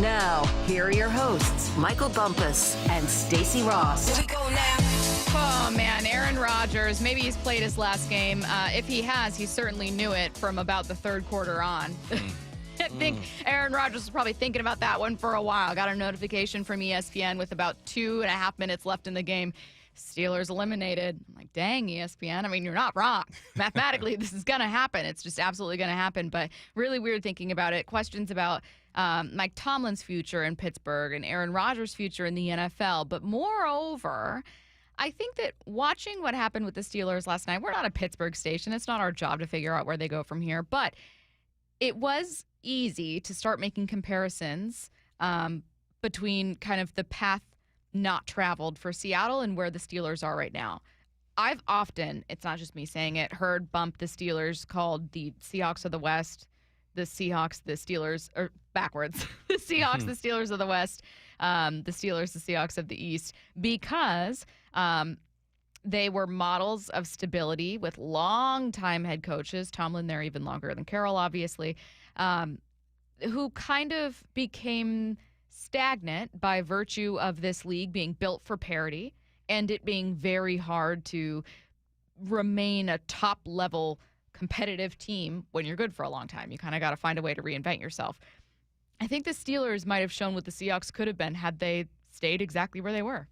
Now, here are your hosts, Michael Bumpus and Stacy Ross. Here we go now. Oh, man, Aaron Rodgers, maybe he's played his last game. If he has, he certainly knew it from about the third quarter on. I think Aaron Rodgers was probably thinking about that one for a while. Got a notification from ESPN with about 2.5 minutes left in the game. Steelers eliminated. I'm like, dang, ESPN. I mean, you're not wrong. Mathematically, this is going to happen. It's just absolutely going to happen. But really weird thinking about it. Questions about Mike Tomlin's future in Pittsburgh and Aaron Rodgers' future in the NFL. But moreover, I think that watching what happened with the Steelers last night, we're not a Pittsburgh station. It's not our job to figure out where they go from here. But it was easy to start making comparisons between kind of the path not traveled for Seattle and where the Steelers are right now. I've often, it's not just me saying it, heard Bump the Steelers called the Seahawks of the West, the Seahawks, the Steelers, or backwards, the Seahawks, the Steelers of the West, the Steelers, the Seahawks of the East, because they were models of stability with long-time head coaches, Tomlin there even longer than Carroll, obviously, who kind of became stagnant by virtue of this league being built for parity and it being very hard to remain a top-level competitive team when you're good for a long time. You kind of got to find a way to reinvent yourself. I think the Steelers might have shown what the Seahawks could have been had they stayed exactly where they were.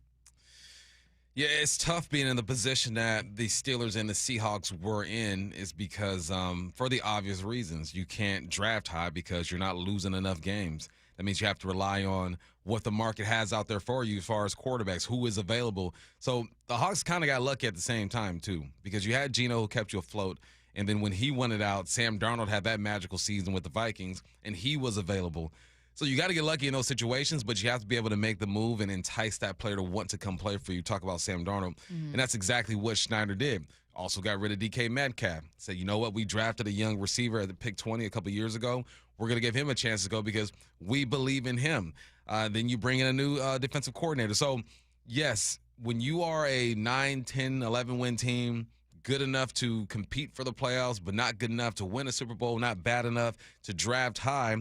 Yeah, it's tough being in the position that the Steelers and the Seahawks were in is because for the obvious reasons. You can't draft high because you're not losing enough games. That means you have to rely on what the market has out there for you as far as quarterbacks, who is available. So the Hawks kind of got lucky at the same time, too, because you had Geno who kept you afloat. And then when he won it out, Sam Darnold had that magical season with the Vikings, and he was available. So you got to get lucky in those situations, but you have to be able to make the move and entice that player to want to come play for you. Talk about Sam Darnold. And that's exactly what Schneider did. Also got rid of DK Metcalf. Said, you know what? We drafted a young receiver at the pick 20 a couple years ago. We're going to give him a chance to go because we believe in him. Then you bring in a new defensive coordinator. So, yes, when you are a 9, 10, 11-win team, good enough to compete for the playoffs, but not good enough to win a Super Bowl, not bad enough to draft high,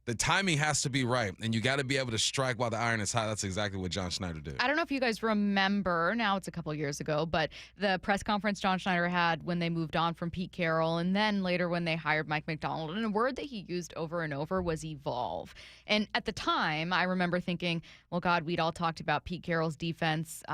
the timing has to be right, and you got to be able to strike while the iron is hot. That's exactly what John Schneider did. I don't know if you guys remember, now it's a couple years ago, but the press conference John Schneider had when they moved on from Pete Carroll and then later when they hired Mike Macdonald. And a word that he used over and over was evolve. And at the time, I remember thinking, well, God, we'd all talked about Pete Carroll's defense,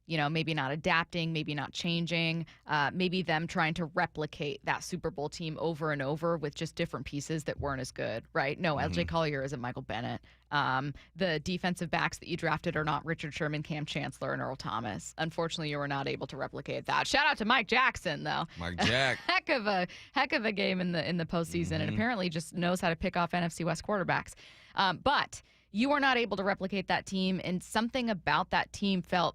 maybe not adapting, maybe not changing, maybe them trying to replicate that Super Bowl team over and over with just different pieces that weren't as good, right? No, LJ Collier isn't Michael Bennett. The defensive backs that you drafted are not Richard Sherman, Cam Chancellor, and Earl Thomas. Unfortunately, you were not able to replicate that. Shout out to Mike Jackson, though. Mike Jack. heck of a game in the postseason, and apparently just knows how to pick off NFC West quarterbacks. But you were not able to replicate that team, and something about that team felt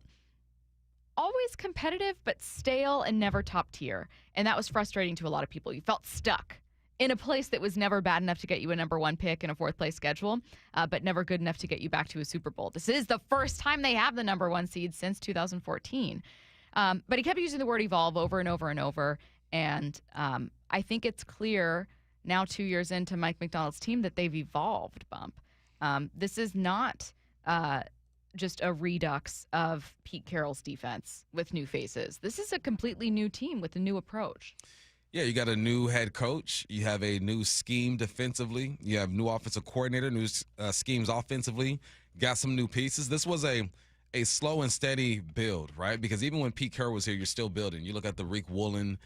always competitive, but stale and never top tier. And that was frustrating to a lot of people. You felt stuck in a place that was never bad enough to get you a number 1 pick and a 4th place schedule, but never good enough to get you back to a Super Bowl. This is the first time they have the number 1 seed since 2014. But he kept using the word evolve over and over and over. And I think it's clear now 2 years into Mike Macdonald's team that they've evolved, Bump. This is not just a redux of Pete Carroll's defense with new faces. This is a completely new team with a new approach. Yeah, you got a new head coach. You have a new scheme defensively. You have new offensive coordinator, new schemes offensively. Got some new pieces. This was a slow and steady build, right? Because even when Pete Carroll was here, you're still building. You look at the Rick Woolen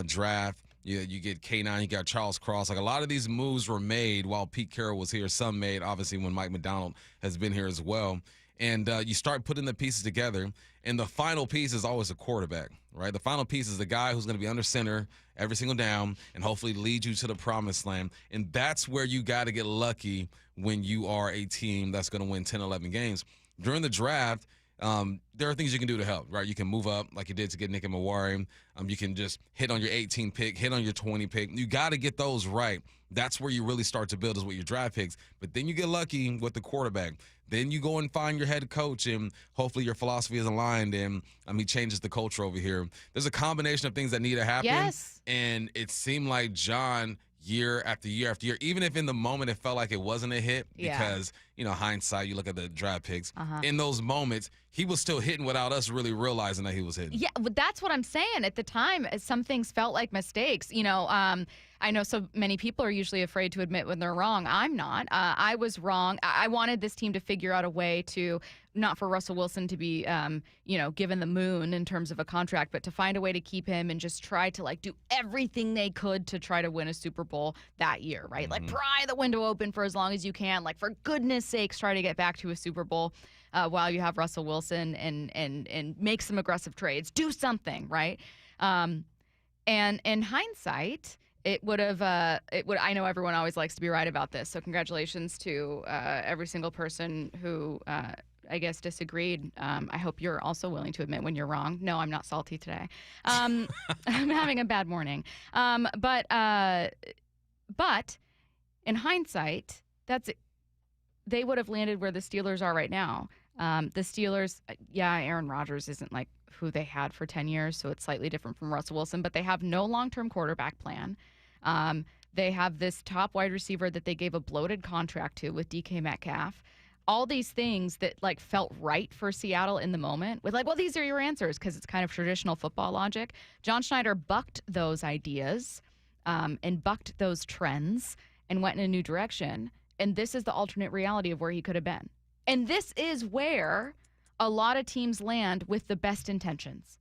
draft. You get K9, you got Charles Cross. Like a lot of these moves were made while Pete Carroll was here. Some made, obviously, when Mike Macdonald has been here as well. And you start putting the pieces together, and the final piece is always a quarterback, right? The final piece is the guy who's going to be under center every single down and hopefully lead you to the promised land. And that's where you got to get lucky when you are a team that's going to win 10, 11 games. During the draft, there are things you can do to help, right? You can move up like you did to get Nick and Mawari. You can just hit on your 18 pick, hit on your 20 pick. You got to get those right. That's where you really start to build is with your draft picks. But then you get lucky with the quarterback. Then you go and find your head coach, and hopefully your philosophy is aligned, and he changes the culture over here. There's a combination of things that need to happen. Yes. And it seemed like John year after year after year, even if in the moment it felt like it wasn't a hit because, hindsight, you look at the draft picks. In those moments, he was still hitting without us really realizing that he was hitting. Yeah, but that's what I'm saying. At the time, some things felt like mistakes. I know so many people are usually afraid to admit when they're wrong. I'm not. I was wrong. I wanted this team to figure out a way to, not for Russell Wilson to be, given the moon in terms of a contract, but to find a way to keep him and just try to do everything they could to try to win a Super Bowl that year, right? Like pry the window open for as long as you can. Like, for goodness sakes, try to get back to a Super Bowl while you have Russell Wilson and make some aggressive trades. Do something, right? And in hindsight, it would have. I know everyone always likes to be right about this, so congratulations to every single person who, I guess, disagreed. I hope you're also willing to admit when you're wrong. No, I'm not salty today. I'm having a bad morning. But in hindsight, they would have landed where the Steelers are right now. The Steelers, Aaron Rodgers isn't like who they had for 10 years, so it's slightly different from Russell Wilson, but they have no long-term quarterback plan. They have this top wide receiver that they gave a bloated contract to with DK Metcalf. All these things that felt right for Seattle in the moment with well, these are your answers because it's kind of traditional football logic. John Schneider bucked those ideas and bucked those trends and went in a new direction. And this is the alternate reality of where he could have been. And this is where a lot of teams land with the best intentions.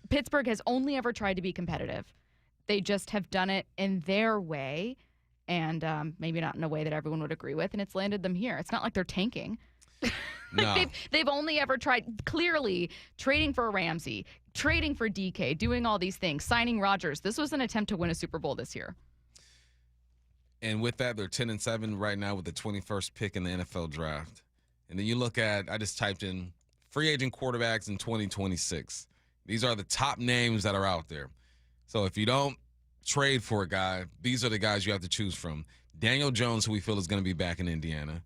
Pittsburgh has only ever tried to be competitive. They just have done it in their way, and maybe not in a way that everyone would agree with, and it's landed them here. It's not like they're tanking. No. They've only ever tried, clearly, trading for Ramsey, trading for DK, doing all these things, signing Rodgers. This was an attempt to win a Super Bowl this year. And with that, they're 10-7 right now with the 21st pick in the NFL draft. And then you look at, I just typed in free agent quarterbacks in 2026. These are the top names that are out there. So if you don't trade for a guy, these are the guys you have to choose from. Daniel Jones, who we feel is going to be back in Indiana.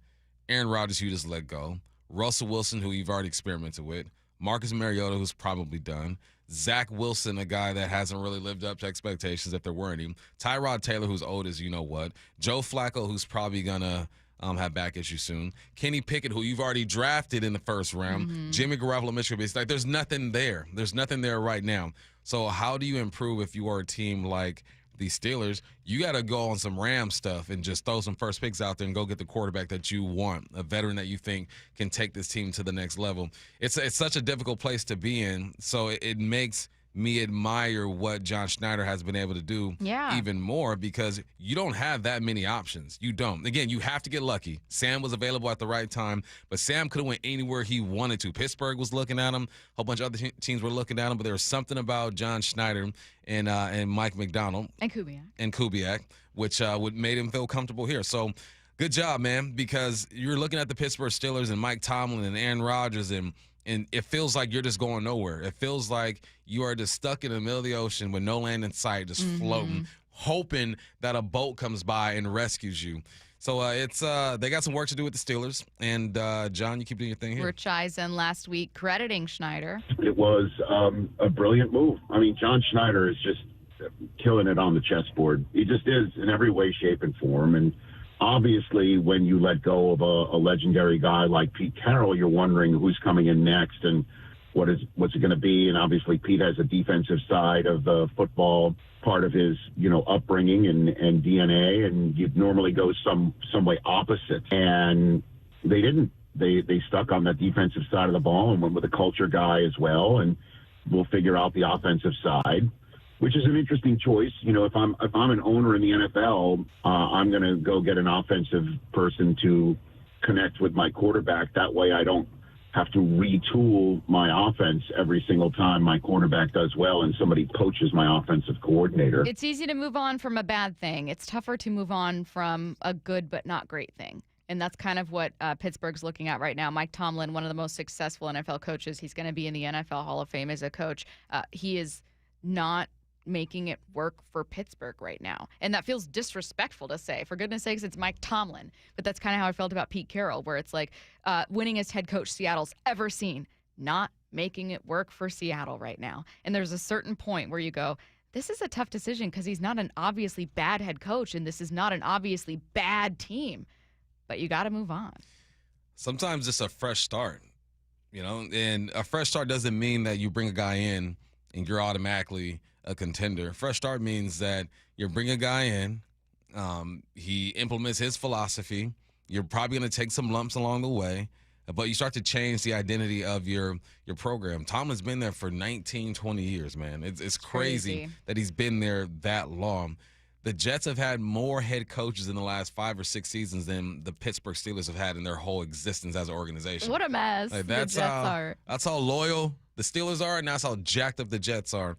Aaron Rodgers, who you just let go. Russell Wilson, who you've already experimented with. Marcus Mariota, who's probably done. Zach Wilson, a guy that hasn't really lived up to expectations if there were any. Tyrod Taylor, who's old as you know what. Joe Flacco, who's probably going to have back issues soon. Kenny Pickett, who you've already drafted in the first round. Jimmy Garoppolo, Michigan. It's there's nothing there. There's nothing there right now. So how do you improve if you are a team like the Steelers? You got to go on some Ram stuff and just throw some first picks out there and go get the quarterback that you want, a veteran that you think can take this team to the next level. It's such a difficult place to be in, so it makes me admire what John Schneider has been able to do even more because you don't have that many options. You don't. Again, you have to get lucky. Sam was available at the right time, but Sam could have went anywhere he wanted to. Pittsburgh was looking at him. A whole bunch of other teams were looking at him, but there was something about John Schneider and Mike McDonald. And Kubiak. Which made him feel comfortable here. So good job, man, because you're looking at the Pittsburgh Steelers and Mike Tomlin and Aaron Rodgers and it feels like you're just going nowhere. It feels like you are just stuck in the middle of the ocean with no land in sight, just floating, hoping that a boat comes by and rescues you. So they got some work to do with the Steelers. And, John, you keep doing your thing here. Rich Eisen last week crediting Schneider. It was a brilliant move. I mean, John Schneider is just killing it on the chessboard. He just is in every way, shape, and form. And obviously, when you let go of a legendary guy like Pete Carroll, you're wondering who's coming in next and what's it going to be. And obviously, Pete has a defensive side of the football part of his, upbringing and DNA, and you'd normally go some way opposite. And they didn't. They stuck on that defensive side of the ball and went with a culture guy as well. And we'll figure out the offensive side, which is an interesting choice. If I'm an owner in the NFL, I'm going to go get an offensive person to connect with my quarterback. That way I don't have to retool my offense every single time my quarterback does well and somebody poaches my offensive coordinator. It's easy to move on from a bad thing. It's tougher to move on from a good but not great thing. And that's kind of what Pittsburgh's looking at right now. Mike Tomlin, one of the most successful NFL coaches, he's going to be in the NFL Hall of Fame as a coach. He is not making it work for Pittsburgh right now. And that feels disrespectful to say. For goodness sakes, it's Mike Tomlin. But that's kind of how I felt about Pete Carroll, where it's like winningest head coach Seattle's ever seen, not making it work for Seattle right now. And there's a certain point where you go, this is a tough decision because he's not an obviously bad head coach, and this is not an obviously bad team. But you got to move on. Sometimes it's a fresh start, and a fresh start doesn't mean that you bring a guy in and you're automatically a contender. Fresh start means that you bring a guy in, he implements his philosophy. You're probably going to take some lumps along the way, but you start to change the identity of your program. Tomlin's been there for 19, 20 years, man. It's crazy that he's been there that long. The Jets have had more head coaches in the last 5 or 6 seasons than the Pittsburgh Steelers have had in their whole existence as an organization. What a mess the Jets are. That's how loyal the Steelers are, and that's how jacked up the Jets are.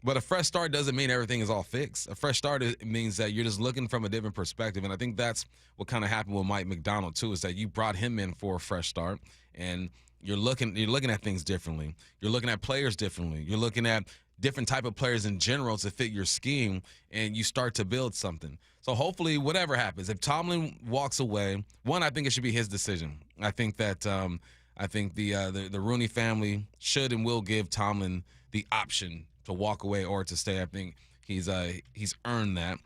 But a fresh start doesn't mean everything is all fixed. A fresh start means that you're just looking from a different perspective, and I think that's what kind of happened with Mike Macdonald too, is that you brought him in for a fresh start, and you're looking at things differently. You're looking at players differently. You're looking at different type of players in general to fit your scheme, and you start to build something. So hopefully, whatever happens, if Tomlin walks away, I think it should be his decision. I think that the Rooney family should and will give Tomlin the option to walk away or to stay. I think he's earned that.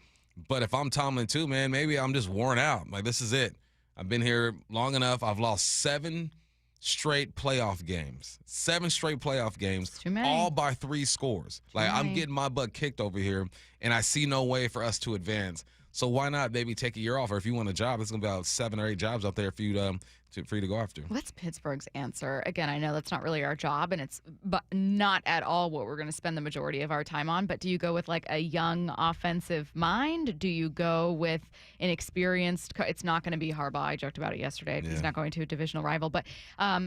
But if I'm Tomlin too, man, maybe I'm just worn out. Like, this is it. I've been here long enough. I've lost 7 straight playoff games. 7 straight playoff games, all by 3 scores. I'm getting my butt kicked over here, and I see no way for us to advance. So why not maybe take a year off? Or if you want a job, it's going to be about 7 or 8 jobs out there for you to go after. What's Pittsburgh's answer? Again, I know that's not really our job, and it's not at all what we're going to spend the majority of our time on. But do you go with like a young offensive mind? Do you go with an experienced it's not going to be Harbaugh. I joked about it yesterday. Yeah. He's not going to a divisional rival. But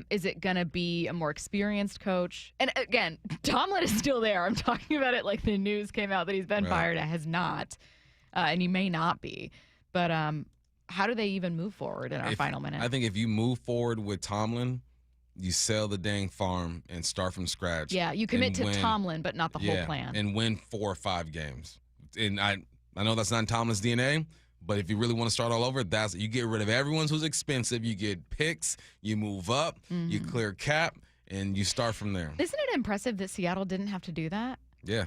is it going to be a more experienced coach? And again, Tomlin is still there. I'm talking about it like the news came out that he's been fired. It has not. And he may not be. But how do they even move forward in our final minute? I think if you move forward with Tomlin, you sell the dang farm and start from scratch. Yeah, you commit to Tomlin, but not the whole plan. And win 4 or 5 games. And I know that's not in Tomlin's DNA, but if you really want to start all over, you get rid of everyone who's expensive. You get picks, you move up, you clear cap, and you start from there. Isn't it impressive that Seattle didn't have to do that? Yeah.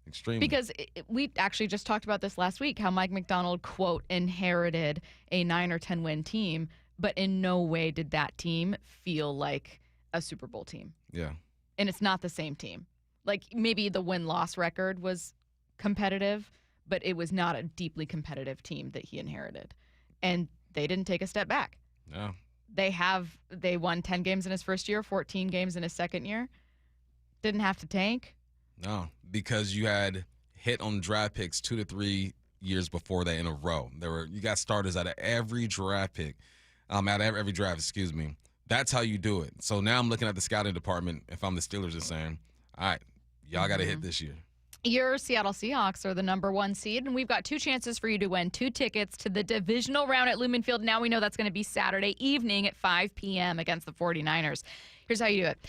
Extremely. Because we actually just talked about this last week, how Mike Macdonald, quote, inherited a 9 or 10 win team, but in no way did that team feel like a Super Bowl team. Yeah. And it's not the same team. Like, maybe the win-loss record was competitive, but it was not a deeply competitive team that he inherited. And they didn't take a step back. No. They won 10 games in his first year, 14 games in his second year. Didn't have to tank. No, because you had hit on draft picks 2 to 3 years before that in a row. You got starters out of every draft pick, out of every draft, excuse me. That's how you do it. So now I'm looking at the scouting department, if I'm the Steelers, and saying, all right, y'all got to hit this year. Your Seattle Seahawks are the number 1 seed, and we've got 2 chances for you to win 2 tickets to the divisional round at Lumen Field. Now we know that's going to be Saturday evening at 5 p.m. against the 49ers. Here's how you do it.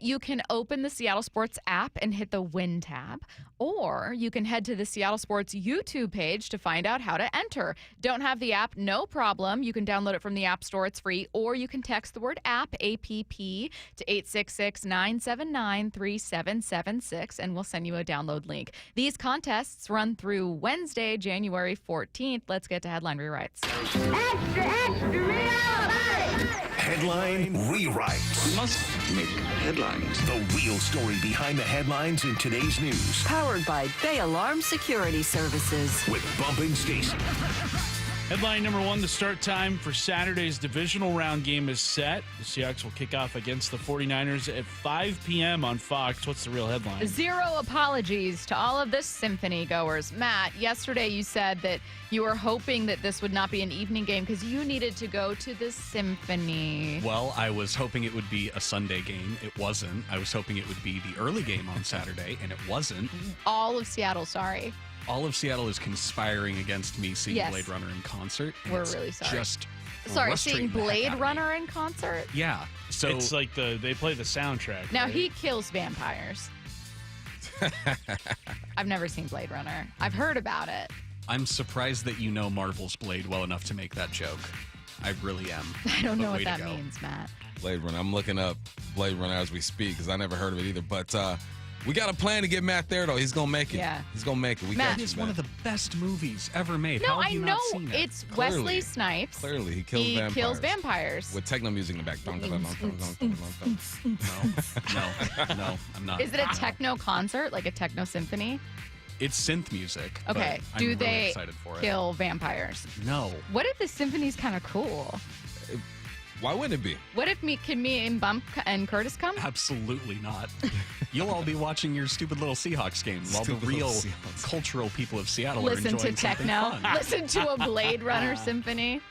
You can open the Seattle Sports app and hit the Win tab, or you can head to the Seattle Sports YouTube page to find out how to enter. Don't have the app? No problem. You can download it from the App Store. It's free, or you can text the word app, APP, to 866-979-3776, and we'll send you a download link. These contests run through Wednesday, January 14th. Let's get to headline rewrites. Extra, extra, rewrite! Headline rewrites. Must make headlines. The real story behind the headlines in today's news. Powered by Bay Alarm Security Services. With Bump and Stacy. Headline number 1, the start time for Saturday's divisional round game is set. The Seahawks will kick off against the 49ers at 5 p.m. on Fox. What's the real headline? 0 apologies to all of the symphony goers. Matt, yesterday you said that you were hoping that this would not be an evening game because you needed to go to the symphony. Well, I was hoping it would be a Sunday game. It wasn't. I was hoping it would be the early game on Saturday, and it wasn't. All of Seattle, sorry. All of Seattle is conspiring against me seeing Blade Runner in concert. We're really sorry. Just seeing Blade Runner in concert? Yeah. So it's like they play the soundtrack. Now, right? he kills vampires. I've never seen Blade Runner. I've heard about it. I'm surprised that you know Marvel's Blade well enough to make that joke. I really am. I don't know what that means, Matt. Blade Runner. I'm looking up Blade Runner as we speak because I never heard of it either. But We got a plan to get Matt there, though. He's going to make it. Yeah. He's going to make it. We Matt got you, It's Matt. one of the best movies ever made. No, How have I you know not seen it? it's Clearly. Wesley Snipes. Clearly, he kills vampires. kills vampires. With techno music in the back. No, I'm not. Is it a techno concert, like a techno symphony? It's synth music. Okay. but Do I'm really they excited for it. kill vampires? No. What if the symphony's kind of cool? Why wouldn't it be? What if can me and Bump and Curtis come? Absolutely not. You'll all be watching your stupid little Seahawks game while the Stupid real little Seahawks. cultural people of Seattle Listen are to enjoying something techno. fun. Listen to a Blade Runner symphony.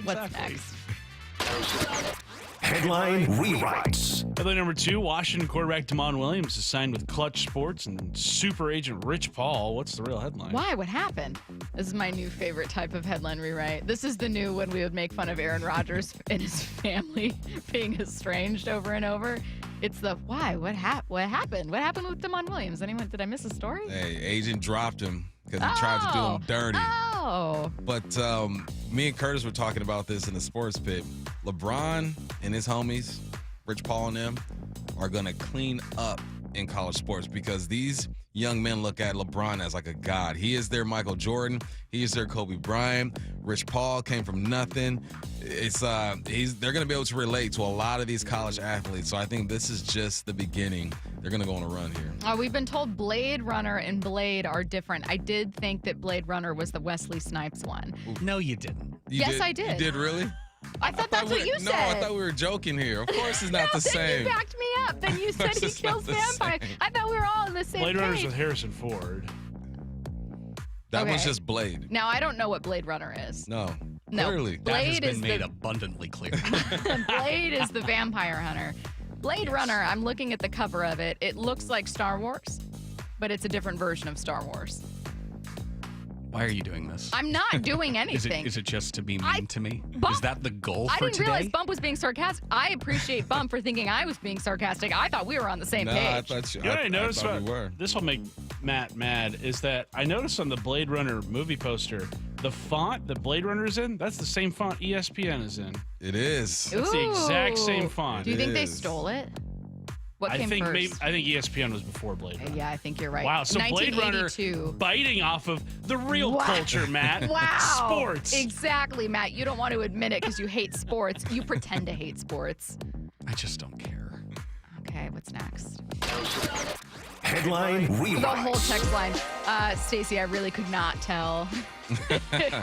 What's Exactly. next? Headline rewrites. Headline number 2, Washington quarterback Damon Williams is signed with Clutch Sports and super agent Rich Paul. What's the real headline? Why? What happened? This is my new favorite type of headline rewrite. This is the new when we would make fun of Aaron Rodgers and his family being estranged over and over. It's the why? What happened? What happened with Damon Williams? Did I miss a story? Hey, agent dropped him because he tried to do him dirty. Oh. But me and Curtis were talking about this in the sports pit. LeBron and his homies, Rich Paul and them, are going to clean up in college sports because these young men look at LeBron as like a god. He is their Michael Jordan. He is their Kobe Bryant. Rich Paul came from nothing. It's they're going to be able to relate to a lot of these college athletes. So I think this is just the beginning. They're going to go on a run here. We've been told Blade Runner and Blade are different. I did think that Blade Runner was the Wesley Snipes one. No, you didn't. Yes, I did. You did really? I thought that's what you said. No, I thought we were joking here. Of course it's not the Then same. you backed me up. Then you said he It's not kills the vampires. same. I thought we were all on the same Blade Runner's page. with Harrison Ford. That Okay. one's just Blade. Now, I don't know what Blade Runner is. No. No. Clearly. That has Blade been is made the abundantly clear. Blade is the vampire hunter. Blade Runner, I'm looking at the cover of it. It looks like Star Wars, but it's a different version of Star Wars. Why are you doing this? I'm not doing anything. Is it just to be mean to me? Bump- Is that the goal I for didn't today? realize Bump was being sarcastic. I appreciate Bump for thinking I was being sarcastic. I thought we were on the same No, page. I thought you. You know what I noticed thought about we were. this will make Matt mad is that I noticed on the Blade Runner movie poster, the font that Blade Runner is in, that's the same font ESPN is in. It is. That's the exact same Ooh. font. Do you think they is. stole it? What I came think first? I think ESPN was before Blade Runner. Yeah, I think you're right. Wow, so Blade Runner 1982. biting off of the real Wow. culture, Matt. Wow. Sports. Exactly, Matt. You don't want to admit it because you hate sports. You pretend to hate sports. I just don't care. Okay, what's next? Headline The whole rewrites. text line. Stacy, I really could not tell.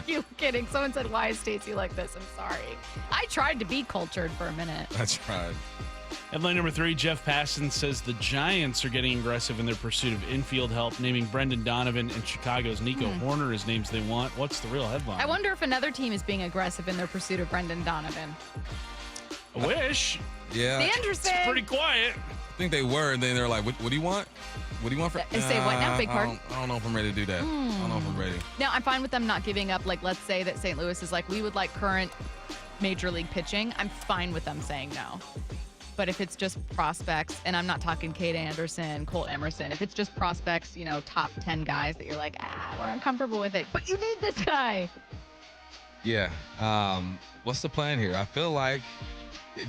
You kidding? Someone said, why is Stacy like this? I'm sorry. I tried to be cultured for a minute. That's right. Headline number 3, Jeff Passan says the Giants are getting aggressive in their pursuit of infield help, naming Brendan Donovan and Chicago's Nico Horner as names they want. What's the real headline? I wonder if another team is being aggressive in their pursuit of Brendan Donovan. I wish. Yeah. Anderson. It's pretty quiet. I think they were, and then they're like, what do you want? What do you want for? Say what now, Big Bird? I don't know if I'm ready to do that. I don't know if I'm ready. Now, I'm fine with them not giving up. Like, let's say that St. Louis is like, we would like current major league pitching. I'm fine with them saying no. But if it's just prospects, and I'm not talking Cade Anderson, Cole Emerson, if it's just prospects, top 10 guys that you're like, we're uncomfortable with it, but you need this guy. Yeah. What's the plan here? I feel like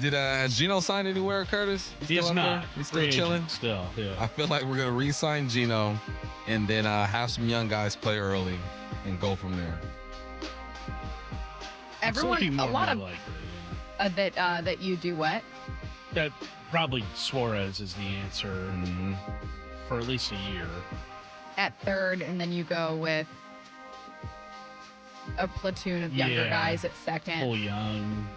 did Gino sign anywhere, Curtis? He is still out not. there? He's Free still agent chilling. Still, yeah. I feel like we're gonna re-sign Gino, and then have some young guys play early, and go from there. Everyone, It's looking a more lot and of more likely. that you do what? That probably Suarez is the answer Mm-hmm. for at least a year. At third, and then you go with a platoon of younger Yeah. guys at second. Cole Young,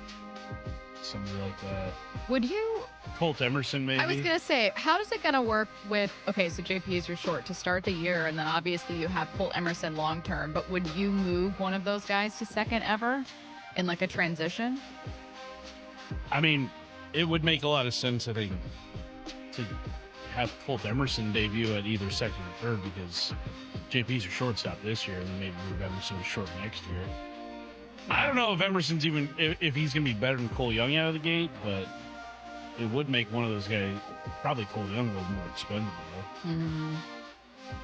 somebody like that. Would you? Colt Emerson, maybe. I was gonna say, how is it gonna work with? Okay, so JP is your short to start the year, and then obviously you have Cole Emerson long term. But would you move one of those guys to second ever, in like a transition? I mean, it would make a lot of sense, I think, to have Colt Emerson debut at either second or third because JP's your shortstop this year, and then maybe move Emerson to short next year. I don't know if Emerson's even if he's gonna be better than Cole Young out of the gate, but it would make one of those guys, probably Cole Young, a little more expendable.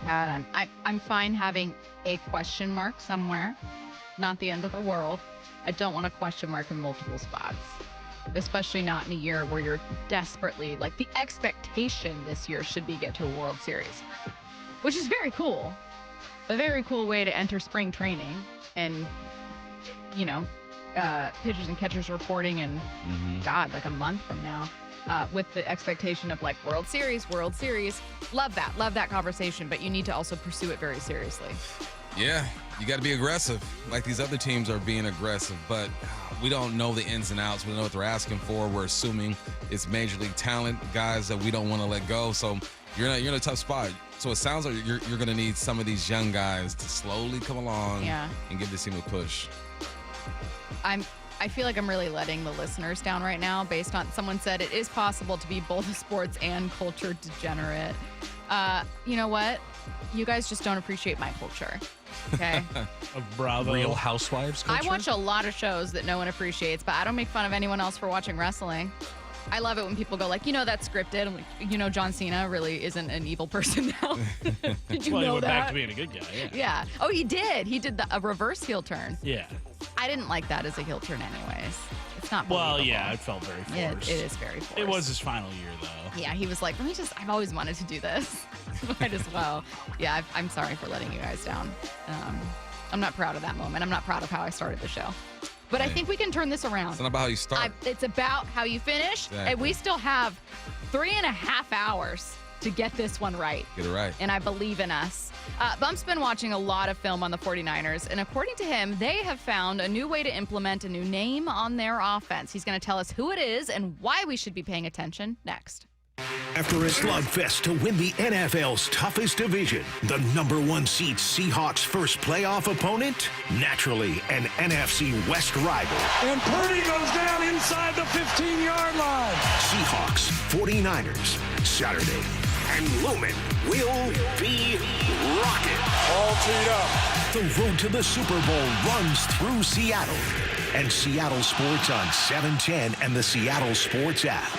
God, I'm fine having a question mark somewhere. Not the end of the world. I don't want a question mark in multiple spots. especially not in a year where you're desperately, like, the expectation this year should be get to a World Series, which is very cool. A very cool way to enter spring training and, you know, pitchers and catchers reporting in, God, like a month from now, with the expectation of, like, World Series. Love that conversation, but you need to also pursue it very seriously. Yeah, you got to be aggressive, like these other teams are being aggressive, but we don't know the ins and outs. We don't know what they're asking for. We're assuming it's major league talent, guys that we don't want to let go. So you're in a tough spot. So it sounds like you're going to need some of these young guys to slowly come along and give this team a push. I feel like I'm really letting the listeners down right now based on someone said it is possible to be both a sports and culture degenerate. You know what? You guys just don't appreciate my culture. Okay. Of Bravo. Real Housewives culture? I watch a lot of shows that no one appreciates, but I don't make fun of anyone else for watching wrestling. I love it when people go like, that's scripted. I'm like, John Cena really isn't an evil person now. Did you know he went that? back to being a good guy, Yeah. Oh, he did. He did a reverse heel turn. Yeah. I didn't like that as a heel turn anyways. It's not Well, believable. yeah, it felt very forced. It is very forced. It was his final year, though. Yeah, he was like, I've always wanted to do this. Might as well. Yeah, I'm sorry for letting you guys down. I'm not proud of that moment. I'm not proud of how I started the show. But I think we can turn this around. It's not about how you start. It's about how you finish. Exactly. And we still have 3.5 hours to get this one right. Get it right. And I believe in us. Bump's been watching a lot of film on the 49ers, and according to him, they have found a new way to implement a new name on their offense. He's going to tell us who it is and why we should be paying attention next. After a slugfest to win the NFL's toughest division, the number 1 seed Seahawks' first playoff opponent, naturally an NFC West rival. And Purdy goes down inside the 15-yard line. Seahawks, 49ers, Saturday. And Lumen will be rocking. All teed up. The road to the Super Bowl runs through Seattle. And Seattle Sports on 710 and the Seattle Sports app.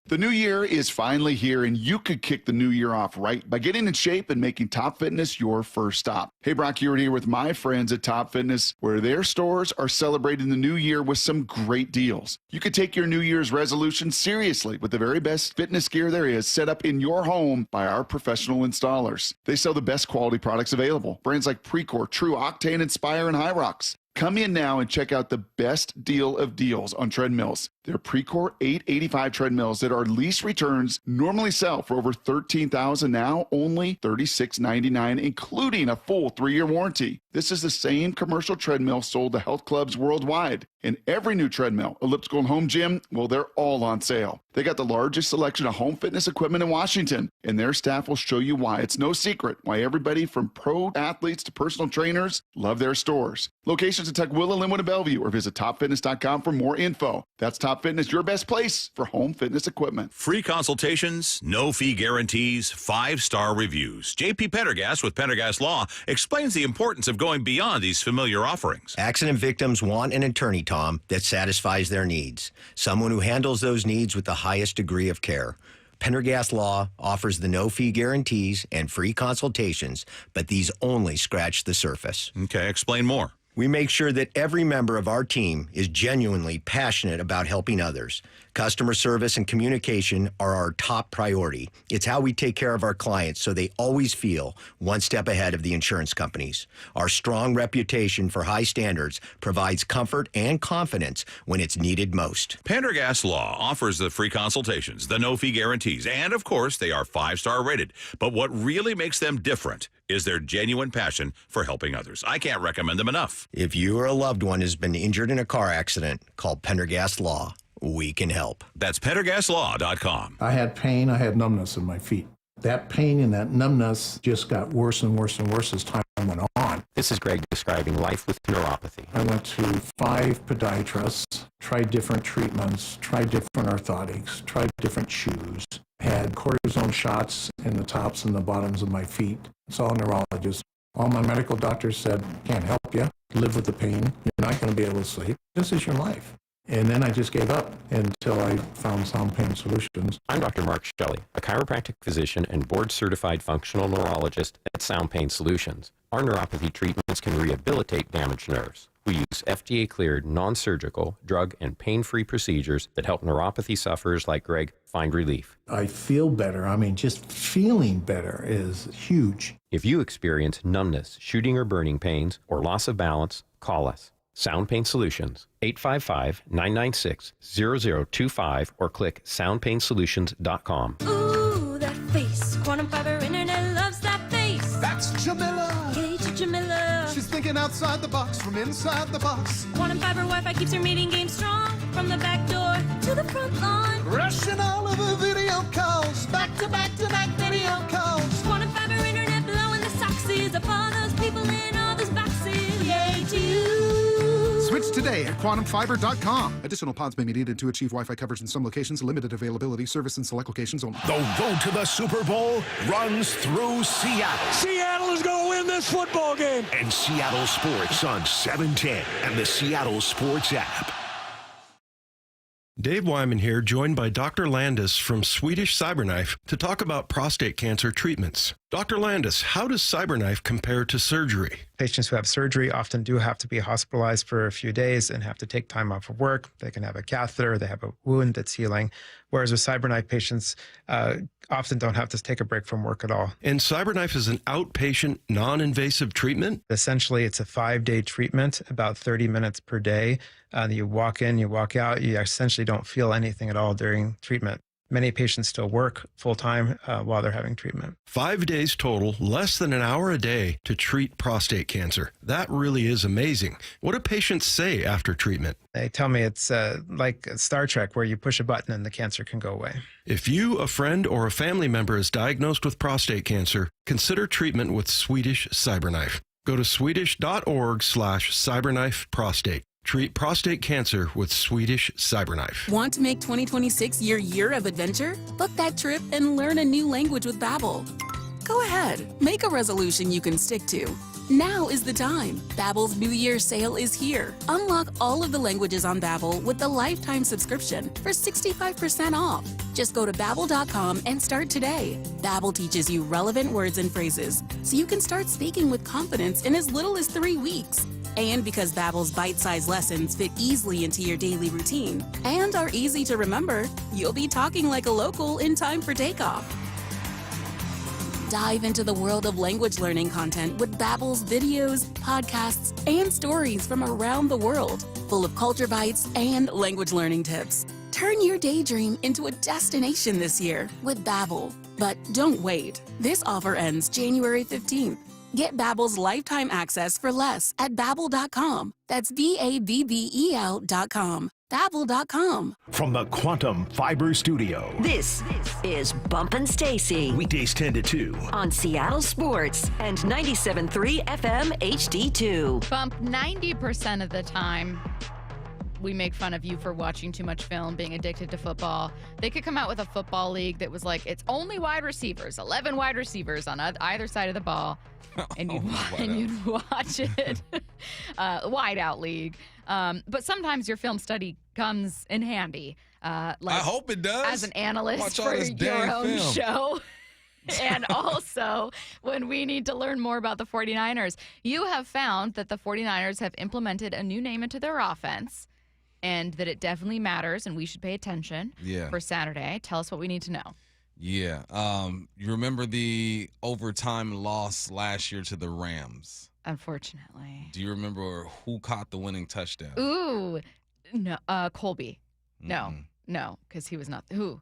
The new year is finally here, and you could kick the new year off right by getting in shape and making Top Fitness your first stop. Hey, Brock Ewart here with my friends at Top Fitness, where their stores are celebrating the new year with some great deals. You could take your New Year's resolution seriously with the very best fitness gear there is set up in your home by our professional installers. They sell the best quality products available. Brands like Precor, True, Octane, Inspire, and Hyrox. Come in now and check out the best deal of deals on treadmills. They're Precor 885 treadmills that are lease returns normally sell for over $13,000, now only $36.99, including a full 3-year warranty. This is the same commercial treadmill sold to health clubs worldwide. And every new treadmill, elliptical, and home gym, well, they're all on sale. They got the largest selection of home fitness equipment in Washington, and their staff will show you why. It's no secret why everybody from pro athletes to personal trainers love their stores. Locations in Tukwila, Linwood, and Bellevue, or visit topfitness.com for more info. That's Top Fitness, your best place for home fitness equipment. Free consultations, no fee guarantees, 5-star reviews. JP Pendergast with Pendergast Law explains the importance of going beyond these familiar offerings. Accident victims want an attorney, Tom, that satisfies their needs. Someone who handles those needs with the highest degree of care. Pendergast Law offers the no-fee guarantees and free consultations, but these only scratch the surface. Okay, explain more. We make sure that every member of our team is genuinely passionate about helping others. Customer service and communication are our top priority. It's how we take care of our clients so they always feel one step ahead of the insurance companies. Our strong reputation for high standards provides comfort and confidence when it's needed most. Pendergast Law offers the free consultations, the no-fee guarantees, and, of course, they are 5-star rated. But what really makes them different is their genuine passion for helping others. I can't recommend them enough. If you or a loved one has been injured in a car accident, call Pendergast Law. We can help. That's PendergastLaw.com. I had pain. I had numbness in my feet. That pain and that numbness just got worse and worse and worse as time went on. This is Greg describing life with neuropathy. I went to 5 podiatrists, tried different treatments, tried different orthotics, tried different shoes, had cortisone shots in the tops and the bottoms of my feet. Saw a neurologist. All my medical doctors said, can't help you. Live with the pain. You're not going to be able to sleep. This is your life. And then I just gave up until I found Sound Pain Solutions. I'm Dr. Mark Shelley, a chiropractic physician and board-certified functional neurologist at Sound Pain Solutions. Our neuropathy treatments can rehabilitate damaged nerves. We We use FDA-cleared, non-surgical, drug, and pain-free procedures that help neuropathy sufferers like Greg find relief. I feel better. I mean, just feeling better is huge. If you experience numbness, shooting or burning pains, or loss of balance, call us. Sound Pain Solutions, 855-996-0025, or click soundpainsolutions.com. Ooh, that face. Quantum fiber internet loves that face. That's Jamila. Hey, Jamila. She's thinking outside the box from inside the box. Quantum fiber Wi-Fi keeps your meeting game strong. From the back door to the front lawn. Rushing all of the video calls. Back to back to back video calls. Quantum fiber internet blowing the soxies up all those people in all those boxes. Yay, you. Switch today at quantumfiber.com. Additional pods may be needed to achieve Wi-Fi coverage in some locations. Limited availability. Service in select locations only. The road to the Super Bowl runs through Seattle. Seattle is going to win this football game. And Seattle Sports on 710 and the Seattle Sports app. Dave Wyman here, joined by Dr. Landis from Swedish Cyberknife to talk about prostate cancer treatments. Dr. Landis, how does Cyberknife compare to surgery? Patients who have surgery often do have to be hospitalized for a few days and have to take time off of work. They can have a catheter, they have a wound that's healing, whereas with Cyberknife, patients often don't have to take a break from work at all. And Cyberknife is an outpatient, non-invasive treatment? Essentially, it's a 5-day treatment, about 30 minutes per day. You walk in, you walk out, you essentially don't feel anything at all during treatment. Many patients still work full-time while they're having treatment. 5 days total, less than an hour a day to treat prostate cancer. That really is amazing. What do patients say after treatment? They tell me it's like Star Trek, where you push a button and the cancer can go away. If you, a friend, or a family member is diagnosed with prostate cancer, consider treatment with Swedish Cyberknife. Go to swedish.org/cyberknifeprostate. Treat prostate cancer with Swedish Cyberknife. Want to make 2026 your year of adventure? Book that trip and learn a new language with Babbel. Go ahead, make a resolution you can stick to. Now is the time. Babbel's New Year sale is here. Unlock all of the languages on Babbel with the lifetime subscription for 65% off. Just go to babbel.com and start today. Babbel teaches you relevant words and phrases, so you can start speaking with confidence in as little as 3 weeks. And because Babbel's bite-sized lessons fit easily into your daily routine and are easy to remember, you'll be talking like a local in time for takeoff. Dive into the world of language learning content with Babbel's videos, podcasts, and stories from around the world, full of culture bites and language learning tips. Turn your daydream into a destination this year with Babbel. But don't wait. This offer ends January 15th. Get Babbel's lifetime access for less at Babbel.com. That's Babbel.com. Babbel.com. From the Quantum Fiber Studio. This is Bumpin' Stacy. Weekdays 10 to 2. On Seattle Sports and 97.3 FM HD2. Bump 90% of the time. We make fun of you for watching too much film, being addicted to football. They could come out with a football league that was like, it's only wide receivers, 11 wide receivers on either side of the ball. And you'd watch it. Wide out league. But sometimes your film study comes in handy. I hope it does. As an analyst Watch for your own show. And also, when we need to learn more about the 49ers, you have found that the 49ers have implemented a new name into their offense and that it definitely matters and we should pay attention for Saturday. Tell us what we need to know. Yeah. You remember the overtime loss last year to the Rams? Unfortunately. Do you remember who caught the winning touchdown? Ooh. No, Colby. No, because he was not. Who?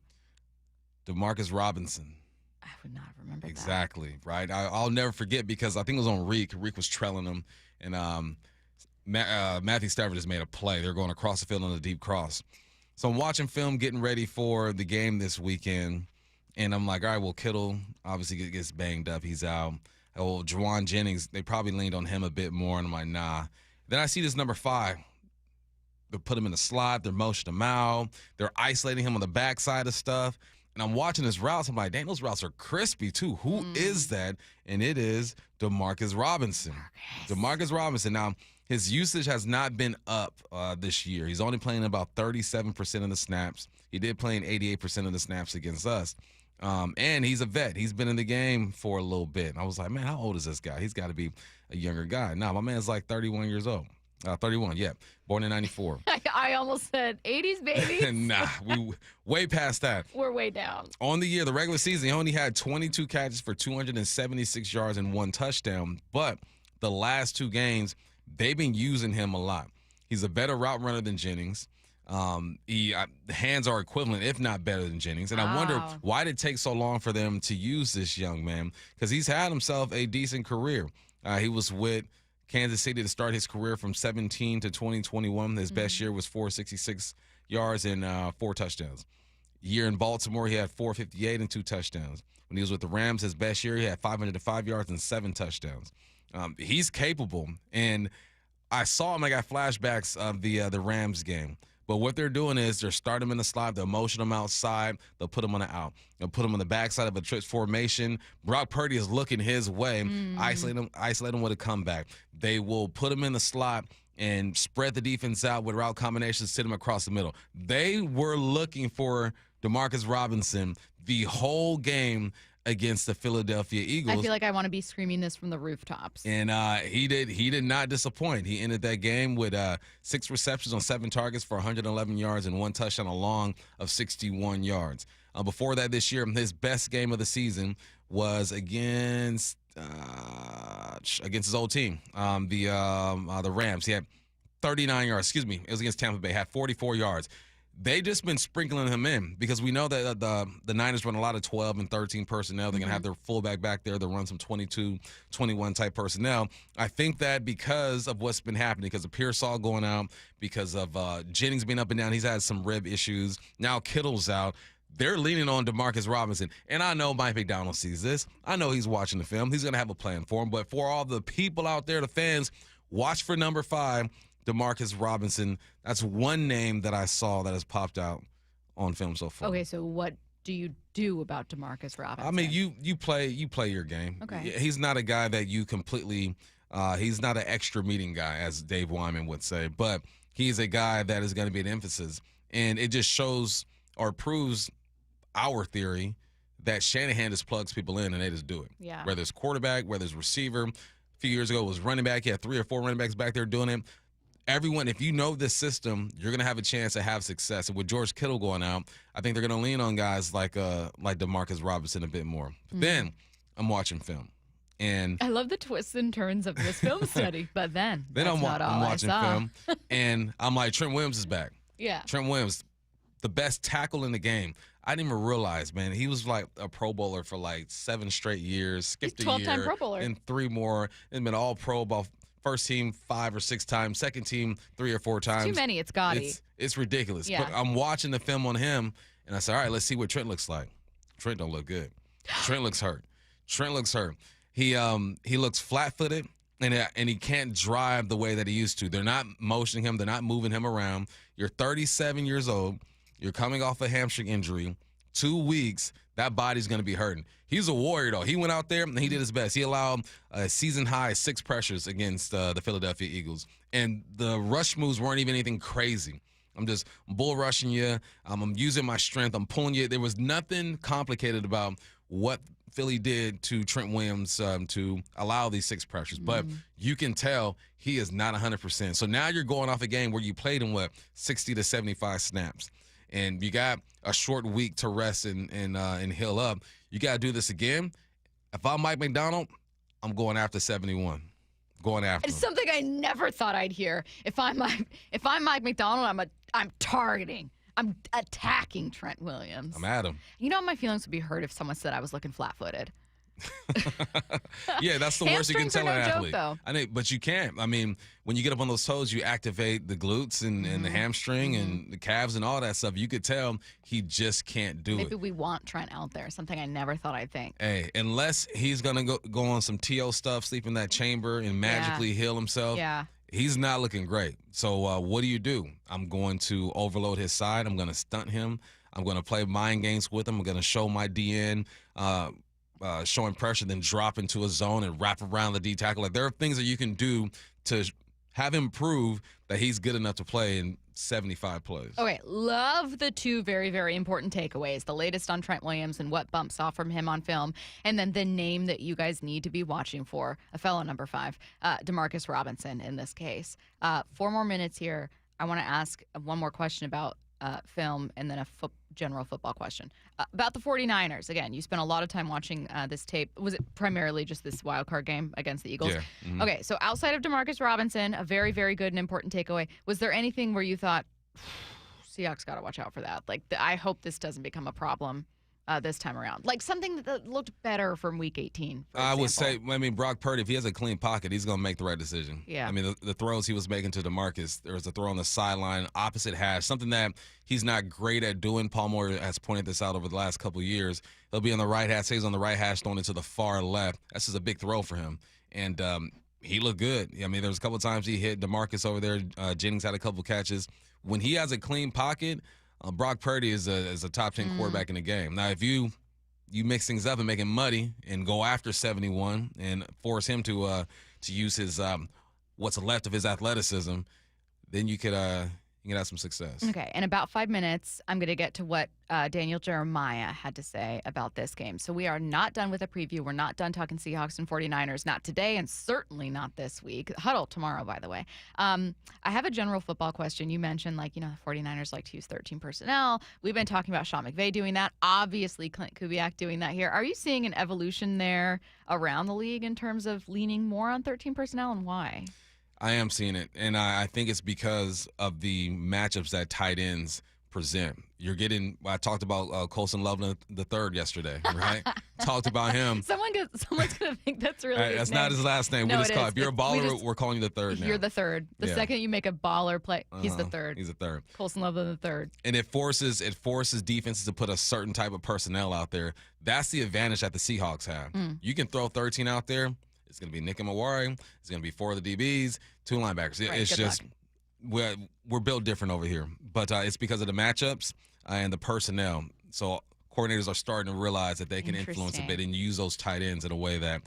DeMarcus Robinson. I would not remember that. Exactly, right? I'll never forget because I think it was on Reek. Reek was trailing him, and Matthew Stafford just made a play. They're going across the field on the deep cross. So I'm watching film, getting ready for the game this weekend, and I'm like, all right, well, Kittle obviously gets banged up. He's out. Oh, Juwan Jennings, they probably leaned on him a bit more, and I'm like, nah. Then I see this number 5. They put him in the slot. They're motioning him out. They're isolating him on the backside of stuff. And I'm watching his routes. I'm like, dang, those routes are crispy, too. Who is that? And it is DeMarcus Robinson. DeMarcus Robinson. Now, his usage has not been up this year. He's only playing about 37% of the snaps. He did play in 88% of the snaps against us. And he's a vet. He's been in the game for a little bit. And I was like, man, how old is this guy? He's got to be a younger guy. Nah, my man's like 31 years old. 31, yeah. Born in 94. I almost said 80s baby. Nah, we way past that. We're way down. On the year, the regular season, he only had 22 catches for 276 yards and 1 touchdown. But the last 2 games, they've been using him a lot. He's a better route runner than Jennings. The hands are equivalent, if not better than Jennings. And I wonder why did it take so long for them to use this young man? Because he's had himself a decent career. He was with Kansas City to start his career from 17 to 2021. His best year was 466 yards and 4 touchdowns. Year in Baltimore, he had 458 and 2 touchdowns. When he was with the Rams, his best year, he had 505 yards and 7 touchdowns. He's capable, and I saw him. I got flashbacks of the Rams game. But what they're doing is they're starting him in the slot. They'll motion him outside. They'll put him on the out. They'll put him on the backside of a trips formation. Brock Purdy is looking his way. Isolate him with a comeback. They will put him in the slot and spread the defense out with route combinations, sit him across the middle. They were looking for Demarcus Robinson the whole game against the Philadelphia Eagles. I feel like I want to be screaming this from the rooftops. And he did not disappoint. He ended that game with 6 receptions on 7 targets for 111 yards and 1 touchdown, a long of 61 yards. Before that this year, his best game of the season was against his old team, the Rams. He had 39 yards. Excuse me. It was against Tampa Bay. Had 44 yards. They just been sprinkling him in because we know that the Niners run a lot of 12 and 13 personnel. They're going to have their fullback back there. They'll run some 22, 21 type personnel. I think that because of what's been happening, because of Pearsall going out, because of Jennings being up and down, he's had some rib issues. Now Kittle's out. They're leaning on Demarcus Robinson. And I know Mike McDonald sees this. I know he's watching the film. He's going to have a plan for him. But for all the people out there, the fans, watch for number 5. Demarcus Robinson. That's one name that I saw that has popped out on film so far. Okay, so what do you do about Demarcus Robinson? I mean, you play your game. Okay. He's not a guy that you completely he's not an extra meeting guy, as Dave Wyman would say, but he's a guy that is going to be an emphasis. And it just shows or proves our theory that Shanahan just plugs people in and they just do it. Yeah. Whether it's quarterback, whether it's receiver. A few years ago it was running back. He had 3 or 4 running backs back there doing it. Everyone, if you know this system, you're going to have a chance to have success. And with George Kittle going out, I think they're going to lean on guys like Demarcus Robinson a bit more. But then I'm watching film. And I love the twists and turns of this film study, but then I'm watching film. And I'm like, Trent Williams is back. Yeah. Trent Williams, the best tackle in the game. I didn't even realize, man, he was like a Pro Bowler for like 7 straight years, skipped a year. 12-time Pro Bowler. And 3 more, and been all Pro Bowl. First team 5 or 6 times, second team 3 or 4 times. Too many, it's gaudy. It's ridiculous. Yeah. But I'm watching the film on him, and I said, all right, let's see what Trent looks like. Trent don't look good. Trent looks hurt. He looks flat-footed, and he can't drive the way that he used to. They're not motioning him. They're not moving him around. You're 37 years old. You're coming off a hamstring injury. 2 weeks, that body's going to be hurting. He's a warrior, though. He went out there, and he did his best. He allowed a season-high 6 pressures against the Philadelphia Eagles. And the rush moves weren't even anything crazy. I'm just bull rushing you. I'm using my strength. I'm pulling you. There was nothing complicated about what Philly did to Trent Williams to allow these 6 pressures. But you can tell he is not 100%. So now you're going off a game where you played him, 60 to 75 snaps. And you got a short week to rest and heal up. You got to do this again. If I'm Mike McDonald, I'm going after 71. Going after It's him. something I never thought I'd hear. If I'm Mike McDonald, I'm targeting. I'm attacking Trent Williams. I'm at him. You know, my feelings would be hurt if someone said I was looking flat-footed. Yeah, that's the worst you can tell an athlete. Joke, though. But you can't. I mean, when you get up on those toes, you activate the glutes and the hamstring and the calves and all that stuff. You could tell he just can't do it. Maybe we want Trent out there. Something I never thought I'd think. Hey, unless he's gonna go on some TO stuff, sleep in that chamber, and magically heal himself. Yeah. He's not looking great. So what do? I'm going to overload his side. I'm going to stunt him. I'm going to play mind games with him. I'm going to show my DN, showing pressure, then drop into a zone and wrap around the D tackle. Like, there are things that you can do to Have him prove that he's good enough to play in 75 plays. Okay, love the two very, very important takeaways. The latest on Trent Williams and what bumps off from him on film, and then the name that you guys need to be watching for, a fellow number 5, Demarcus Robinson in this case. 4 more minutes here. I want to ask one more question about film and then a general football question. About the 49ers, again, you spent a lot of time watching this tape. Was it primarily just this wild card game against the Eagles? Yeah. Mm-hmm. Okay, so outside of Demarcus Robinson, a very, very good and important takeaway, was there anything where you thought, Seahawks got to watch out for that? Like, I hope this doesn't become a problem this time around. Like something that looked better from Week 18. I would say, Brock Purdy, if he has a clean pocket, he's going to make the right decision. Yeah. I mean, the throws he was making to DeMarcus, there was a throw on the sideline, opposite hash, something that he's not great at doing. Paul Moore has pointed this out over the last couple of years. He'll be on the right hash, say he's on the right hash, thrown into the far left. That's just a big throw for him. And he looked good. I mean, there was a couple of times he hit DeMarcus over there. Jennings had a couple of catches. When he has a clean pocket, Brock Purdy is a top 10 quarterback in the game. Now, if you mix things up and make it muddy and go after 71 and force him to use his what's left of his athleticism, then you could have some success. Okay, in about 5 minutes, I'm going to get to what Daniel Jeremiah had to say about this game. So we are not done with a preview. We're not done talking Seahawks and 49ers, not today and certainly not this week. Huddle tomorrow, by the way. I have a general football question. You mentioned, the 49ers like to use 13 personnel. We've been talking about Sean McVay doing that. Obviously, Clint Kubiak doing that here. Are you seeing an evolution there around the league in terms of leaning more on 13 personnel, and why? I am seeing it, and I think it's because of the matchups that tight ends present. You're getting. I talked about Colson Loveland the third yesterday, right? Talked about him. Someone's gonna think that's really. That's not his last name. No, We just call. If you're a baller, we're calling you the third now. You're the third. The second you make a baller play, he's the third. He's the third. Colson Loveland the third. And it forces defenses to put a certain type of personnel out there. That's the advantage that the Seahawks have. You can throw 13 out there. It's going to be Nick and Mawari. It's going to be 4 of the DBs, 2 linebackers. Right, it's just we're built different over here. But it's because of the matchups and the personnel. So coordinators are starting to realize that they can influence a bit and use those tight ends in a way that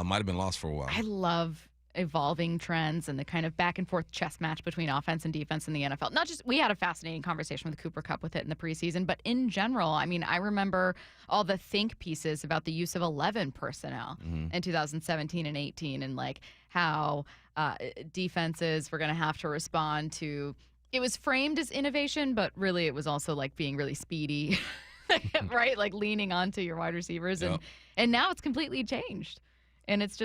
might have been lost for a while. I love evolving trends and the kind of back and forth chess match between offense and defense in the NFL. Not just, we had a fascinating conversation with Cooper Kupp with it in the preseason, but in general, I mean, I remember all the think pieces about the use of 11 personnel in 2017 and 18 and how defenses were going to have to respond to, it was framed as innovation, but really it was also being really speedy, right? Leaning onto your wide receivers. And now it's completely changed. And it's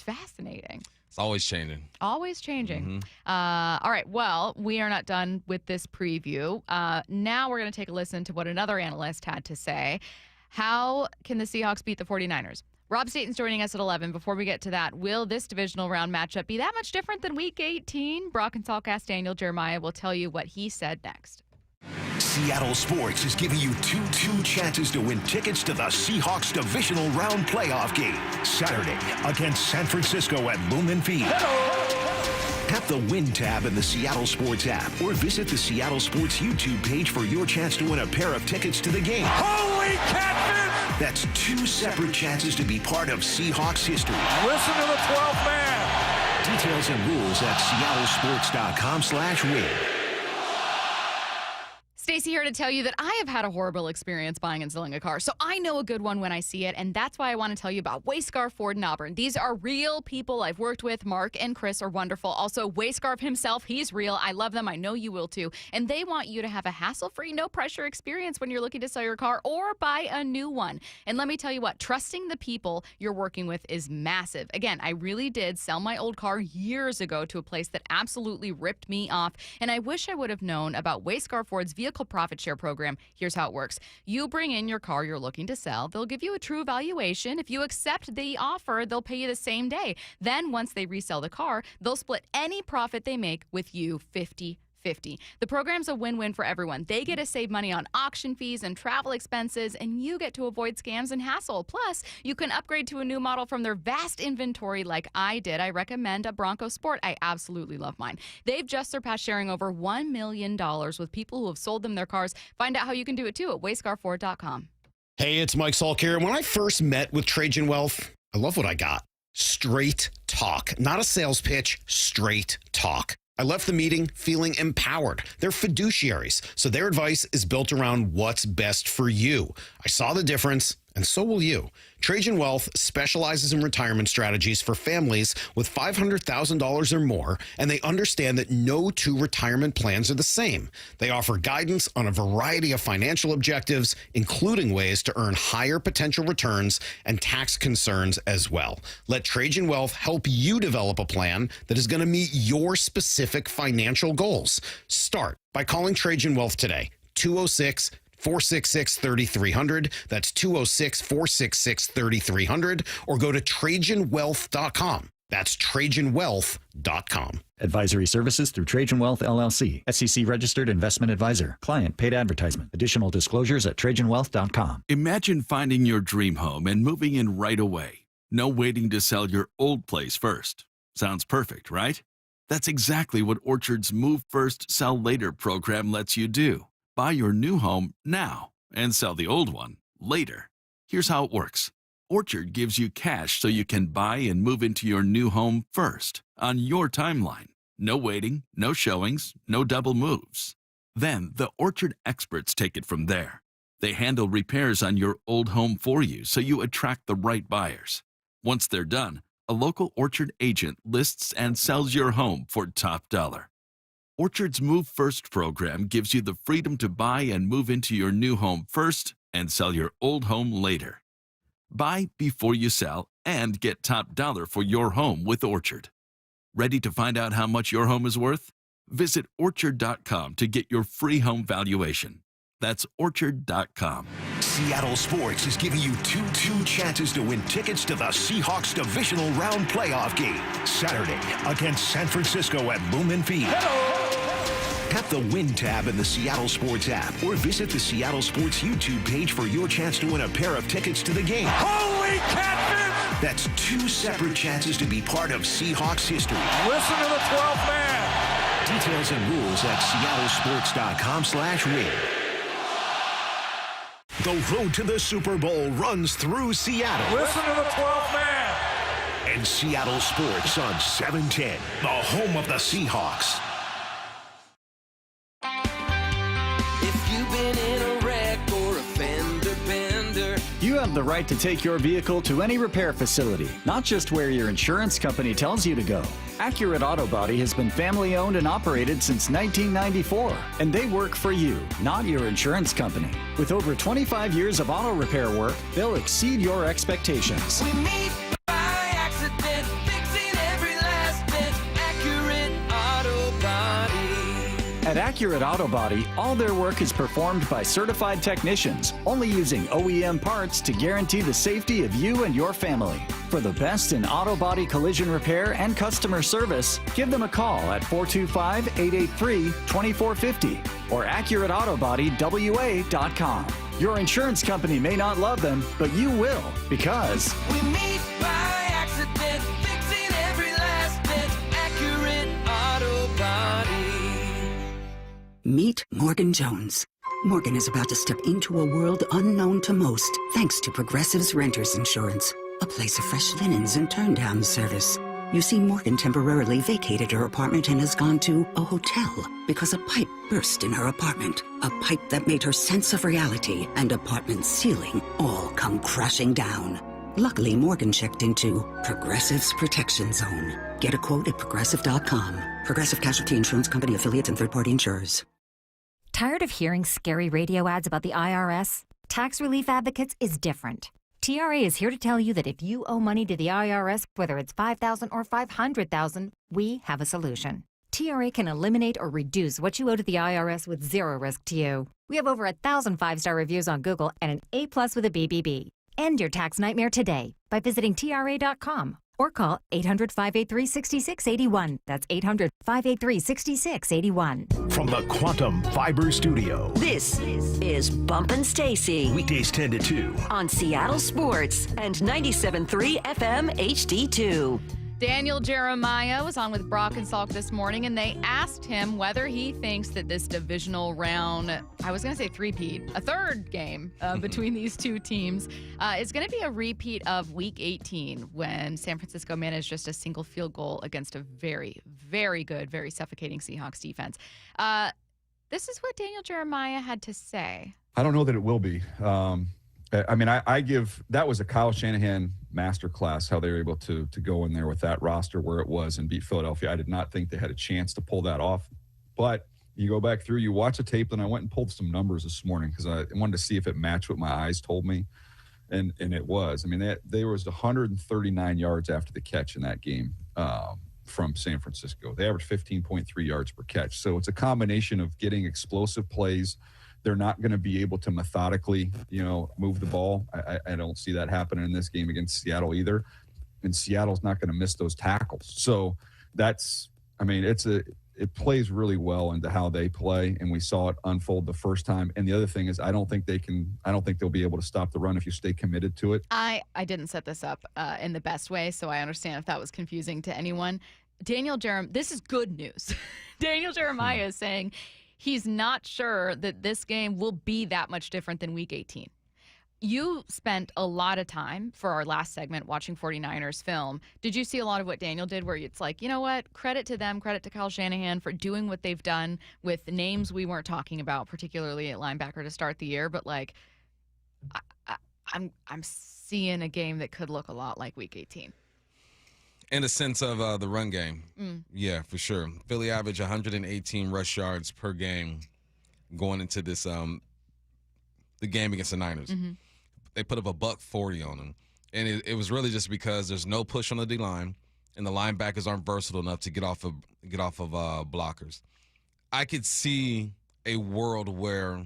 fascinating. It's always changing. Always changing. All right. Well, we are not done with this preview. Now we're going to take a listen to what another analyst had to say. How can the Seahawks beat the 49ers? Rob Staton's joining us at 11. Before we get to that, will this divisional round matchup be that much different than Week 18? Brock and Saltcast Daniel Jeremiah will tell you what he said next. Seattle Sports is giving you two chances to win tickets to the Seahawks divisional round playoff game Saturday against San Francisco at Lumen Field. Tap the Win tab in the Seattle Sports app or visit the Seattle Sports YouTube page for your chance to win a pair of tickets to the game. Holy catfish! That's 2 separate chances to be part of Seahawks history. Listen to the 12th man. Details and rules at seattlesports.com/win. Stacy here to tell you that I have had a horrible experience buying and selling a car, so I know a good one when I see it, and that's why I want to tell you about Wayscarf Ford in Auburn. These are real people I've worked with. Mark and Chris are wonderful. Also, Wayscarf himself, he's real. I love them. I know you will too. And they want you to have a hassle-free, no-pressure experience when you're looking to sell your car or buy a new one. And let me tell you what, trusting the people you're working with is massive. Again, I really did sell my old car years ago to a place that absolutely ripped me off, and I wish I would have known about Wayscarf Ford's vehicle profit share program. Here's how it works. You bring in your car you're looking to sell. They'll give you a true valuation. If you accept the offer, they'll pay you the same day. Then once they resell the car, they'll split any profit they make with you 50-50. The program's a win-win for everyone. They get to save money on auction fees and travel expenses, and you get to avoid scams and hassle. Plus, you can upgrade to a new model from their vast inventory like I did. I recommend a Bronco Sport. I absolutely love mine. They've just surpassed sharing over $1 million with people who have sold them their cars. Find out how you can do it too at wayscarford.com. Hey, it's Mike Salk here. When I first met with Trajan Wealth, I love what I got. Straight talk. Not a sales pitch, straight talk. I left the meeting feeling empowered. They're fiduciaries, so their advice is built around what's best for you. I saw the difference, and so will you. Trajan Wealth specializes in retirement strategies for families with $500,000 or more, and they understand that no two retirement plans are the same. They offer guidance on a variety of financial objectives, including ways to earn higher potential returns and tax concerns as well. Let Trajan Wealth help you develop a plan that is going to meet your specific financial goals. Start by calling Trajan Wealth today, 206-466-3300. That's 206-466-3300, or go to TrajanWealth.com. That's TrajanWealth.com. Advisory services through Trajan Wealth, LLC. SEC registered investment advisor. Client paid advertisement. Additional disclosures at TrajanWealth.com. Imagine finding your dream home and moving in right away. No waiting to sell your old place first. Sounds perfect, right? That's exactly what Orchard's Move First, Sell Later program lets you do. Buy your new home now and sell the old one later. Here's how it works. Orchard gives you cash so you can buy and move into your new home first, on your timeline. No waiting, no showings, no double moves. Then the Orchard experts take it from there. They handle repairs on your old home for you so you attract the right buyers. Once they're done, a local Orchard agent lists and sells your home for top dollar. Orchard's Move First program gives you the freedom to buy and move into your new home first and sell your old home later. Buy before you sell and get top dollar for your home with Orchard. Ready to find out how much your home is worth? Visit Orchard.com to get your free home valuation. That's Orchard.com. Seattle Sports is giving you two chances to win tickets to the Seahawks divisional round playoff game Saturday against San Francisco at Lumen Field. Tap the Win tab in the Seattle Sports app or visit the Seattle Sports YouTube page for your chance to win a pair of tickets to the game. Holy catfish! That's two separate chances to be part of Seahawks history. Listen to the 12th man. Details and rules at seattlesports.com/win. The road to the Super Bowl runs through Seattle. Listen to the 12th man. And Seattle Sports on 710, the home of the Seahawks. If you've been in a wreck or a fender bender, you have the right to take your vehicle to any repair facility, not just where your insurance company tells you to go. Accurate Auto Body has been family owned and operated since 1994, and they work for you, not your insurance company. With over 25 years of auto repair work, they'll exceed your expectations. we meet by accident, fixing every last bit. Accurate Auto Body. At Accurate Auto Body, all their work is performed by certified technicians, only using OEM parts to guarantee the safety of you and your family. For the best in auto body collision repair and customer service, give them a call at 425-883-2450 or AccurateAutoBodyWA.com. Your insurance company may not love them, but you will, because we meet by accident, fixing every last bit. Accurate Auto Body. Meet Morgan Jones. Morgan is about to step into a world unknown to most, thanks to Progressive's Renters Insurance, a place of fresh linens and turn-down service. You see, Morgan temporarily vacated her apartment and has gone to a hotel because a pipe burst in her apartment. A pipe that made her sense of reality and apartment ceiling all come crashing down. Luckily, Morgan checked into Progressive's Protection Zone. Get a quote at Progressive.com. Progressive Casualty Insurance Company affiliates and third-party insurers. Tired of hearing scary radio ads about the IRS? Tax Relief Advocates is different. TRA is here to tell you that if you owe money to the IRS, whether it's $5,000 or $500,000, we have a solution. TRA can eliminate or reduce what you owe to the IRS with zero risk to you. We have over 1,000 five-star reviews on Google and an A+ with a BBB. End your tax nightmare today by visiting TRA.com or call 800-583-6681. That's 800-583-6681. From the Quantum Fiber Studio. This is Bumpin' Stacy. Weekdays 10 to 2. On Seattle Sports and 97.3 FM HD2. Daniel Jeremiah was on with Brock and Salk this morning, and they asked him whether he thinks that this divisional round, I was going to say three-peat, a third game between these two teams, is going to be a repeat of Week 18 when San Francisco managed just a single field goal against a very, very good, very suffocating Seahawks defense. This is what Daniel Jeremiah had to say. I don't know that it will be. I give that was a Kyle Shanahan masterclass, how they were able to go in there with that roster where it was and beat Philadelphia. I did not think they had a chance to pull that off. But you go back through, you watch the tape, and I went and pulled some numbers this morning because I wanted to see if it matched what my eyes told me. And it was. I mean, there was 139 yards after the catch in that game from San Francisco. They averaged 15.3 yards per catch. So it's a combination of getting explosive plays. They're not going to be able to methodically, move the ball. I don't see that happening in this game against Seattle either. And Seattle's not going to miss those tackles. So it plays really well into how they play, and we saw it unfold the first time. And the other thing is I don't think they'll be able to stop the run if you stay committed to it. I didn't set this up in the best way, so I understand if that was confusing to anyone. This is good news. Daniel Jeremiah is saying he's not sure that this game will be that much different than Week 18. You spent a lot of time for our last segment watching 49ers film. Did you see a lot of what Daniel did where it's like, you know what, credit to them, credit to Kyle Shanahan for doing what they've done with names we weren't talking about, particularly at linebacker to start the year. But like, I'm seeing a game that could look a lot like Week 18. In the sense of the run game. Yeah, for sure. Philly averaged 118 rush yards per game going into this the game against the Niners. Mm-hmm. They put up $140 on them. And it was really just because there's no push on the D-line and the linebackers aren't versatile enough to get off of blockers. I could see a world where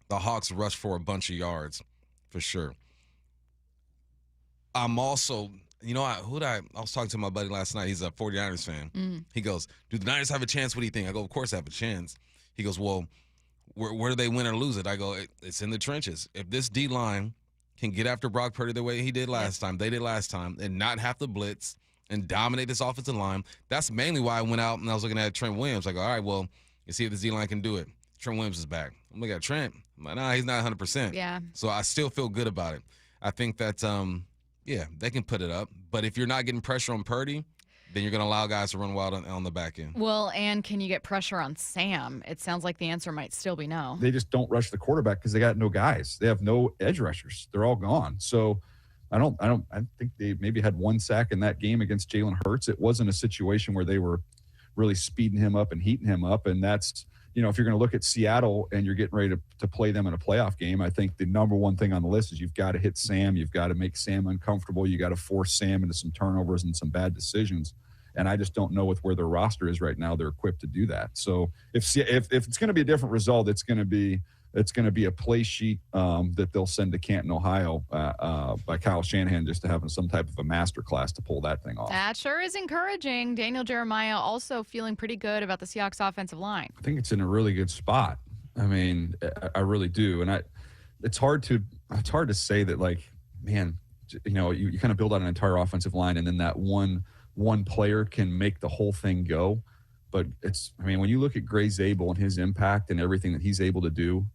the Hawks rush for a bunch of yards, for sure. I'm also... I was talking to my buddy last night. He's a 49ers fan. He goes, do the Niners have a chance? What do you think? I go, of course they have a chance. He goes, well, where do they win or lose it? I go, it's in the trenches. If this D-line can get after Brock Purdy the way they did last time, and not have to blitz and dominate this offensive line, that's mainly why I went out and I was looking at Trent Williams. I go, all right, well, you see if this D-line can do it. Trent Williams is back. I'm looking at Trent. I'm like, nah, he's not 100%. Yeah. So I still feel good about it. I think that yeah, they can put it up. But if you're not getting pressure on Purdy, then you're going to allow guys to run wild on the back end. Well, and can you get pressure on Sam? It sounds like the answer might still be no. They just don't rush the quarterback because they got no guys. They have no edge rushers. They're all gone. So I think they maybe had one sack in that game against Jalen Hurts. It wasn't a situation where they were really speeding him up and heating him up. And that's, if you're going to look at Seattle and you're getting ready to play them in a playoff game, I think the number one thing on the list is you've got to hit Sam. You've got to make Sam uncomfortable. You got to force Sam into some turnovers and some bad decisions. And I just don't know with where their roster is right now, they're equipped to do that. So if it's going to be a different result, it's going to be a play sheet that they'll send to Canton, Ohio by Kyle Shanahan just to have some type of a master class to pull that thing off. That sure is encouraging. Daniel Jeremiah also feeling pretty good about the Seahawks offensive line. I think it's in a really good spot. I mean, I really do. And it's hard to say that, like, man, you kind of build out an entire offensive line and then that one player can make the whole thing go. But when you look at Gray Zabel and his impact and everything that he's able to do,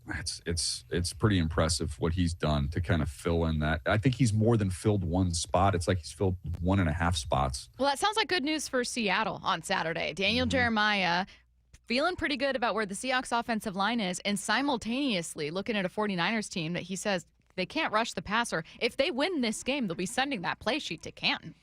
it's pretty impressive what he's done to kind of fill in that. I think he's more than filled one spot. It's like he's filled 1.5 spots. Well, that sounds like good news for Seattle on Saturday. Daniel Jeremiah feeling pretty good about where the Seahawks offensive line is and simultaneously looking at a 49ers team that he says they can't rush the passer. If they win this game, they'll be sending that play sheet to Canton.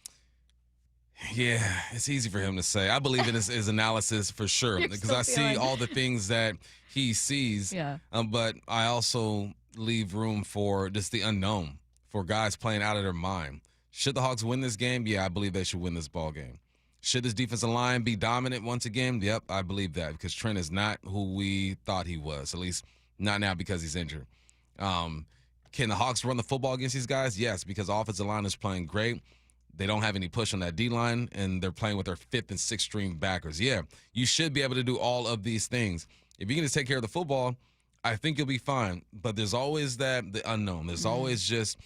Yeah, it's easy for him to say. I believe in his analysis for sure because I see all the things that he sees. Yeah. But I also leave room for just the unknown, for guys playing out of their mind. Should the Hawks win this game? Yeah, I believe they should win this ball game. Should this defensive line be dominant once again? Yep, I believe that because Trent is not who we thought he was, at least not now because he's injured. Can the Hawks run the football against these guys? Yes, because the offensive line is playing great. They don't have any push on that D-line, and they're playing with their 5th and 6th string backers. Yeah, you should be able to do all of these things. If you can just take care of the football, I think you'll be fine. But there's always the unknown. There's always just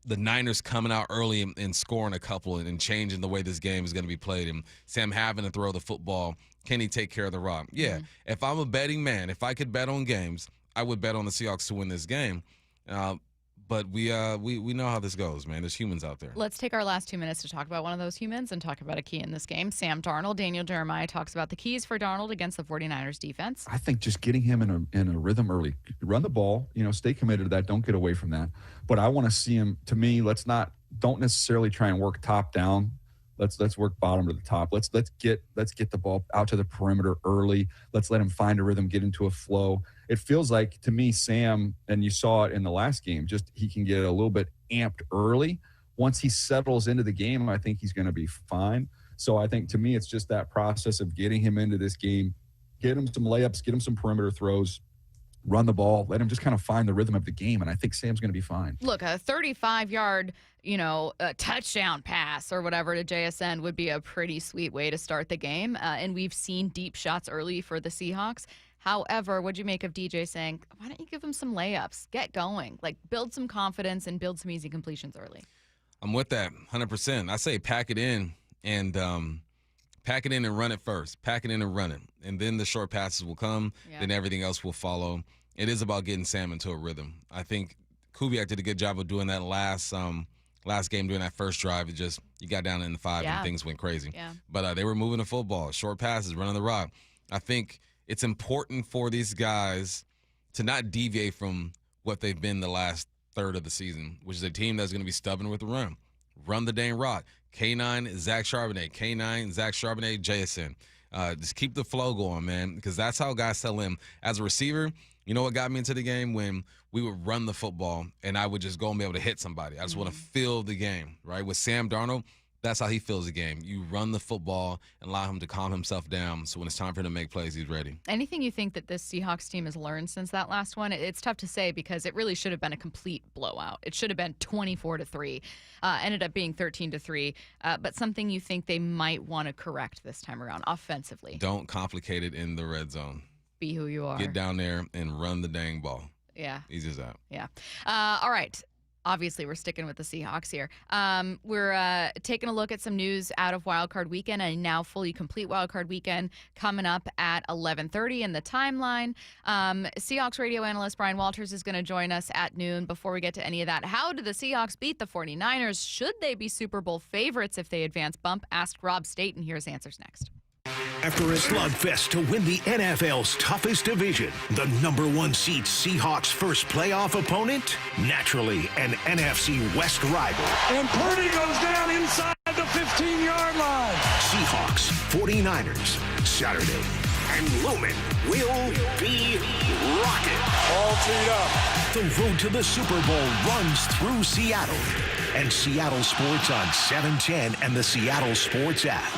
the Niners coming out early and scoring a couple and changing the way this game is going to be played, and Sam having to throw the football. Can he take care of the rock? Yeah. If I'm a betting man, if I could bet on games, I would bet on the Seahawks to win this game. But we know how this goes, man. There's humans out there. Let's take our last 2 minutes to talk about one of those humans and talk about a key in this game. Sam Darnold. Daniel Jeremiah talks about the keys for Darnold against the 49ers defense. I think just getting him in a rhythm early. Run the ball, stay committed to that. Don't get away from that. But I want to see him, to me, don't necessarily try and work top down. Let's work bottom to the top. Let's get the ball out to the perimeter early. Let's let him find a rhythm, get into a flow. It feels like, to me, Sam, and you saw it in the last game, just he can get a little bit amped early. Once he settles into the game, I think he's going to be fine. So I think, to me, it's just that process of getting him into this game, get him some layups, get him some perimeter throws, run the ball, let him just kind of find the rhythm of the game, and I think Sam's going to be fine. Look, a 35-yard, a touchdown pass or whatever to JSN would be a pretty sweet way to start the game, and we've seen deep shots early for the Seahawks. However, what'd you make of DJ saying, why don't you give him some layups? Get going. Build some confidence and build some easy completions early. I'm with that 100%. I say pack it in and run it first. Pack it in and run it. And then the short passes will come. Yeah. Then everything else will follow. It is about getting Sam into a rhythm. I think Kubiak did a good job of doing that last game during that first drive. It just, you got down in the 5 and things went crazy. Yeah. But they were moving the football, short passes, running the rock. I think it's important for these guys to not deviate from what they've been the last third of the season, which is a team that's going to be stubborn with the run. Run the dang rock. K9, Zach Charbonnet. K9, Zach Charbonnet, JSN. Just keep the flow going, man, because that's how guys settle in. As a receiver, you know what got me into the game? When we would run the football and I would just go and be able to hit somebody. I just want to feel the game, right? With Sam Darnold, that's how he feels the game. You run the football and allow him to calm himself down, so when it's time for him to make plays, he's ready. Anything you think that this Seahawks team has learned since that last one? It's tough to say because it really should have been a complete blowout. It should have been 24-3. Ended up being 13-3. But something you think they might want to correct this time around offensively? Don't complicate it in the red zone. Be who you are. Get down there and run the dang ball. Yeah. Easy as that. Yeah. All right. Obviously, we're sticking with the Seahawks here. We're taking a look at some news out of Wild Card Weekend, and now fully complete Wild Card Weekend coming up at 11:30 in the timeline. Seahawks radio analyst Bryan Walters is going to join us at noon. Before we get to any of that, how did the Seahawks beat the 49ers? Should they be Super Bowl favorites if they advance? Bump asked Rob Staton. Here's answers next. After a slugfest to win the NFL's toughest division, the number 1 seed Seahawks' first playoff opponent, naturally an NFC West rival. And Purdy goes down inside the 15-yard line. Seahawks, 49ers, Saturday. And Lumen will be rocking. All teed up. The road to the Super Bowl runs through Seattle. And Seattle Sports on 710 and the Seattle Sports app.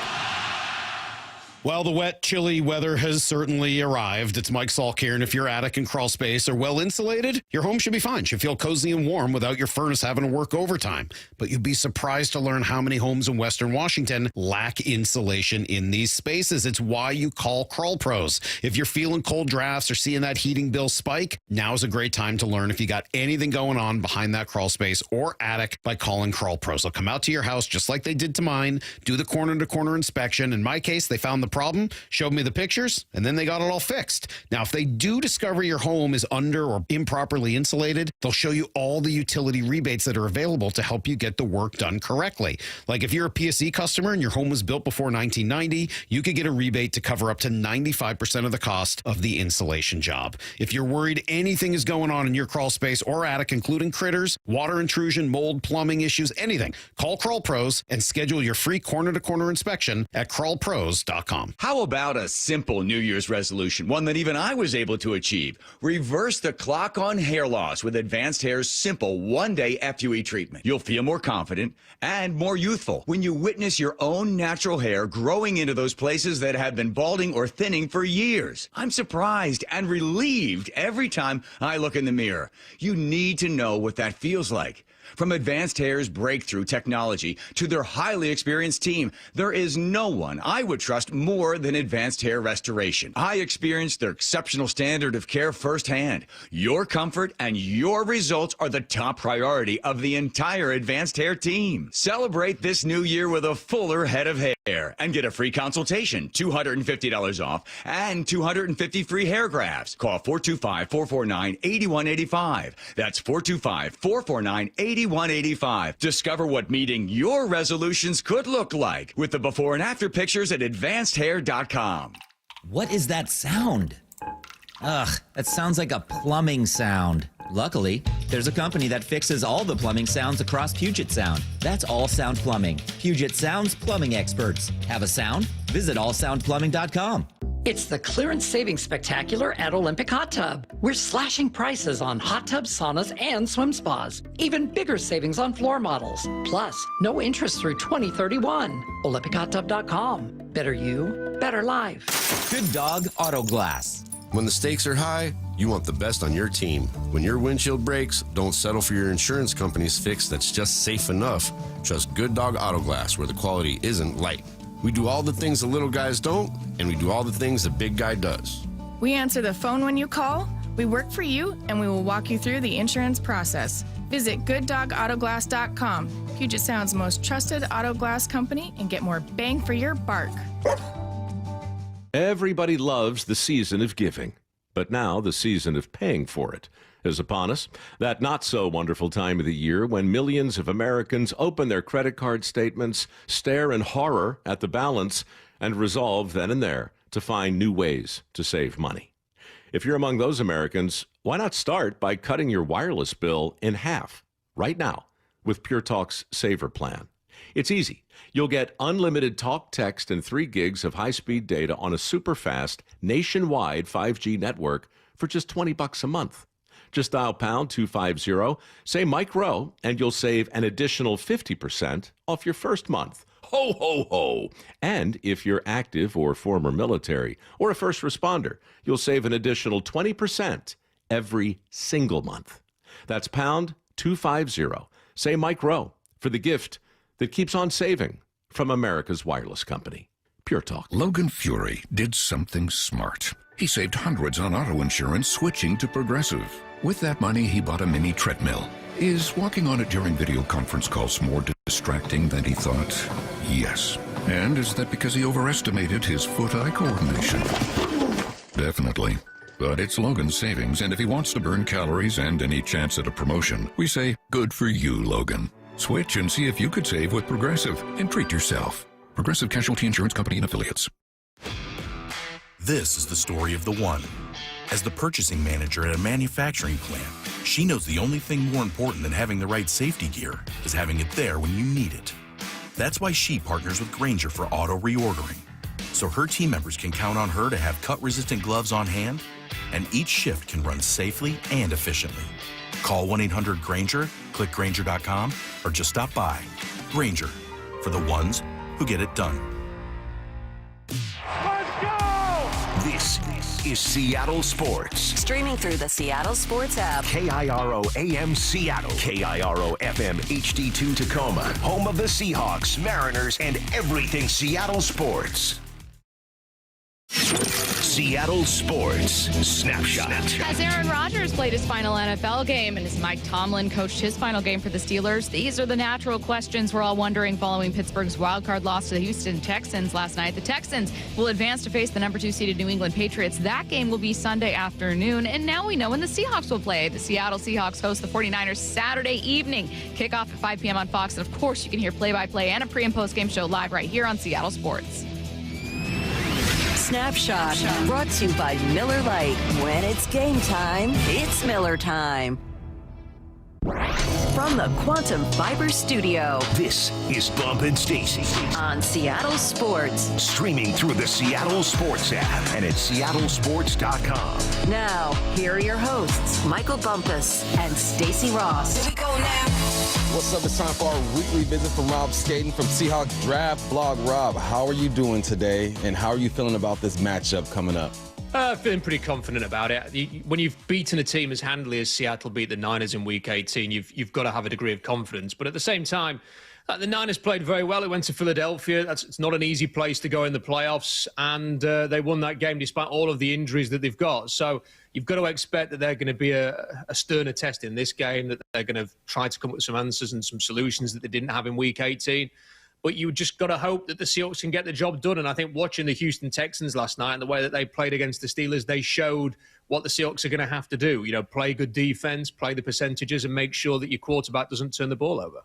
Well, the wet, chilly weather has certainly arrived. It's Mike Salk here, and if your attic and crawl space are well insulated, your home should be fine. Should feel cozy and warm without your furnace having to work overtime. But you'd be surprised to learn how many homes in Western Washington lack insulation in these spaces. It's why you call Crawl Pros. If you're feeling cold drafts or seeing that heating bill spike, now's a great time to learn if you got anything going on behind that crawl space or attic by calling Crawl Pros. They'll come out to your house just like they did to mine, do the corner-to-corner inspection. In my case, they found the problem, showed me the pictures, and then they got it all fixed. Now, if they do discover your home is under or improperly insulated, they'll show you all the utility rebates that are available to help you get the work done correctly. Like if you're a PSE customer and your home was built before 1990, you could get a rebate to cover up to 95% of the cost of the insulation job. If you're worried anything is going on in your crawl space or attic, including critters, water intrusion, mold, plumbing issues, anything, call Crawl Pros and schedule your free corner-to-corner inspection at crawlpros.com. How about a simple New Year's resolution, one that even I was able to achieve? Reverse the clock on hair loss with Advanced Hair's simple one-day FUE treatment. You'll feel more confident and more youthful when you witness your own natural hair growing into those places that have been balding or thinning for years. I'm surprised and relieved every time I look in the mirror. You need to know what that feels like. From Advanced Hair's breakthrough technology to their highly experienced team, there is no one I would trust more more than advanced hair restoration. I experienced their exceptional standard of care firsthand. Your comfort and your results are the top priority of the entire advanced hair team. Celebrate this new year with a fuller head of hair and get a free consultation, $250 off, and 250 free hair grafts. Call 425-449-8185. That's 425-449-8185. Discover what meeting your resolutions could look like with the before and after pictures at advancedhair.com. What is that sound? Ugh, that sounds like a plumbing sound. Luckily, there's a company that fixes all the plumbing sounds across Puget Sound. That's All Sound Plumbing. Puget Sound's plumbing experts. Have a sound? Visit allsoundplumbing.com. It's the clearance savings spectacular at Olympic Hot Tub. We're slashing prices on hot tubs, saunas, and swim spas. Even bigger savings on floor models. Plus, no interest through 2031. OlympicHotTub.com. Better you, better life. Good Dog Auto Glass. When the stakes are high, you want the best on your team. When your windshield breaks, don't settle for your insurance company's fix that's just safe enough. Trust Good Dog Auto Glass, where the quality isn't light. We do all the things the little guys don't, and we do all the things the big guy does. We answer the phone when you call, we work for you, and we will walk you through the insurance process. Visit GoodDogAutoGlass.com, Puget Sound's most trusted auto glass company, and get more bang for your buck. Everybody loves the season of giving, but now the season of paying for it is upon us. That not-so-wonderful time of the year when millions of Americans open their credit card statements, stare in horror at the balance, and resolve then and there to find new ways to save money. If you're among those Americans, why not start by cutting your wireless bill in half right now with Pure Talk's Saver Plan? It's easy. You'll get unlimited talk, text, and 3 gigs of high-speed data on a super-fast, nationwide 5G network for just $20 a month. Just dial pound 250, say Mike Rowe, and you'll save an additional 50% off your first month. Ho, ho, ho. And if you're active or former military or a first responder, you'll save an additional 20% every single month. That's pound 250. Say Mike Rowe for the gift that keeps on saving from America's wireless company. Pure Talk. Logan Fury did something smart. He saved hundreds on auto insurance switching to Progressive. With that money, he bought a mini treadmill. Is walking on it during video conference calls more distracting than he thought? Yes. And is that because he overestimated his foot-eye coordination? Definitely. But it's Logan's savings, and if he wants to burn calories and any chance at a promotion, we say, good for you, Logan. Switch and see if you could save with Progressive and treat yourself. Progressive Casualty Insurance Company and Affiliates. This is the story of the one. As the purchasing manager at a manufacturing plant, she knows the only thing more important than having the right safety gear is having it there when you need it. That's why she partners with Grainger for auto reordering, so her team members can count on her to have cut-resistant gloves on hand, and each shift can run safely and efficiently. Call 1-800-GRAINGER, click Grainger.com, or just stop by. Grainger, for the ones who get it done. This is Seattle Sports. Streaming through the Seattle Sports app. KIRO AM Seattle. KIRO FM HD2 Tacoma. Home of the Seahawks, Mariners, and everything Seattle sports. Seattle Sports Snapshot. As Aaron Rodgers played his final NFL game and as Mike Tomlin coached his final game for the Steelers, these are the natural questions we're all wondering following Pittsburgh's wildcard loss to the Houston Texans last night. The Texans will advance to face the number 2 seeded New England Patriots. That game will be Sunday afternoon. And now we know when the Seahawks will play. The Seattle Seahawks host the 49ers Saturday evening. Kickoff at 5 p.m. on Fox. And of course, you can hear play-by-play and a pre- and post-game show live right here on Seattle Sports. Snapshot, brought to you by Miller Lite. When it's game time, it's Miller time. From the Quantum Fiber Studio, this is Bump and Stacy on Seattle Sports. Streaming through the Seattle Sports app and at seattlesports.com. Now, here are your hosts, Michael Bumpus and Stacy Ross. Here we go now. What's up? It's time for our weekly visit from Rob Staton from Seahawks Draft Blog. Rob, how are you doing today, and how are you feeling about this matchup coming up? Feeling pretty confident about it. When you've beaten a team as handily as Seattle beat the Niners in Week 18, you've got to have a degree of confidence. But at the same time, The Niners played very well. It went to Philadelphia. It's not an easy place to go in the playoffs, and they won that game despite all of the injuries that they've got. So you've got to expect that they're going to be a sterner test in this game, that they're going to try to come up with some answers and some solutions that they didn't have in Week 18. But you just got to hope that the Seahawks can get the job done. And I think watching the Houston Texans last night and the way that they played against the Steelers, they showed what the Seahawks are going to have to do. Play good defense, play the percentages, and make sure that your quarterback doesn't turn the ball over.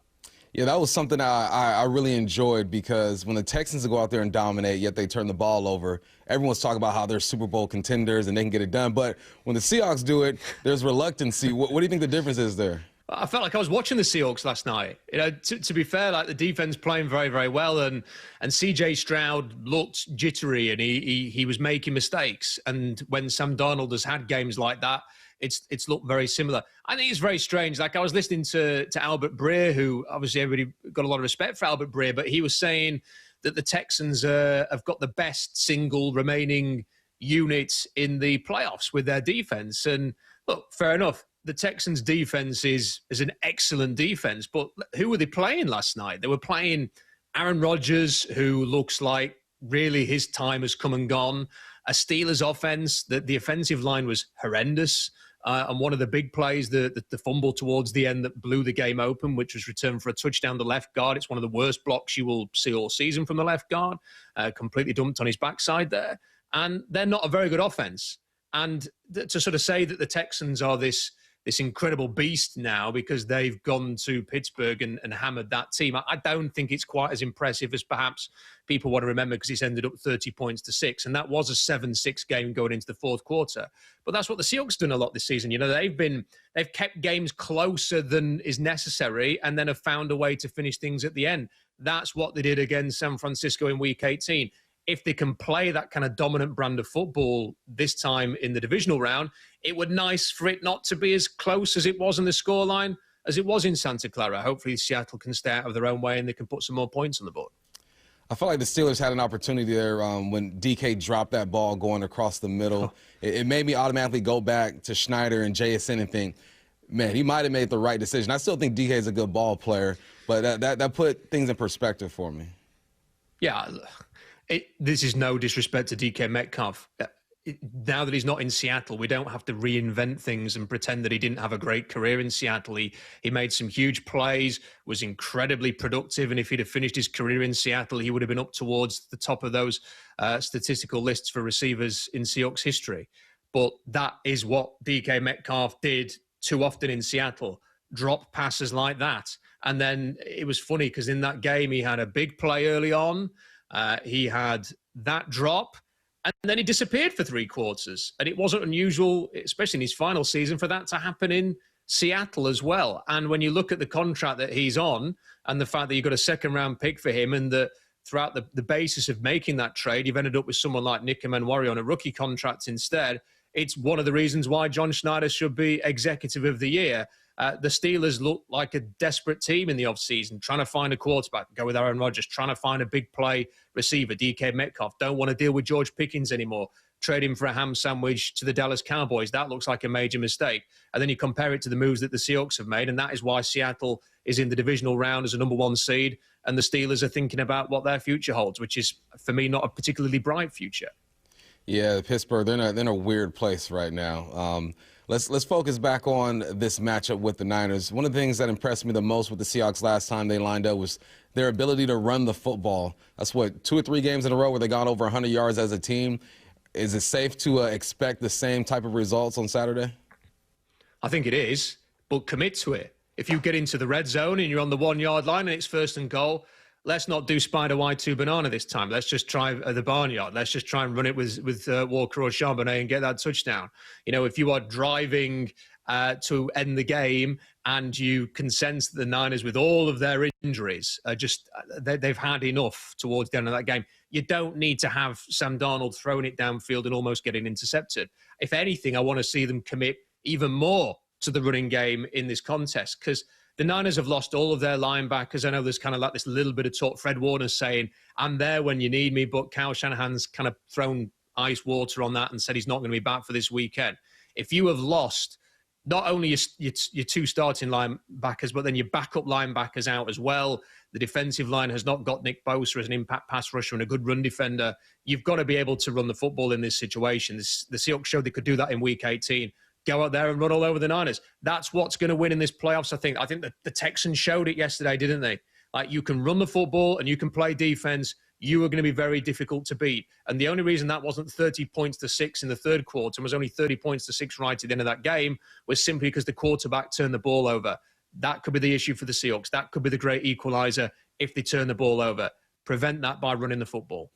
Yeah, that was something I really enjoyed, because when the Texans go out there and dominate, yet they turn the ball over, everyone's talking about how they're Super Bowl contenders and they can get it done. But when the Seahawks do it, there's reluctancy. What do you think the difference is there? I felt like I was watching the Seahawks last night. To be fair, like the defense playing very, very well, and CJ Stroud looked jittery and he was making mistakes. And when Sam Darnold has had games like that, it's looked very similar. I think it's very strange. Like, I was listening to Albert Breer, who obviously everybody got a lot of respect for Albert Breer, but he was saying that the Texans have got the best single remaining unit in the playoffs with their defense. And look, fair enough. The Texans' defense is an excellent defense, but who were they playing last night? They were playing Aaron Rodgers, who looks like really his time has come and gone. A Steelers offense, the offensive line was horrendous. And one of the big plays, the fumble towards the end that blew the game open, which was returned for a touchdown to left guard. It's one of the worst blocks you will see all season from the left guard. Completely dumped on his backside there. And they're not a very good offense. And to sort of say that the Texans are this incredible beast now because they've gone to Pittsburgh and hammered that team, I don't think it's quite as impressive as perhaps people want to remember, because it's ended up 30 points to 6. And that was a 7-6 game going into the fourth quarter. But that's what the Seahawks done a lot this season. They've kept games closer than is necessary and then have found a way to finish things at the end. That's what they did against San Francisco in Week 18. If they can play that kind of dominant brand of football this time in the divisional round, it would nice for it not to be as close as it was in the scoreline as it was in Santa Clara. Hopefully Seattle can stay out of their own way and they can put some more points on the board. I felt like the Steelers had an opportunity there when DK dropped that ball going across the middle. It made me automatically go back to Schneider and JSN and think, man, he might have made the right decision. I still think DK is a good ball player, but that put things in perspective for me. Yeah, this is no disrespect to DK Metcalf. Now that he's not in Seattle, we don't have to reinvent things and pretend that he didn't have a great career in Seattle. He made some huge plays, was incredibly productive, and if he'd have finished his career in Seattle, he would have been up towards the top of those statistical lists for receivers in Seahawks history. But that is what DK Metcalf did too often in Seattle, drop passes like that. And then it was funny because in that game, he had a big play early on. He had that drop, and then he disappeared for 3 quarters. And it wasn't unusual, especially in his final season, for that to happen in Seattle as well. And when you look at the contract that he's on and the fact that you got a second-round pick for him, and that throughout the basis of making that trade, you've ended up with someone like Nick Emenwari on a rookie contract instead, it's one of the reasons why John Schneider should be Executive of the Year. The Steelers look like a desperate team in the offseason, trying to find a quarterback, go with Aaron Rodgers, trying to find a big play receiver, DK Metcalf. Don't want to deal with George Pickens anymore. Trade him for a ham sandwich to the Dallas Cowboys. That looks like a major mistake. And then you compare it to the moves that the Seahawks have made, and that is why Seattle is in the divisional round as a number 1 seed, and the Steelers are thinking about what their future holds, which is, for me, not a particularly bright future. Yeah, Pittsburgh, they're in a weird place right now. Let's focus back on this matchup with the Niners. One of the things that impressed me the most with the Seahawks last time they lined up was their ability to run the football. That's 2 or 3 games in a row where they got over 100 yards as a team. Is it safe to expect the same type of results on Saturday? I think it is, but commit to it. If you get into the red zone and you're on the 1-yard line and it's 1st and goal, let's not do Spider Y2 banana this time. Let's just try the barnyard. Let's just try and run it with Walker or Charbonnet and get that touchdown. If you are driving to end the game and you can sense that the Niners, with all of their injuries, they've had enough towards the end of that game, you don't need to have Sam Darnold throwing it downfield and almost getting intercepted. If anything, I want to see them commit even more to the running game in this contest, because the Niners have lost all of their linebackers. I know there's kind of like this little bit of talk. Fred Warner's saying, I'm there when you need me, but Kyle Shanahan's kind of thrown ice water on that and said he's not going to be back for this weekend. If you have lost not only your two starting linebackers, but then your backup linebackers out as well. The defensive line has not got Nick Bosa as an impact pass rusher and a good run defender. You've got to be able to run the football in this situation. The Seahawks showed they could do that in Week 18. Go out there and run all over the Niners. That's what's going to win in this playoffs, I think. I think that the Texans showed it yesterday, didn't they? Like, you can run the football and you can play defense. You are going to be very difficult to beat. And the only reason that wasn't 30 points to 6 in the third quarter and was only 30 points to 6 right at the end of that game was simply because the quarterback turned the ball over. That could be the issue for the Seahawks. That could be the great equalizer if they turn the ball over. Prevent that by running the football.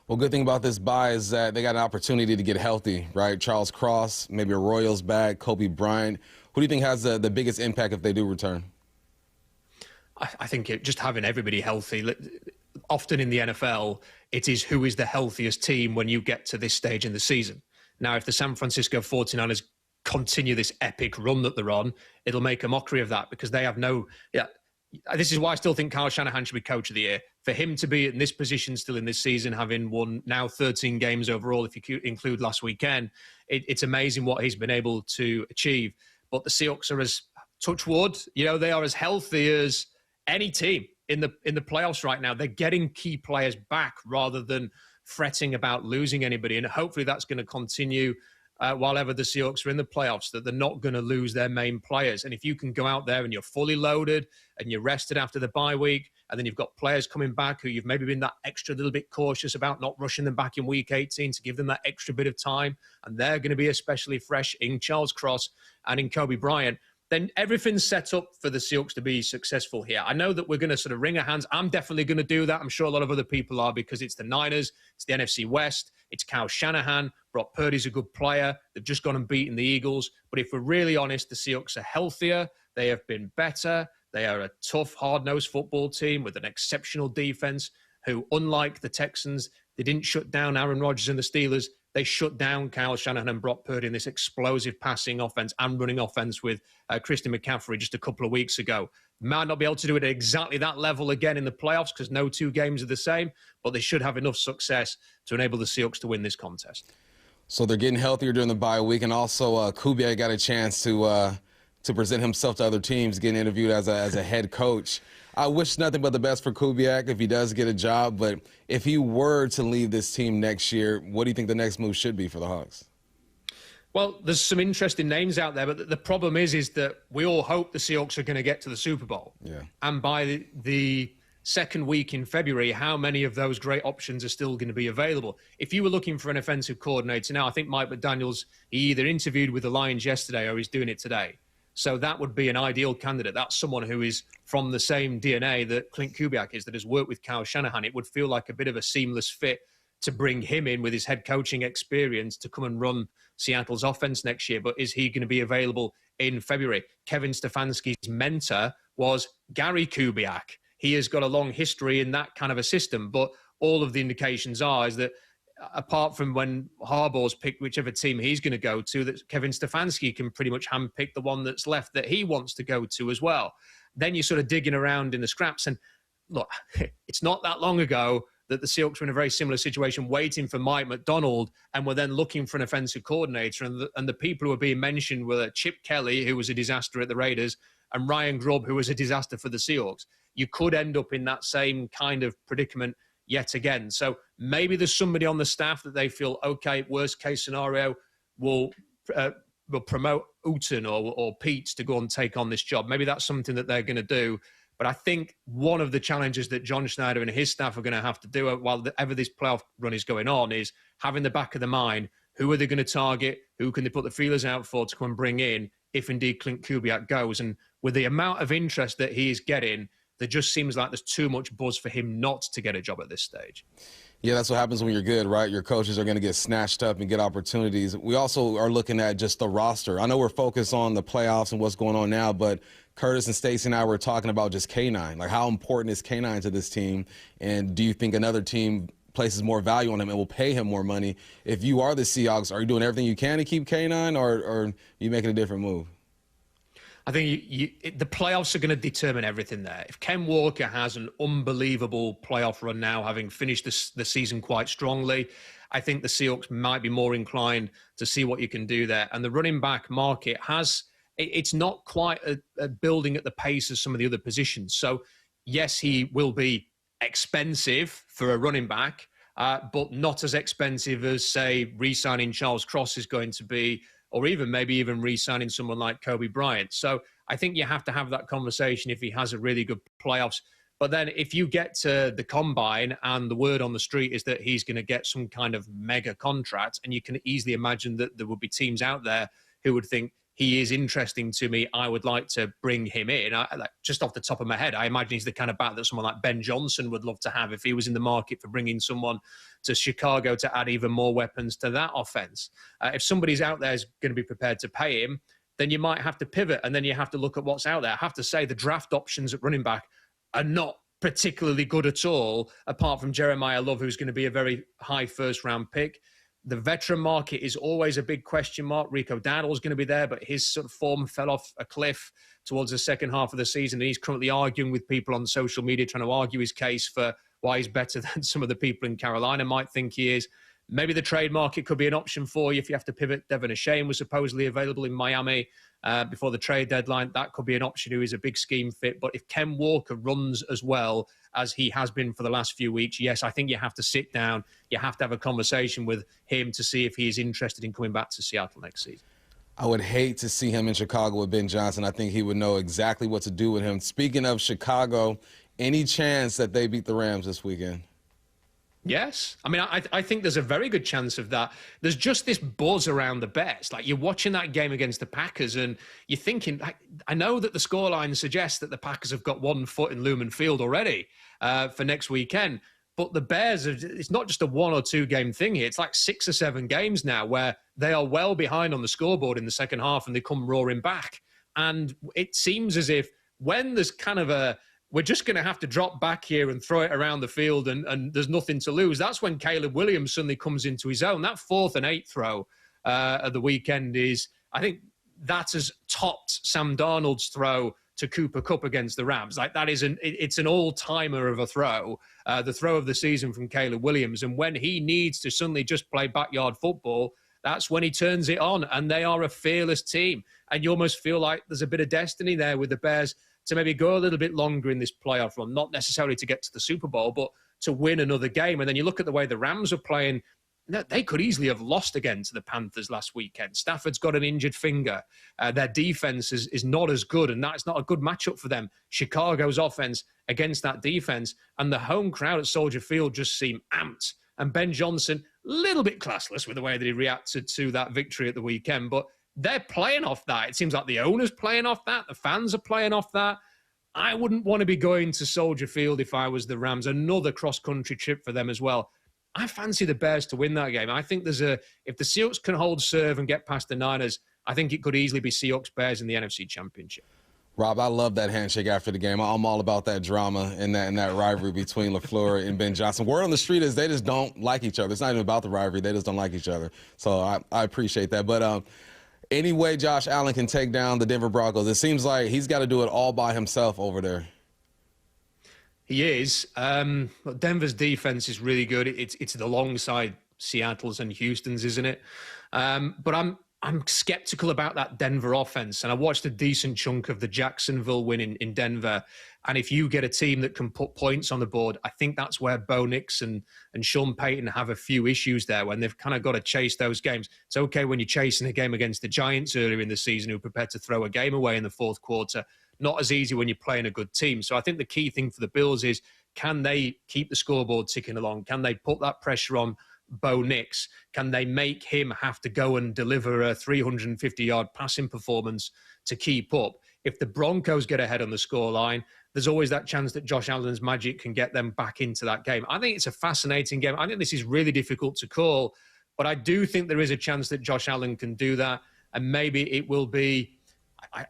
Well, good thing about this bye is that they got an opportunity to get healthy, right? Charles Cross, maybe a Royals bag, Kobe Bryant. Who do you think has the biggest impact if they do return? I think just having everybody healthy. Often in the NFL, it is who is the healthiest team when you get to this stage in the season. Now, if the San Francisco 49ers continue this epic run that they're on, it'll make a mockery of that because they have no... Yeah, this is why I still think Kyle Shanahan should be coach of the year. For him to be in this position still in this season, having won now 13 games overall, if you include last weekend, it's amazing what he's been able to achieve. But the Seahawks are as, touch wood, they are as healthy as any team in the playoffs right now. They're getting key players back rather than fretting about losing anybody. And hopefully that's going to continue while ever the Seahawks are in the playoffs, that they're not going to lose their main players. And if you can go out there and you're fully loaded and you're rested after the bye week, and then you've got players coming back who you've maybe been that extra little bit cautious about not rushing them back in Week 18 to give them that extra bit of time, and they're going to be especially fresh in Charles Cross and in Kobe Bryant, then everything's set up for the Seahawks to be successful here. I know that we're going to sort of wring our hands. I'm definitely going to do that. I'm sure a lot of other people are, because it's the Niners, it's the NFC West, it's Kyle Shanahan. Brock Purdy's a good player. They've just gone and beaten the Eagles. But if we're really honest, the Seahawks are healthier. They have been better. They are a tough, hard-nosed football team with an exceptional defense who, unlike the Texans, they didn't shut down Aaron Rodgers and the Steelers. They shut down Kyle Shanahan and Brock Purdy in this explosive passing offense and running offense with Christian McCaffrey just a couple of weeks ago. Might not be able to do it at exactly that level again in the playoffs because no two games are the same, but they should have enough success to enable the Seahawks to win this contest. So they're getting healthier during the bye week, and also Kubiak got a chance to present himself to other teams, getting interviewed as a head coach. I wish nothing but the best for Kubiak if he does get a job, but if he were to leave this team next year, what do you think the next move should be for the Hawks? Well, there's some interesting names out there, but the problem is that we all hope the Seahawks are going to get to the Super Bowl. Yeah. And by the second week in February, how many of those great options are still going to be available? If you were looking for an offensive coordinator now, I think Mike McDaniels, he either interviewed with the Lions yesterday or he's doing it today. So that would be an ideal candidate. That's someone who is from the same DNA that Clint Kubiak is, that has worked with Kyle Shanahan. It would feel like a bit of a seamless fit to bring him in with his head coaching experience to come and run Seattle's offense next year. But is he going to be available in February? Kevin Stefanski's mentor was Gary Kubiak. He has got a long history in that kind of a system. But all of the indications is that apart from when Harbaugh's picked whichever team he's going to go to, that Kevin Stefanski can pretty much handpick the one that's left that he wants to go to as well. Then you're sort of digging around in the scraps. And look, it's not that long ago that the Seahawks were in a very similar situation, waiting for Mike McDonald, and were then looking for an offensive coordinator. And the people who were being mentioned were Chip Kelly, who was a disaster at the Raiders, and Ryan Grubb, who was a disaster for the Seahawks. You could end up in that same kind of predicament yet again. So maybe there's somebody on the staff that they feel, okay, worst case scenario, will promote Uten or Pete to go and take on this job. Maybe that's something that they're going to do. But I think one of the challenges that John Schneider and his staff are going to have to do while ever this playoff run is going on is having the back of the mind, who are they going to target? Who can they put the feelers out for to come and bring in if indeed Clint Kubiak goes? And with the amount of interest that he is getting, there just seems like there's too much buzz for him not to get a job at this stage. Yeah, that's what happens when you're good, right? Your coaches are going to get snatched up and get opportunities. We also are looking at just the roster. I know we're focused on the playoffs and what's going on now, but Curtis and Stacy and I were talking about just K9. Like, how important is K9 to this team? And do you think another team places more value on him and will pay him more money? If you are the Seahawks, are you doing everything you can to keep K9, or are you making a different move? I think the playoffs are going to determine everything there. If Ken Walker has an unbelievable playoff run now, having finished the season quite strongly, I think the Seahawks might be more inclined to see what you can do there. And the running back market it's not quite a building at the pace of some of the other positions. So, yes, he will be expensive for a running back, but not as expensive as, say, re-signing Charles Cross is going to be, or maybe even re-signing someone like Kobe Bryant. So I think you have to have that conversation if he has a really good playoffs. But then if you get to the combine and the word on the street is that he's going to get some kind of mega contract, and you can easily imagine that there would be teams out there who would think, he is interesting to me, I would like to bring him in. Just off the top of my head, I imagine he's the kind of bat that someone like Ben Johnson would love to have if he was in the market for bringing someone to Chicago to add even more weapons to that offense. If somebody's out there is going to be prepared to pay him, then you might have to pivot, and then you have to look at what's out there. I have to say the draft options at running back are not particularly good at all, apart from Jeremiah Love, who's going to be a very high first-round pick. The veteran market is always a big question mark. Rico Dowdle's going to be there, but his sort of form fell off a cliff towards the second half of the season, and he's currently arguing with people on social media, trying to argue his case for why he's better than some of the people in Carolina might think he is. Maybe the trade market could be an option for you if you have to pivot. Devin Achane was supposedly available in Miami before the trade deadline. That could be an option who is a big scheme fit. But if Ken Walker runs as well as he has been for the last few weeks, yes, I think you have to sit down. You have to have a conversation with him to see if he is interested in coming back to Seattle next season. I would hate to see him in Chicago with Ben Johnson. I think he would know exactly what to do with him. Speaking of Chicago, any chance that they beat the Rams this weekend? Yes. I mean, I think there's a very good chance of that. There's just this buzz around the Bears. Like, you're watching that game against the Packers and you're thinking, I know that the scoreline suggests that the Packers have got 1 foot in Lumen Field already for next weekend. But the Bears, it's not just a 1 or 2 game thing here. It's like 6 or 7 games now where they are well behind on the scoreboard in the second half and they come roaring back. And it seems as if when there's kind of we're just going to have to drop back here and throw it around the field and there's nothing to lose, that's when Caleb Williams suddenly comes into his own. That 4th and 8 throw at the weekend I think that has topped Sam Darnold's throw to Cooper Kupp against the Rams. Like, that is it's an all-timer of a throw, the throw of the season from Caleb Williams. And when he needs to suddenly just play backyard football, that's when he turns it on. And they are a fearless team. And you almost feel like there's a bit of destiny there with the Bears to maybe go a little bit longer in this playoff run, not necessarily to get to the Super Bowl, but to win another game. And then you look at the way the Rams are playing, they could easily have lost again to the Panthers last weekend. Stafford's got an injured finger. Their defense is not as good, and that's not a good matchup for them. Chicago's offense against that defense, and the home crowd at Soldier Field just seem amped. And Ben Johnson, a little bit classless with the way that he reacted to that victory at the weekend, but they're playing off that. It seems like the owner's playing off that. The fans are playing off that. I wouldn't want to be going to Soldier Field if I was the Rams. Another cross-country trip for them as well. I fancy the Bears to win that game. I think if the Seahawks can hold serve and get past the Niners, I think it could easily be Seahawks-Bears in the NFC Championship. Rob, I love that handshake after the game. I'm all about that drama and that rivalry between LaFleur and Ben Johnson. Word on the street is they just don't like each other. It's not even about the rivalry. They just don't like each other. So I appreciate that. But any way Josh Allen can take down the Denver Broncos, it seems like he's got to do it all by himself over there. He is. Denver's defense is really good. It's alongside Seattle's and Houston's, isn't it? But I'm skeptical about that Denver offense. And I watched a decent chunk of the Jacksonville win in Denver. And if you get a team that can put points on the board, I think that's where Bo Nix and Sean Payton have a few issues there when they've kind of got to chase those games. It's okay when you're chasing a game against the Giants earlier in the season who are prepared to throw a game away in the fourth quarter. Not as easy when you're playing a good team. So I think the key thing for the Bills is, can they keep the scoreboard ticking along? Can they put that pressure on Bo Nix? Can they make him have to go and deliver a 350-yard passing performance to keep up? If the Broncos get ahead on the scoreline, there's always that chance that Josh Allen's magic can get them back into that game. I think it's a fascinating game. I think this is really difficult to call, but I do think there is a chance that Josh Allen can do that, and maybe it will be...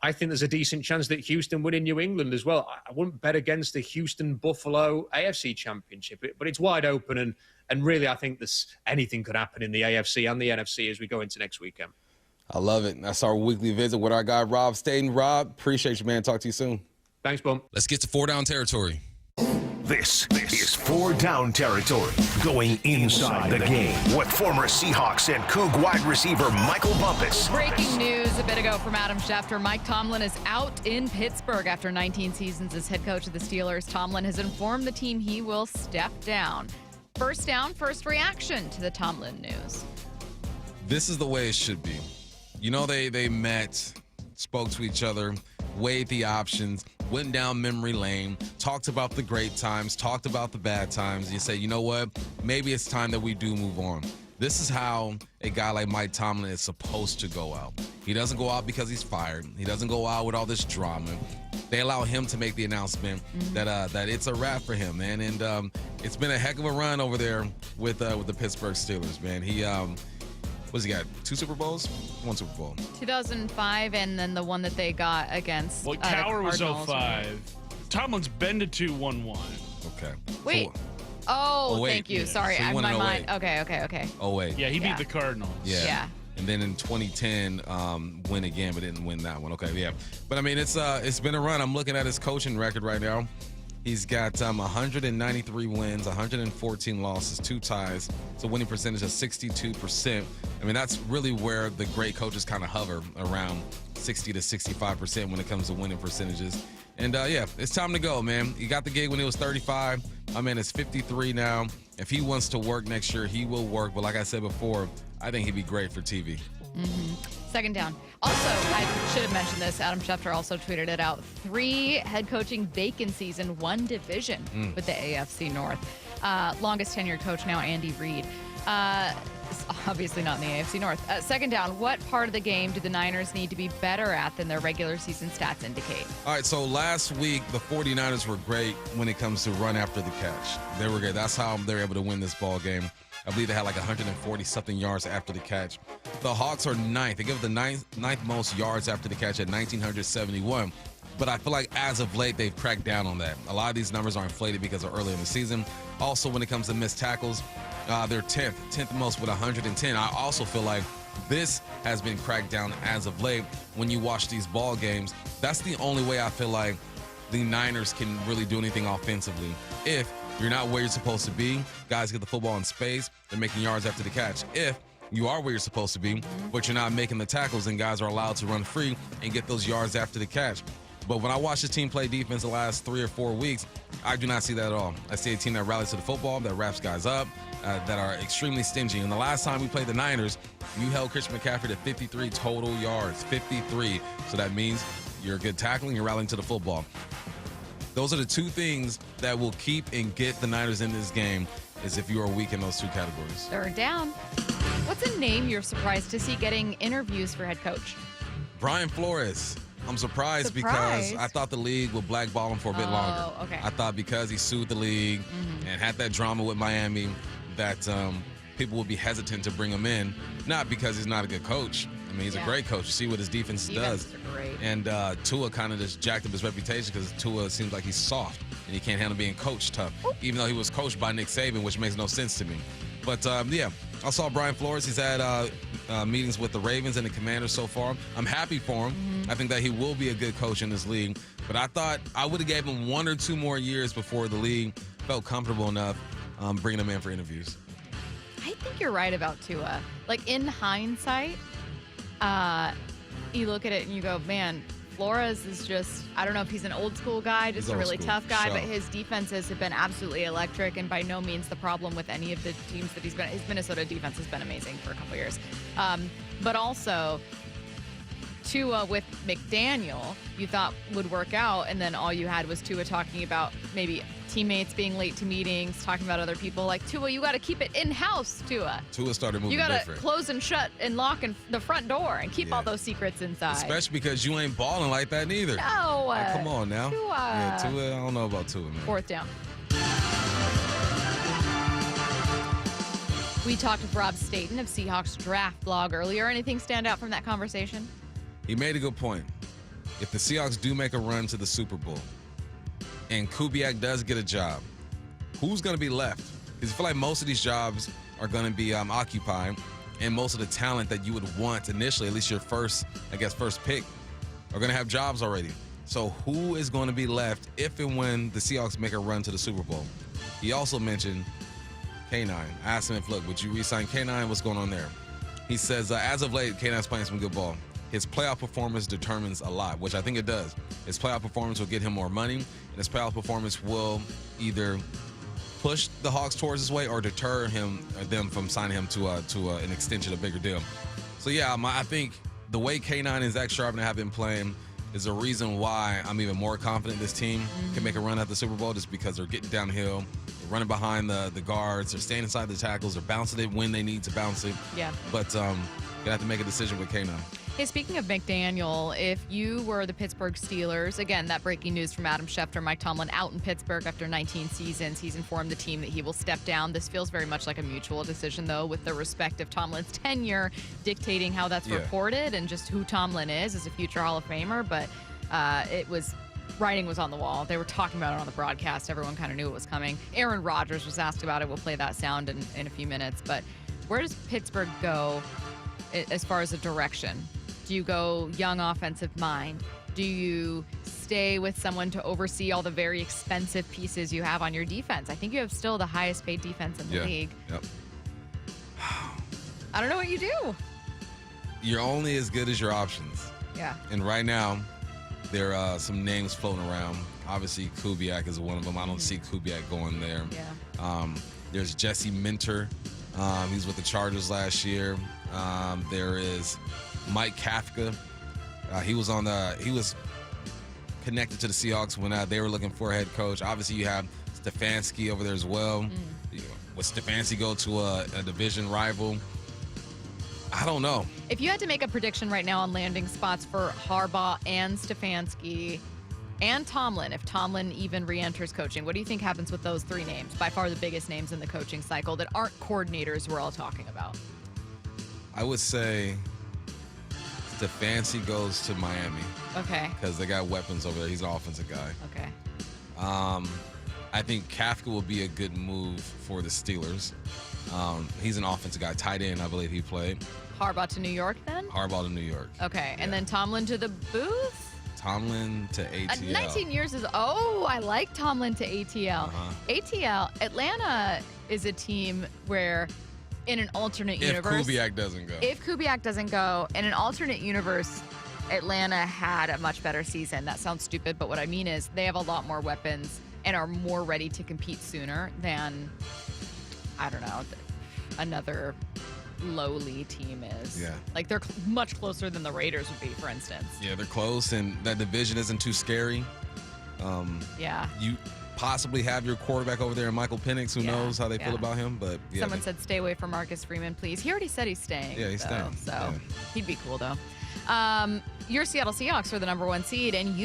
I think there's a decent chance that Houston win in New England as well. I wouldn't bet against the Houston-Buffalo AFC Championship, but it's wide open, and really I think anything could happen in the AFC and the NFC as we go into next weekend. I love it. That's our weekly visit with our guy, Rob Staton. Rob, appreciate you, man. Talk to you soon. Thanks, Bum. Let's get to 4 Down territory. This is 4 Down territory, going inside the game with former Seahawks and Coug wide receiver Michael Bumpus. Breaking news a bit ago from Adam Schefter. Mike Tomlin is out in Pittsburgh after 19 seasons as head coach of the Steelers. Tomlin has informed the team he will step down. First down, first reaction to the Tomlin news. This is the way it should be. You know, they met, spoke to each other, weighed the options, went down memory lane, talked about the great times, talked about the bad times. You say, you know what? Maybe it's time that we do move on. This is how a guy like Mike Tomlin is supposed to go out. He doesn't go out because he's fired. He doesn't go out with all this drama. They allow him to make the announcement that it's a wrap for him, man. And it's been a heck of a run over there with the Pittsburgh Steelers, man. He what's he got? 2 Super Bowls? 1 Super Bowl. 2005, and then the one that they got against. Well, Cowher was 05. Tomlin's been to 2, 1-1. Okay. Wait. Thank you. Yeah. Sorry, So I'm my mind. 08. Okay. Oh wait. Yeah, he beat the Cardinals. Yeah. And then in 2010, win again, but didn't win that one. Okay, yeah. But I mean, it's been a run. I'm looking at his coaching record right now. He's got 193 wins, 114 losses, 2 ties. It's a winning percentage of 62%. I mean, that's really where the great coaches kind of hover, around 60 to 65% when it comes to winning percentages. And yeah, it's time to go, man. He got the gig when he was 35. My man is 53 now. If he wants to work next year, he will work. But like I said before, I think he'd be great for TV. Second down. Also, I should have mentioned this. Adam Schefter also tweeted it out. 3 head coaching vacancies in 1 division with the AFC North. Longest tenured coach now, Andy Reid. Obviously not in the AFC North. Second down. What part of the game do the Niners need to be better at than their regular season stats indicate? All right, so last week, the 49ers were great when it comes to run after the catch. They were great. That's how they're able to win this ball game. I believe they had like 140-something yards after the catch. The Hawks are 9th. They give the ninth most yards after the catch at 1,971. But I feel like as of late, they've cracked down on that. A lot of these numbers are inflated because of early in the season. Also, when it comes to missed tackles, they're 10th most with 110. I also feel like this has been cracked down as of late. When you watch these ball games, that's the only way I feel like the Niners can really do anything offensively. If you're not where you're supposed to be, guys get the football in space, they're making yards after the catch. If you are where you're supposed to be, but you're not making the tackles, and guys are allowed to run free and get those yards after the catch. But when I watch this team play defense the last 3 or 4 weeks, I do not see that at all. I see a team that rallies to the football, that wraps guys up, that are extremely stingy. And the last time we played the Niners, you held Christian McCaffrey to 53 total yards, 53. So that means you're good tackling, you're rallying to the football. Those are the 2 things that will keep and get the Niners in this game, is if you are weak in those 2 categories. Third down. What's a name you're surprised to see getting interviews for head coach? Brian Flores. I'm surprised because I thought the league would blackball him for a bit longer. Okay. I thought because he sued the league and had that drama with Miami that people would be hesitant to bring him in, not because he's not a good coach. I mean, he's a great coach. You see what his defense does. Great. And Tua kind of just jacked up his reputation because Tua seems like he's soft and he can't handle being coached tough, even though he was coached by Nick Saban, which makes no sense to me. But, yeah, I saw Brian Flores. He's had meetings with the Ravens and the Commanders so far. I'm happy for him. I think that he will be a good coach in this league. But I thought I would have gave him 1 or 2 more years before the league felt comfortable enough bringing him in for interviews. I think you're right about Tua. Like, in hindsight, you look at it and you go, man, Flores is just, I don't know if he's an old school guy, just a really tough guy, but his defenses have been absolutely electric and by no means the problem with any of the teams that he's been. His Minnesota defense has been amazing for a couple years. But also, Tua with McDaniel, you thought would work out, and then all you had was Tua talking about maybe teammates being late to meetings, talking about other people. Like, Tua, you got to keep it in-house, Tua. Tua started moving different. You different. got to close and shut and lock the front door and keep all those secrets inside. Especially because you ain't balling like that neither. No. Like, come on now. Tua. Yeah, Tua, I don't know about Tua, man. Fourth down. We talked with Rob Staton of Seahawks Draft Blog earlier. Anything stand out from that conversation? He made a good point. If the Seahawks do make a run to the Super Bowl and Kubiak does get a job, who's going to be left? Because I feel like most of these jobs are going to be occupied, and most of the talent that you would want initially, at least your first pick, are going to have jobs already. So who is going to be left if and when the Seahawks make a run to the Super Bowl? He also mentioned K9. I asked him if, look, would you re-sign K9? What's going on there? He says, as of late, K9's playing some good ball. His playoff performance determines a lot, which I think it does. His playoff performance will get him more money, and his playoff performance will either push the Hawks towards his way or deter them from signing him to an extension, a bigger deal. So, yeah, I think the way K9 and Zach Charbonnet have been playing is a reason why I'm even more confident this team can make a run at the Super Bowl, just because they're getting downhill, they're running behind the guards, they're staying inside the tackles, they're bouncing it when they need to bounce it. Yeah. But going to have to make a decision with K9. Hey, speaking of McDaniel, if you were the Pittsburgh Steelers, again, that breaking news from Adam Schefter, Mike Tomlin out in Pittsburgh after 19 seasons. He's informed the team that he will step down. This feels very much like a mutual decision, though, with the respect of Tomlin's tenure dictating how that's reported and just who Tomlin is as a future Hall of Famer. But writing was on the wall. They were talking about it on the broadcast. Everyone kind of knew it was coming. Aaron Rodgers was asked about it. We'll play that sound in a few minutes. But where does Pittsburgh go as far as a direction? Do you go young offensive mind? Do you stay with someone to oversee all the very expensive pieces you have on your defense? I think you have still the highest paid defense in the league. Yep. I don't know what you do. You're only as good as your options. Yeah. And right now, there are some names floating around. Obviously, Kubiak is one of them. I don't see Kubiak going there. Yeah. There's Jesse Minter. He's with the Chargers last year. There is Mike Kafka. He was connected to the Seahawks when they were looking for a head coach. Obviously, you have Stefanski over there as well. Would Stefanski go to a division rival? I don't know. If you had to make a prediction right now on landing spots for Harbaugh and Stefanski and Tomlin, if Tomlin even re-enters coaching, what do you think happens with those three names? By far the biggest names in the coaching cycle that aren't coordinators we're all talking about. I would say Stefanski goes to Miami. Okay. Because they got weapons over there. He's an offensive guy. Okay. I think Kafka will be a good move for the Steelers. He's an offensive guy. Tight end, I believe he played. Harbaugh to New York then? Harbaugh to New York. Okay. And then Tomlin to the booth? Tomlin to ATL. 19 years is, I like Tomlin to ATL. ATL, Atlanta is a team where in an alternate universe. If Kubiak doesn't go. If Kubiak doesn't go, in an alternate universe, Atlanta had a much better season. That sounds stupid, but what I mean is they have a lot more weapons and are more ready to compete sooner than, I don't know, another lowly team is. Yeah. Like they're much closer than the Raiders would be, for instance. Yeah, they're close, and that division isn't too scary. Yeah. You possibly have your quarterback over there, Michael Penix. Who knows how they feel about him? But yeah, someone said stay away from Marcus Freeman, please. He already said he's staying. Yeah, he's staying. So he'd be cool though. Your Seattle Seahawks are the #1 seed, and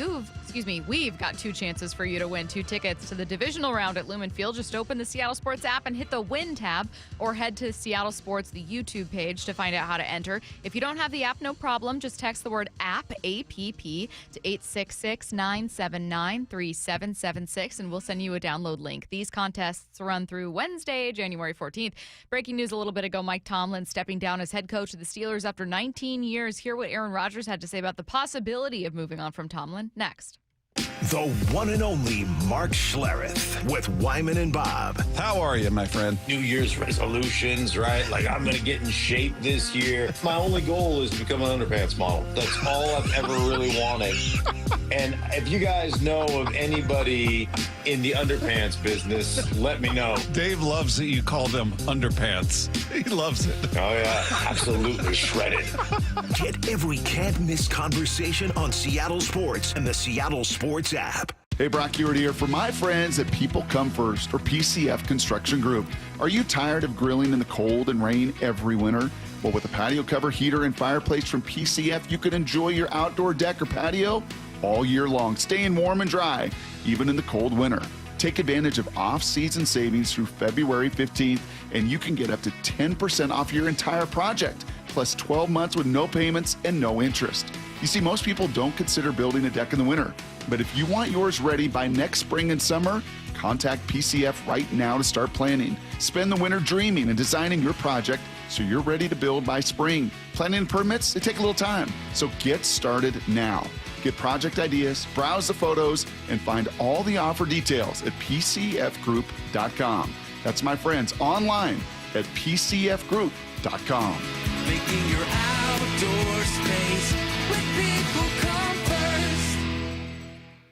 we've got 2 chances for you to win 2 tickets to the divisional round at Lumen Field. Just open the Seattle Sports app and hit the Win tab, or head to Seattle Sports, the YouTube page, to find out how to enter. If you don't have the app, no problem. Just text the word app, APP, to 866-979-3776, and we'll send you a download link. These contests run through Wednesday, January 14th. Breaking news a little bit ago, Mike Tomlin stepping down as head coach of the Steelers after 19 years. Hear what Aaron Rodgers had to say about the possibility of moving on from Tomlin next. The one and only Mark Schlereth with Wyman and Bob. How are you, my friend? New Year's resolutions, right? Like, I'm going to get in shape this year. My only goal is to become an underpants model. That's all I've ever really wanted. And if you guys know of anybody in the underpants business, let me know. Dave loves that you call them underpants. He loves it. Oh, yeah. Absolutely shredded. Get every can't miss conversation on Seattle Sports and the Seattle Sports app. Hey, Brock Ewart here for my friends at People Come First, or PCF Construction Group. Are you tired of grilling in the cold and rain every winter? Well, with a patio cover, heater, and fireplace from PCF, you can enjoy your outdoor deck or patio all year long, staying warm and dry, even in the cold winter. Take advantage of off-season savings through February 15th, and you can get up to 10% off your entire project, plus 12 months with no payments and no interest. You see, most people don't consider building a deck in the winter, but if you want yours ready by next spring and summer, contact PCF right now to start planning. Spend the winter dreaming and designing your project so you're ready to build by spring. Planning and permits, they take a little time, so get started now. Get project ideas, browse the photos, and find all the offer details at pcfgroup.com. That's my friends online at pcfgroup.com. Making your outdoor space where people come first.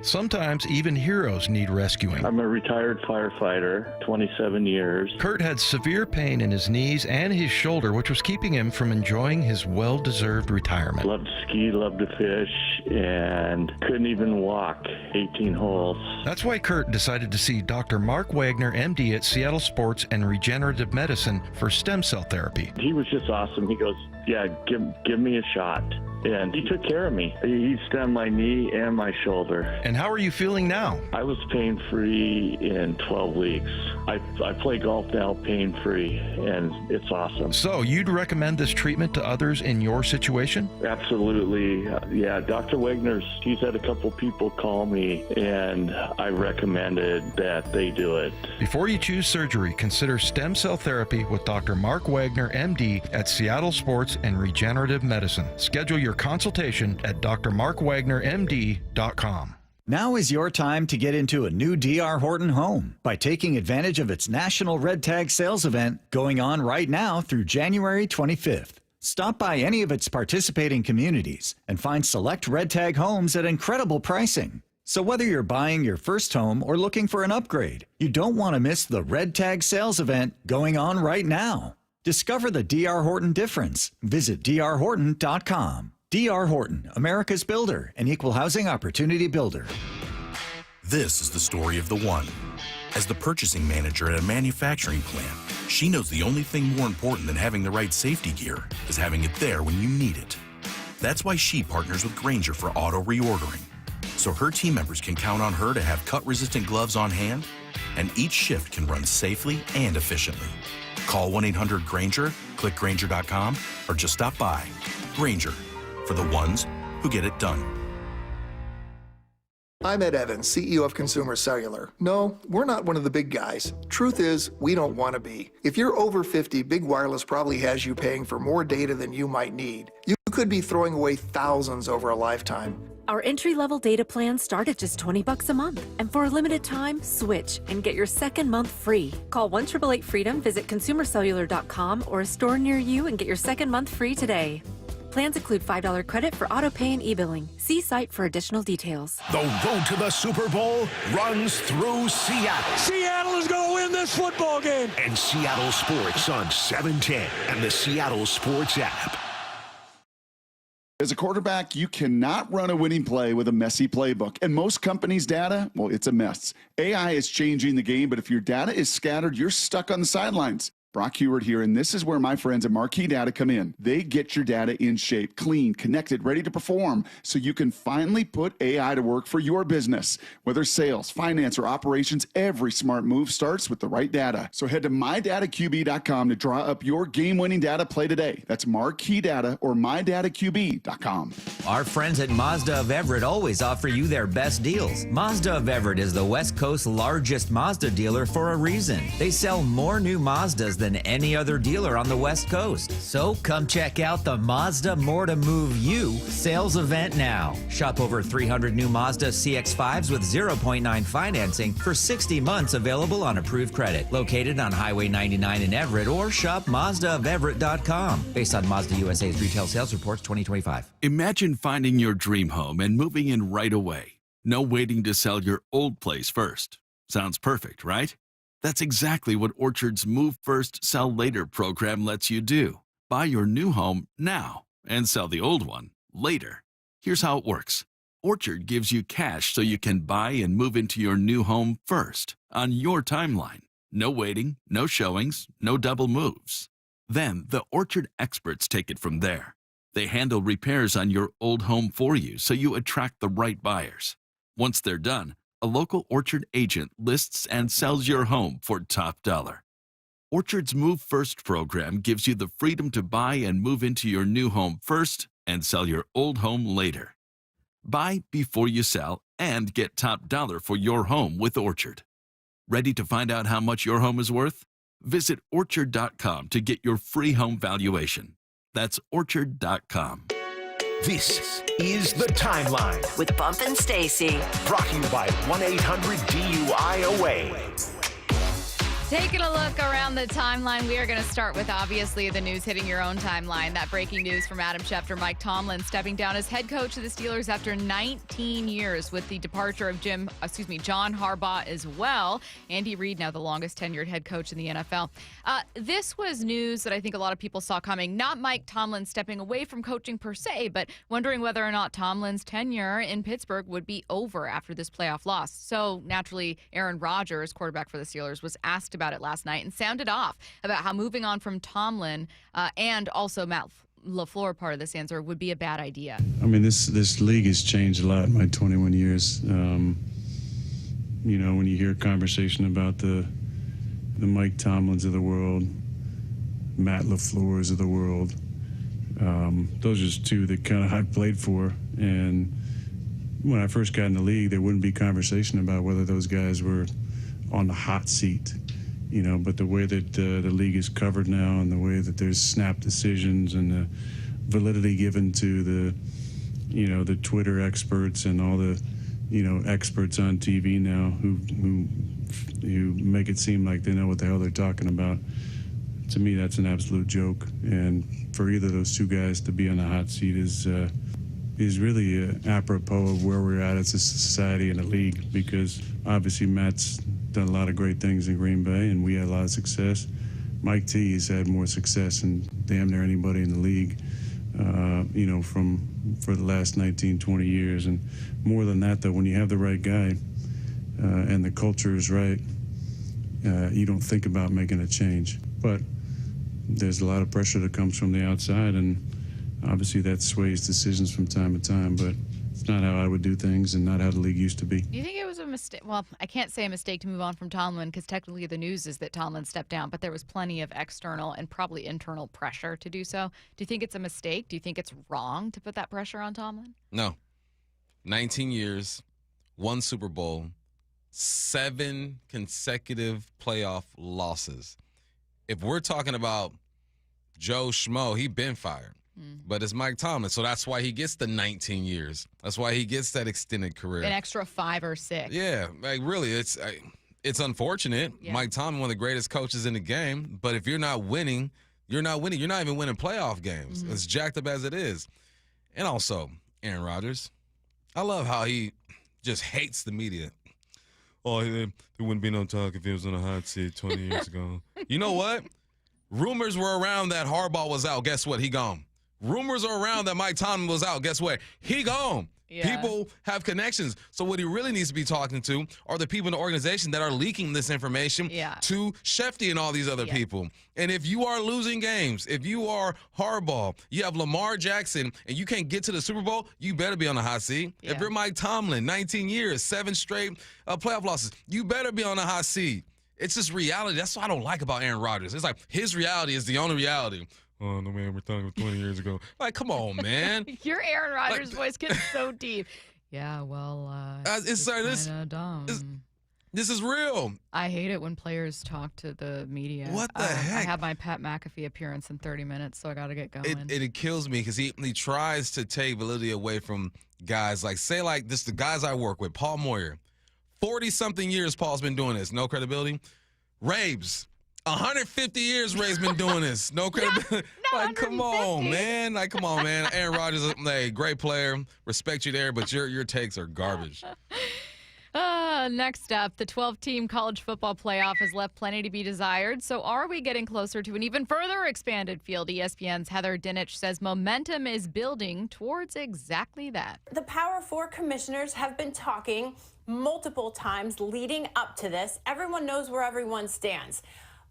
Sometimes even heroes need rescuing. I'm a retired firefighter, 27 years. Kurt had severe pain in his knees and his shoulder, which was keeping him from enjoying his well-deserved retirement. Loved to ski, loved to fish, and couldn't even walk 18 holes. That's why Kurt decided to see Dr. Mark Wagner, MD at Seattle Sports and Regenerative Medicine for stem cell therapy. He was just awesome. He goes, yeah, give me a shot. And he took care of me. He stemmed my knee and my shoulder. And how are you feeling now? I was pain-free in 12 weeks. I play golf now pain-free, and it's awesome. So you'd recommend this treatment to others in your situation? Absolutely. Yeah, Dr. Wagner's, he's had a couple people call me, and I recommended that they do it. Before you choose surgery, consider stem cell therapy with Dr. Mark Wagner, MD at Seattle Sports and Regenerative Medicine. Schedule your consultation at drmarkwagnermd.com. Now is your time to get into a new D.R. Horton home by taking advantage of its National Red Tag Sales event going on right now through January 25th. Stop by any of its participating communities and find select Red Tag homes at incredible pricing. So whether you're buying your first home or looking for an upgrade, you don't want to miss the Red Tag Sales event going on right now. Discover the D.R. Horton difference. Visit drhorton.com. D.R. Horton, America's builder and equal housing opportunity builder. This is the story of the one. As the purchasing manager at a manufacturing plant, she knows the only thing more important than having the right safety gear is having it there when you need it. That's why she partners with Grainger for auto reordering, so her team members can count on her to have cut-resistant gloves on hand, and each shift can run safely and efficiently. Call 1-800-GRAINGER, click Grainger.com, or just stop by. Grainger, for the ones who get it done. I'm Ed Evans, CEO of Consumer Cellular. No, we're not one of the big guys. Truth is, we don't want to be. If you're over 50, Big Wireless probably has you paying for more data than you might need. You could be throwing away thousands over a lifetime. Our entry-level data plans start at just $20 a month. And for a limited time, switch and get your second month free. Call 1-888-FREEDOM, visit consumercellular.com or a store near you and get your second month free today. Plans include $5 credit for auto pay and e-billing. See site for additional details. The road to the Super Bowl runs through Seattle. Seattle is going to win this football game. And Seattle Sports on 710 and the Seattle Sports app. As a quarterback, you cannot run a winning play with a messy playbook. And most companies' data, well, it's a mess. AI is changing the game, but if your data is scattered, you're stuck on the sidelines. Brock Heward here, and this is where my friends at Marquee Data come in. They get your data in shape, clean, connected, ready to perform, so you can finally put AI to work for your business. Whether sales, finance, or operations, every smart move starts with the right data. So head to mydataqb.com to draw up your game-winning data play today. That's Marquee Data or mydataqb.com. Our friends at Mazda of Everett always offer you their best deals. Mazda of Everett is the West Coast's largest Mazda dealer for a reason. They sell more new Mazdas than any other dealer on the West Coast. So come check out the Mazda More to Move You sales event now. Shop over 300 new Mazda CX-5s with 0.9 financing for 60 months available on approved credit. Located on Highway 99 in Everett or shop MazdaofEverett.com. Based on Mazda USA's retail sales reports 2025. Imagine finding your dream home and moving in right away. No waiting to sell your old place first. Sounds perfect, right? That's exactly what Orchard's Move First, Sell Later program lets you do. Buy your new home now and sell the old one later. Here's how it works. Orchard gives you cash so you can buy and move into your new home first on your timeline. No waiting, no showings, no double moves. Then the Orchard experts take it from there. They handle repairs on your old home for you so you attract the right buyers. Once they're done, a local Orchard agent lists and sells your home for top dollar. Orchard's Move First program gives you the freedom to buy and move into your new home first and sell your old home later. Buy before you sell and get top dollar for your home with Orchard. Ready to find out how much your home is worth? Visit Orchard.com to get your free home valuation. That's Orchard.com. This is The Timeline with Bump and Stacy. Brought to you by 1-800-DUI-AWAY. Taking a look around the timeline, we are going to start with, obviously, the news hitting your own timeline. That breaking news from Adam Schefter, Mike Tomlin stepping down as head coach of the Steelers after 19 years with the departure of John Harbaugh as well. Andy Reid, now the longest tenured head coach in the NFL. This was news that I think a lot of people saw coming. Not Mike Tomlin stepping away from coaching per se, but wondering whether or not Tomlin's tenure in Pittsburgh would be over after this playoff loss. So naturally, Aaron Rodgers, quarterback for the Steelers, was asked about it last night and sounded off about how moving on from Tomlin and also Matt LaFleur, part of this answer, would be a bad idea. I mean, this league has changed a lot in my 21 years. When you hear a conversation about the Mike Tomlins of the world, Matt LaFleurs of the world, those are just two that kind of I played for. And when I first got in the league, there wouldn't be conversation about whether those guys were on the hot seat. But the way that the league is covered now and the way that there's snap decisions and the validity given to the Twitter experts and all the, experts on TV now who make it seem like they know what the hell they're talking about. To me, that's an absolute joke. And for either of those two guys to be on the hot seat is really apropos of where we're at as a society and a league, because obviously Matt's done a lot of great things in Green Bay, and we had a lot of success. Mike T has had more success than damn near anybody in the league, for the last 19, 20 years. And more than that, though, when you have the right guy and the culture is right, you don't think about making a change. But there's a lot of pressure that comes from the outside, and obviously that sways decisions from time to time, but it's not how I would do things and not how the league used to be. Do you think it was a mistake? Well, I can't say a mistake to move on from Tomlin because technically the news is that Tomlin stepped down, but there was plenty of external and probably internal pressure to do so. Do you think it's a mistake? Do you think it's wrong to put that pressure on Tomlin? No. 19 years, 1 Super Bowl, 7 consecutive playoff losses. If we're talking about Joe Schmo, he been fired. But it's Mike Tomlin, so that's why he gets the 19 years. That's why he gets that extended career. An extra 5 or 6. Yeah, really, it's unfortunate. Yeah. Mike Tomlin, one of the greatest coaches in the game, but if you're not winning, you're not winning. You're not even winning playoff games. Mm-hmm. As jacked up as it is. And also, Aaron Rodgers, I love how he just hates the media. Oh, there wouldn't be no talk if he was on a hot seat 20 years ago. You know what? Rumors were around that Harbaugh was out. Guess what? He gone. Rumors are around that Mike Tomlin was out. Guess what? He gone. Yeah. People have connections. So what he really needs to be talking to are the people in the organization that are leaking this information to Schefter and all these other people. And if you are losing games, if you are Harbaugh, you have Lamar Jackson, and you can't get to the Super Bowl, you better be on the hot seat. Yeah. If you're Mike Tomlin, 19 years, 7 straight playoff losses, you better be on the hot seat. It's just reality. That's what I don't like about Aaron Rodgers. It's like his reality is the only reality. Oh, no, man, we're talking 20 years ago. Like, come on, man. Your Aaron Rodgers voice gets so deep. Yeah, well, it's dumb. This is real. I hate it when players talk to the media. What the heck? I have my Pat McAfee appearance in 30 minutes, so I got to get going. It kills me because he tries to take validity away from guys like, say, like this, the guys I work with, Paul Moyer. 40-something years Paul's been doing this. No credibility. Rabes. 150 years Ray's been doing this. No credibility. Like, come on, man. Like, come on, man. Aaron Rodgers, a great player. Respect you there, but your takes are garbage. Next up, the 12-team college football playoff has left plenty to be desired. So are we getting closer to an even further expanded field? ESPN's Heather Dinich says momentum is building towards exactly that. The Power 4 commissioners have been talking multiple times leading up to this. Everyone knows where everyone stands.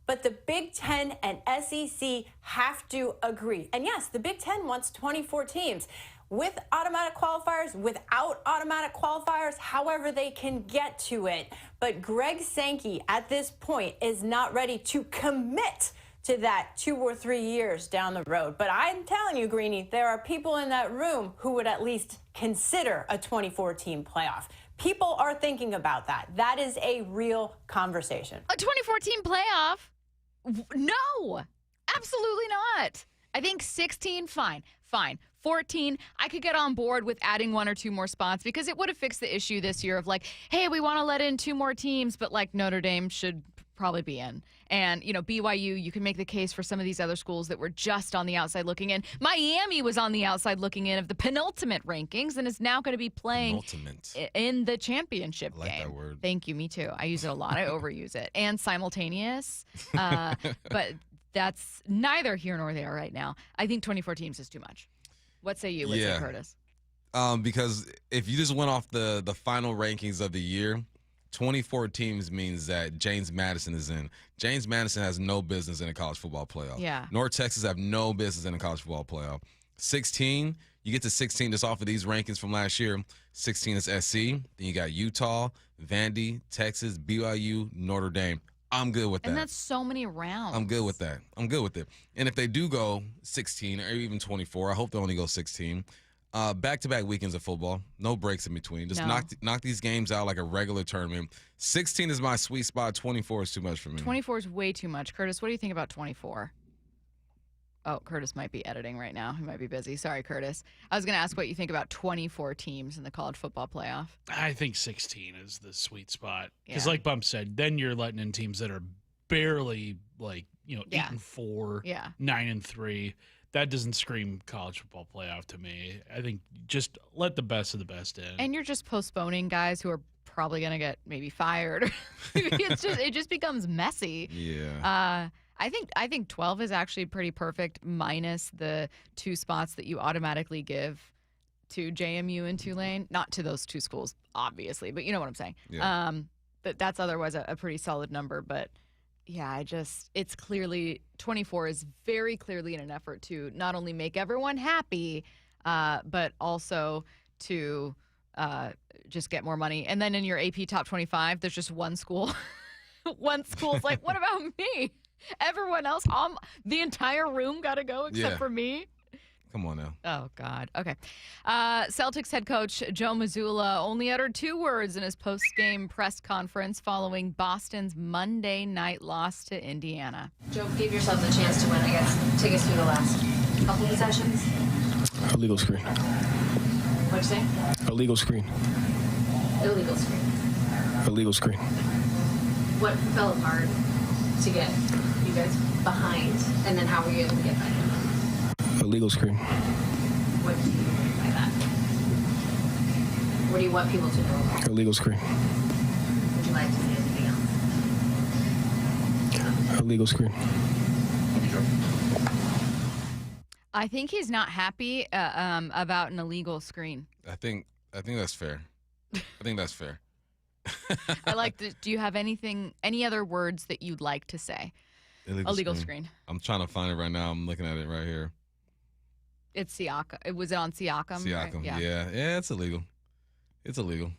But the Big Ten and SEC have to agree. And yes, the Big Ten wants 24 teams. With automatic qualifiers, without automatic qualifiers, however they can get to it. But Greg Sankey, at this point, is not ready to commit to that 2 or 3 years down the road. But I'm telling you, Greenie, there are people in that room who would at least consider a 24-team playoff. People are thinking about that. That is a real conversation. A 24-team playoff? No, absolutely not. I think 16, fine. 14, I could get on board with adding 1 or 2 more spots because it would have fixed the issue this year of like, hey, we want to let in 2 more teams, but like Notre Dame should probably be in. And, BYU, you can make the case for some of these other schools that were just on the outside looking in. Miami was on the outside looking in of the penultimate rankings and is now going to be playing in the championship game. I like that word. Thank you. Me too. I use it a lot. I overuse it. And simultaneous. But that's neither here nor there right now. I think 24 teams is too much. What say you? What say Curtis? Because if you just went off the final rankings of the year, 24 teams means that James Madison is in. James Madison has no business in a college football playoff. Yeah. North Texas have no business in a college football playoff. 16, you get to 16 just off of these rankings from last year. 16 is SC. Then you got Utah, Vandy, Texas, BYU, Notre Dame. I'm good with that. And that's so many rounds. I'm good with that. I'm good with it. And if they do go 16 or even 24, I hope they only go 16. Back-to-back weekends of football, no breaks in between. Just knock these games out like a regular tournament. 16 is my sweet spot. 24 is too much for me. 24 is way too much. Curtis, what do you think about 24? Oh, Curtis might be editing right now. He might be busy. Sorry, Curtis. I was going to ask what you think about 24 teams in the college football playoff. I think 16 is the sweet spot. Because like Bump said, then you're letting in teams that are barely 8-4, 9-3. That doesn't scream college football playoff to me. I think just let the best of the best in. And you're just postponing guys who are probably going to get maybe fired. It just becomes messy. Yeah. I think 12 is actually pretty perfect, minus the 2 spots that you automatically give to JMU and Tulane. Not to those 2 schools, obviously, but you know what I'm saying. Yeah. That's otherwise a pretty solid number, but yeah, it's clearly 24 is very clearly in an effort to not only make everyone happy, but also to just get more money. And then in your AP top 25, there's just one school. One school's like, what about me? Everyone else, the entire room got to go except for me. Come on now. Oh, God. Okay. Celtics head coach Joe Mazzulla only uttered 2 words in his post-game press conference following Boston's Monday night loss to Indiana. Joe, give yourselves a chance to win, I guess. Take us through the last couple possessions. Illegal screen. What'd you say? Illegal screen. Illegal screen. Illegal screen. What fell apart to get you guys behind, and then how were you able to get back? Illegal screen. What do you mean by that? What do you want people to know? Illegal screen. Would you like to say anything else? Illegal screen. I think he's not happy about an illegal screen. I think that's fair. I think that's fair. Do you have any other words that you'd like to say? Illegal screen. I'm trying to find it right now. I'm looking at it right here. It's Siakam. Was it on Siakam? Siakam, right? yeah, it's illegal. It's illegal.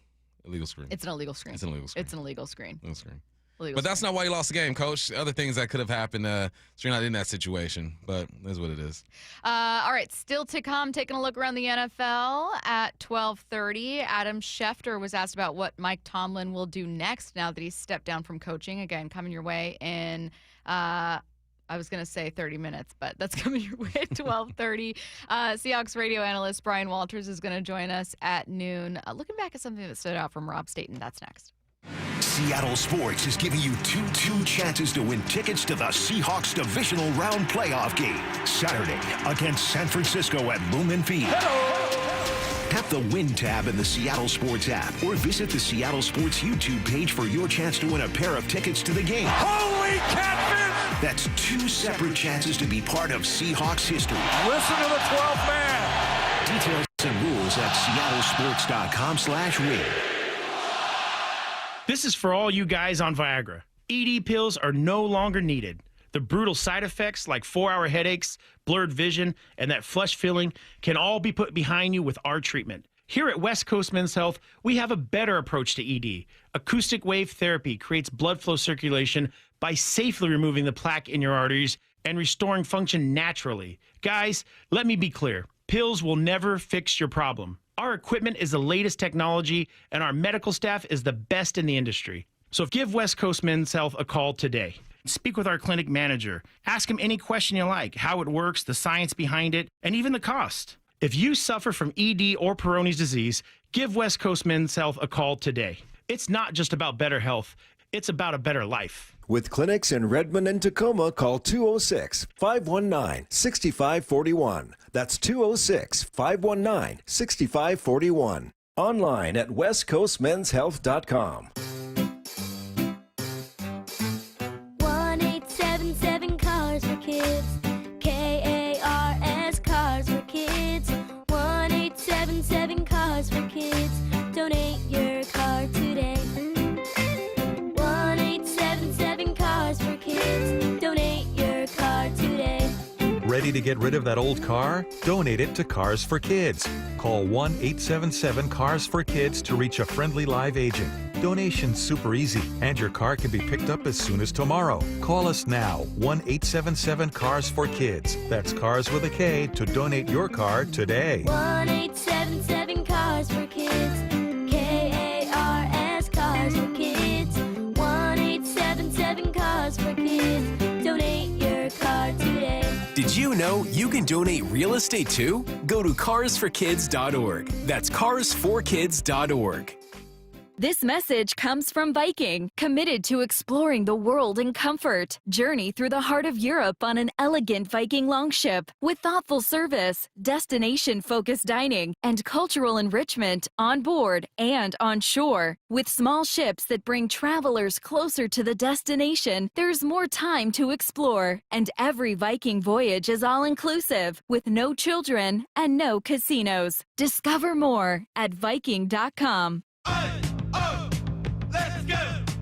Illegal screen. It's an illegal screen. It's an illegal screen. It's an illegal screen. Illegal screen. Illegal but that's screen. not why you lost the game, Coach. Other things that could have happened, so you're not in that situation. But that's what it is. All right, still to come, taking a look around the NFL at 12:30. Adam Schefter was asked about what Mike Tomlin will do next now that he's stepped down from coaching. Again, coming your way in I was going to say 30 minutes, but that's coming your way at 12:30. Seahawks radio analyst Bryan Walters is going to join us at noon. Looking back at something that stood out from Rob Staton. That's next. Seattle Sports is giving you two chances to win tickets to the Seahawks divisional round playoff game Saturday against San Francisco at Lumen Field. Tap the Win tab in the Seattle Sports app or visit the Seattle Sports YouTube page for your chance to win a pair of tickets to the game. Holy catfish! That's 2 separate chances to be part of Seahawks history. Listen to the 12th man. Details and rules at seattlesports.com/win. This is for all you guys on Viagra. ED pills are no longer needed. The brutal side effects like 4-hour headaches, blurred vision, and that flush feeling can all be put behind you with our treatment. Here at West Coast Men's Health, we have a better approach to ED. Acoustic wave therapy creates blood flow circulation by safely removing the plaque in your arteries and restoring function naturally. Guys, let me be clear. Pills will never fix your problem. Our equipment is the latest technology, and our medical staff is the best in the industry. So give West Coast Men's Health a call today. Speak with our clinic manager. Ask him any question you like, how it works, the science behind it, and even the cost. If you suffer from ED or Peyronie's disease, give West Coast Men's Health a call today. It's not just about better health, it's about a better life. With clinics in Redmond and Tacoma, call 206-519-6541. That's 206-519-6541. Online at westcoastmenshealth.com. 1-877 Cars for Kids. KARS Cars for Kids. 1-877 Cars for Kids. Donate your car today. 1-877 Cars for Kids. Donate your car today. Ready to get rid of that old car? Donate it to Cars for Kids. Call 1-877-CARS-FOR-KIDS to reach a friendly live agent. Donation's super easy, and your car can be picked up as soon as tomorrow. Call us now, 1-877-CARS-FOR-KIDS. That's Cars with a K to donate your car today. 1-877 Cars for Kids. KARS Cars for Kids. 1-877 Cars for Kids. Donate your car today. Did you know you can donate real estate too? Go to carsforkids.org. That's carsforkids.org. This message comes from Viking, committed to exploring the world in comfort. Journey through the heart of Europe on an elegant Viking longship with thoughtful service, destination-focused dining, and cultural enrichment on board and on shore. With small ships that bring travelers closer to the destination, there's more time to explore. And every Viking voyage is all-inclusive, with no children and no casinos. Discover more at Viking.com.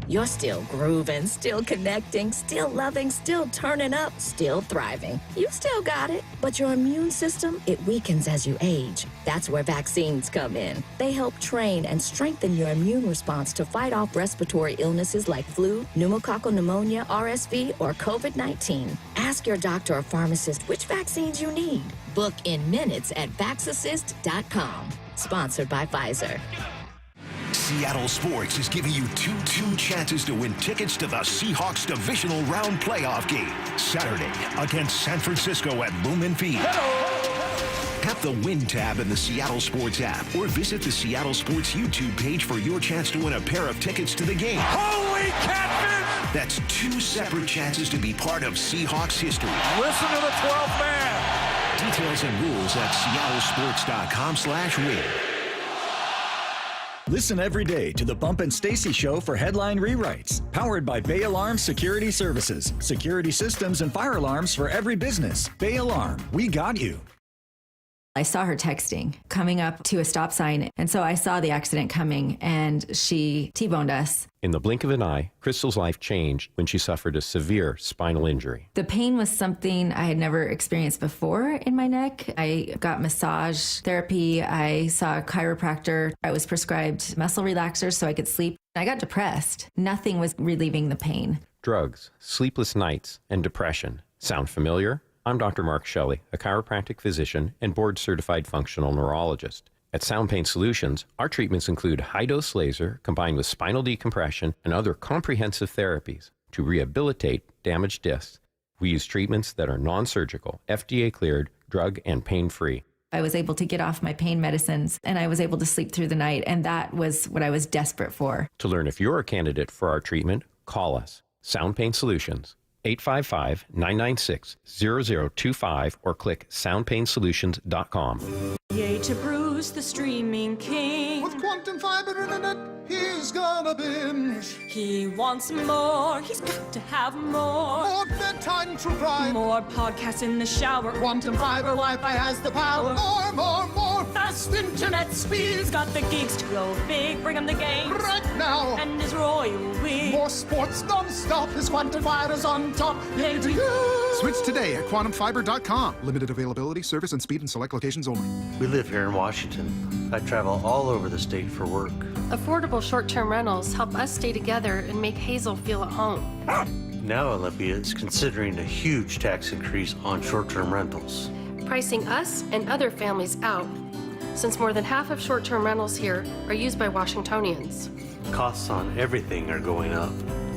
You're still grooving, still connecting, still loving, still turning up, still thriving. You still got it, but your immune system, it weakens as you age. That's where vaccines come in. They help train and strengthen your immune response to fight off respiratory illnesses like flu, pneumococcal pneumonia, RSV, or COVID-19. Ask your doctor or pharmacist which vaccines you need. Book in minutes at vaxassist.com. Sponsored by Pfizer. Seattle Sports is giving you two chances to win tickets to the Seahawks divisional round playoff game Saturday against San Francisco at Lumen Field. Tap the Win tab in the Seattle Sports app or visit the Seattle Sports YouTube page for your chance to win a pair of tickets to the game. Holy catfish! That's two separate chances to be part of Seahawks history. Listen to the 12th man. Details and rules at seattlesports.com/win. Listen every day to the Bump and Stacy Show for headline rewrites. Powered by Bay Alarm Security Services. Security systems and fire alarms for every business. Bay Alarm, we got you. I saw her texting, coming up to a stop sign, and so I saw the accident coming, and she T-boned us. In the blink of an eye, Crystal's life changed when she suffered a severe spinal injury. The pain was something I had never experienced before in my neck. I got massage therapy. I saw a chiropractor. I was prescribed muscle relaxers so I could sleep. I got depressed. Nothing was relieving the pain. Drugs, sleepless nights, and depression. Sound familiar? I'm Dr. Mark Shelley, a chiropractic physician and board-certified functional neurologist. At Sound Pain Solutions, our treatments include high-dose laser combined with spinal decompression and other comprehensive therapies to rehabilitate damaged discs. We use treatments that are non-surgical, FDA-cleared, drug and pain-free. I was able to get off my pain medicines, and I was able to sleep through the night, and that was what I was desperate for. To learn if you're a candidate for our treatment, call us. Sound Pain Solutions. 855-996-0025 or click soundpainsolutions.com. Yay to Bruce, the streaming king. With quantum fiber internet, he's gonna binge. He wants more, he's got to have more. More bedtime true crime. More podcasts in the shower. Quantum fiber Wi-Fi has the power. More fast internet speed. He's got the geeks to go big, bring him the game. Right now. And his royal we. More sports non-stop, his quantum fiber's on top. Yay to you. Switch today at quantumfiber.com. Limited availability, service and speed in select locations only. We live here in Washington. I travel all over the state for work. Affordable short-term rentals help us stay together and make Hazel feel at home. Now Olympia is considering a huge tax increase on short-term rentals, pricing us and other families out, since more than half of short-term rentals here are used by Washingtonians. Costs on everything are going up.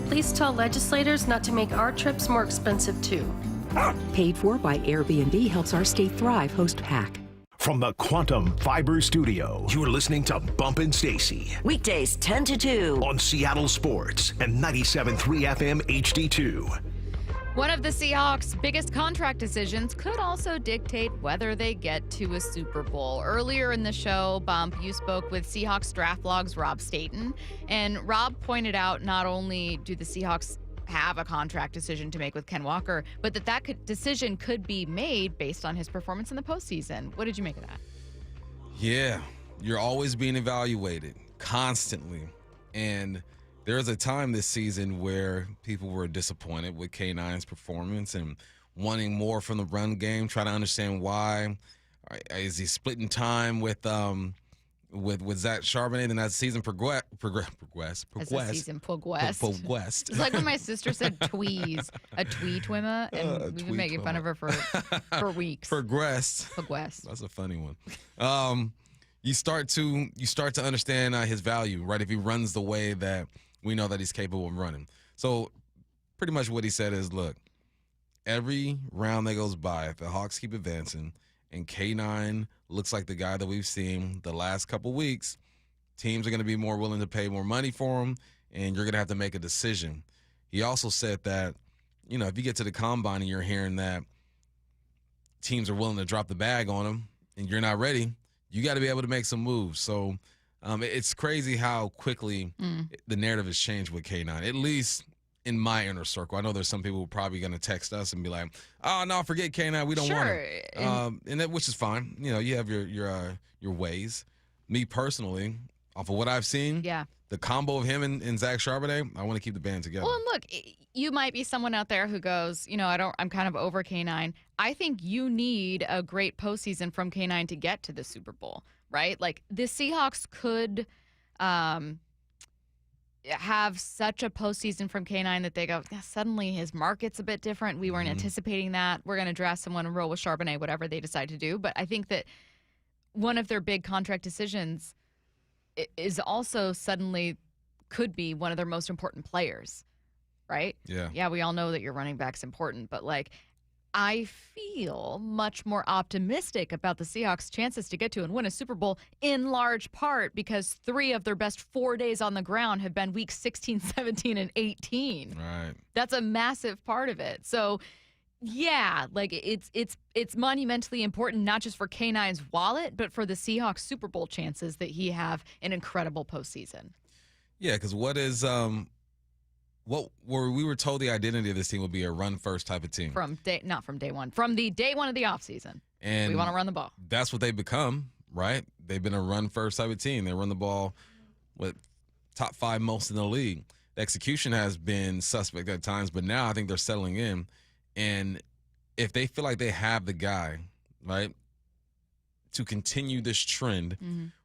Please tell legislators not to make our trips more expensive too. Paid for by Airbnb helps our state thrive. Host PAC. from the Quantum Fiber Studio. You're listening to Bumpin' Stacy. Weekdays 10 to 2. On Seattle Sports and 97.3 FM HD2. One of the Seahawks' biggest contract decisions could also dictate whether they get to a Super Bowl. Earlier in the show, Bump, you spoke with Seahawks draft log's Rob Staton, and Rob pointed out not only do the Seahawks have a contract decision to make with Ken Walker, but that decision could be made based on his performance in the postseason. What did you make of that? Yeah, you're always being evaluated constantly, and there was a time this season where people were disappointed with K9's performance and wanting more from the run game, trying to understand why. Is he splitting time with Zach Charbonnet? Then that season progressed. As the season progressed. It's like when my sister said tweeze, a twee twimmer, and we've been making fun of her for weeks. Progressed. That's a funny one. You start to understand his value, right? If he runs the way that we know that he's capable of running. So pretty much what he said is, look, every round that goes by, if the Hawks keep advancing and K9 looks like the guy that we've seen the last couple weeks, teams are going to be more willing to pay more money for him, and you're going to have to make a decision. He also said that, if you get to the combine and you're hearing that teams are willing to drop the bag on him and you're not ready, you got to be able to make some moves. So it's crazy how quickly the narrative has changed with K9, at least in my inner circle. I know there's some people who are probably going to text us and be like, oh, no, forget K9. We don't want him. And that, which is fine. You have your ways. Me personally, off of what I've seen, the combo of him and Zach Charbonnet, I want to keep the band together. Well, and look, you might be someone out there who goes, I'm kind of over K9. I think you need a great postseason from K9 to get to the Super Bowl, right? Like, the Seahawks could have such a postseason from K9 that they go, suddenly his market's a bit different. We weren't anticipating that. We're going to draft someone and roll with Charbonnet, whatever they decide to do. But I think that one of their big contract decisions is also suddenly could be one of their most important players, right? Yeah, we all know that your running back's important, but I feel much more optimistic about the Seahawks' chances to get to and win a Super Bowl, in large part because 3 of their best 4 days on the ground have been weeks 16, 17, and 18. Right. That's a massive part of it. So, yeah, it's monumentally important, not just for K9's wallet, but for the Seahawks' Super Bowl chances that he have an incredible postseason. Yeah, because we were told the identity of this team would be a run-first type of team. Not from day one. From the day one of the offseason. And we want to run the ball. That's what they've become, right? They've been a run-first type of team. They run the ball with top 5 most in the league. The execution has been suspect at times, but now I think they're settling in. And if they feel like they have the guy, right, to continue this trend,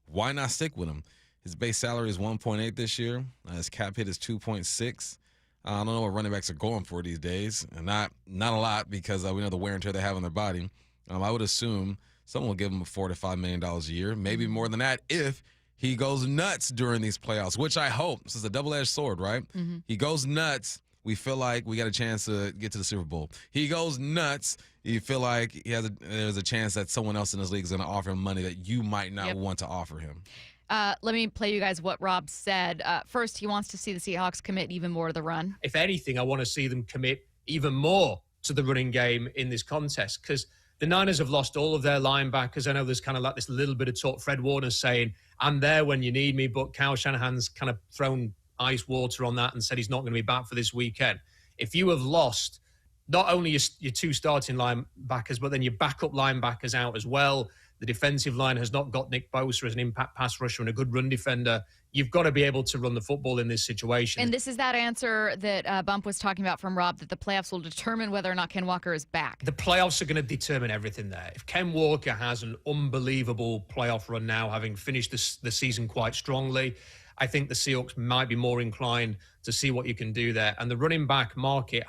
why not stick with him? His base salary is 1.8 this year. His cap hit is 2.6. I don't know what running backs are going for these days, and not a lot because we know the wear and tear they have on their body. I would assume someone will give him $4 to $5 million a year, maybe more than that if he goes nuts during these playoffs, which I hope. This is a double-edged sword, right? He goes nuts. We feel like we got a chance to get to the Super Bowl. He goes nuts. You feel like there's a chance that someone else in this league is going to offer him money that you might not want to offer him. Let me play you guys what Rob said. First, he wants to see the Seahawks commit even more to the run. If anything, I want to see them commit even more to the running game in this contest because the Niners have lost all of their linebackers. I know there's kind of like this little bit of talk. Fred Warner's saying, I'm there when you need me, but Kyle Shanahan's kind of thrown ice water on that and said he's not going to be back for this weekend. If you have lost not only your 2 starting linebackers, but then your backup linebackers out as well, the defensive line has not got Nick Bosa as an impact pass rusher and a good run defender. You've got to be able to run the football in this situation. And this is that answer that Bump was talking about from Rob, that the playoffs will determine whether or not Ken Walker is back. The playoffs are going to determine everything there. If Ken Walker has an unbelievable playoff run now, having finished the season quite strongly, I think the Seahawks might be more inclined to see what you can do there. And the running back market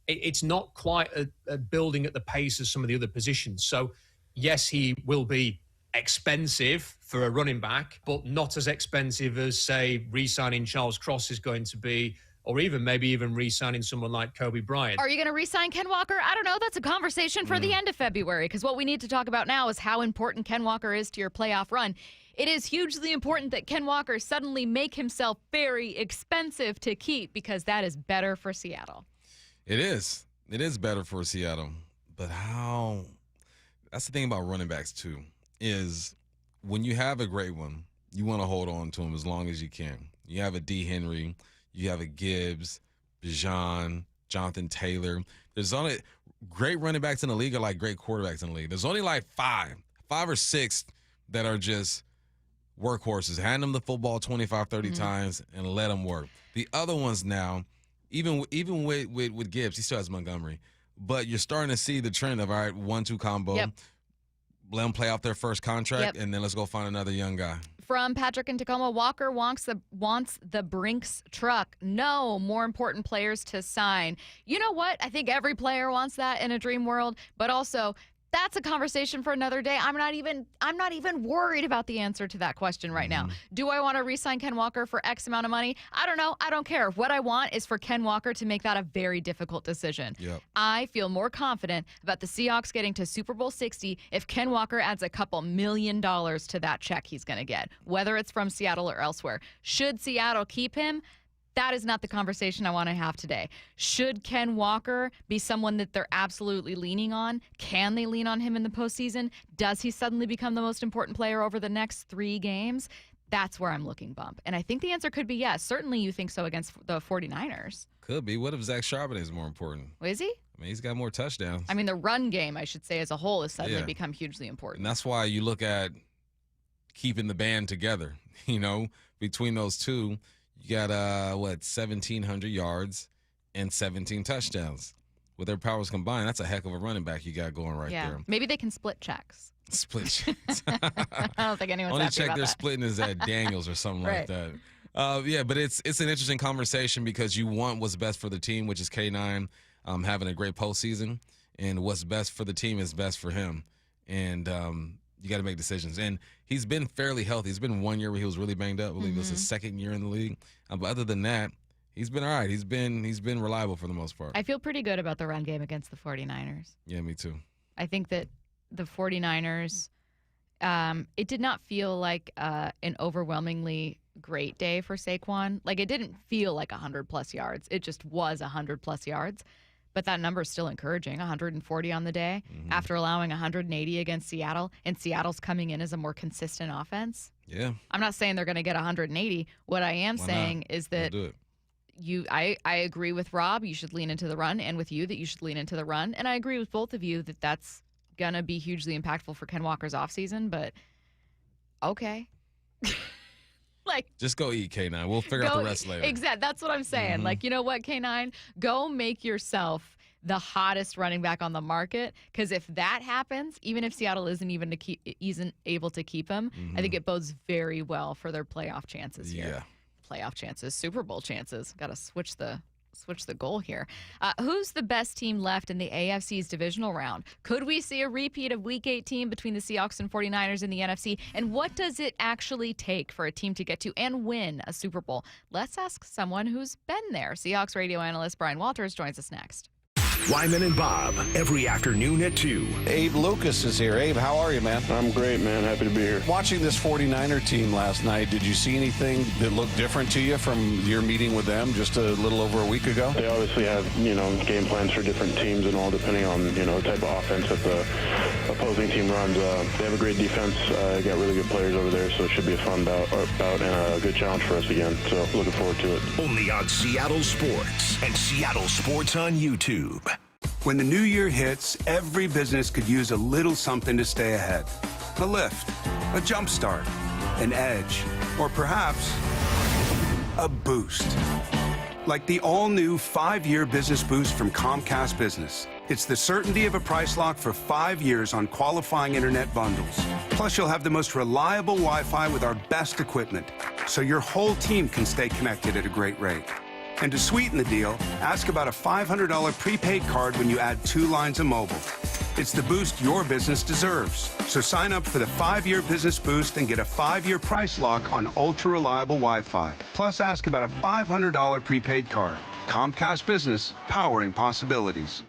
it's not quite a building at the pace of some of the other positions. So, yes, he will be expensive for a running back, but not as expensive as, say, re-signing Charles Cross is going to be, or even re-signing someone like Kobe Bryant. Are you going to re-sign Ken Walker? I don't know. That's a conversation for the end of February, because what we need to talk about now is how important Ken Walker is to your playoff run. It is hugely important that Ken Walker suddenly make himself very expensive to keep, because that is better for Seattle. It is. It is better for Seattle. But how? That's the thing about running backs, too, is when you have a great one, you want to hold on to him as long as you can. You have a D. Henry. You have a Gibbs, Bijan, Jonathan Taylor. There's only great running backs in the league are like great quarterbacks in the league. There's only like five or six that are just workhorses. Hand them the football 25, 30 times and let them work. The other ones now, even with Gibbs, he still has Montgomery. But you're starting to see the trend of, all right, 1-2 combo. Yep. Let them play out their first contract, and then let's go find another young guy. From Patrick in Tacoma, Walker wants the Brinks truck. No more important players to sign. You know what? I think every player wants that in a dream world, but also that's a conversation for another day. I'm not even worried about the answer to that question right now. Do I want to re-sign Ken Walker for X amount of money? I don't know. I don't care. What I want is for Ken Walker to make that a very difficult decision. Yep. I feel more confident about the Seahawks getting to Super Bowl 60 if Ken Walker adds a couple $1 million to that check he's going to get, whether it's from Seattle or elsewhere. Should Seattle keep him? That is not the conversation I want to have today. Should Ken Walker be someone that they're absolutely leaning on? Can they lean on him in the postseason? Does he suddenly become the most important player over the next 3 games? That's where I'm looking, Bump. And I think the answer could be yes. Certainly you think so against the 49ers. Could be. What if Zach Charbonnet is more important? Is he? I mean, he's got more touchdowns. I mean, the run game, I should say, as a whole has suddenly become hugely important. And that's why you look at keeping the band together, you know, between those two. You got, 1,700 yards and 17 touchdowns. With their powers combined, that's a heck of a running back you got going right there. Maybe they can split checks. Split checks. I don't think anyone's Only happy check about they're that. splitting is at Daniels or something Right. like that. But it's an interesting conversation because you want what's best for the team, which is K9 having a great postseason. And what's best for the team is best for him. And you got to make decisions. And he's been fairly healthy. It's been 1 year where he was really banged up. I believe it was his second year in the league. But other than that, he's been all right. He's been reliable for the most part. I feel pretty good about the run game against the 49ers. Yeah, me too. I think that the 49ers, it did not feel like an overwhelmingly great day for Saquon. Like, it didn't feel like 100-plus yards. It just was 100-plus yards. But that number is still encouraging, 140 on the day, after allowing 180 against Seattle, and Seattle's coming in as a more consistent offense. Yeah. I'm not saying they're going to get 180. What I am saying is that I agree with Rob, you should lean into the run, and with you that you should lean into the run. And I agree with both of you that that's going to be hugely impactful for Ken Walker's offseason, but okay. Like, just go eat, K9. We'll figure out the rest later. Exactly. That's what I'm saying. Like, you know what, K9? Go make yourself the hottest running back on the market, because if that happens, even if Seattle isn't able to keep him, I think it bodes very well for their playoff chances here. Yeah. Playoff chances, Super Bowl chances. Got to switch the goal here. Who's the best team left in the AFC's divisional round? Could we see a repeat of Week 18 between the Seahawks and 49ers in the NFC? And what does it actually take for a team to get to and win a Super Bowl? Let's ask someone who's been there. Seahawks radio analyst Bryan Walters joins us next. Wyman and Bob, every afternoon at 2. Abe Lucas is here. Abe, how are you, man? I'm great, man. Happy to be here. Watching this 49er team last night, did you see anything that looked different to you from your meeting with them just a little over a week ago? They obviously have, game plans for different teams and all, depending on, the type of offense that the opposing team runs. They have a great defense. Got really good players over there, so it should be a fun bout and a good challenge for us again. So looking forward to it. Only on Seattle Sports and Seattle Sports on YouTube. When the new year hits, every business could use a little something to stay ahead. A lift, a jump start, an edge, or perhaps a boost. Like the all-new 5-year business boost from Comcast Business. It's the certainty of a price lock for 5 years on qualifying internet bundles. Plus, you'll have the most reliable Wi-Fi with our best equipment, so your whole team can stay connected at a great rate. And to sweeten the deal, ask about a $500 prepaid card when you add 2 lines of mobile. It's the boost your business deserves. So sign up for the 5-year business boost and get a 5-year price lock on ultra-reliable Wi-Fi. Plus, ask about a $500 prepaid card. Comcast Business, powering possibilities.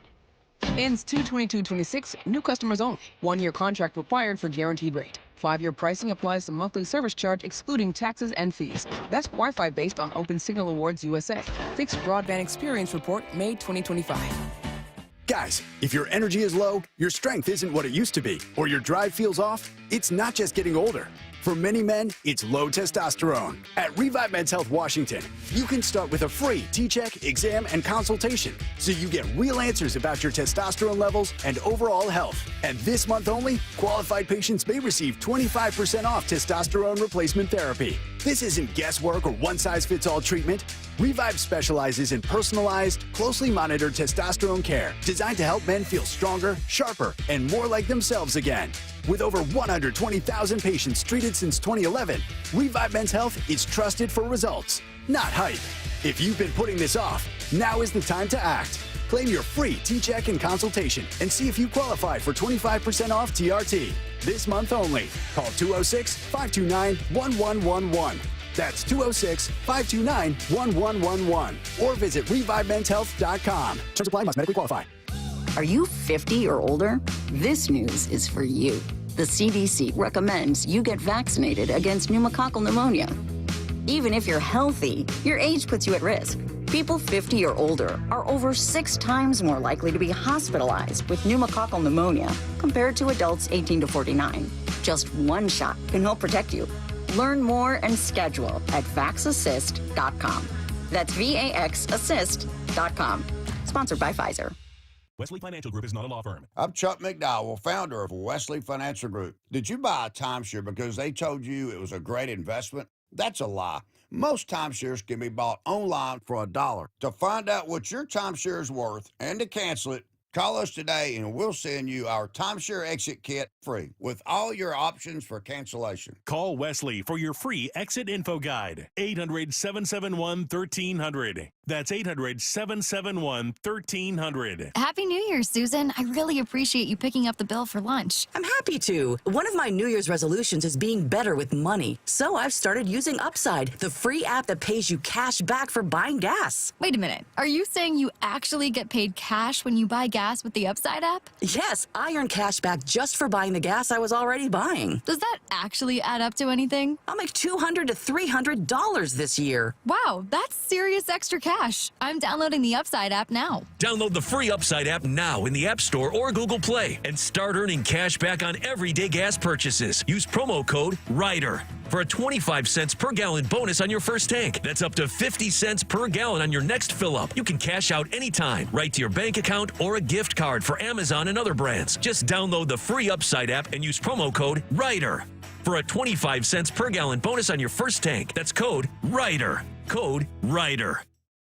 Ends 2/22/26. New customers only. 1-year contract required for guaranteed rate. 5-year pricing applies to monthly service charge excluding taxes and fees. That's Wi-Fi based on Open Signal Awards USA. Fixed Broadband Experience Report, May 2025. Guys, if your energy is low, your strength isn't what it used to be, or your drive feels off, it's not just getting older. For many men, it's low testosterone. At Revive Men's Health Washington, you can start with a free T-check, exam, and consultation, so you get real answers about your testosterone levels and overall health. And this month only, qualified patients may receive 25% off testosterone replacement therapy. This isn't guesswork or one-size-fits-all treatment. Revive specializes in personalized, closely monitored testosterone care designed to help men feel stronger, sharper, and more like themselves again. With over 120,000 patients treated since 2011, Revive Men's Health is trusted for results, not hype. If you've been putting this off, now is the time to act. Claim your free T-check and consultation and see if you qualify for 25% off TRT. This month only. Call 206-529-1111. That's 206-529-1111. Or visit ReviveMen'sHealth.com. Terms apply, must medically qualify. Are you 50 or older? This news is for you. The CDC recommends you get vaccinated against pneumococcal pneumonia. Even if you're healthy, your age puts you at risk. People 50 or older are over 6 times more likely to be hospitalized with pneumococcal pneumonia compared to adults 18 to 49. Just one shot can help protect you. Learn more and schedule at vaxassist.com. That's VAXassist.com. Sponsored by Pfizer. Wesley Financial Group is not a law firm. I'm Chuck McDowell, founder of Wesley Financial Group. Did you buy a timeshare because they told you it was a great investment? That's a lie. Most timeshares can be bought online for $1. To find out what your timeshare is worth and to cancel it, call us today and we'll send you our timeshare exit kit free with all your options for cancellation. Call Wesley for your free exit info guide. 800-771-1300. That's 800-771-1300. Happy New Year, Susan. I really appreciate you picking up the bill for lunch. I'm happy to. One of my New Year's resolutions is being better with money. So I've started using Upside, the free app that pays you cash back for buying gas. Wait a minute. Are you saying you actually get paid cash when you buy gas with the Upside app? Yes, I earn cash back just for buying the gas I was already buying. Does that actually add up to anything? I'll make $200 to $300 this year. Wow, that's serious extra cash. I'm downloading the Upside app now. Download the free Upside app now in the App Store or Google Play and start earning cash back on everyday gas purchases. Use promo code RIDER for a 25 cents per gallon bonus on your first tank. That's up to 50 cents per gallon on your next fill up. You can cash out anytime, right to your bank account or a gift card for Amazon and other brands. Just download the free Upside app and use promo code RIDER for a 25 cents per gallon bonus on your first tank. That's code RIDER. Code RIDER.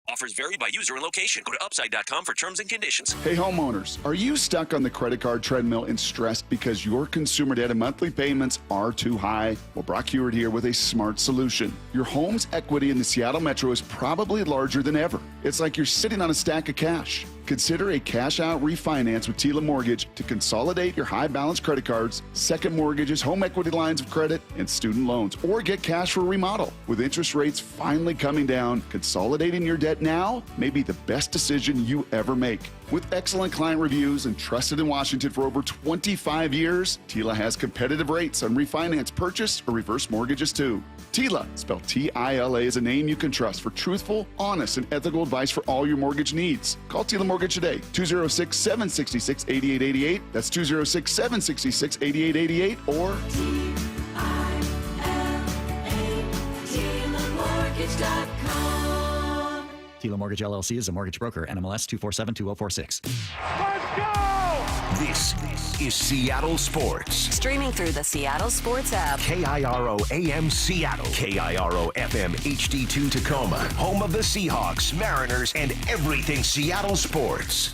Offers vary by user and location. Go to upside.com for terms and conditions. Hey homeowners, are you stuck on the credit card treadmill and stressed because your consumer debt and monthly payments are too high? Well, Brock Hewitt here with a smart solution. Your home's equity in the Seattle Metro is probably larger than ever. It's like you're sitting on a stack of cash. Consider a cash-out refinance with Tila Mortgage to consolidate your high-balance credit cards, second mortgages, home equity lines of credit, and student loans, or get cash for a remodel. With interest rates finally coming down, consolidating your debt now may be the best decision you ever make. With excellent client reviews and trusted in Washington for over 25 years, Tila has competitive rates on refinance, purchase, or reverse mortgages too. Tila, spelled T-I-L-A, is a name you can trust for truthful, honest, and ethical advice for all your mortgage needs. Call Tila Mortgage today, 206-766-8888. That's 206-766-8888 or TilaMortgage.com. Tila Mortgage LLC is a mortgage broker. NMLS 2472046. Let's go! This is Seattle Sports. Streaming through the Seattle Sports app. KIRO AM Seattle. KIRO FM HD2 Tacoma. Home of the Seahawks, Mariners, and everything Seattle sports.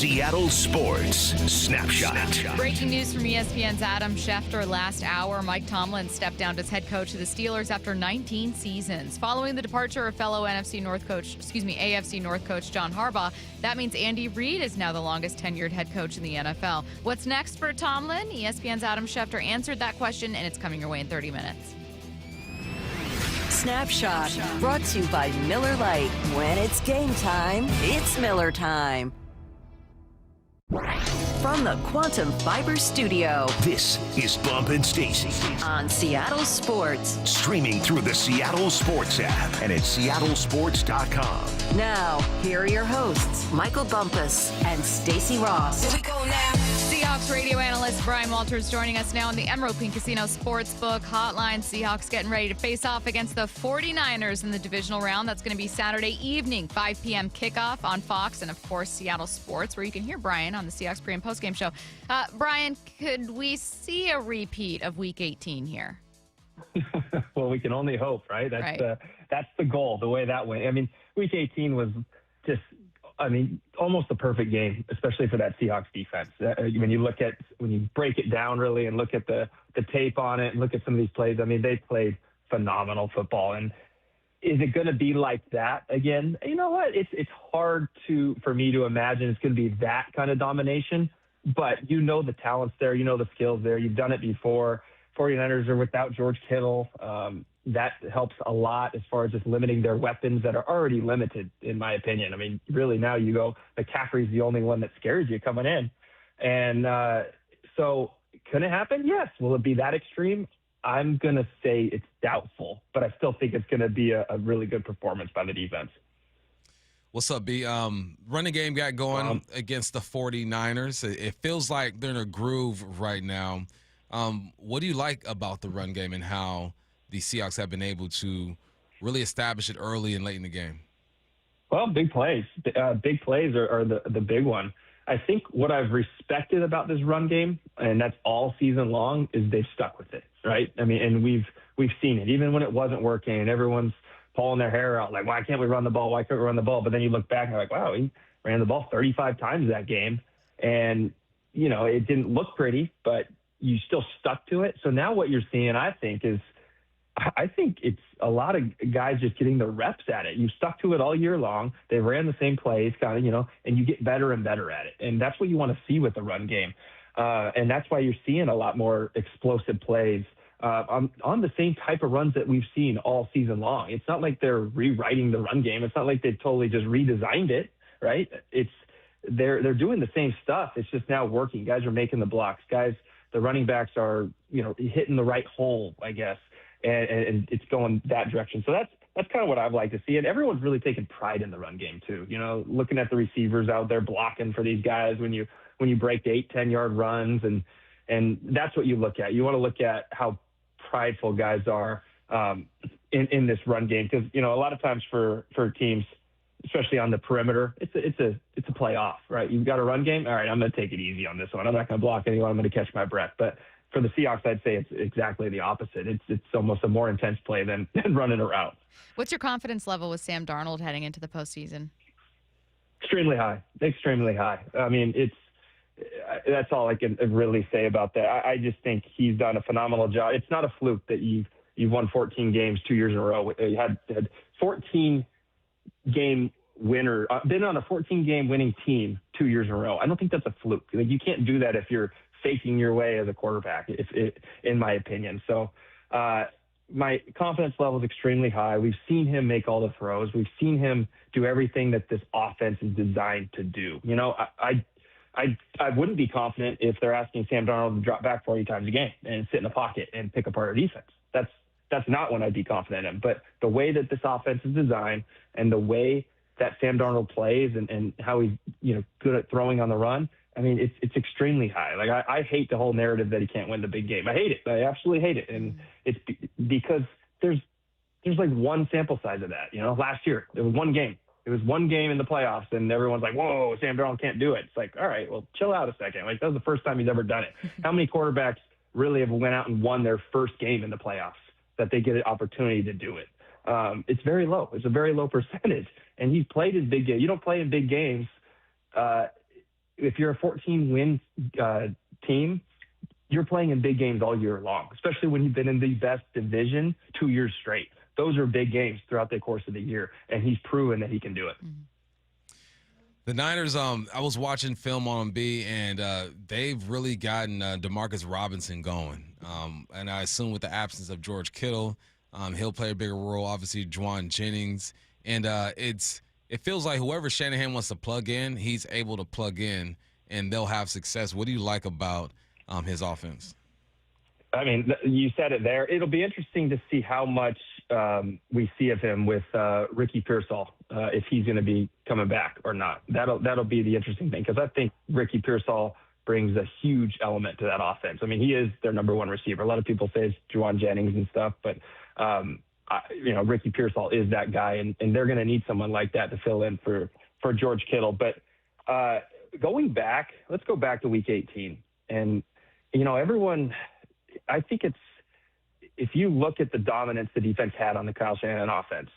Seattle Sports Snapshot. Breaking news from ESPN's Adam Schefter last hour. Mike Tomlin stepped down as head coach of the Steelers after 19 seasons. Following the departure of fellow AFC North coach John Harbaugh, that means Andy Reid is now the longest tenured head coach in the NFL. What's next for Tomlin? ESPN's Adam Schefter answered that question, and it's coming your way in 30 minutes. Snapshot, brought to you by Miller Lite. When it's game time, it's Miller time. From the Quantum Fiber Studio, this is Bump and Stacy on Seattle Sports. Streaming through the Seattle Sports app and at seattlesports.com. Now, here are your hosts, Michael Bumpus and Stacy Ross. Here we go now. Seahawks radio analyst Bryan Walters joining us now on the Emerald Pink Casino Sportsbook Hotline. Seahawks getting ready to face off against the 49ers in the divisional round. That's going to be Saturday evening, 5 p.m. kickoff on Fox and, of course, Seattle Sports, where you can hear Bryan on the Seahawks pre- and post-game show. Bryan, could we see a repeat of Week 18 here? Well, we can only hope, right? That's the goal, the way that went. I mean, Week 18 was just, almost a perfect game, especially for that Seahawks defense. When you break it down really and look at the tape on it and look at some of these plays, they played phenomenal football. And is it going to be like that again? You know what? It's hard for me to imagine it's going to be that kind of domination, but the talent's there, the skills there. You've done it before. 49ers are without George Kittle. That helps a lot as far as just limiting their weapons that are already limited, in my opinion. Really now you go, McCaffrey's the only one that scares you coming in. And so can it happen? Yes. Will it be that extreme? I'm going to say it's doubtful, but I still think it's going to be a really good performance by the defense. What's up, B? Running game got going against the 49ers. It feels like they're in a groove right now. What do you like about the run game and how the Seahawks have been able to really establish it early and late in the game? Well, big plays. Big plays are the big one. I think what I've respected about this run game, and that's all season long, is they've stuck with it, right? And we've seen it. Even when it wasn't working and everyone's pulling their hair out, like, why can't we run the ball? Why can't we run the ball? But then you look back and you're like, wow, he ran the ball 35 times that game. And, it didn't look pretty, but you still stuck to it. So now what you're seeing, I think it's a lot of guys just getting the reps at it. You stuck to it all year long. They ran the same plays, and you get better and better at it. And that's what you want to see with the run game. And that's why you're seeing a lot more explosive plays on the same type of runs that we've seen all season long. It's not like they're rewriting the run game. It's not like they've totally just redesigned it, right? They're doing the same stuff. It's just now working. Guys are making the blocks. The running backs are, hitting the right hole, I guess, and it's going that direction. So that's kind of what I'd like to see. And everyone's really taking pride in the run game too. Looking at the receivers out there blocking for these guys when you break 8-10 yard runs, and that's what you look at. You want to look at how prideful guys are in this run game, because a lot of times for teams, especially on the perimeter, it's a playoff, right? You've got a run game. All right, I'm going to take it easy on this one. I'm not going to block anyone. I'm going to catch my breath. But for the Seahawks, I'd say it's exactly the opposite. It's almost a more intense play than running a route. What's your confidence level with Sam Darnold heading into the postseason? Extremely high. Extremely high. That's all I can really say about that. I just think he's done a phenomenal job. It's not a fluke that you've won 14 games 2 years in a row. You had 14 game winner, been on a 14-game winning team 2 years in a row. I don't think that's a fluke. You can't do that if you're faking your way as a quarterback, in my opinion. So my confidence level is extremely high. We've seen him make all the throws. We've seen him do everything that this offense is designed to do. I wouldn't be confident if they're asking Sam Darnold to drop back 40 times a game and sit in the pocket and pick apart our defense. That's not when I'd be confident in. But the way that this offense is designed and the way that Sam Darnold plays and how he's good at throwing on the run, it's extremely high. Like I hate the whole narrative that he can't win the big game. I hate it. I absolutely hate it. And it's because there's like one sample size of that. Last year there was one game. It was one game in the playoffs, and everyone's like, whoa, Sam Darnold can't do it. It's like, all right, well, chill out a second. Like, that was the first time he's ever done it. How many quarterbacks really have went out and won their first game in the playoffs that they get an opportunity to do it? It's very low. It's a very low percentage. And he's played his big game. You don't play in big games if you're a 14-win team, you're playing in big games all year long, especially when you've been in the best division 2 years straight. Those are big games throughout the course of the year, and he's proven that he can do it. The Niners, I was watching film on B, and they've really gotten Demarcus Robinson going. And I assume with the absence of George Kittle, he'll play a bigger role. Obviously, Juwan Jennings. And it feels like whoever Shanahan wants to plug in, he's able to plug in, and they'll have success. What do you like about his offense? I mean, you said it there. It'll be interesting to see how much we see of him with Ricky Pearsall, if he's going to be coming back or not. That'll be the interesting thing, because I think Ricky Pearsall brings a huge element to that offense. I mean, he is their number one receiver. A lot of people say it's Juwan Jennings and stuff, but Ricky Pearsall is that guy, and they're going to need someone like that to fill in for George Kittle. But let's go back to Week 18, and everyone. I think if you look at the dominance the defense had on the Kyle Shanahan offense,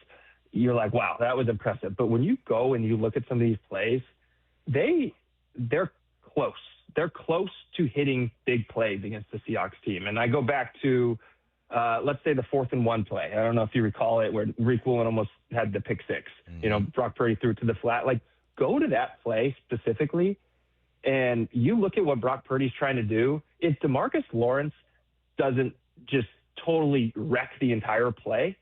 you're like, wow, that was impressive. But when you go and you look at some of these plays, they're close. They're close to hitting big plays against the Seahawks team. And I go back to, let's say, the 4th and 1 play. I don't know if you recall it, where Reek Woolen almost had the pick six. Brock Purdy threw it to the flat. Like, go to that play specifically, and you look at what Brock Purdy's trying to do. If DeMarcus Lawrence doesn't just totally wreck the entire play,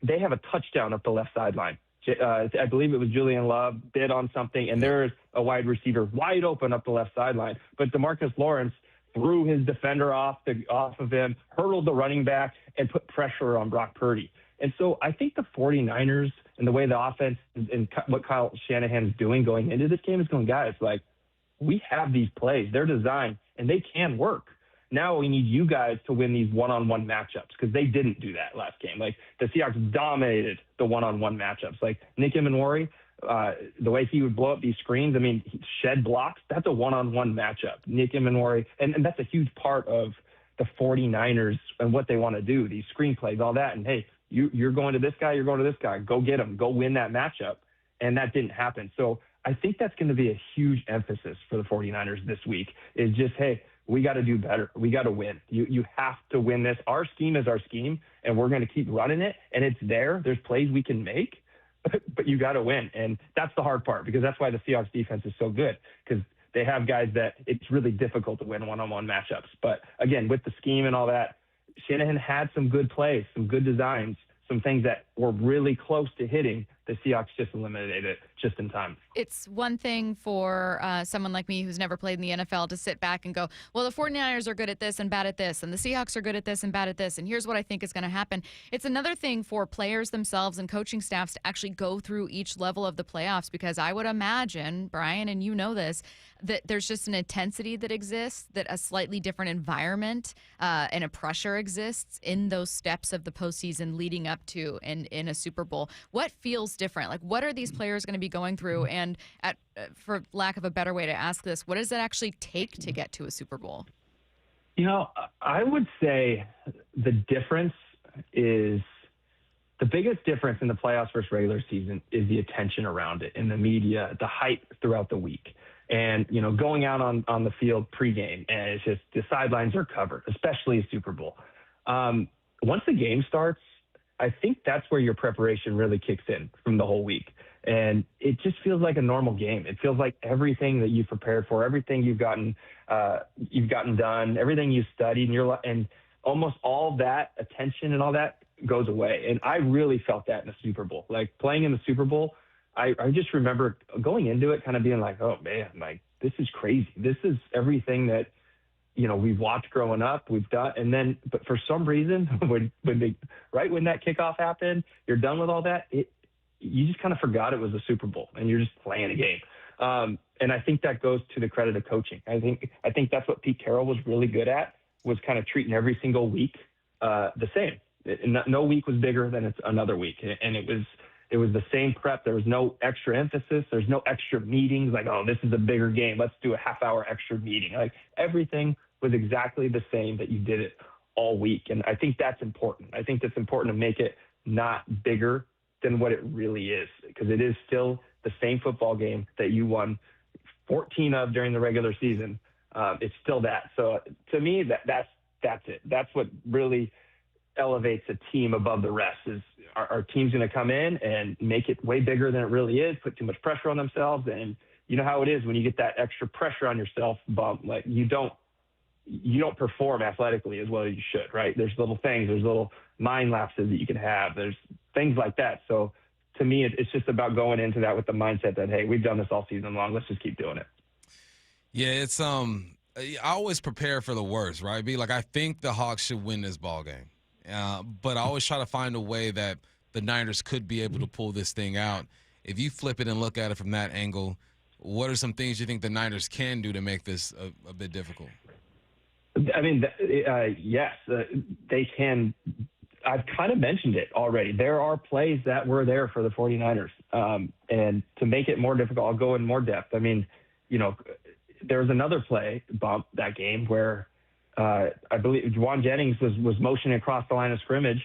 they have a touchdown up the left sideline. I believe it was Julian Love bid on something, and there's a wide receiver wide open up the left sideline. But DeMarcus Lawrence threw his defender off of him, hurdled the running back, and put pressure on Brock Purdy. And so I think the 49ers and the way the offense and what Kyle Shanahan's doing going into this game is going, guys, like, we have these plays. They're designed, and they can work. Now we need you guys to win these one-on-one matchups, because they didn't do that last game. Like, the Seahawks dominated the one-on-one matchups. Like, Nick Emenwari, the way he would blow up these screens, I mean, shed blocks, that's a one-on-one matchup. Nick Emenwari, and that's a huge part of the 49ers and what they want to do, these screenplays, all that. And, hey, you're going to this guy, you're going to this guy. Go get him. Go win that matchup. And that didn't happen. So I think that's going to be a huge emphasis for the 49ers this week, is just, hey, we got to do better. We got to win. You have to win this. Our scheme is our scheme, and we're going to keep running it, and it's there. There's plays we can make, but you got to win. And that's the hard part, because that's why the Seahawks defense is so good, because they have guys that it's really difficult to win one-on-one matchups. But, again, with the scheme and all that, Shanahan had some good plays, some good designs, some things that were really close to hitting. The Seahawks just eliminated it just in time. It's one thing for someone like me who's never played in the NFL to sit back and go, well, the 49ers are good at this and bad at this, and the Seahawks are good at this and bad at this, and here's what I think is going to happen. It's another thing for players themselves and coaching staffs to actually go through each level of the playoffs, because I would imagine, Bryan, and you know this, that there's just an intensity that exists, that a slightly different environment and a pressure exists in those steps of the postseason leading up to and in a Super Bowl. What feels different? Like, what are these players going to be going through? And for lack of a better way to ask this, what does it actually take to get to a Super Bowl? I would say the difference is, the biggest difference in the playoffs versus regular season is the attention around it, in the media, the hype throughout the week. And, going out on the field pregame, and it's just the sidelines are covered, especially a Super Bowl. Once the game starts, I think that's where your preparation really kicks in from the whole week. And it just feels like a normal game. It feels like everything that you've prepared for, everything you've gotten done, everything you've studied, and almost all that attention and all that goes away. And I really felt that in the Super Bowl. Like, playing in the Super Bowl, I just remember going into it kind of being like, oh man, like, this is crazy. This is everything that, we've watched growing up, we've done. And then, but for some reason, when that kickoff happened, you're done with all that. You just kind of forgot it was a Super Bowl, and you're just playing a game. And I think that goes to the credit of coaching. I think that's what Pete Carroll was really good at, was kind of treating every single week the same. No week was bigger than another week, and it was the same prep. There was no extra emphasis. There's no extra meetings like, oh, this is a bigger game, let's do a half-hour extra meeting. Like, everything was exactly the same, that you did it all week. And I think that's important. I think that's important to make it not bigger than what it really is, because it is still the same football game that you won 14 of during the regular season. It's still that. So to me, that's it. That's what really elevates a team above the rest. Is our team's going to come in and make it way bigger than it really is, put too much pressure on themselves, and you know how it is when you get that extra pressure on yourself bump. Like you don't perform athletically as well as you should, right? There's little things, there's little mind lapses that you can have. There's things like that. So to me, it's just about going into that with the mindset that, hey, we've done this all season long. Let's just keep doing it. Yeah, it's I always prepare for the worst, right? Be like, I think the Hawks should win this ball game, but I always try to find a way that the Niners could be able to pull this thing out. If you flip it and look at it from that angle, what are some things you think the Niners can do to make this a bit difficult? I mean, yes, they can. I've kind of mentioned it already. There are plays that were there for the 49ers. And to make it more difficult, I'll go in more depth. I mean, there was another play bump that game where I believe Juwan Jennings was motioning across the line of scrimmage,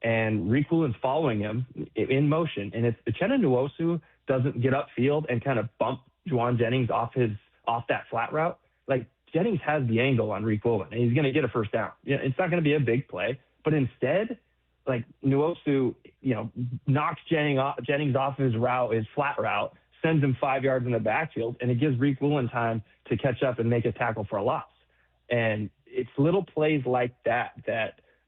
and Rick Woolen's following him in motion. And if Uchenna Nwosu doesn't get upfield and kind of bump Juwan Jennings off that flat route, like Jennings has the angle on Rick Woolen, and he's going to get a first down. It's not going to be a big play, but instead, like Nwosu, knocks Jennings off his flat route, sends him 5 yards in the backfield, and it gives Rick Woolen time to catch up and make a tackle for a loss. And it's little plays like that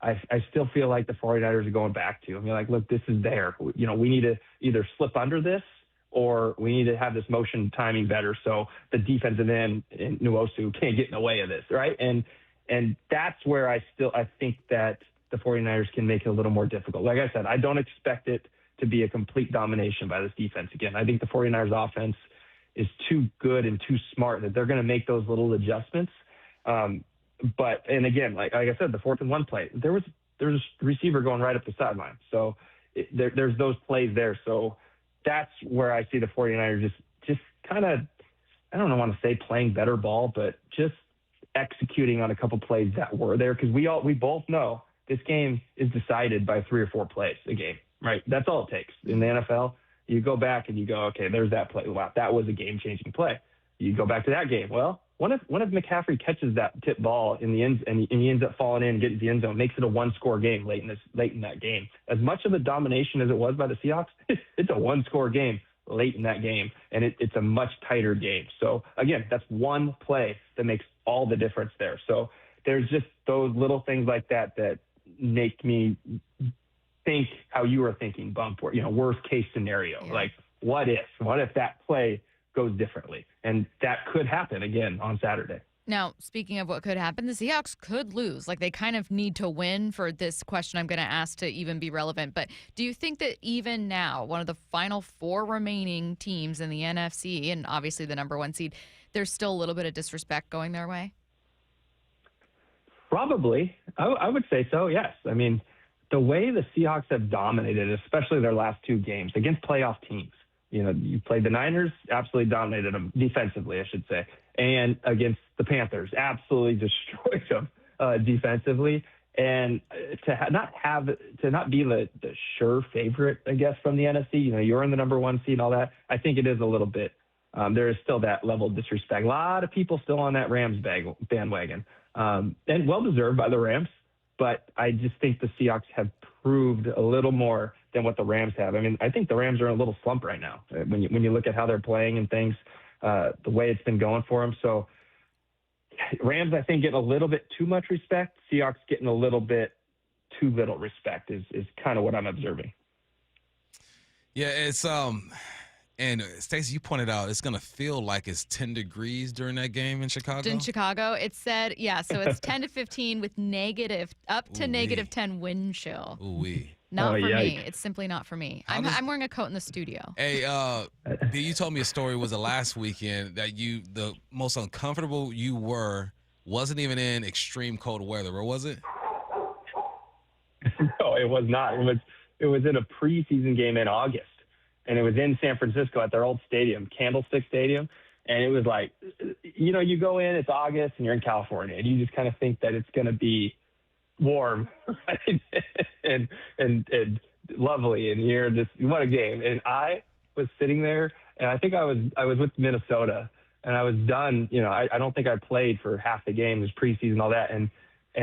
I still feel like the 49ers are going back to. I mean, like, look, this is there. We need to either slip under this or we need to have this motion timing better so the defensive end in Nwosu can't get in the way of this, right? And that's where I think that the 49ers can make it a little more difficult. Like I said, I don't expect it to be a complete domination by this defense again. I think the 49ers offense is too good and too smart that they're going to make those little adjustments. And again, like I said, the 4th and 1 play, there's a receiver going right up the sideline. So there's those plays there. So that's where I see the 49ers just kind of, I don't want to say playing better ball, but just executing on a couple plays that were there. Because we both know this game is decided by 3 or 4 plays a game, right? That's all it takes. In the NFL, you go back and you go, okay, there's that play. Wow, that was a game-changing play. You go back to that game. Well, what if McCaffrey catches that tip ball in the end and he ends up falling in and getting to the end zone, makes it a 1-score game late in that game? As much of a domination as it was by the Seahawks, it's a 1-score game late in that game, and it's a much tighter game. So again, that's one play that makes all the difference there. So there's just those little things like that make me think how you were thinking, Bump, or worst case scenario. Yeah. Like, what if that play goes differently? And that could happen again on Saturday. Now, speaking of what could happen, the Seahawks could lose. Like, they kind of need to win for this question I'm going to ask to even be relevant. But do you think that even now, one of the final 4 remaining teams in the NFC, and obviously the number 1 seed, there's still a little bit of disrespect going their way? Probably. I would say so, yes. I mean, the way the Seahawks have dominated, especially their last 2 games against playoff teams. You played the Niners, absolutely dominated them defensively, I should say, and against the Panthers, absolutely destroyed them defensively. And to not be the sure favorite, I guess, from the NFC, you're in the number 1 seed and all that. I think it is a little bit. There is still that level of disrespect. A lot of people still on that Rams bandwagon, and well deserved by the Rams. But I just think the Seahawks have proved a little more than what the Rams have. I mean, I think the Rams are in a little slump right now when you look at how they're playing and things, the way it's been going for them. So Rams, I think, getting a little bit too much respect. Seahawks getting a little bit too little respect is kind of what I'm observing. Yeah, it's and Stacy, you pointed out it's going to feel like it's 10 degrees during that game in Chicago. In Chicago, it said, so it's 10 to 15 with up to negative 10 wind chill. Ooh-wee. Not for me. It's simply not for me. I'm wearing a coat in the studio. Hey, you told me a story, was it last weekend, that the most uncomfortable you wasn't even in extreme cold weather, or was it? No, it was not. It was in a preseason game in August, and it was in San Francisco at their old stadium, Candlestick Stadium. And it was like, you go in, it's August, and you're in California, and you just kind of think that it's going to be warm, right? and lovely, and you're just, what a game. And I was sitting there, and I think I was with Minnesota, and I was done. I don't think I played for half the game. It was preseason, all that, and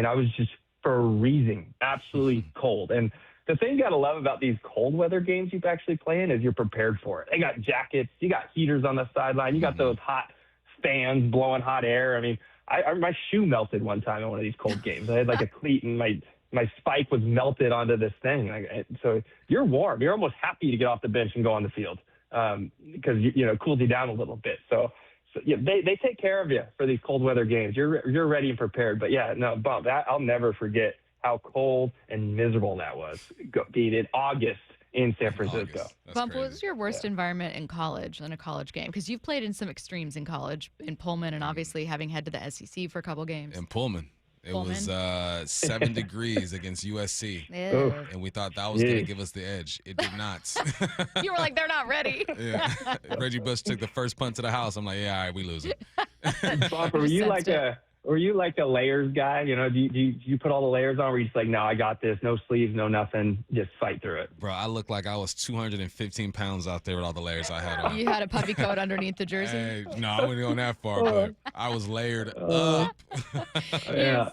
I was just freezing, absolutely cold. And the thing you got to love about these cold weather games you actually play in is you're prepared for it. They got jackets, you got heaters on the sideline, you got those hot fans blowing hot air. I mean, my shoe melted one time in one of these cold games. I had like a cleat and my spike was melted onto this thing. So you're warm. You're almost happy to get off the bench and go on the field because it cools you down a little bit. So yeah, they take care of you for these cold weather games. You're ready and prepared. But yeah, no, Bump, that I'll never forget how cold and miserable that was being in August in San Francisco. Bump, what was your worst environment in college, in a college game? Because you've played in some extremes in college, in Pullman, and obviously having head to the SEC for a couple games. In Pullman. It was 7 degrees against USC. Ew. And we thought that was going to give us the edge. It did not. You were like, they're not ready. Yeah. Reggie Bush took the first punt to the house. I'm like, yeah, all right, we lose it. Bump, were you like a layers guy? Do you put all the layers on? Or were you just like, no, I got this, no sleeves, no nothing, just fight through it? Bro, I looked like I was 215 pounds out there with all the layers I had on. You had a puffy coat underneath the jersey? Hey, no, I wouldn't go that far, but I was layered up. Yeah,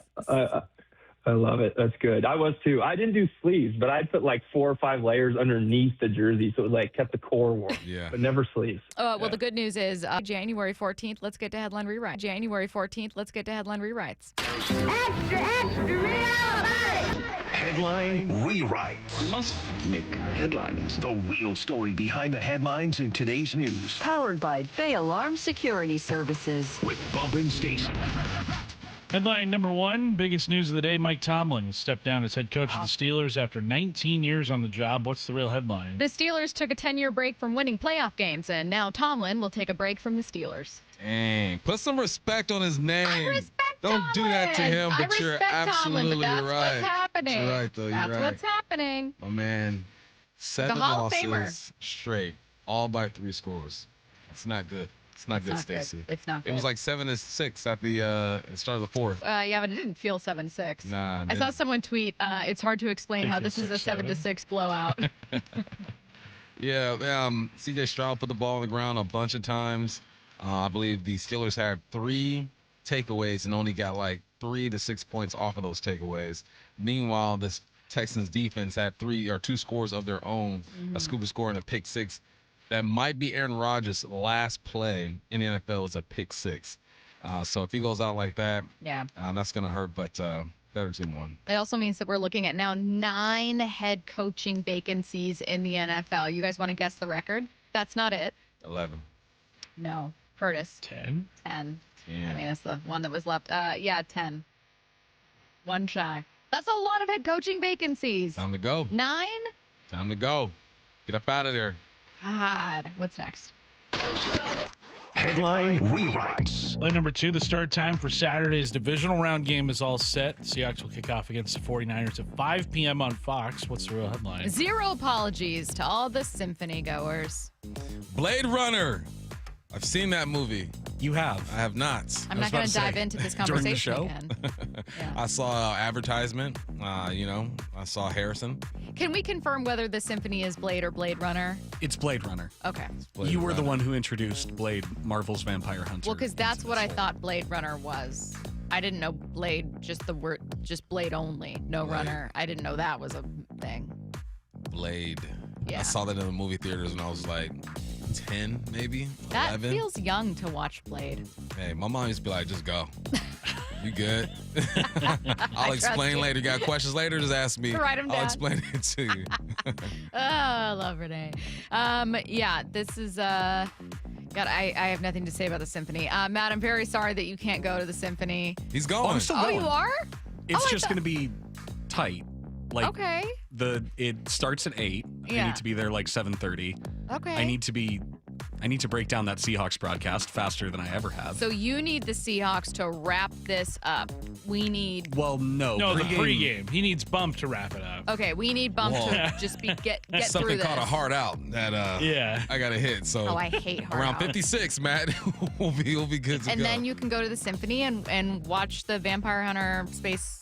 I love it. That's good. I was too. I didn't do sleeves, but I put like 4 or 5 layers underneath the jersey, so it like kept the core warm. Yeah, but never sleeves. Well, the good news is January 14th. Let's get to headline rewrite. January 14th. Let's get to headline rewrites. Extra, extra, rewrite! Headline rewrite. Must make headlines. The real story behind the headlines in today's news. Powered by Bay Alarm Security Services. With Bump and Stacy. Headline number 1, biggest news of the day, Mike Tomlin stepped down as head coach of the Steelers after 19 years on the job. What's the real headline? The Steelers took a 10-year break from winning playoff games, and now Tomlin will take a break from the Steelers. Dang. Put some respect on his name. I respect Don't Tomlin. do that to him, but you're absolutely Tomlin, but that's right. What's happening. You're right, though. That's what's happening. Oh, man. 7 Hall of Famer. losses straight, all by 3 scores. It's not good. It's not good, Stacy. It's not good. It was like 7-6 at the start of the 4th. Yeah, but it didn't feel 7-6. Nah. I saw someone tweet, it's hard to explain how this is a 7-6 blowout. Yeah, C.J. Stroud put the ball on the ground a bunch of times. I believe the Steelers had 3 takeaways and only got like 3 to 6 points off of those takeaways. Meanwhile, this Texans defense had 2 scores of their own, a scuba score and a pick 6. That might be Aaron Rodgers' last play in the NFL is a pick 6. So if he goes out like that, that's going to hurt, but better team won. It also means that we're looking at now 9 head coaching vacancies in the NFL. You guys want to guess the record? That's not it. 11. No. Curtis. 10? 10. Yeah. I mean, that's the one that was left. 10. 1 shy. That's a lot of head coaching vacancies. Time to go. 9? Time to go. Get up out of there. God. What's next? Headline rewrites. Headline number 2, the start time for Saturday's divisional round game is all set. The Seahawks will kick off against the 49ers at 5 p.m. on Fox. What's the real headline? 0 apologies to all the symphony goers. Blade Runner. I've seen that movie. You have? I have not. I'm not going to dive into this conversation during the show? again. I saw advertisement. I saw Harrison. Can we confirm whether the symphony is Blade or Blade Runner? It's Blade Runner. Okay. You were the one who introduced Blade, Marvel's Vampire Hunter. Well, because that's what I thought Blade Runner was. I didn't know Blade, just Blade only, no Blade. Runner. I didn't know that was a thing. Blade. Yeah. I saw that in the movie theaters when I was like 10, maybe 11. That feels young to watch Blade. Hey, my mom used to be like, just go. You good? I'll trust explain you. later. You got questions later? Just ask me. Write 'em I'll down. explain it to you. Oh, I love Renee. This is God, I have nothing to say about the symphony. Matt, I'm very sorry that you can't go to the symphony. He's going. Oh, I'm still going. You are? It's just going to be tight. Like Okay. It starts at 8. I Yeah. need to be there like 7:30. Okay. I need to break down that Seahawks broadcast faster than I ever have. So you need the Seahawks to wrap this up. We need. Well, no. No, the pregame. He needs Bump to wrap it up. Okay, we need Bump Whoa. to just get through Something this. caught a heart out that I got to hit. So Oh, I hate heart around outs. 56, Matt, we'll be good to And go. then you can go to the symphony and watch the Vampire Hunter Space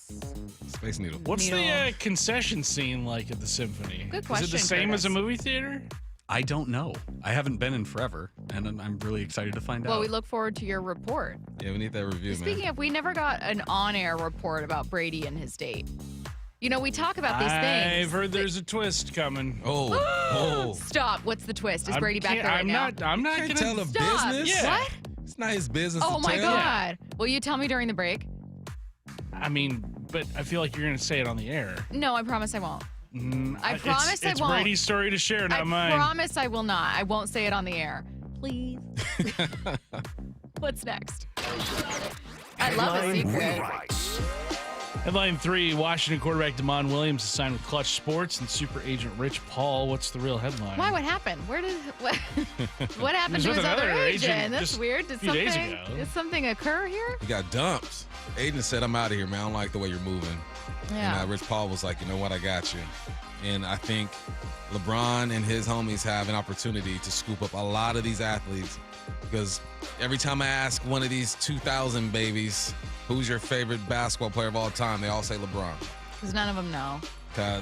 Needle. What's the concession scene like at the symphony? Good Is question, it the same Curtis. as a movie theater? I don't know. I haven't been in forever. and I'm really excited to find Well, out. we look forward to your report. Yeah, we need that review, Speaking of, we never got an on-air report about Brady and his date. You know, we talk about these things. I've heard there's a twist coming. Oh. Stop. What's the twist? Is Brady back there right now? I'm not Can't going tell to the Stop. business. Yeah. What? It's not his business. Oh to my tell. God. Will you tell me during the break? I mean, but I feel like you're going to say it on the air. No, I promise I won't. I promise I it's won't. Brady's story to share, not I mine. promise I will not. I won't say it on the air. Please. What's next? I love a secret. Headline 3, Washington quarterback Damon Williams is signed with Clutch Sports and super agent Rich Paul. What's the real headline? Why? What happened? What happened He's to with his other another agent? agent That's just weird. Did a few days something? ago. Did something occur here? He got dumped. Aiden said, I'm out of here, man. I don't like the way you're moving. Yeah. And Rich Paul was like, you know what? I got you. And I think LeBron and his homies have an opportunity to scoop up a lot of these athletes because every time I ask one of these 2000 babies, who's your favorite basketball player of all time, they all say LeBron. Because none of them know.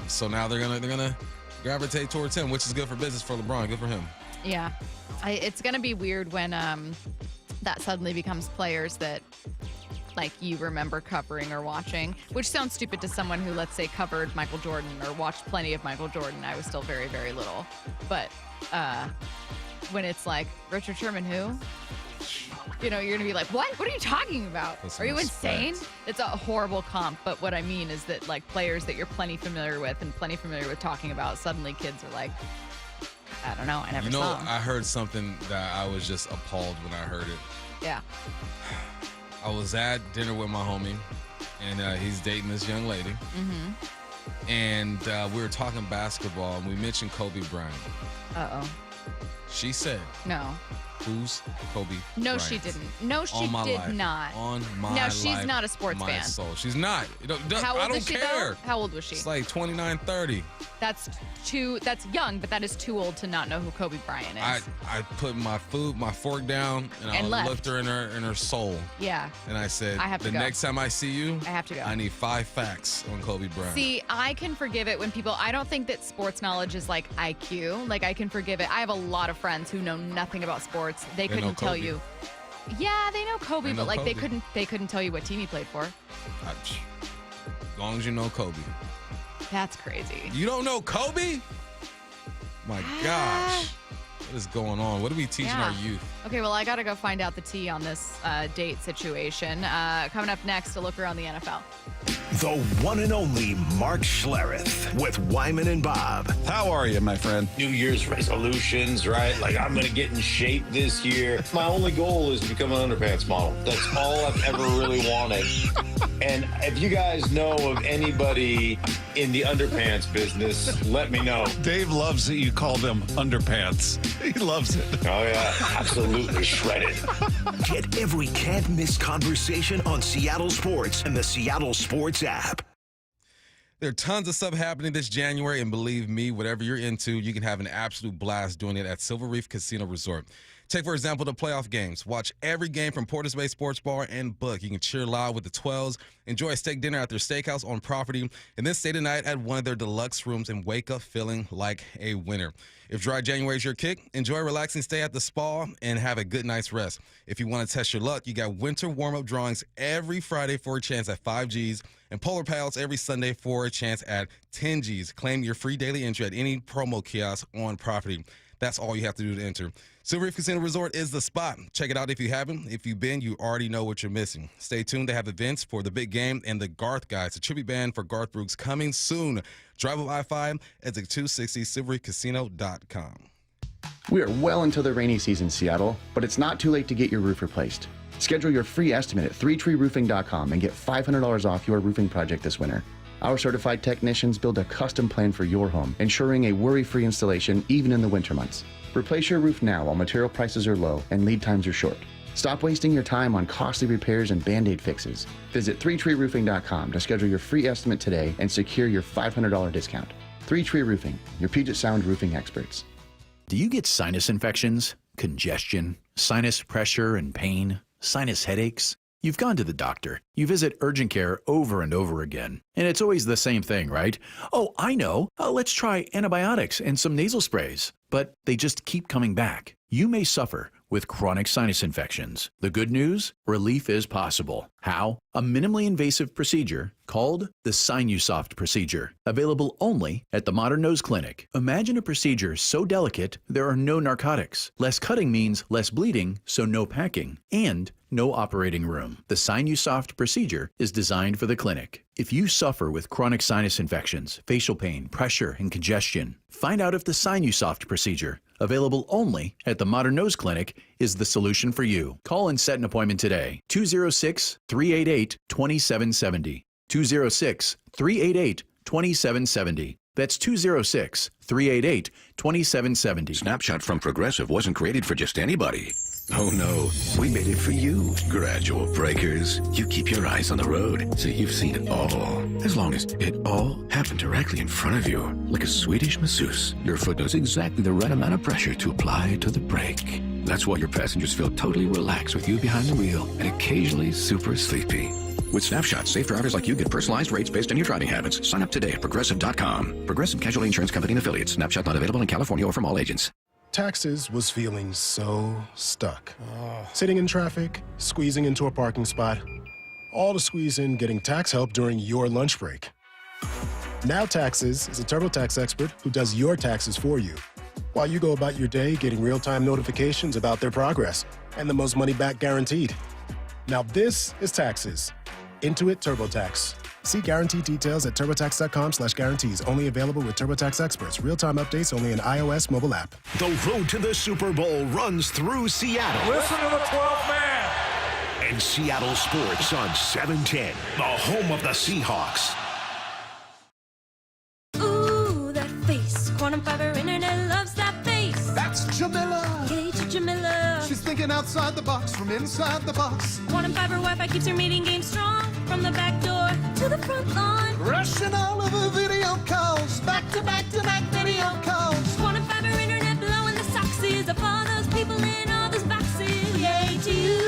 So now they're gonna gravitate towards him, which is good for business for LeBron. Good for him. Yeah. It's going to be weird when that suddenly becomes players that like you remember covering or watching, which sounds stupid to someone who, let's say, covered Michael Jordan or watched plenty of Michael Jordan. I was still very, very little. But when it's like, Richard Sherman, who? You know, you're going to be like, what? What are you talking about? Are you insane? It's a horrible comp. But what I mean is that, like, players that you're plenty familiar with and plenty familiar with talking about, suddenly kids are like, I don't know. I never saw him. I heard something that I was just appalled when I heard it. Yeah. I was at dinner with my homie, and he's dating this young lady. Mm-hmm. And we were talking basketball, and we mentioned Kobe Bryant. Uh-oh. She said, No. Who's Kobe No, Bryant? she didn't. No, she On my did life. not. On my No, life. she's not a sports my fan. Soul. She's not. How old I don't was she, care. though? How old was she? It's like 29, 30. That's young, but that is too old to not know who Kobe Bryant is. I put my fork down, and I left. looked her in her soul. Yeah. And I said, I have to the go. next time I see you, I have to go. I need 5 facts on Kobe Bryant. See, I can forgive it when people, I don't think that sports knowledge is like IQ. Like, I can forgive it. I have a lot of friends who know nothing about sports. They know couldn't tell Kobe. you. Yeah, they know Kobe, They know but like Kobe. they couldn't tell you what team he played for. As long as you know Kobe. That's crazy. You don't know Kobe? My gosh. What is going on? What are we teaching our youth? Okay, well, I got to go find out the tea on this date situation. Coming up next, a look around the NFL. The one and only Mark Schlereth with Wyman and Bob. How are you, my friend? New Year's resolutions, right? Like, I'm going to get in shape this year. My only goal is to become an underpants model. That's all I've ever really wanted. And if you guys know of anybody in the underpants business, let me know. Dave loves that you call them underpants. He loves it. Oh, yeah. Absolutely shredded. Get every can't miss conversation on Seattle Sports and the Seattle Sports app. There are tons of stuff happening this January, and believe me, whatever you're into, you can have an absolute blast doing it at Silver Reef Casino Resort. Take, for example, the playoff games. Watch every game from Porter's Bay Sports Bar and Book. You can cheer live with the 12s, enjoy a steak dinner at their steakhouse on property, and then stay the night at one of their deluxe rooms and wake up feeling like a winner. If dry January is your kick, enjoy a relaxing stay at the spa and have a good night's rest. If you want to test your luck, you got winter warm-up drawings every Friday for a chance at 5Gs and Polar Pals every Sunday for a chance at 10Gs. Claim your free daily entry at any promo kiosk on property. That's all you have to do to enter. Silver Reef Casino Resort is the spot. Check it out if you haven't. If you've been, you already know what you're missing. Stay tuned to have events for the big game and the Garth Guys, a tribute band for Garth Brooks, coming soon. Drive up I-5, exit 260, silverreefcasino.com. We are well into the rainy season, Seattle, but it's not too late to get your roof replaced. Schedule your free estimate at 3treeroofing.com and get $500 off your roofing project this winter. Our certified technicians build a custom plan for your home, ensuring a worry-free installation even in the winter months. Replace your roof now while material prices are low and lead times are short. Stop wasting your time on costly repairs and Band-Aid fixes. Visit 3treeroofing.com to schedule your free estimate today and secure your $500 discount. 3Tree Roofing, your Puget Sound roofing experts. Do you get sinus infections, congestion, sinus pressure and pain, sinus headaches? You've gone to the doctor. You visit urgent care over and over again. And it's always the same thing, right? Oh, I know. Let's try antibiotics and some nasal sprays. But they just keep coming back. You may suffer with chronic sinus infections. The good news? Relief is possible. How? A minimally invasive procedure called the Sinusoft procedure, available only at the Modern Nose Clinic. Imagine a procedure so delicate there are no narcotics. Less cutting means less bleeding, so no packing, and no operating room. The Sinusoft procedure is designed for the clinic. If you suffer with chronic sinus infections, facial pain, pressure, and congestion, find out if the Sinusoft procedure, available only at the Modern Nose Clinic, is the solution for you. Call and set an appointment today. 206-388-2770. 206-388-2770. That's 206-388-2770. Snapshot from Progressive wasn't created for just anybody. Oh no, we made it for you. Gradual breakers. You keep your eyes on the road, so you've seen it all. As long as it all happened directly in front of you, like a Swedish masseuse, your foot knows exactly the right amount of pressure to apply to the brake. That's why your passengers feel totally relaxed with you behind the wheel and occasionally super sleepy. With Snapshot, safe drivers like you get personalized rates based on your driving habits. Sign up today at Progressive.com. Progressive Casualty Insurance Company and Affiliates. Snapshot not available in California or from all agents. Taxes was feeling so stuck. Sitting in traffic, squeezing into a parking spot, all to squeeze in getting tax help during your lunch break. Now Taxes is a TurboTax expert who does your taxes for you, while you go about your day getting real-time notifications about their progress and the most money back guaranteed. Now this is Taxes. Intuit TurboTax. See guarantee details at TurboTax.com/guarantees. Only available with TurboTax experts. Real-time updates only in iOS mobile app. The road to the Super Bowl runs through Seattle. Listen to the 12th man. And Seattle Sports on 710, the home of the Seahawks. Ooh, that face. Quantum fiber internet loves that face. That's Jamila. Gauge Jamila. She's thinking outside the box from inside the box. Quantum fiber Wi-Fi keeps her meeting game strong. From the back door to the front lawn. Rushing all of her video calls. Back to back to back video calls. Quantum fiber internet blowing the soxies up all those people in all those boxes. Yay to you.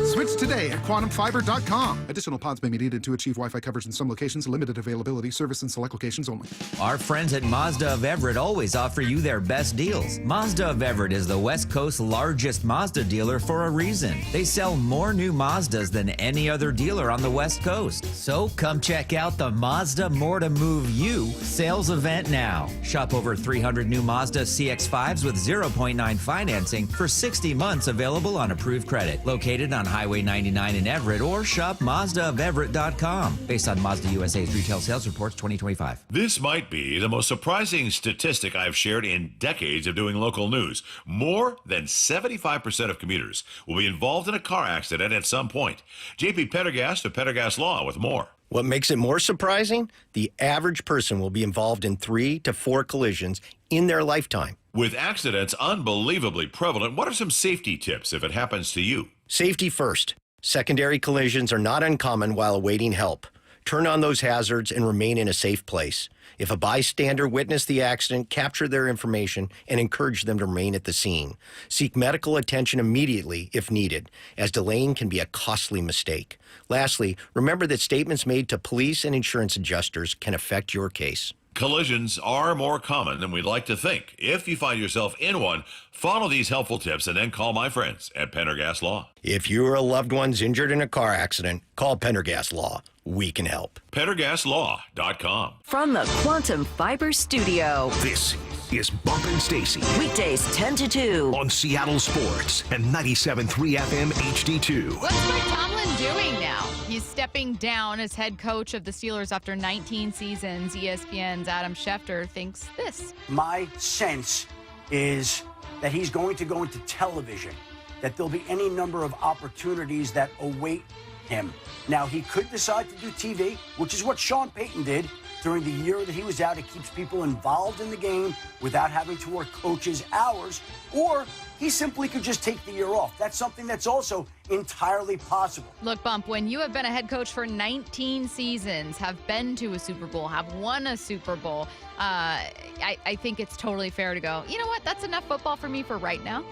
Switch today at quantumfiber.com. Additional pods may be needed to achieve Wi-Fi coverage in some locations. Limited availability. Service in select locations only. Our friends at Mazda of Everett always offer you their best deals. Mazda of Everett is the West Coast's largest Mazda dealer for a reason. They sell more new Mazdas than any other dealer on the West Coast. So come check out the Mazda More to Move You sales event now. Shop over 300 new Mazda CX-5s with 0.9 financing for 60 months, available on approved credit. Located on Highway 99 in Everett, or shop MazdaofEverett.com. Based on Mazda USA's retail sales reports 2025. This might be the most surprising statistic I've shared in decades of doing local news. More than 75% of commuters will be involved in a car accident at some point. JP Pendergast of Pendergast Law with more. What makes it more surprising? The average person will be involved in 3 to 4 collisions in their lifetime. With accidents unbelievably prevalent, what are some safety tips if it happens to you? Safety first. Secondary collisions are not uncommon while awaiting help. Turn on those hazards and remain in a safe place. If a bystander witnessed the accident, capture their information and encourage them to remain at the scene. Seek medical attention immediately if needed, as delaying can be a costly mistake. Lastly, remember that statements made to police and insurance adjusters can affect your case. Collisions are more common than we'd like to think. If you find yourself in one, follow these helpful tips and then call my friends at Pendergast Law. If you or a loved one's injured in a car accident, call Pendergast Law. We can help. PendergastLaw.com. From the Quantum Fiber Studio. This is Bumpin' Stacy. Weekdays 10 to 2. On Seattle Sports and 97.3 FM HD2. What's Mike Tomlin doing now? He's stepping down as head coach of the Steelers after 19 seasons. ESPN's Adam Schefter thinks this. My sense is that he's going to go into television, that there'll be any number of opportunities that await him. Now, he could decide to do TV, which is what Sean Payton did during the year that he was out. It keeps people involved in the game without having to work coaches' hours, or he simply could just take the year off. That's something that's also entirely possible. Look, Bump, when you have been a head coach for 19 seasons, have been to a Super Bowl, have won a Super Bowl, I think it's totally fair to go, you know what, that's enough football for me for right now.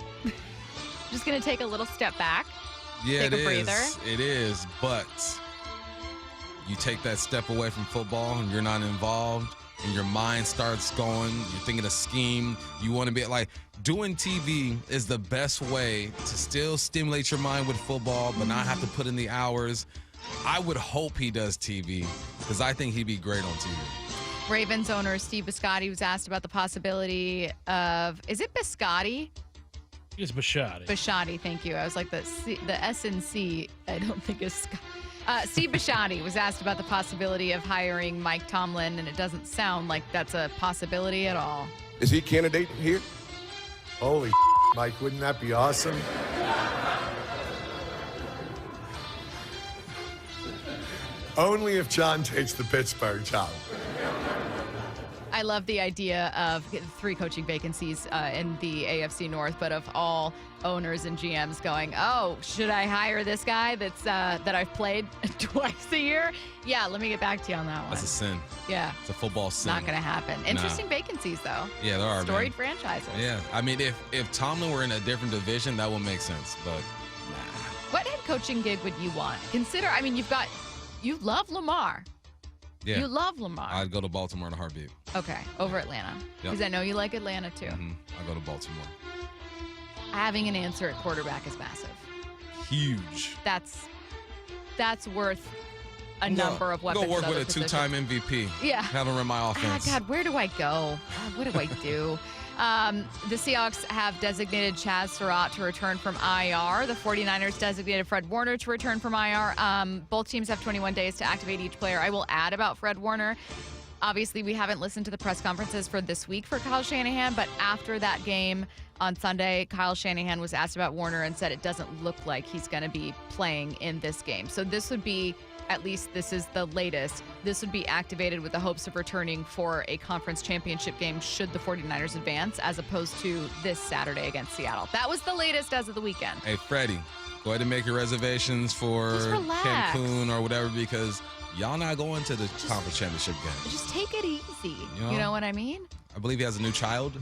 Just going to take a little step back. Yeah, take a breather. It is, but you take that step away from football and you're not involved and your mind starts going, you're thinking a scheme, you want to be like, doing TV is the best way to still stimulate your mind with football but not have to put in the hours. I would hope he does TV because I think he'd be great on TV. Ravens owner Steve Biscotti was asked about the possibility of, is it Biscotti? It's Biscotti. Biscotti, thank you. I was like, the S and C, I don't think is Steve Biscotti was asked about the possibility of hiring Mike Tomlin, and it doesn't sound like that's a possibility at all. Is he a candidate here? Holy Mike, wouldn't that be awesome? Only if John takes the Pittsburgh job. I love the idea of 3 coaching vacancies in the AFC North, but of all owners and GMs going, oh, should I hire this guy that I've played twice a year? Yeah, let me get back to you on that one. That's a sin. Yeah. It's a football sin. Not going to happen. Interesting vacancies, though. Yeah, there are. Storied franchises. Yeah. I mean, if Tomlin were in a different division, that would make sense, but nah. What head coaching gig would you want? I mean, you love Lamar. Yeah. You love Lamar. I'd go to Baltimore in a heartbeat. Okay, over Atlanta. Because I know you like Atlanta, too. I'll go to Baltimore. Having an answer at quarterback is massive. Huge. That's worth a number of weapons. Go work at with a other two-time positions. MVP. Yeah. Have him run my offense. God, where do I go? What do I do? The Seahawks have designated Chaz Surratt to return from IR. The 49ers designated Fred Warner to return from IR. Both teams have 21 days to activate each player. I will add about Fred Warner. Obviously, we haven't listened to the press conferences for this week for Kyle Shanahan, but after that game on Sunday, Kyle Shanahan was asked about Warner and said it doesn't look like he's going to be playing in this game. So this would be, at least this is the latest, this would be activated with the hopes of returning for a conference championship game should the 49ers advance, as opposed to this Saturday against Seattle. That was the latest as of the weekend. Hey, Freddie, go ahead and make your reservations for Cancun or whatever, because y'all not going to the conference championship game. Just take it easy. You know what I mean? I believe he has a new child.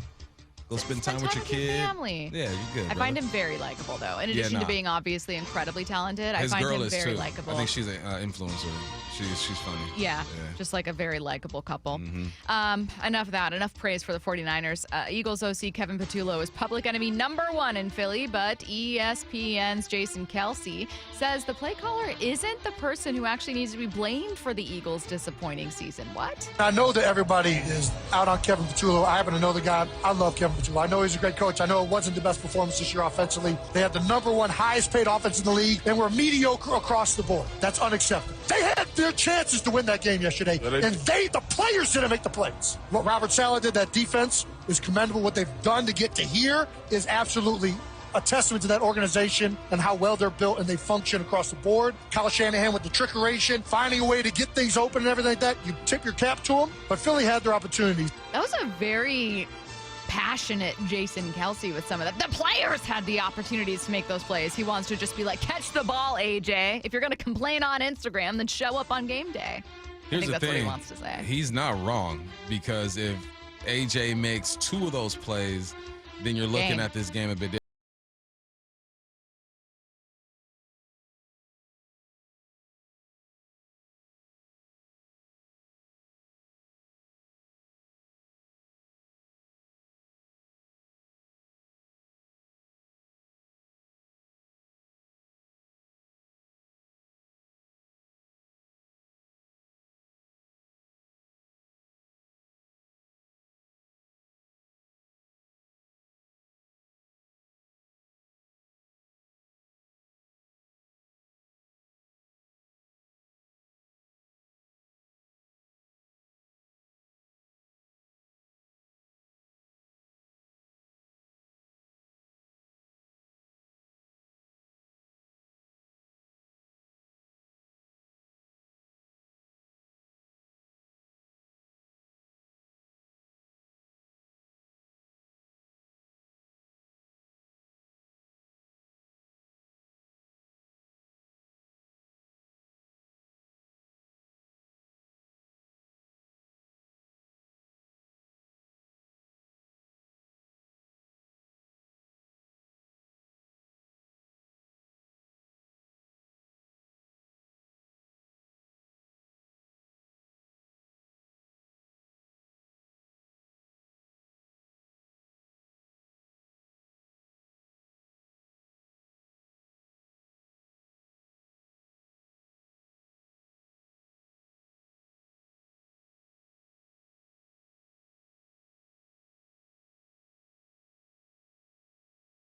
Go spend time with your kid. Family. Yeah, you're good. I find him very likable, though. In addition to being obviously increbly talented, His I find girl him is very too. likable. I think she's an influencer. She's funny. Yeah, just like a very likable couple. Enough of that. Enough praise for the 49ers. Eagles OC Kevin Patullo is public enemy #1 in Philly, but ESPN's Jason Kelsey says the play caller isn't the person who actually needs to be blamed for the Eagles' disappointing season. What? I know that everybody is out on Kevin Patullo. I happen to know the guy. I love Kevin Patullo. I know he's a great coach. I know it wasn't the best performance this year offensively. They had the #1 highest paid offense in the league and were mediocre across the board. That's unacceptable. They had their chances to win that game yesterday, and the players didn't make the plays. What Robert Saleh did, that defense, is commendable. What they've done to get to here is absolutely a testament to that organization and how well they're built and they function across the board. Kyle Shanahan with the trickeration, finding a way to get things open and everything like that. You tip your cap to them, but Philly had their opportunities. That was a very passionate Jason Kelsey with some of that. The players had the opportunities to make those plays. He wants to just be like, catch the ball, AJ. If you're going to complain on Instagram, then show up on game day. Here's I think the that's thing. what he wants to say. He's not wrong, because if AJ makes 2 of those plays, then you're looking at this game a bit different.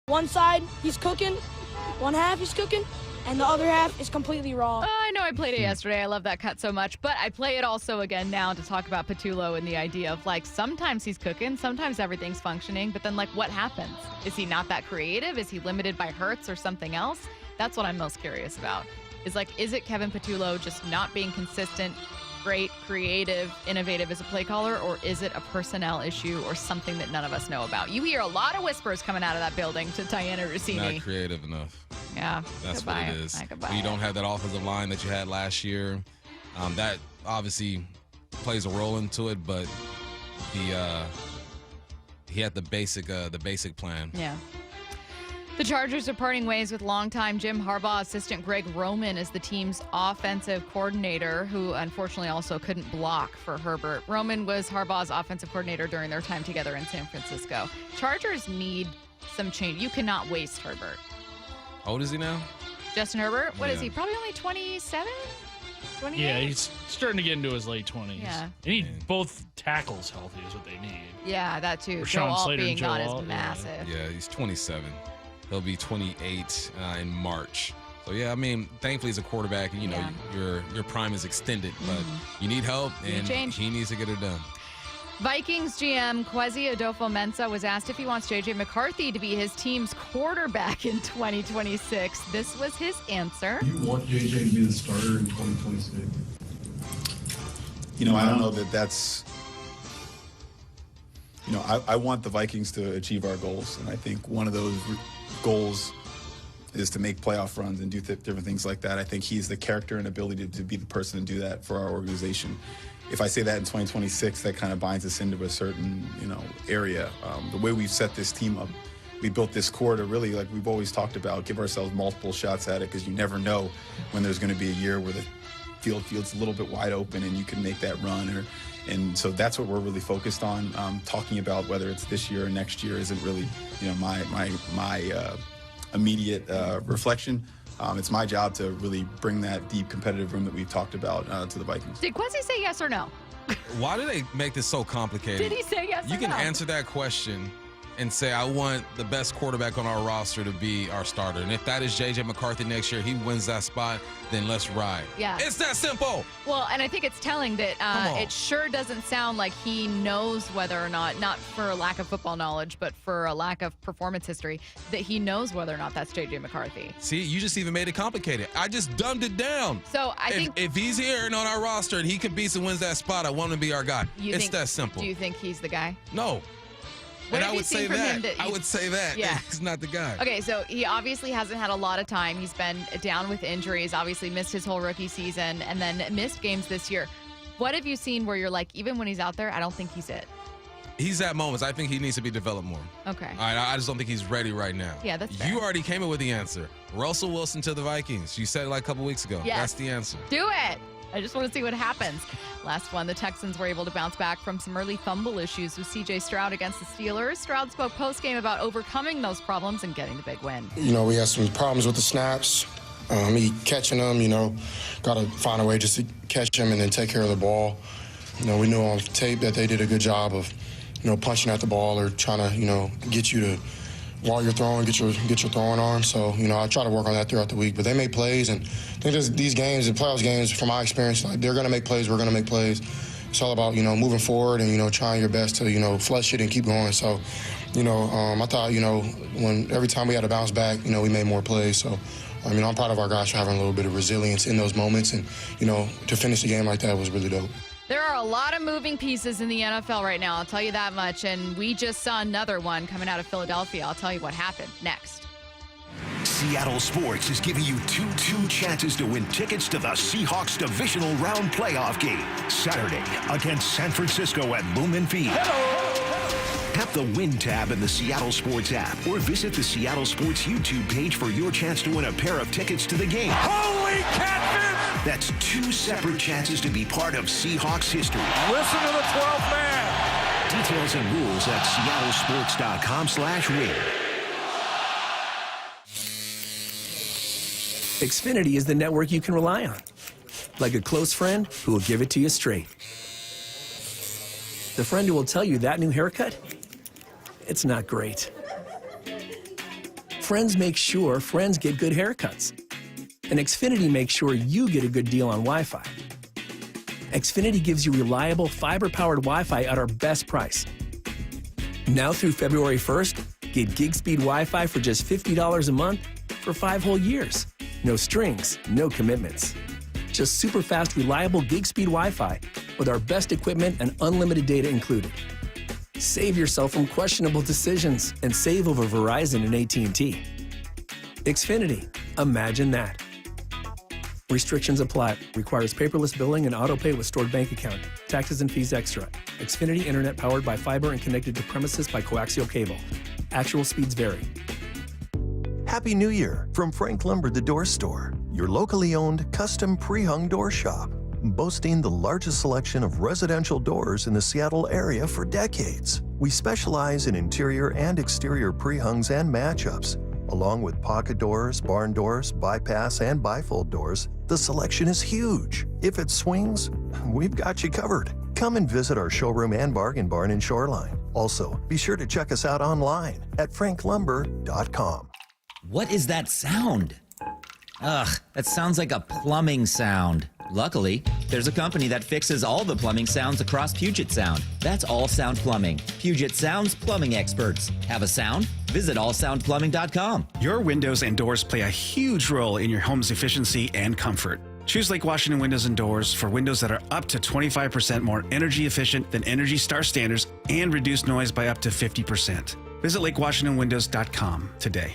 One side, he's cooking. One half, he's cooking. And the other half is completely raw. I know I played it yesterday. I love that cut so much. But I play it also again now to talk about Patullo and the idea of, like, sometimes he's cooking, sometimes everything's functioning, but then, like, what happens? Is he not that creative? Is he limited by hurts or something else? That's what I'm most curious about. Is, like, is it Kevin Patullo just not being consistent, great, creative, innovative as a play caller, or is it a personnel issue or something that none of us know about? You hear a lot of whispers coming out of that building to Diana Rossini. Not creative enough. Yeah. That's what it is. You don't have that offensive line that you had last year. That obviously plays a role into it, but he had the basic plan. Yeah. The Chargers are parting ways with longtime Jim Harbaugh assistant Greg Roman as the team's offensive coordinator, who unfortunately also couldn't block for Herbert. Roman was Harbaugh's offensive coordinator during their time together in San Francisco. Chargers need some change. You cannot waste Herbert. How old is he now? Justin Herbert? What is he? Probably only 27? 28? Yeah, he's starting to get into his late 20s. Yeah. They need both tackles healthy is what they need. Yeah, that too. Rashawn Joe Alt Slater and being Joe gone Alt, is massive. Yeah, he's 27. He'll be 28 in March. So, yeah, I mean, thankfully he's a quarterback, and, you know, your prime is extended, but you need help, and he needs to get it done. Vikings GM Kwesi Adolfo-Mensah was asked if he wants J.J. McCarthy to be his team's quarterback in 2026. This was his answer. You want J.J. to be the starter in 2026? You know, I don't know that that's... You know, I want the Vikings to achieve our goals, and I think one of those goals is to make playoff runs and do different things like that. I think he's the character and ability to be the person to do that for our organization. If I say that in 2026, that kind of binds us into a certain, you know, area. The way we've set this team up, we built this core to really, like we've always talked about, give ourselves multiple shots at it, because you never know when there's going to be a year where the field's a little bit wide open and you can make that run. And so that's what we're really focused on. Talking about whether it's this year or next year isn't really, you know, my immediate reflection. It's my job to really bring that deep competitive room that we've talked about to the Vikings. Did Kwesi say yes or no? Why do they make this so complicated? Did he say yes or no? You can answer that question and say, I want the best quarterback on our roster to be our starter. And if that is J.J. McCarthy next year, he wins that spot, then let's ride. Yeah. It's that simple. Well, and I think it's telling that it sure doesn't sound like he knows whether or not for a lack of football knowledge, but for a lack of performance history, that he knows whether or not that's J.J. McCarthy. See, you just even made it complicated. I just dumbed it down. So I think if he's here and on our roster and he competes and wins that spot, I want him to be our guy. It's that simple. Do you think he's the guy? No. What and have I you would seen say from him that. I would say that. Yeah. He's not the guy. Okay, so he obviously hasn't had a lot of time. He's been down with injuries, obviously missed his whole rookie season, and then missed games this year. What have you seen where you're like, even when he's out there, I don't think he's it? He's at moments. I think he needs to be developed more. Okay. I just don't think he's ready right now. Yeah, that's fair. You already came in with the answer. Russell Wilson to the Vikings. You said it like a couple weeks ago. Yes. That's the answer. Do it. I just want to see what happens. Last one, the Texans were able to bounce back from some early fumble issues with C.J. Stroud against the Steelers. Stroud spoke post-game about overcoming those problems and getting the big win. You know, we had some problems with the snaps. Me catching them, you know, got to find a way just to catch them and then take care of the ball. You know, we knew on tape that they did a good job of, you know, punching at the ball or trying to, you know, get you to, while you're throwing, get your throwing arm. So, you know, I try to work on that throughout the week. But they make plays, and I think these games, the playoffs games, from my experience, like, they're going to make plays, we're going to make plays. It's all about, you know, moving forward and, you know, trying your best to, you know, flush it and keep going. So, you know, I thought, you know, every time we had to bounce back, you know, we made more plays. So, I mean, I'm proud of our guys for having a little bit of resilience in those moments. And, you know, to finish the game like that was really dope. There are a lot of moving pieces in the NFL right now, I'll tell you that much. And we just saw another one coming out of Philadelphia. I'll tell you what happened next. Seattle Sports is giving you two chances to win tickets to the Seahawks divisional round playoff game Saturday against San Francisco at Lumen Field. Tap the Win tab in the Seattle Sports app or visit the Seattle Sports YouTube page for your chance to win a pair of tickets to the game. Holy catfish! That's two separate chances to be part of Seahawks history. Listen to the 12th man. Details and rules at seattlesports.com/win. Xfinity is the network you can rely on. Like a close friend who will give it to you straight. The friend who will tell you that new haircut, it's not great. Friends make sure friends get good haircuts. And Xfinity makes sure you get a good deal on Wi-Fi. Xfinity gives you reliable fiber-powered Wi-Fi at our best price. Now through February 1st, get gig speed Wi-Fi for just $50 a month for 5 whole years. No strings, no commitments. Just super fast, reliable gig speed Wi-Fi with our best equipment and unlimited data included. Save yourself from questionable decisions and save over Verizon and AT&T. Xfinity, imagine that. Restrictions apply. Requires paperless billing and autopay with stored bank account. Taxes and fees extra. Xfinity Internet powered by fiber and connected to premises by coaxial cable. Actual speeds vary. Happy New Year from Frank Lumber the Door Store, your locally owned custom pre-hung door shop, boasting the largest selection of residential doors in the Seattle area for decades. We specialize in interior and exterior pre-hungs and matchups. Along with pocket doors, barn doors, bypass, and bifold doors, the selection is huge. If it swings, we've got you covered. Come and visit our showroom and bargain barn in Shoreline. Also, be sure to check us out online at franklumber.com. What is that sound? Ugh, that sounds like a plumbing sound. Luckily, there's a company that fixes all the plumbing sounds across Puget Sound. That's All Sound Plumbing. Puget Sound's plumbing experts. Have a sound? Visit allsoundplumbing.com. Your windows and doors play a huge role in your home's efficiency and comfort. Choose Lake Washington Windows and Doors for windows that are up to 25% more energy efficient than Energy Star standards and reduce noise by up to 50%. Visit lakewashingtonwindows.com today.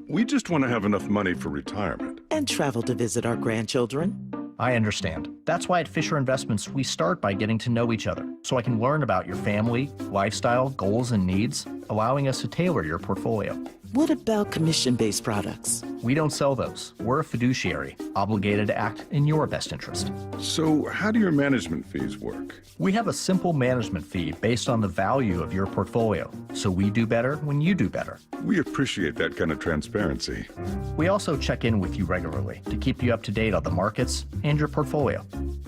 We just want to have enough money for retirement. And travel to visit our grandchildren. I understand. That's why at Fisher Investments, we start by getting to know each other, so I can learn about your family, lifestyle, goals, and needs, allowing us to tailor your portfolio. What about commission-based products? We don't sell those. We're a fiduciary, obligated to act in your best interest. So how do your management fees work? We have a simple management fee based on the value of your portfolio, so we do better when you do better. We appreciate that kind of transparency. We also check in with you regularly to keep you up to date on the markets and your portfolio.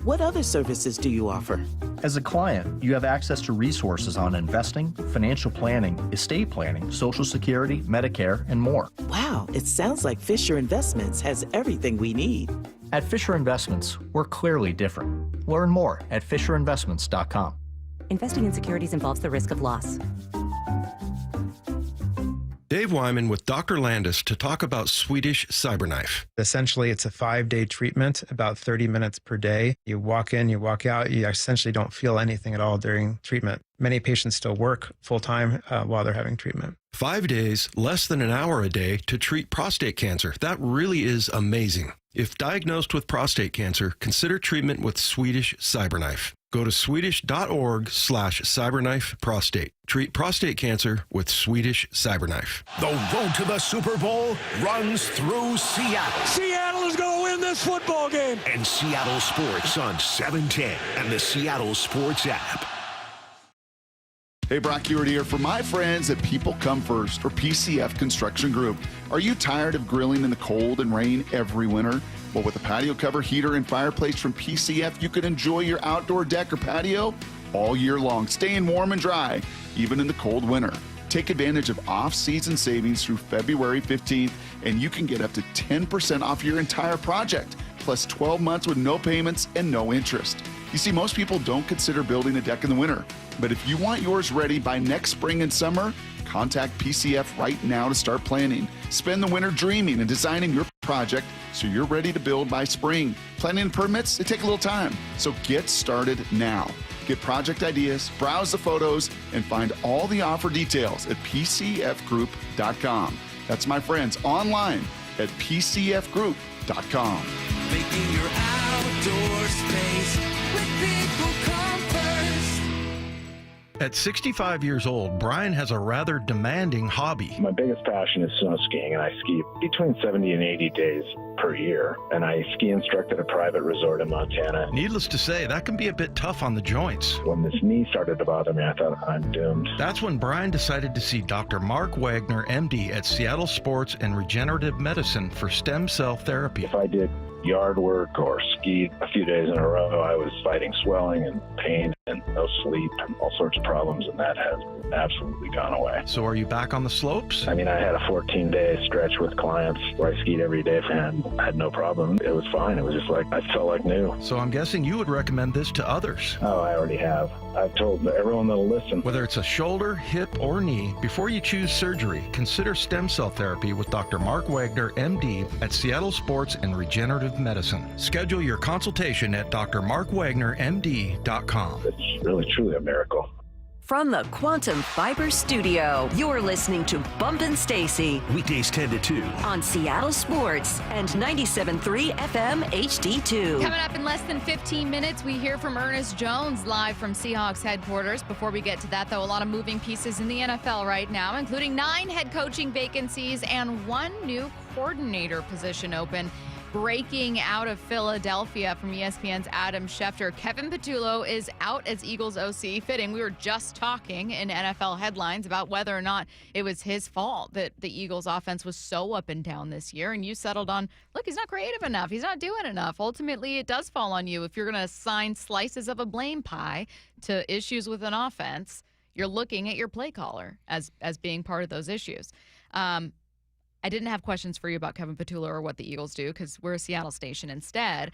What other services do you offer? As a client, you have access to resources on investing, financial planning, estate planning, Social Security, Medicare, and more. Wow, it sounds like Fisher Investments has everything we need. At Fisher Investments, we're clearly different. Learn more at FisherInvestments.com. Investing in securities involves the risk of loss. Dave Wyman with Dr. Landis to talk about Swedish Cyberknife. Essentially, it's a 5-day treatment, about 30 minutes per day. You walk in, you walk out, you essentially don't feel anything at all during treatment. Many patients still work full-time while they're having treatment. 5 days, less than an hour a day to treat prostate cancer. That really is amazing. If diagnosed with prostate cancer, consider treatment with Swedish Cyberknife. Go to swedish.org/cyberknifeprostate. Treat prostate cancer with Swedish Cyberknife. The road to the Super Bowl runs through Seattle. Seattle is going to win this football game. And Seattle Sports on 710 and the Seattle Sports app. Hey, Brock Ewart here for my friends at People Come First or PCF Construction Group. Are you tired of grilling in the cold and rain every winter? Well, with a patio cover, heater, and fireplace from PCF, you can enjoy your outdoor deck or patio all year long, staying warm and dry, even in the cold winter. Take advantage of off-season savings through February 15th, and you can get up to 10% off your entire project, plus 12 months with no payments and no interest. You see, most people don't consider building a deck in the winter, but if you want yours ready by next spring and summer, contact PCF right now to start planning. Spend the winter dreaming and designing your project so you're ready to build by spring. Planning and permits, they take a little time, so get started now. Get project ideas, browse the photos, and find all the offer details at pcfgroup.com. That's my friends online at pcfgroup.com. Making your outdoor space with People Come First. At 65 years old, Bryan has a rather demanding hobby. My biggest passion is snow skiing, and I ski between 70 and 80 days per year. And I ski instruct at a private resort in Montana. Needless to say, that can be a bit tough on the joints. When this knee started to bother me, I thought I'm doomed. That's when Bryan decided to see Dr. Mark Wagner, MD, at Seattle Sports and Regenerative Medicine for stem cell therapy. If I did yard work or skied a few days in a row, I was fighting swelling and pain. and no sleep and all sorts of problems, and that has absolutely gone away. So are you back on the slopes? I mean, I had a 14-day stretch with clients where I skied every day and I had no problem. It was fine. It was just like, I felt like new. So I'm guessing you would recommend this to others. Oh, I already have. I've told everyone that'll listen. Whether it's a shoulder, hip, or knee, before you choose surgery, consider stem cell therapy with Dr. Mark Wagner, MD, at Seattle Sports and Regenerative Medicine. Schedule your consultation at drmarkwagnermd.com. It's really, truly a miracle. From the Quantum Fiber Studio, you're listening to Bumpin' Stacy. Weekdays 10 to 2. On Seattle Sports and 97.3 FM HD2. Coming up in less than 15 minutes, we hear from Ernest Jones live from Seahawks headquarters. Before we get to that, though, a lot of moving pieces in the NFL right now, including 9 head coaching vacancies and 1 new coordinator position open. Breaking out of Philadelphia from ESPN's Adam Schefter, Kevin Patullo is out as Eagles OC. Fitting. We were just talking in NFL headlines about whether or not it was his fault that the Eagles offense was so up and down this year. And you settled on, look, he's not creative enough. He's not doing enough. Ultimately, it does fall on you. If you're going to assign slices of a blame pie to issues with an offense, you're looking at your play caller as being part of those issues. I didn't have questions for you about Kevin Patullo or what the Eagles do because we're a Seattle station. Instead,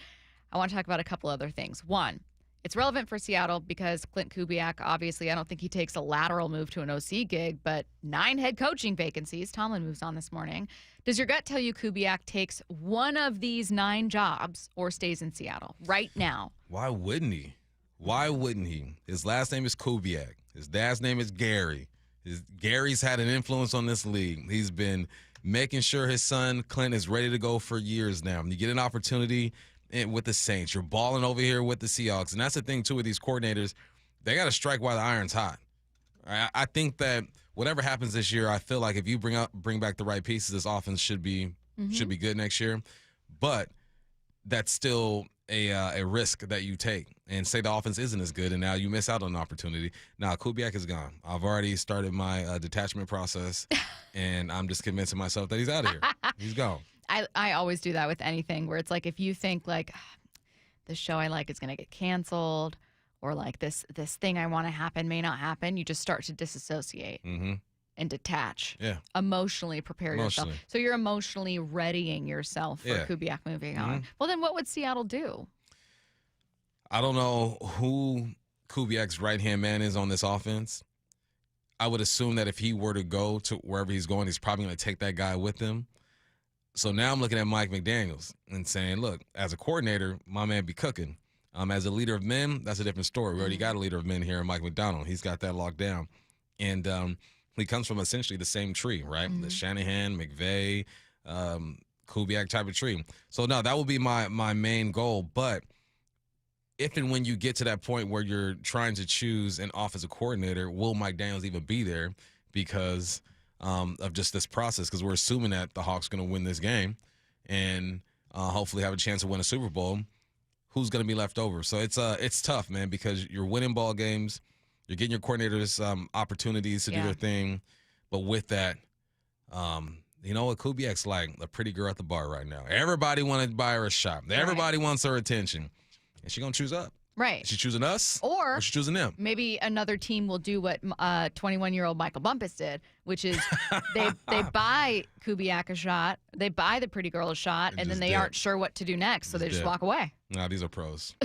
I want to talk about a couple other things. One, it's relevant for Seattle because Clint Kubiak, obviously, I don't think he takes a lateral move to an OC gig, but 9 head coaching vacancies. Tomlin moves on this morning. Does your gut tell you Kubiak takes one of these 9 jobs or stays in Seattle right now? Why wouldn't he? Why wouldn't he? His last name is Kubiak. His dad's name is Gary. Gary's had an influence on this league. He's been making sure his son, Clint, is ready to go for years now. You get an opportunity with the Saints. You're balling over here with the Seahawks. And that's the thing, too, with these coordinators. They got to strike while the iron's hot. I think that whatever happens this year, I feel like if you bring back the right pieces, this offense should be good next year. But that's still a risk that you take. And say the offense isn't as good, and now you miss out on an opportunity. Now, Kubiak is gone. I've already started my detachment process, and I'm just convincing myself that he's out of here. He's gone. I always do that with anything where it's like if you think like this show I like is going to get canceled or like this thing I want to happen may not happen, you just start to disassociate and detach. Yeah. Emotionally prepare yourself. So you're emotionally readying yourself for Kubiak moving on. Well, then what would Seattle do? I don't know who Kubiak's right-hand man is on this offense. I would assume that if he were to go to wherever he's going, he's probably going to take that guy with him. So now I'm looking at Mike McDaniels and saying, look, as a coordinator, my man be cooking. As a leader of men, that's a different story. We already got a leader of men here in Mike McDonald. He's got that locked down. And he comes from essentially the same tree, right? The Shanahan, McVay, Kubiak type of tree. So, no, that would be my main goal. But if and when you get to that point where you're trying to choose an offensive coordinator, will Mike Daniels even be there because of just this process? Because we're assuming that the Hawks are going to win this game and hopefully have a chance to win a Super Bowl. Who's going to be left over? So it's tough, man, because you're winning ball games. You're getting your coordinators opportunities to do their thing. But with that, you know what? Kubiak's like a pretty girl at the bar right now. Everybody wanted to buy her a shot. Everybody wants her attention. And she's going to choose up. Right. Is she choosing us or she's choosing them? Maybe another team will do what 21-year-old Michael Bumpus did, which is they buy Kubiak a shot, they buy the pretty girl a shot, and then they aren't sure what to do next, so they just walk away. No, these are pros.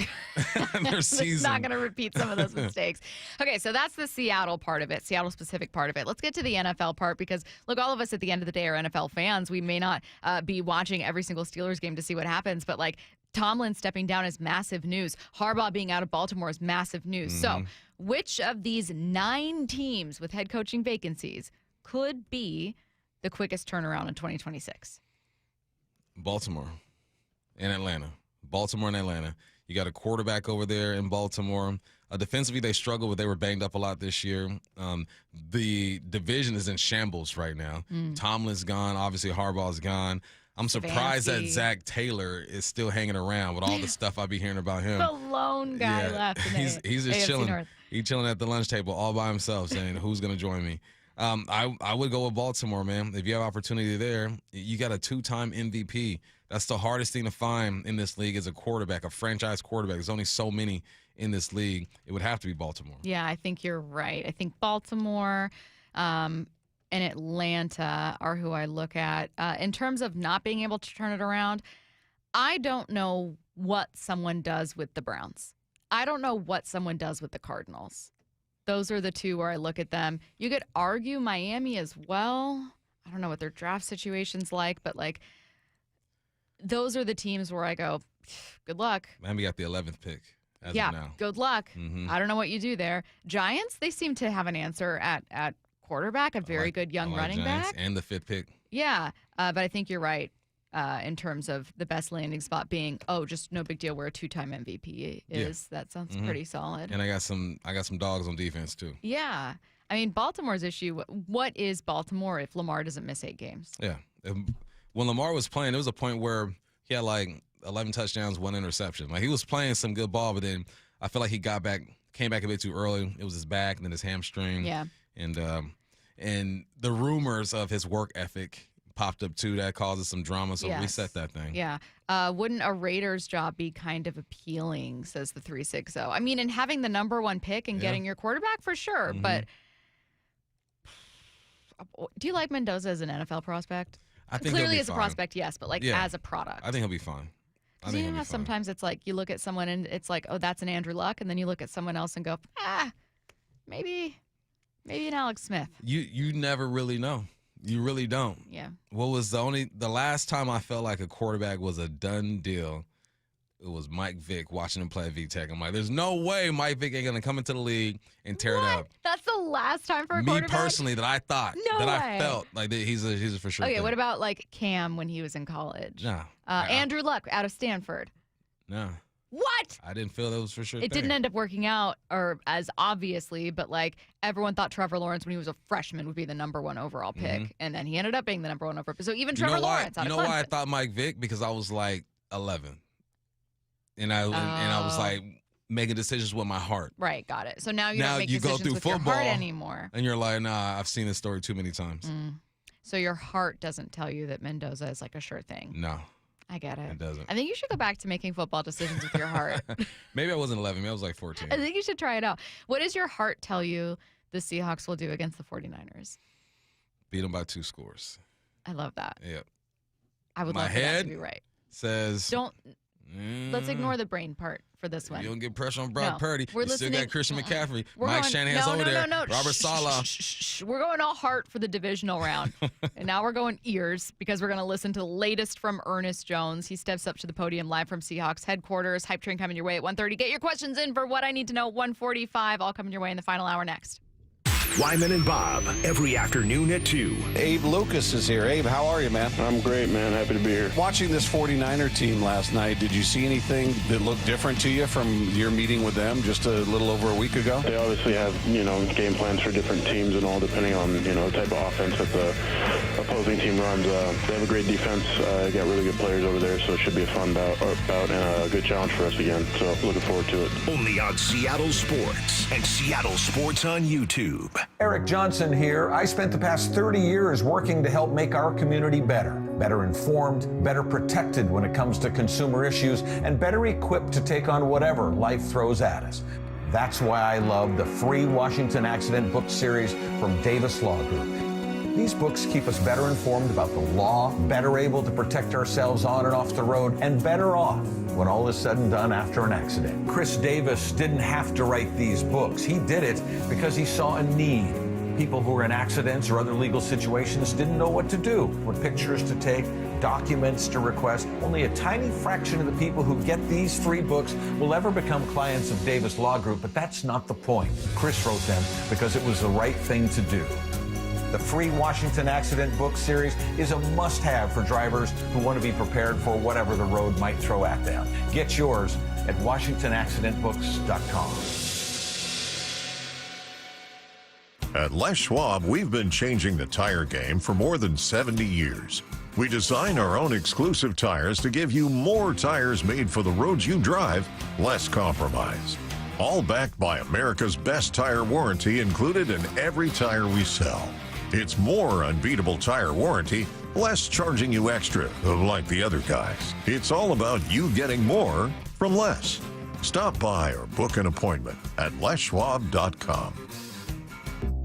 They're not going to repeat some of those mistakes. Okay, so that's the Seattle part of it, Seattle-specific part of it. Let's get to the NFL part because, look, all of us at the end of the day are NFL fans. We may not be watching every single Steelers game to see what happens, but, like, Tomlin stepping down is massive news. Harbaugh being out of Baltimore is massive news. So which of these 9 teams with head coaching vacancies could be the quickest turnaround in 2026? Baltimore and Atlanta. Baltimore and Atlanta. You got a quarterback over there in Baltimore. Defensively, they struggled, but they were banged up a lot this year. The division is in shambles right now. Tomlin's gone. Obviously, Harbaugh's gone. I'm surprised that Zach Taylor is still hanging around with all the stuff I be hearing about him. The lone guy left. He's just AFC chilling. North. He's chilling at the lunch table all by himself saying, who's going to join me? I would go with Baltimore, man. If you have opportunity there, you got a 2-time MVP. That's the hardest thing to find in this league is a quarterback, a franchise quarterback. There's only so many in this league, it would have to be Baltimore. Yeah, I think you're right. I think Baltimore and Atlanta are who I look at. In terms of not being able to turn it around, I don't know what someone does with the Browns. I don't know what someone does with the Cardinals. Those are the two where I look at them. You could argue Miami as well. I don't know what their draft situation's like, but like those are the teams where I go, good luck. Miami got the 11th pick as of now. Good luck. I don't know what you do there. Giants, they seem to have an answer at quarterback, a very good young running Giants back. And the 5th pick. Yeah, but I think you're right in terms of the best landing spot being, just no big deal where a 2-time MVP is. Yeah. That sounds pretty solid. And I got some dogs on defense too. Yeah. I mean, Baltimore's issue, what is Baltimore if Lamar doesn't miss 8 games? Yeah. When Lamar was playing, there was a point where he had like 11 touchdowns, 1 interception. Like he was playing some good ball, but then I feel like he came back a bit too early. It was his back and then his hamstring. Yeah. And the rumors of his work ethic popped up too. That causes some drama, so reset that thing. Yeah. Wouldn't a Raiders job be kind of appealing, says the 360? I mean, and having the number 1 pick and getting your quarterback for sure, but do you like Mendoza as an NFL prospect? I think clearly he'll be as a fine. prospect, yes, but like as a product. I think he'll be fine. Because you know how sometimes it's like you look at someone and it's like, oh, that's an Andrew Luck, and then you look at someone else and go, maybe an Alex Smith. You never really know. You really don't. Yeah. What was the last time I felt like a quarterback was a done deal? It was Mike Vick watching him play at VTech. I'm like, there's no way Mike Vick ain't gonna come into the league and tear it up. That's the last time for a quarterback? Me personally, that I thought, I felt like he's a for sure. Okay, thing. what about like Cam when he was in college? No. Andrew Luck out of Stanford. No. What? I didn't feel that was for sure. It didn't end up working out, or as obviously, but like everyone thought Trevor Lawrence when he was a freshman would be the number 1 overall pick, and then he ended up being the number 1 overall pick. So even Trevor Lawrence out of Clemson. You know why I thought Mike Vick? Because I was like 11, and I was like making decisions with my heart. Right, got it. So now you don't make you decisions go through with football your heart anymore, and you're like, nah, I've seen this story too many times. So your heart doesn't tell you that Mendoza is like a sure thing. No. I get it. It doesn't. I think you should go back to making football decisions with your heart. Maybe I wasn't 11. Maybe I was like 14. I think you should try it out. What does your heart tell you the Seahawks will do against the 49ers? Beat them by 2 scores. I love that. Yep. I would love for that to be right. Says. Let's ignore the brain part for this one. You don't get pressure on Brock Purdy. We're still got Christian McCaffrey. Mike going, Shanahan's over there. Robert Saleh. We're going all heart for the divisional round. And now we're going ears because we're going to listen to the latest from Ernest Jones. He steps up to the podium live from Seahawks headquarters. Hype train coming your way at 1:30. Get your questions in for What I Need to Know 1:45. All coming your way in the final hour next. Wyman and Bob, every afternoon at 2. Abe Lucas is here. Abe, how are you, man? I'm great, man. Happy to be here. Watching this 49er team last night, did you see anything that looked different to you from your meeting with them just a little over a week ago? They obviously have, game plans for different teams and all depending on, the type of offense that the opposing team runs. They have a great defense. They got really good players over there, so it should be a fun bout and a good challenge for us again. So looking forward to it. Only on Seattle Sports and Seattle Sports on YouTube. Eric Johnson here. I spent the past 30 years working to help make our community better informed, better protected when it comes to consumer issues, and better equipped to take on whatever life throws at us. That's why I love the free Washington Accident book series from Davis Law Group. These books keep us better informed about the law, better able to protect ourselves on and off the road, and better off when all is said and done after an accident. Chris Davis didn't have to write these books. He did it because he saw a need. People who were in accidents or other legal situations didn't know what to do, what pictures to take, documents to request. Only a tiny fraction of the people who get these free books will ever become clients of Davis Law Group, but that's not the point. Chris wrote them because it was the right thing to do. The free Washington Accident book series is a must-have for drivers who want to be prepared for whatever the road might throw at them. Get yours at WashingtonAccidentBooks.com. At Les Schwab, we've been changing the tire game for more than 70 years. We design our own exclusive tires to give you more tires made for the roads you drive, less compromise. All backed by America's best tire warranty included in every tire we sell. It's more unbeatable tire warranty, less charging you extra, like the other guys. It's all about you getting more from less. Stop by or book an appointment at leschwab.com.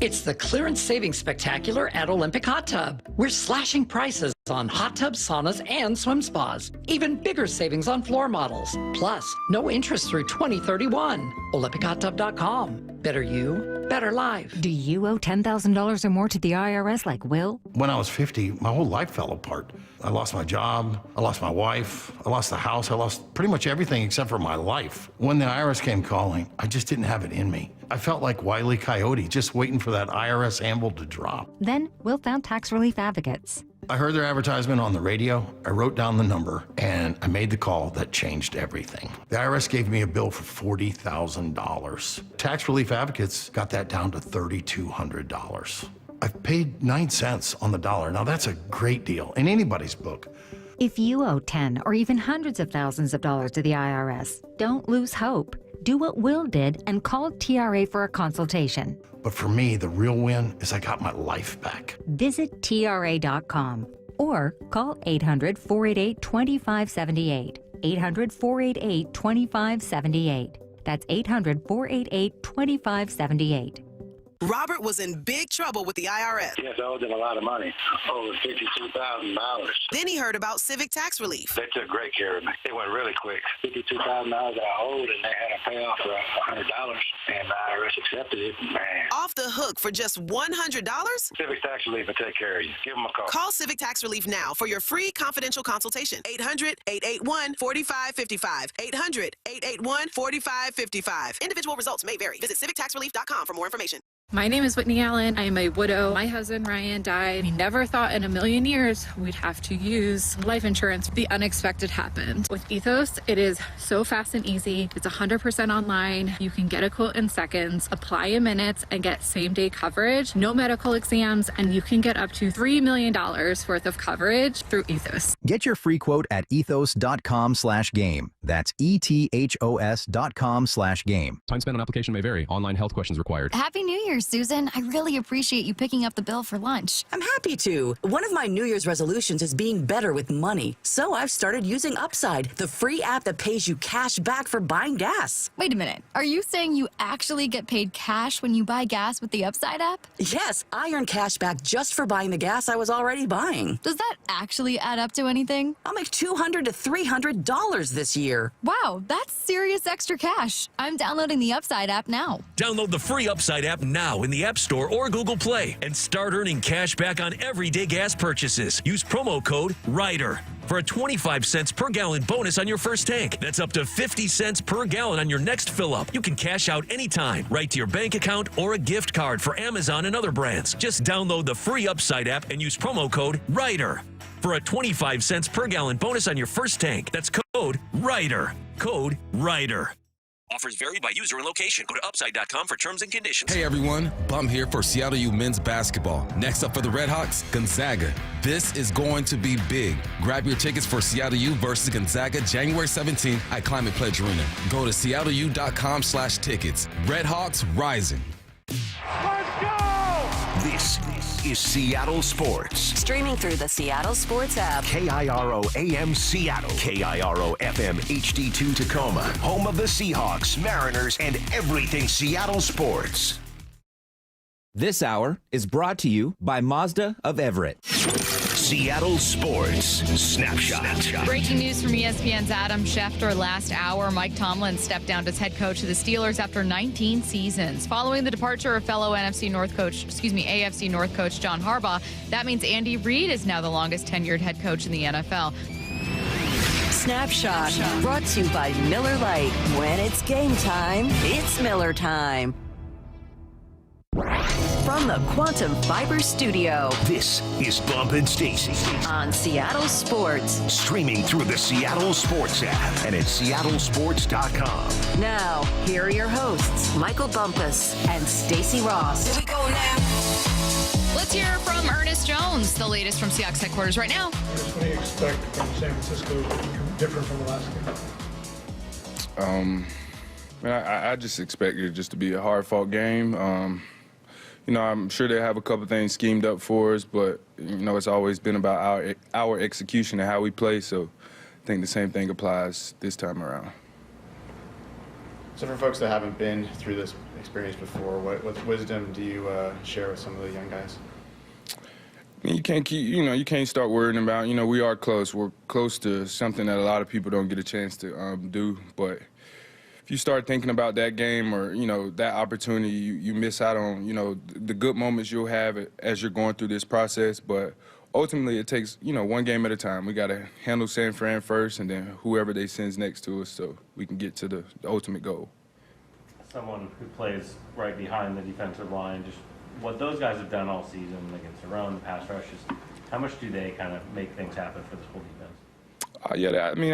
It's the Clearance Savings Spectacular at Olympic Hot Tub. We're slashing prices on hot tubs, saunas, and swim spas. Even bigger savings on floor models. Plus, no interest through 2031. OlympicHotTub.com. Better you, better life. Do you owe $10,000 or more to the IRS like Will? When I was 50, my whole life fell apart. I lost my job, I lost my wife, I lost the house, I lost pretty much everything except for my life. When the IRS came calling, I just didn't have it in me. I felt like Wile E. Coyote, just waiting for that IRS anvil to drop. Then Will found tax relief advocates. I heard their advertisement on the radio, I wrote down the number, and I made the call that changed everything. The IRS gave me a bill for $40,000. Tax Relief Advocates got that down to $3,200. I've paid 9 cents on the dollar. Now that's a great deal in anybody's book. If you owe 10 or even hundreds of thousands of dollars to the IRS, don't lose hope. Do what Will did and call TRA for a consultation. But for me, the real win is I got my life back. Visit TRA.com or call 800-488-2578. 800-488-2578. That's 800-488-2578. Robert was in big trouble with the IRS. Yes, I owed them a lot of money, over $52,000. Then he heard about civic tax relief. They took great care of me. It went really quick. $52,000 I owed, and they had a payoff for $100, and the IRS accepted it. Man. Off the hook for just $100? Civic tax relief will take care of you. Give them a call. Call Civic Tax Relief now for your free confidential consultation. 800-881-4555. 800-881-4555. Individual results may vary. Visit civictaxrelief.com for more information. My name is Whitney Allen. I am a widow. My husband, Ryan, died. We never thought in a million years we'd have to use life insurance. The unexpected happened. With Ethos, it is so fast and easy. It's 100% online. You can get a quote in seconds, apply in minutes, and get same-day coverage, no medical exams, and you can get up to $3 million worth of coverage through Ethos. Get your free quote at ethos.com/game. That's ETHOS.com/game. Time spent on application may vary. Online health questions required. Happy New Year, Susan. I really appreciate you picking up the bill for lunch. I'm happy to. One of my New Year's resolutions is being better with money. So I've started using Upside, the free app that pays you cash back for buying gas. Wait a minute. Are you saying you actually get paid cash when you buy gas with the Upside app? Yes, I earn cash back just for buying the gas I was already buying. Does that actually add up to anything? I'll make $200 to $300 this year. Wow, that's serious extra cash. I'm downloading the Upside app now. Download the free Upside app now in the App Store or Google Play and start earning cash back on everyday gas purchases. Use promo code RIDER for a 25 cents per gallon bonus on your first tank. That's up to 50 cents per gallon on your next fill up. You can cash out anytime, right to your bank account or a gift card for Amazon and other brands. Just download the free Upside app and use promo code RIDER for a 25 cents per gallon bonus on your first tank. That's code RIDER. Code RIDER. Offers vary by user and location. Go to upside.com for terms and conditions. Hey everyone, Bum here for Seattle U men's basketball. Next up for the Redhawks, Gonzaga. This is going to be big. Grab your tickets for Seattle U versus Gonzaga January 17th at Climate Pledge Arena. Go to seattleu.com/tickets. Redhawks rising. Let's go! This is Seattle Sports. Streaming through the Seattle Sports app. KIRO AM Seattle. KIRO FM HD2 Tacoma. Home of the Seahawks, Mariners, and everything Seattle sports. This hour is brought to you by Mazda of Everett. Seattle Sports Snapshot. Breaking news from ESPN's Adam Schefter last hour. Mike Tomlin stepped down as head coach of the Steelers after 19 seasons. Following the departure of fellow AFC North coach John Harbaugh, that means Andy Reid is now the longest tenured head coach in the NFL. Snapshot brought to you by Miller Lite. When it's game time, it's Miller time. From the Quantum Fiber Studio, this is Bump and Stacy on Seattle Sports. Streaming through the Seattle Sports app and at seattlesport.com. Now, here are your hosts, Michael Bumpus and Stacy Ross. Here we go now. Let's hear from Ernest Jones, the latest from Seahawks headquarters right now. What do you expect from San Francisco different from the last game? I just expect it just to be a hard-fought game. I'm sure they have a couple things schemed up for us, but, it's always been about our execution and how we play, so I think the same thing applies this time around. So for folks that haven't been through this experience before, what wisdom do you share with some of the young guys? You can't you can't start worrying about, we are close. We're close to something that a lot of people don't get a chance to do. But if you start thinking about that game or, that opportunity, you miss out on, the good moments you'll have as you're going through this process. But ultimately, it takes, one game at a time. We got to handle San Fran first and then whoever they send next to us so we can get to the ultimate goal. Someone who plays right behind the defensive line, just what those guys have done all season against the run, the pass rushes, how much do they kind of make things happen for this whole defense?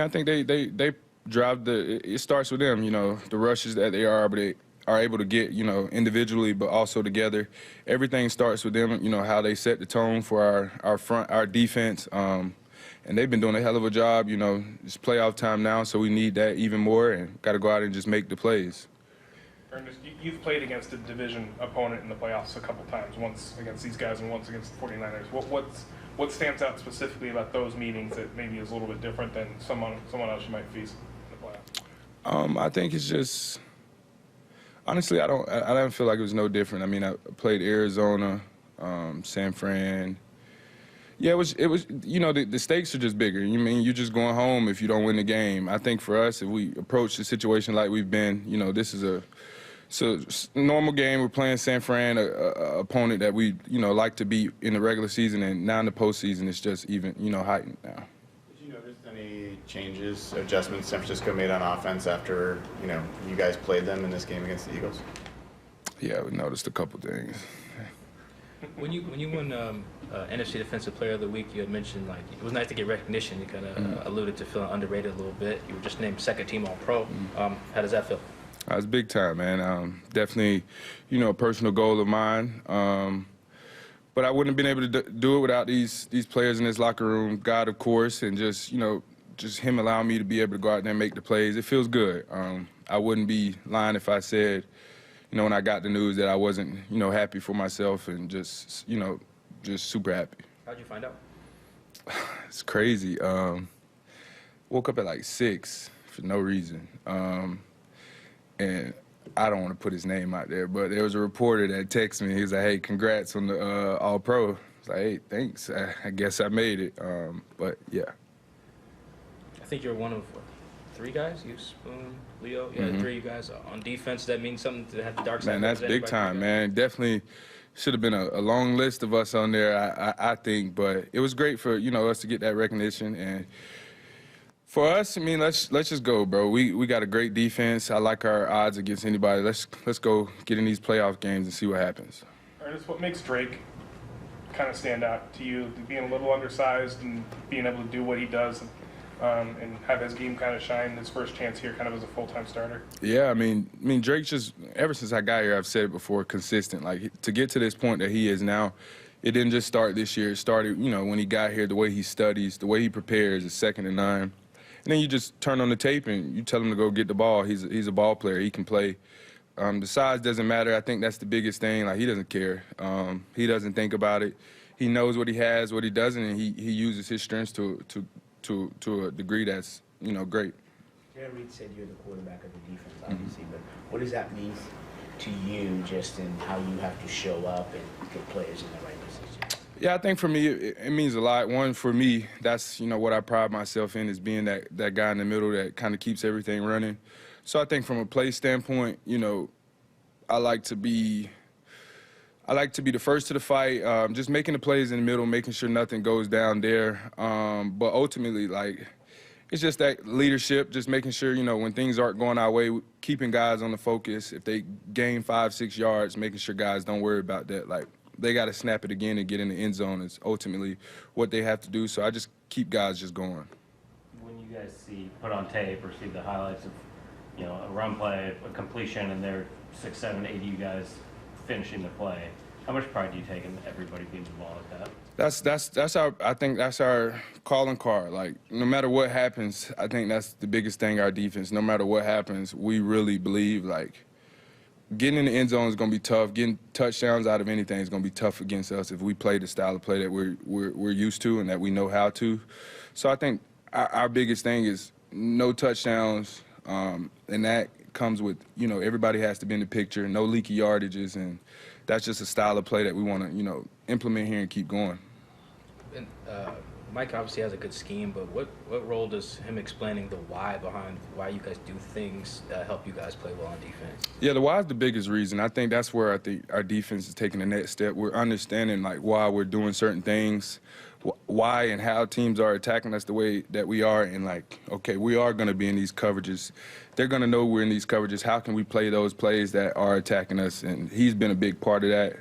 I think they drive it starts with them, the rushes that they are able to get, individually, but also together. Everything starts with them, how they set the tone for our defense. And they've been doing a hell of a job, it's playoff time now, so we need that even more and got to go out and just make the plays. Ernest, you've played against a division opponent in the playoffs a couple times, once against these guys and once against the 49ers. What stands out specifically about those meetings that maybe is a little bit different than someone else you might face in the playoffs? I think it's just, honestly, I don't feel like it was no different. I played Arizona, San Fran. Yeah, it was. The stakes are just bigger. You're just going home if you don't win the game. I think for us, if we approach the situation like we've been, this is a normal game. We're playing San Fran, a opponent that we, like to beat in the regular season, and now in the postseason, it's just even, heightened now. Did you notice any changes, adjustments San Francisco made on offense after, you guys played them in this game against the Eagles? Yeah, we noticed a couple things. When you won NFC Defensive Player of the Week, you had mentioned it was nice to get recognition. You kind of alluded to feeling underrated a little bit. You were just named second team All-Pro. How does that feel? It's big time, man. Definitely, a personal goal of mine. But I wouldn't have been able to do it without these players in this locker room. God, of course, and just him allowing me to be able to go out there and make the plays. It feels good. I wouldn't be lying if I said, when I got the news that I wasn't, happy for myself and just super happy. How'd you find out? It's crazy. Woke up at 6 for no reason. And I don't want to put his name out there, but there was a reporter that texted me. He was like, "Hey, congrats on the All-Pro." I was like, "Hey, thanks. I guess I made it." But, yeah. I think you're one of 3 guys, you, Spoon, Leo. Yeah, 3 you guys on defense. That means something to have the dark side. Man, that's big time, man. Definitely should have been a long list of us on there, I think. But it was great for, us to get that recognition. And for us, let's just go, bro. We got a great defense. I like our odds against anybody. Let's go get in these playoff games and see what happens. Ernest, what makes Drake kind of stand out to you? Being a little undersized and being able to do what he does and have his game kind of shine his first chance here kind of as a full-time starter? Yeah, Drake's just, ever since I got here, I've said it before, consistent. To get to this point that he is now, it didn't just start this year. It started, when he got here, the way he studies, the way he prepares is second to none. And then you just turn on the tape and you tell him to go get the ball. He's a ball player. He can play. The size doesn't matter. I think that's the biggest thing. He doesn't care. He doesn't think about it. He knows what he has, what he doesn't, and he uses his strengths to a degree that's, great. Jared Reed said you're the quarterback of the defense, obviously, but what does that mean to you just in how you have to show up and get players in the right position? Yeah, I think for me, it means a lot. One, for me, that's, what I pride myself in is being that guy in the middle that kind of keeps everything running. So I think from a play standpoint, I like to be the first to the fight, just making the plays in the middle, making sure nothing goes down there. But ultimately, it's just that leadership, just making sure, when things aren't going our way, keeping guys on the focus. If they gain 5-6 yards, making sure guys don't worry about that. They got to snap it again and get in the end zone is ultimately what they have to do. So I just keep guys just going. When you guys put on tape or see the highlights of, a run play, a completion, and they're 6, 7, 8 of you guys finishing the play, how much pride do you take in everybody being involved with that? I think that's our calling card. No matter what happens, I think that's the biggest thing, our defense. No matter what happens, we really believe, getting in the end zone is going to be tough. Getting touchdowns out of anything is going to be tough against us if we play the style of play that we're used to and that we know how to. So I think our biggest thing is no touchdowns, and that comes with, everybody has to be in the picture, no leaky yardages, and that's just a style of play that we want to, implement here and keep going. And Mike obviously has a good scheme, but what role does him explaining the why behind why you guys do things help you guys play well on defense? Yeah, the why is the biggest reason. I think that's where our defense is taking the next step. We're understanding, why we're doing certain things, why and how teams are attacking us the way that we are, and, okay, we are going to be in these coverages. They're going to know we're in these coverages. How can we play those plays that are attacking us? And he's been a big part of that.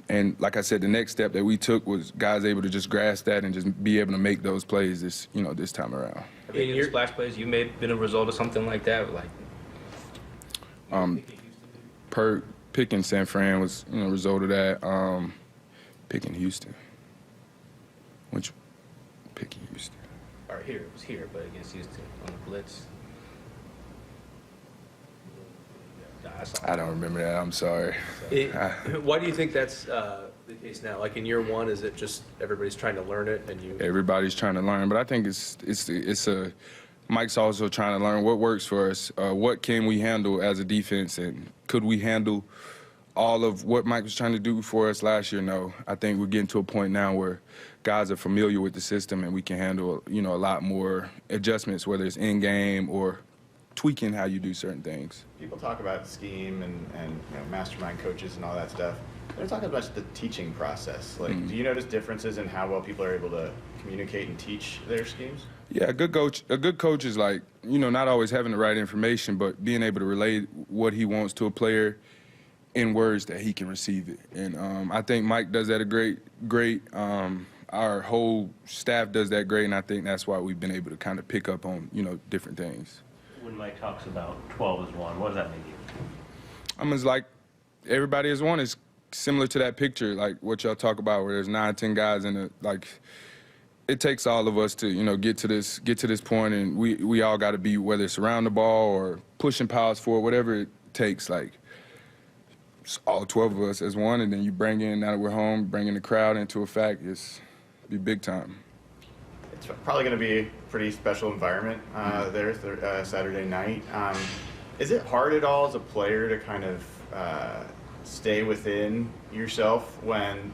And like I said, the next step that we took was guys able to just grasp that and just be able to make those plays this time around. In your splash plays, you may have been a result of something like that, Picking San Fran was a result of that. Picking Houston. Picking Houston? Or here, it was here, but against Houston on the blitz. I don't remember that. I'm sorry. Why do you think that's the case now? Like in year one, is it just everybody's trying to learn it and you? Everybody's trying to learn, but I think Mike's also trying to learn what works for us. What can we handle as a defense, and could we handle all of what Mike was trying to do for us last year? No. I think we're getting to a point now where guys are familiar with the system and we can handle a lot more adjustments, whether it's in game or tweaking how you do certain things. People talk about scheme and mastermind coaches and all that stuff. They're talking about the teaching process. Do you notice differences in how well people are able to communicate and teach their schemes? Yeah, a good coach is not always having the right information, but being able to relay what he wants to a player in words that he can receive it. And I think Mike does that great. Our whole staff does that great, and I think that's why we've been able to kind of pick up on, different things. When Mike talks about 12 as one, what does that mean to you? It's like everybody as one is similar to that picture, like what y'all talk about, where there's 9, 10 guys in it. It takes all of us to, get to this point, and we all got to be, whether it's around the ball or pushing powers forward, whatever it takes, it's all 12 of us as one, and then you bring in, now that we're home, bringing the crowd into effect, it's be big time. It's probably going to be a pretty special environment there Saturday night. Is it hard at all as a player to kind of stay within yourself when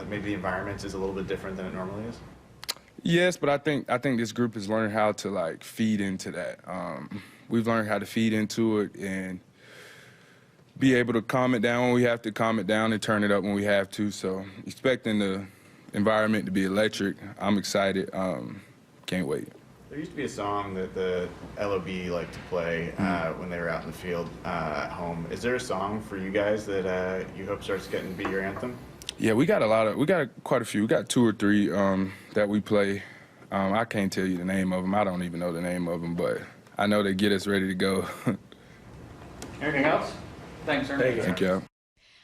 maybe the environment is a little bit different than it normally is? Yes, but I think this group has learned how to feed into that. We've learned how to feed into it and be able to calm it down when we have to calm it down and turn it up when we have to. So expecting the environment to be electric. I'm excited. Can't wait. There used to be a song that the LOB liked to play when they were out in the field at home. Is there a song for you guys that you hope starts getting to be your anthem? Yeah, we got quite a few. We got 2 or 3 that we play. I can't tell you the name of them. I don't even know the name of them, but I know they get us ready to go. Anything else? Thanks, Ernest. Thank you.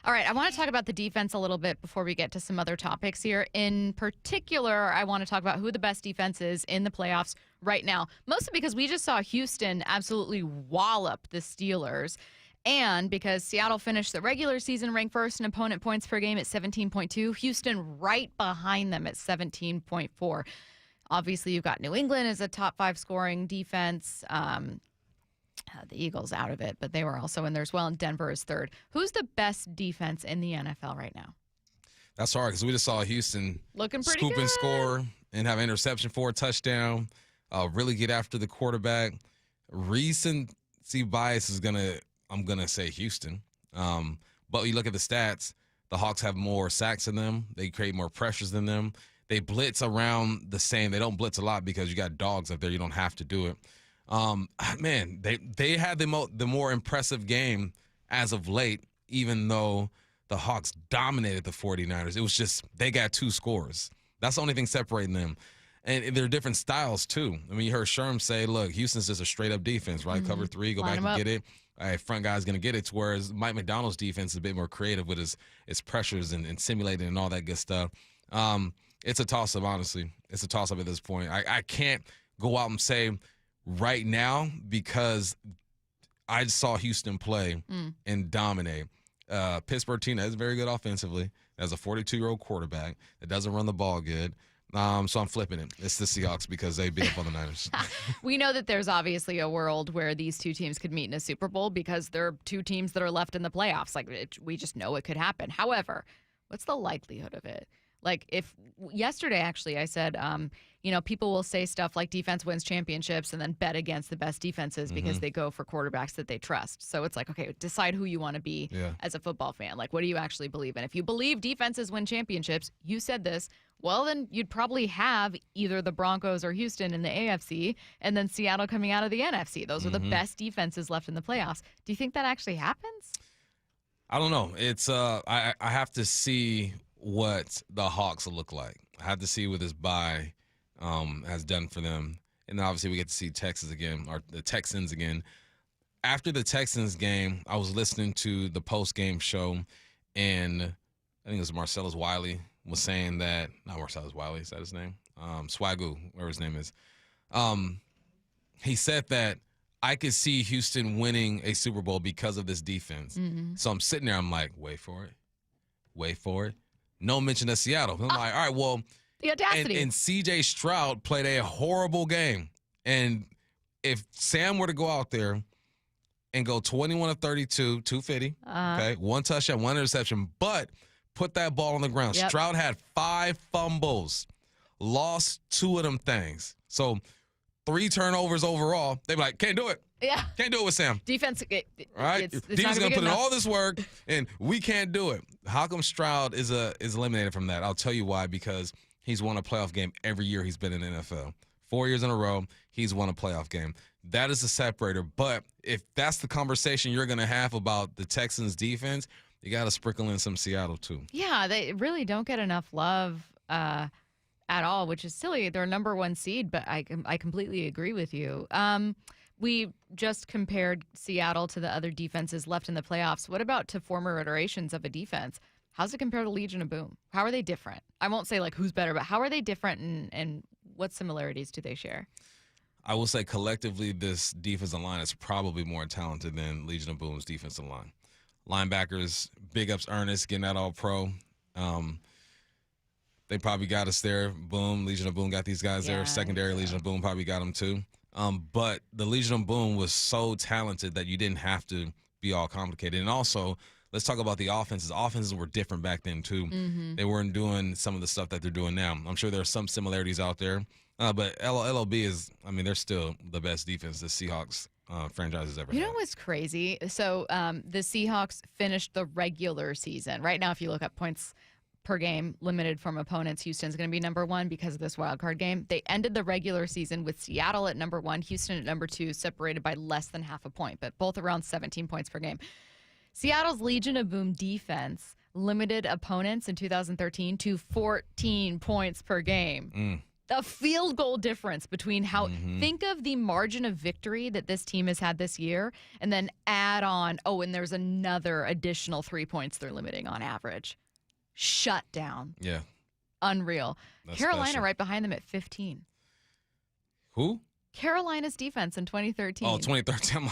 All right, I want to talk about the defense a little bit before we get to some other topics here. In particular, I want to talk about who the best defense is in the playoffs right now, mostly because we just saw Houston absolutely wallop the Steelers, and because Seattle finished the regular season ranked first in opponent points per game at 17.2, Houston right behind them at 17.4. Obviously, you've got New England as a top 5 scoring defense. The Eagles out of it, but they were also in there as well, and Denver is 3rd. Who's the best defense in the NFL right now? That's hard because we just saw Houston looking pretty scoop good. And score and have an interception for a touchdown, really get after the quarterback. Recency bias is I'm going to say Houston. But you look at the stats, the Hawks have more sacks than them. They create more pressures than them. They blitz around the same. They don't blitz a lot because you got dogs up there. You don't have to do it. Man, they had the more impressive game as of late, even though the Hawks dominated the 49ers. It was just they got 2 scores. That's the only thing separating them. And they're different styles, too. I mean, you heard Sherm say, look, Houston's just a straight-up defense, right? Cover 3, go back and get it. All right, front guy's going to get it, whereas Mike McDonald's defense is a bit more creative with his pressures and simulating and all that good stuff. It's a toss-up, honestly. It's a toss-up at this point. I can't go out and say right now because I saw Houston play and dominate. Pittsburgh team that is very good offensively. Has a 42-year-old quarterback that doesn't run the ball good. So I'm flipping it. It's the Seahawks because they beat up on the Niners. We know that there's obviously a world where these two teams could meet in a Super Bowl because there are two teams that are left in the playoffs. We just know it could happen. However, what's the likelihood of it? If yesterday, actually, I said, people will say stuff like defense wins championships and then bet against the best defenses because they go for quarterbacks that they trust. So it's okay, decide who you want to be as a football fan. What do you actually believe in? If you believe defenses win championships, you said this, well, then you'd probably have either the Broncos or Houston in the AFC and then Seattle coming out of the NFC. Those are the best defenses left in the playoffs. Do you think that actually happens? I don't know. It's I have to see what the Hawks will look like. I have to see what this bye has done for them. And then obviously we get to see Texas again, or the Texans again. After the Texans game, I was listening to the post-game show, and I think it was Marcellus Wiley was saying that, not Marcellus Wiley, is that his name? Swagoo, whatever his name is. He said that I could see Houston winning a Super Bowl because of this defense. So I'm sitting there, I'm like, wait for it. No mention of Seattle. I'm like, all right, well, the audacity. And C.J. Stroud played a horrible game. And if Sam were to go out there and go 21 of 32, 250, okay, one touchdown, one interception, but put that ball on the ground. Yep. Stroud had 5 fumbles, lost 2 of them things. So 3 turnovers overall. They be like, can't do it. Yeah. Can't do it with Sam. Defense, right? Defense going to put in all this work, and we can't do it. How come Stroud is eliminated from that? I'll tell you why, because he's won a playoff game every year he's been in the NFL. 4 years in a row, he's won a playoff game. That is a separator. But if that's the conversation you're going to have about the Texans' defense, you got to sprinkle in some Seattle, too. Yeah, they really don't get enough love at all, which is silly. They're number 1 seed, but I completely agree with you. We just compared Seattle to the other defenses left in the playoffs. What about to former iterations of a defense? How's it compare to Legion of Boom? How are they different? I won't say who's better, but how are they different and what similarities do they share? I will say collectively this defensive line is probably more talented than Legion of Boom's defensive line. Linebackers, big ups Ernest, getting that all pro. They probably got us there. Boom, Legion of Boom got these guys there. Secondary Legion of Boom probably got them too. But the Legion of Boom was so talented that you didn't have to be all complicated. And also, let's talk about the offenses. Offenses were different back then, too. They weren't doing some of the stuff that they're doing now. I'm sure there are some similarities out there. But LOB is, they're still the best defense the Seahawks franchise has ever had. You know what's crazy? So the Seahawks finished the regular season. Right now, if you look up points per game limited from opponents, Houston's going to be number 1 because of this wild card game. They ended the regular season with Seattle at number 1, Houston at number 2, separated by less than half a point, but both around 17 points per game. Seattle's Legion of Boom defense limited opponents in 2013 to 14 points per game. The field goal difference between how think of the margin of victory that this team has had this year and then add on, and there's another additional 3 points they're limiting on average. Shut down. Yeah. Unreal. That's Carolina special. right behind them at 15. Who? Carolina's defense in 2013. Oh, 2013.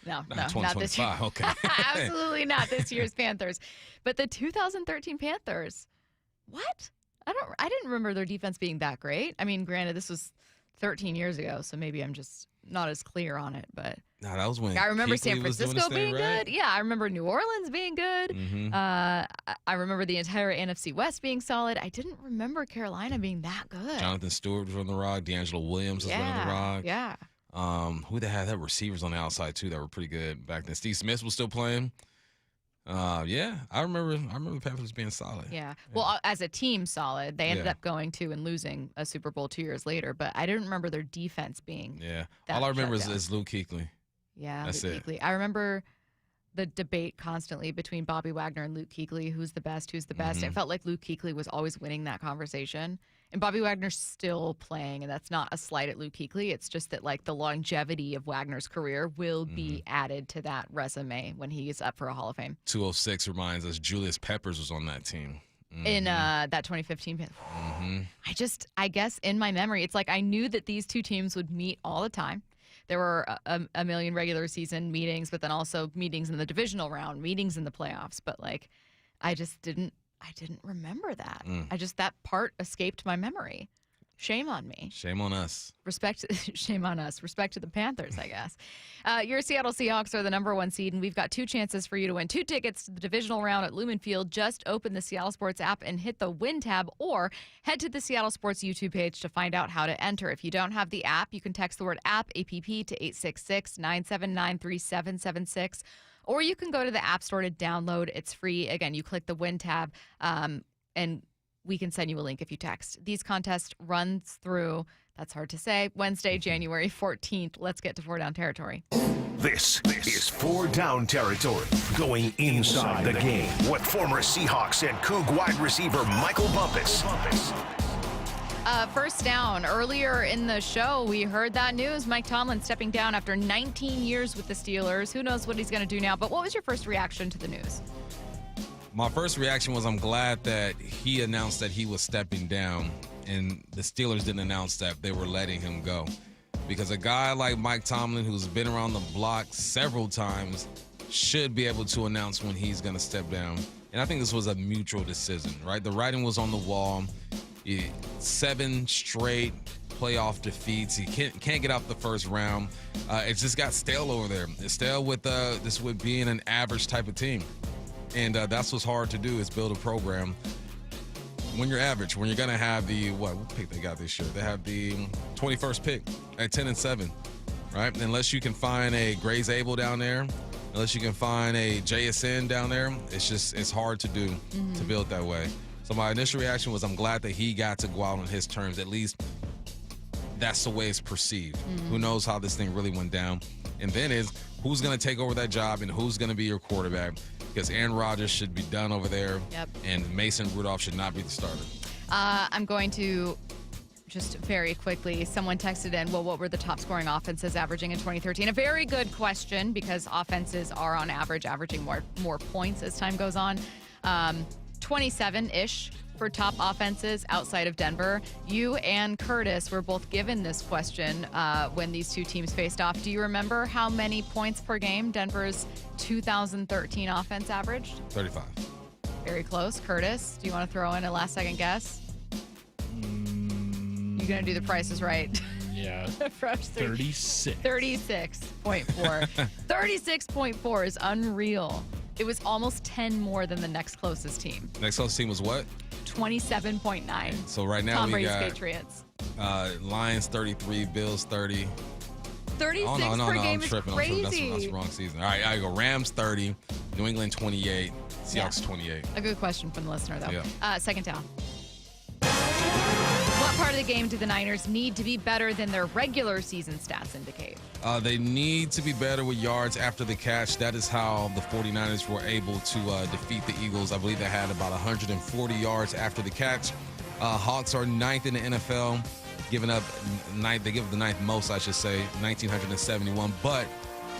No, not this year. Okay. Absolutely not this year's Panthers. But the 2013 Panthers, what? I didn't remember their defense being that great. Granted, this was 13 years ago, so maybe I'm just not as clear on it, but no, that was when I remember Kuechly San was doing his Francisco being thing, right? good. Yeah, I remember New Orleans being good. I remember the entire NFC West being solid. I didn't remember Carolina being that good. Jonathan Stewart was on the rock. D'Angelo Williams was running the rock. Yeah. Who they had that receivers on the outside too that were pretty good back then. Steve Smith was still playing. Yeah, I remember the Panthers being solid. Yeah. Well, as a team, solid. They ended up going to and losing a Super Bowl 2 years later, but I didn't remember their defense being. Yeah. That All I remember shut down. is Luke Kuechly. Yeah, That's Luke it. Kuechly. I remember the debate constantly between Bobby Wagner and Luke Kuechly. Who's the best? Who's the best? It felt like Luke Kuechly was always winning that conversation. And Bobby Wagner's still playing, and that's not a slight at Luke Kuechly. It's just that the longevity of Wagner's career will be added to that resume when he's up for a Hall of Fame. 206 reminds us Julius Peppers was on that team. In that 2015. I guess in my memory, it's I knew that these two teams would meet all the time. There were a million regular season meetings, but then also meetings in the divisional round, meetings in the playoffs. But I just didn't I didn't remember that. That part escaped my memory. Shame on me. Shame on us. Shame on us. Respect to the Panthers, I guess. Your Seattle Seahawks are the #1 seed, and we've got 2 chances for you to win 2 tickets to the divisional round at Lumen Field. Just open the Seattle Sports app and hit the Win tab, or head to the Seattle Sports YouTube page to find out how to enter. If you don't have the app, you can text the word app, APP, to 866-979-3776, or you can go to the App Store to download. It's free. Again, you click the Win tab, and we can send you a link if you text. These contests runs through, that's hard to say, Wednesday, January 14th. Let's get to 4 Down territory. This is 4 Down territory, going inside the game with former Seahawks and Coug wide receiver Michael Bumpus. First down. Earlier in the show, we heard that news. Mike Tomlin stepping down after 19 years with the Steelers. Who knows what he's going to do now? But what was your first reaction to the news? My first reaction was I'm glad that he announced that he was stepping down and the Steelers didn't announce that they were letting him go. Because a guy like Mike Tomlin, who's been around the block several times, should be able to announce when he's going to step down. And I think this was a mutual decision, right? The writing was on the wall. 7 straight playoff defeats. He can't get out the first round. It just got stale over there. It's stale with being an average type of team. And that's what's hard to do, is build a program when you're average, when you're going to have what pick they got this year? They have the 21st pick at 10-7, right? Unless you can find a Grace Abel down there, unless you can find a JSN down there, it's hard to do, to build that way. So my initial reaction was I'm glad that he got to go out on his terms. At least that's the way it's perceived. Who knows how this thing really went down? And then is who's going to take over that job and who's going to be your quarterback? Because Aaron Rodgers should be done over there, and Mason Rudolph should not be the starter. I'm going to just very quickly, someone texted in, well, what were the top scoring offenses averaging in 2013? A very good question, because offenses are on average averaging more points as time goes on. 27-ish for top offenses outside of Denver. You and Curtis were both given this question when these two teams faced off. Do you remember how many points per game Denver's 2013 offense averaged? 35. Very close. Curtis, do you want to throw in a last-second guess? You're going to do the Price is Right. Yeah. 36. 36.4. 36.4 is unreal. It was almost 10 more than the next closest team. Next closest team was what? 27.9. So right now Tom we Brady's got Patriots. Lions 33, Bills 30. 36 no, per game I'm tripping. is crazy. That's the wrong season. All right, I go Rams 30, New England 28, Seahawks 28. A good question from the listener, though. Yeah. Second down. What part of the game do the Niners need to be better than their regular season stats indicate? They need to be better with yards after the catch. That is how the 49ers were able to defeat the Eagles. I believe they had about 140 yards after the catch. Hawks are 9th in the NFL, giving up 9th. They give up the 9th most, I should say, 1,971. But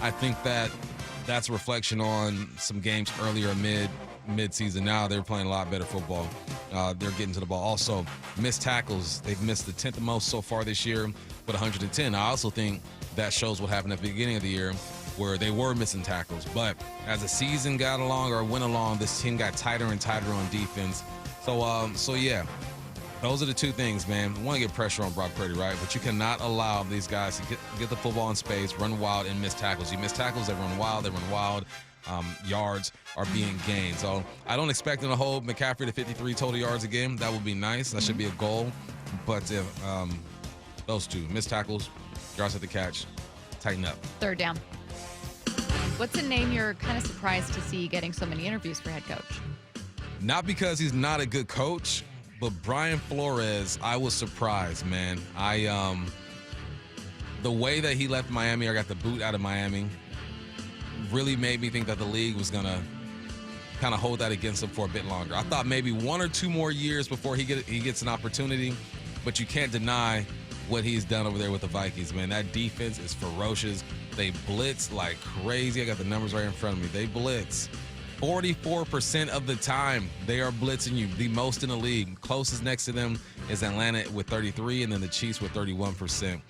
I think that's a reflection on some games earlier mid-season. Now they're playing a lot better football. They're getting to the ball. Also, missed tackles. They've missed the 10th most so far this year with 110. I also think that shows what happened at the beginning of the year where they were missing tackles. But as the season got along or went along, this team got tighter and tighter on defense. So yeah, those are the two things, man. We want to get pressure on Brock Purdy, right? But you cannot allow these guys to get the football in space, run wild, and miss tackles. You miss tackles, they run wild. Yards are being gained. So I don't expect them to hold McCaffrey to 53 total yards a game. That would be nice. That should be a goal. But if those two, missed tackles, yards at the catch, tighten up. Third down. What's a name you're kind of surprised to see getting so many interviews for head coach? Not because he's not a good coach, but Brian Flores, I was surprised, man. The way that he left Miami or got the boot out of Miami really made me think that the league was going to kind of hold that against him for a bit longer. I thought maybe 1 or 2 more years before he gets an opportunity, but you can't deny what he's done over there with the Vikings, man. That defense is ferocious. They blitz like crazy. I got the numbers right in front of me. They blitz 44% of the time. They are blitzing you, the most in the league. Closest next to them is Atlanta with 33, and then the Chiefs with 31%.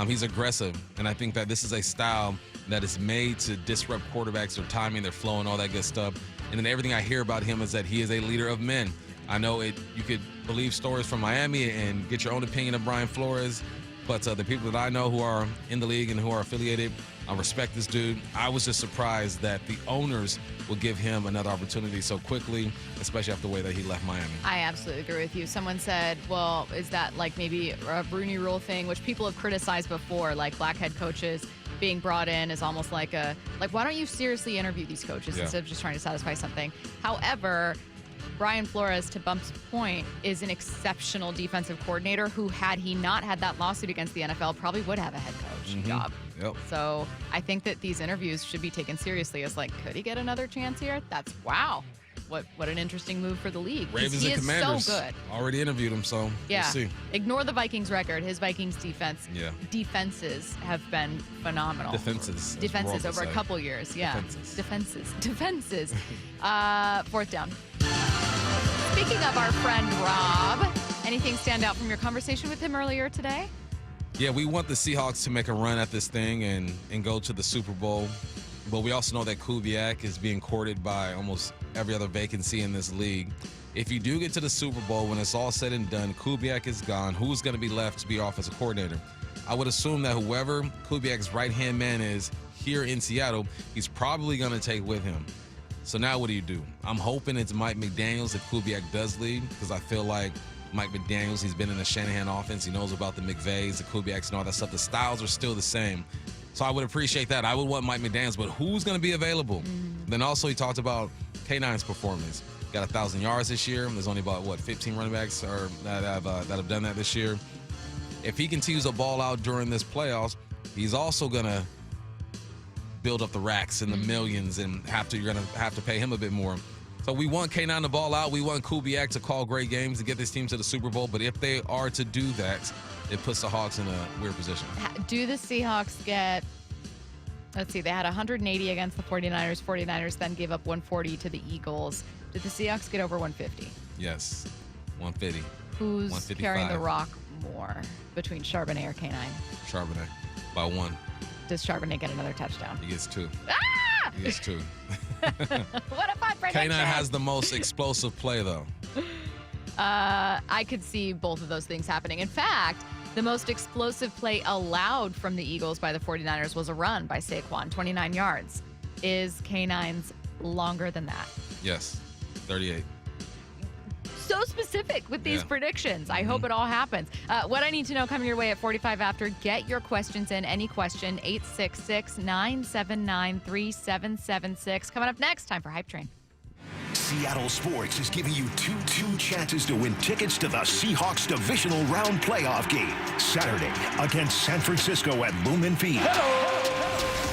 He's aggressive, and I think that this is a style that is made to disrupt quarterbacks, their timing, their flow, and all that good stuff. And then everything I hear about him is that he is a leader of men. I know you could believe stories from Miami and get your own opinion of Brian Flores, but the people that I know who are in the league and who are affiliated, I respect this dude. I was just surprised that the owners would give him another opportunity so quickly, especially after the way that he left Miami. I absolutely agree with you. Someone said, well, is that like maybe a Rooney Rule thing, which people have criticized before, like black head coaches being brought in is almost like why don't you seriously interview these coaches instead of just trying to satisfy something? However, Brian Flores, to Bump's point, is an exceptional defensive coordinator who, had he not had that lawsuit against the NFL, probably would have a head coach job. Yep. So I think that these interviews should be taken seriously as like, could he get another chance here? That's wow. What an interesting move for the league. Ravens he and is Commanders so good. already interviewed him, so Yeah. we'll see. Ignore the Vikings record. His Vikings defenses have been phenomenal. Defenses over a couple years. Yeah. Defenses. Fourth down. Speaking of our friend Rob, anything stand out from your conversation with him earlier today? Yeah, we want the Seahawks to make a run at this thing and go to the Super Bowl. But we also know that Kubiak is being courted by almost every other vacancy in this league. If you do get to the Super Bowl, when it's all said and done, Kubiak is gone. Who's going to be left to be offensive coordinator? I would assume that whoever Kubiak's right-hand man is here in Seattle, he's probably going to take with him. So now what do? I'm hoping it's Mike McDaniels if Kubiak does leave, because I feel like Mike McDaniels, he's been in the Shanahan offense. He knows about the McVays, the Kubiaks, and all that stuff. The styles are still the same. So I would appreciate that. I would want Mike McDaniels, but who's going to be available? Then also he talked about K9's performance. Got 1,000 yards this year. There's only about, 15 running backs that have done that this year. If he continues to ball out during this playoffs, he's also going to build up the racks and the millions, and you're going to have to pay him a bit more. So we want K9 to ball out. We want Kubiak to call great games to get this team to the Super Bowl. But if they are to do that, it puts the Hawks in a weird position. Do the Seahawks get, let's see, they had 180 against the 49ers. 49ers then gave up 140 to the Eagles. Did the Seahawks get over 150? Yes, 150. Who's carrying the rock more between Charbonnet or K9? Charbonnet by 1. Does Charbonnet get another touchdown? He gets 2. Ah! He gets 2. What a fun prediction. K9 has the most explosive play, though. I could see both of those things happening. In fact, the most explosive play allowed from the Eagles by the 49ers was a run by Saquon, 29 yards. Is K9's longer than that? Yes, 38. So specific with these predictions. I hope it all happens. What I need to know coming your way at 45 after. Get your questions in. Any question, 866-979-3776. Coming up next, time for Hype Train. Seattle Sports is giving you two chances to win tickets to the Seahawks divisional round playoff game Saturday against San Francisco at Lumen Field.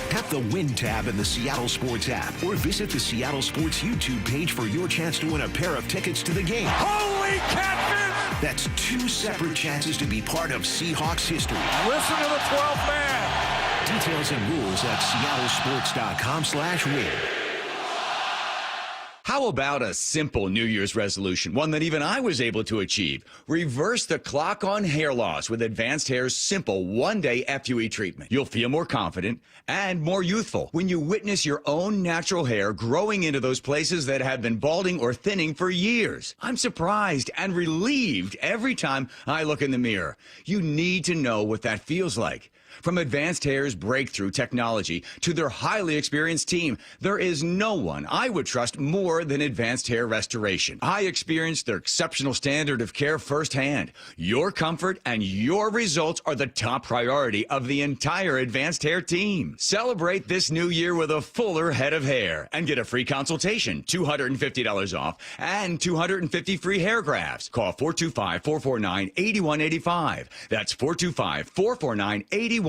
Tap the Win tab in the Seattle Sports app or visit the Seattle Sports YouTube page for your chance to win a pair of tickets to the game. Holy catfish! That's 2 separate chances to be part of Seahawks history. Listen to the 12th man. Details and rules at seattlesports.com/win. How about a simple New Year's resolution, one that even I was able to achieve? Reverse the clock on hair loss with Advanced Hair's simple one-day FUE treatment. You'll feel more confident and more youthful when you witness your own natural hair growing into those places that have been balding or thinning for years. I'm surprised and relieved every time I look in the mirror. You need to know what that feels like. From Advanced Hair's breakthrough technology to their highly experienced team, there is no one I would trust more than Advanced Hair Restoration. I experienced their exceptional standard of care firsthand. Your comfort and your results are the top priority of the entire Advanced Hair team. Celebrate this new year with a fuller head of hair and get a free consultation, $250 off, and 250 free hair grafts. Call 425-449-8185. That's 425-449-8185.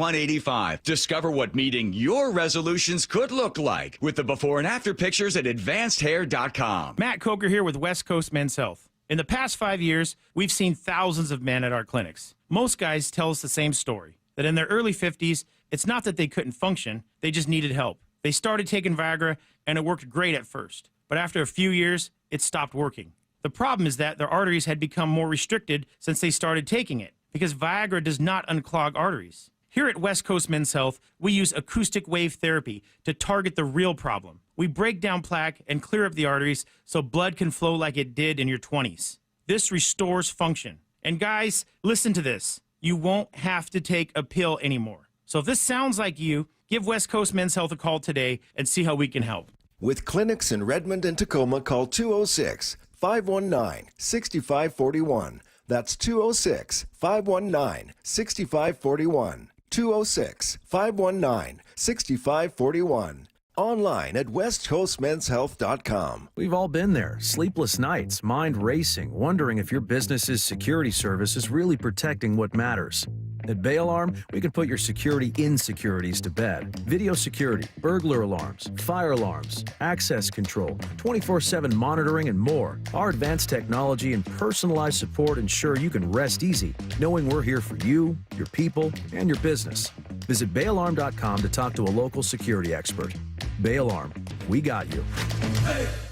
Discover what meeting your resolutions could look like with the before and after pictures at advancedhair.com. Matt Coker here with West Coast Men's Health. In the past 5 years, we've seen thousands of men at our clinics. Most guys tell us the same story, that in their early 50s, it's not that they couldn't function, they just needed help. They started taking Viagra, and it worked great at first. But after a few years, it stopped working. The problem is that their arteries had become more restricted since they started taking it, because Viagra does not unclog arteries. Here at West Coast Men's Health, we use acoustic wave therapy to target the real problem. We break down plaque and clear up the arteries so blood can flow like it did in your 20s. This restores function. And guys, listen to this. You won't have to take a pill anymore. So if this sounds like you, give West Coast Men's Health a call today and see how we can help. With clinics in Redmond and Tacoma, call 206-519-6541. That's 206-519-6541. 206-519-6541. Online at westcoastmenshealth.com. We've all been there. Sleepless nights, mind racing, wondering if your business's security service is really protecting what matters. At Bay Alarm, we can put your security insecurities to bed. Video security, burglar alarms, fire alarms, access control, 24/7 monitoring, and more. Our advanced technology and personalized support ensure you can rest easy, knowing we're here for you, your people, and your business. Visit bayalarm.com to talk to a local security expert. Bay Alarm, we got you.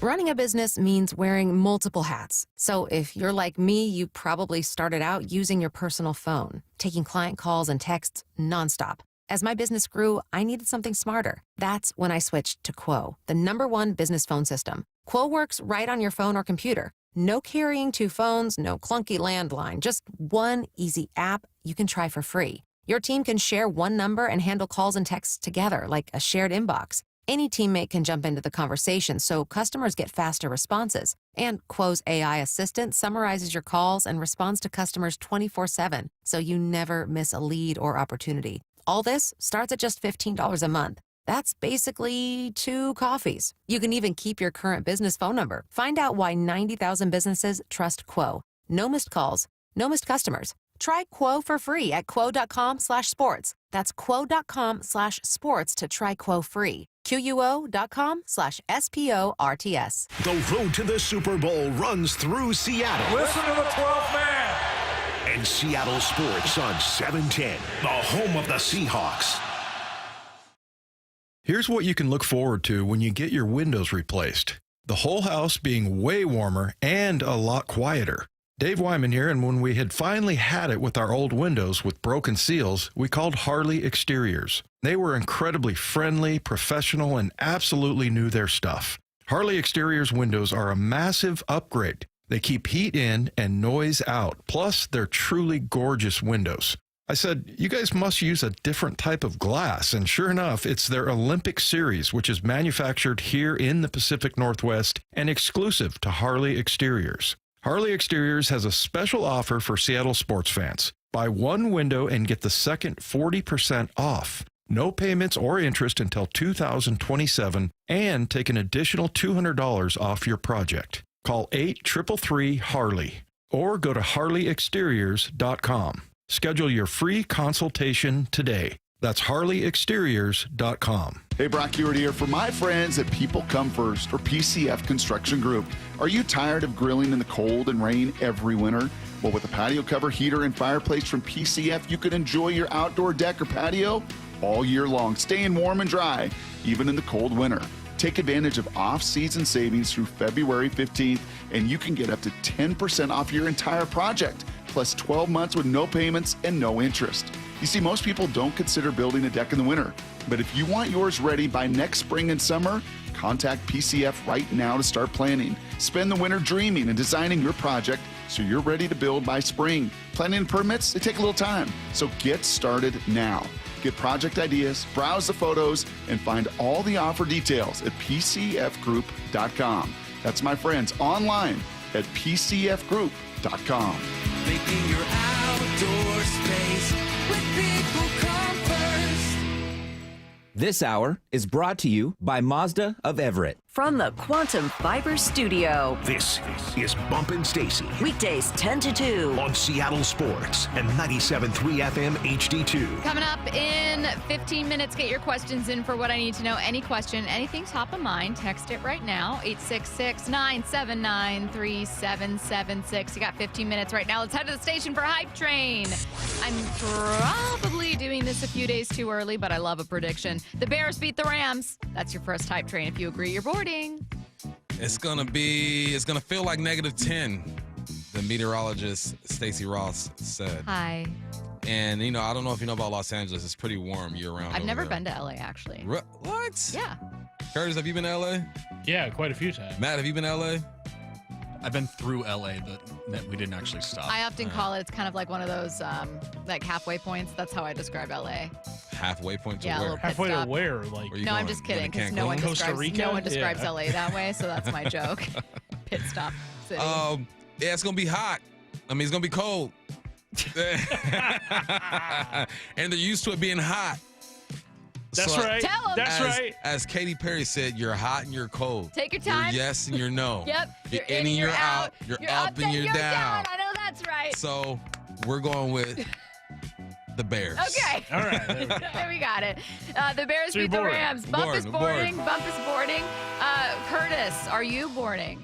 Running a business means wearing multiple hats. So if you're like me, you probably started out using your personal phone, taking client calls and texts nonstop. As my business grew, I needed something smarter. That's when I switched to Quo, the #1 business phone system. Quo works right on your phone or computer. No carrying 2 phones, no clunky landline, just one easy app you can try for free. Your team can share one number and handle calls and texts together like a shared inbox. Any teammate can jump into the conversation, so customers get faster responses. And Quo's AI assistant summarizes your calls and responds to customers 24/7, so you never miss a lead or opportunity. All this starts at just $15 a month. That's basically 2 coffees. You can even keep your current business phone number. Find out why 90,000 businesses trust Quo. No missed calls, no missed customers. Try Quo for free at quo.com/sports. That's quo.com/sports to try Quo free. QUO.com/SPORTS. The road to the Super Bowl runs through Seattle. Listen to the 12th man. And Seattle Sports on 710, the home of the Seahawks. Here's what you can look forward to when you get your windows replaced. The whole house being way warmer and a lot quieter. Dave Wyman here, and when we had finally had it with our old windows with broken seals, we called Harley Exteriors. They were incredibly friendly, professional, and absolutely knew their stuff. Harley Exteriors windows are a massive upgrade. They keep heat in and noise out, plus they're truly gorgeous windows. I said, you guys must use a different type of glass, and sure enough, it's their Olympic series, which is manufactured here in the Pacific Northwest and exclusive to Harley Exteriors. Harley Exteriors has a special offer for Seattle sports fans. Buy one window and get the second 40% off. No payments or interest until 2027, and take an additional $200 off your project. Call 833-HARLEY or go to harleyexteriors.com. Schedule your free consultation today. That's harleyexteriors.com. Hey, Brock Ewart here for my friends at People Come First, or PCF Construction Group. Are you tired of grilling in the cold and rain every winter? Well, with a patio cover, heater, and fireplace from PCF, you can enjoy your outdoor deck or patio all year long, staying warm and dry, even in the cold winter. Take advantage of off-season savings through February 15th, and you can get up to 10% off your entire project, plus 12 months with no payments and no interest. You see, most people don't consider building a deck in the winter, but if you want yours ready by next spring and summer, contact PCF right now to start planning. Spend the winter dreaming and designing your project so you're ready to build by spring. Planning and permits, they take a little time, so get started now. Get project ideas, browse the photos, and find all the offer details at pcfgroup.com. That's my friends online at pcfgroup.com. Making your outdoor space with People Come First. This hour is brought to you by Mazda of Everett. From the Quantum Fiber Studio. This is Bumpin' Stacy. Weekdays 10 to 2. On Seattle Sports and 97.3 FM HD2. Coming up in 15 minutes, get your questions in for what I need to know. Any question, anything top of mind, text it right now. 866-979-3776. You got 15 minutes right now. Let's head to the station for Hype Train. I'm probably doing this a few days too early, but I love a prediction. The Bears beat the Rams. That's your first Hype Train. If you agree, you're boarding. It's gonna feel like -10, the meteorologist Stacy Ross said. Hi. And I don't know if you know about Los Angeles. It's pretty warm year round. I've never been to LA actually. What? Yeah. Curtis, have you been to LA? Yeah, quite a few times. Matt, have you been to LA? I've been through LA, but we didn't actually stop. I often call it, it's kind of like one of those like halfway points. That's how I describe LA. Halfway point to Yeah, a where? little pit Halfway to stop. where? Like, No, I'm just kidding because no one Costa describes Rica? Yeah. LA that way, so that's my joke. Pit stop city. Yeah, it's gonna be hot. I mean, it's gonna be cold. And they're used to it being hot. That's right. Tell 'em. That's right. As Katy Perry said, you're hot and you're cold. Take your time. You're yes and you're no. Yep. You're in and you're out. You're up and you're down. I know that's right. So we're going with the Bears. Okay. All right. We got it. The Bears So you're beat the boarding. Rams. Bump is Boarding. boarding. Bump is boarding. Curtis, are you boarding?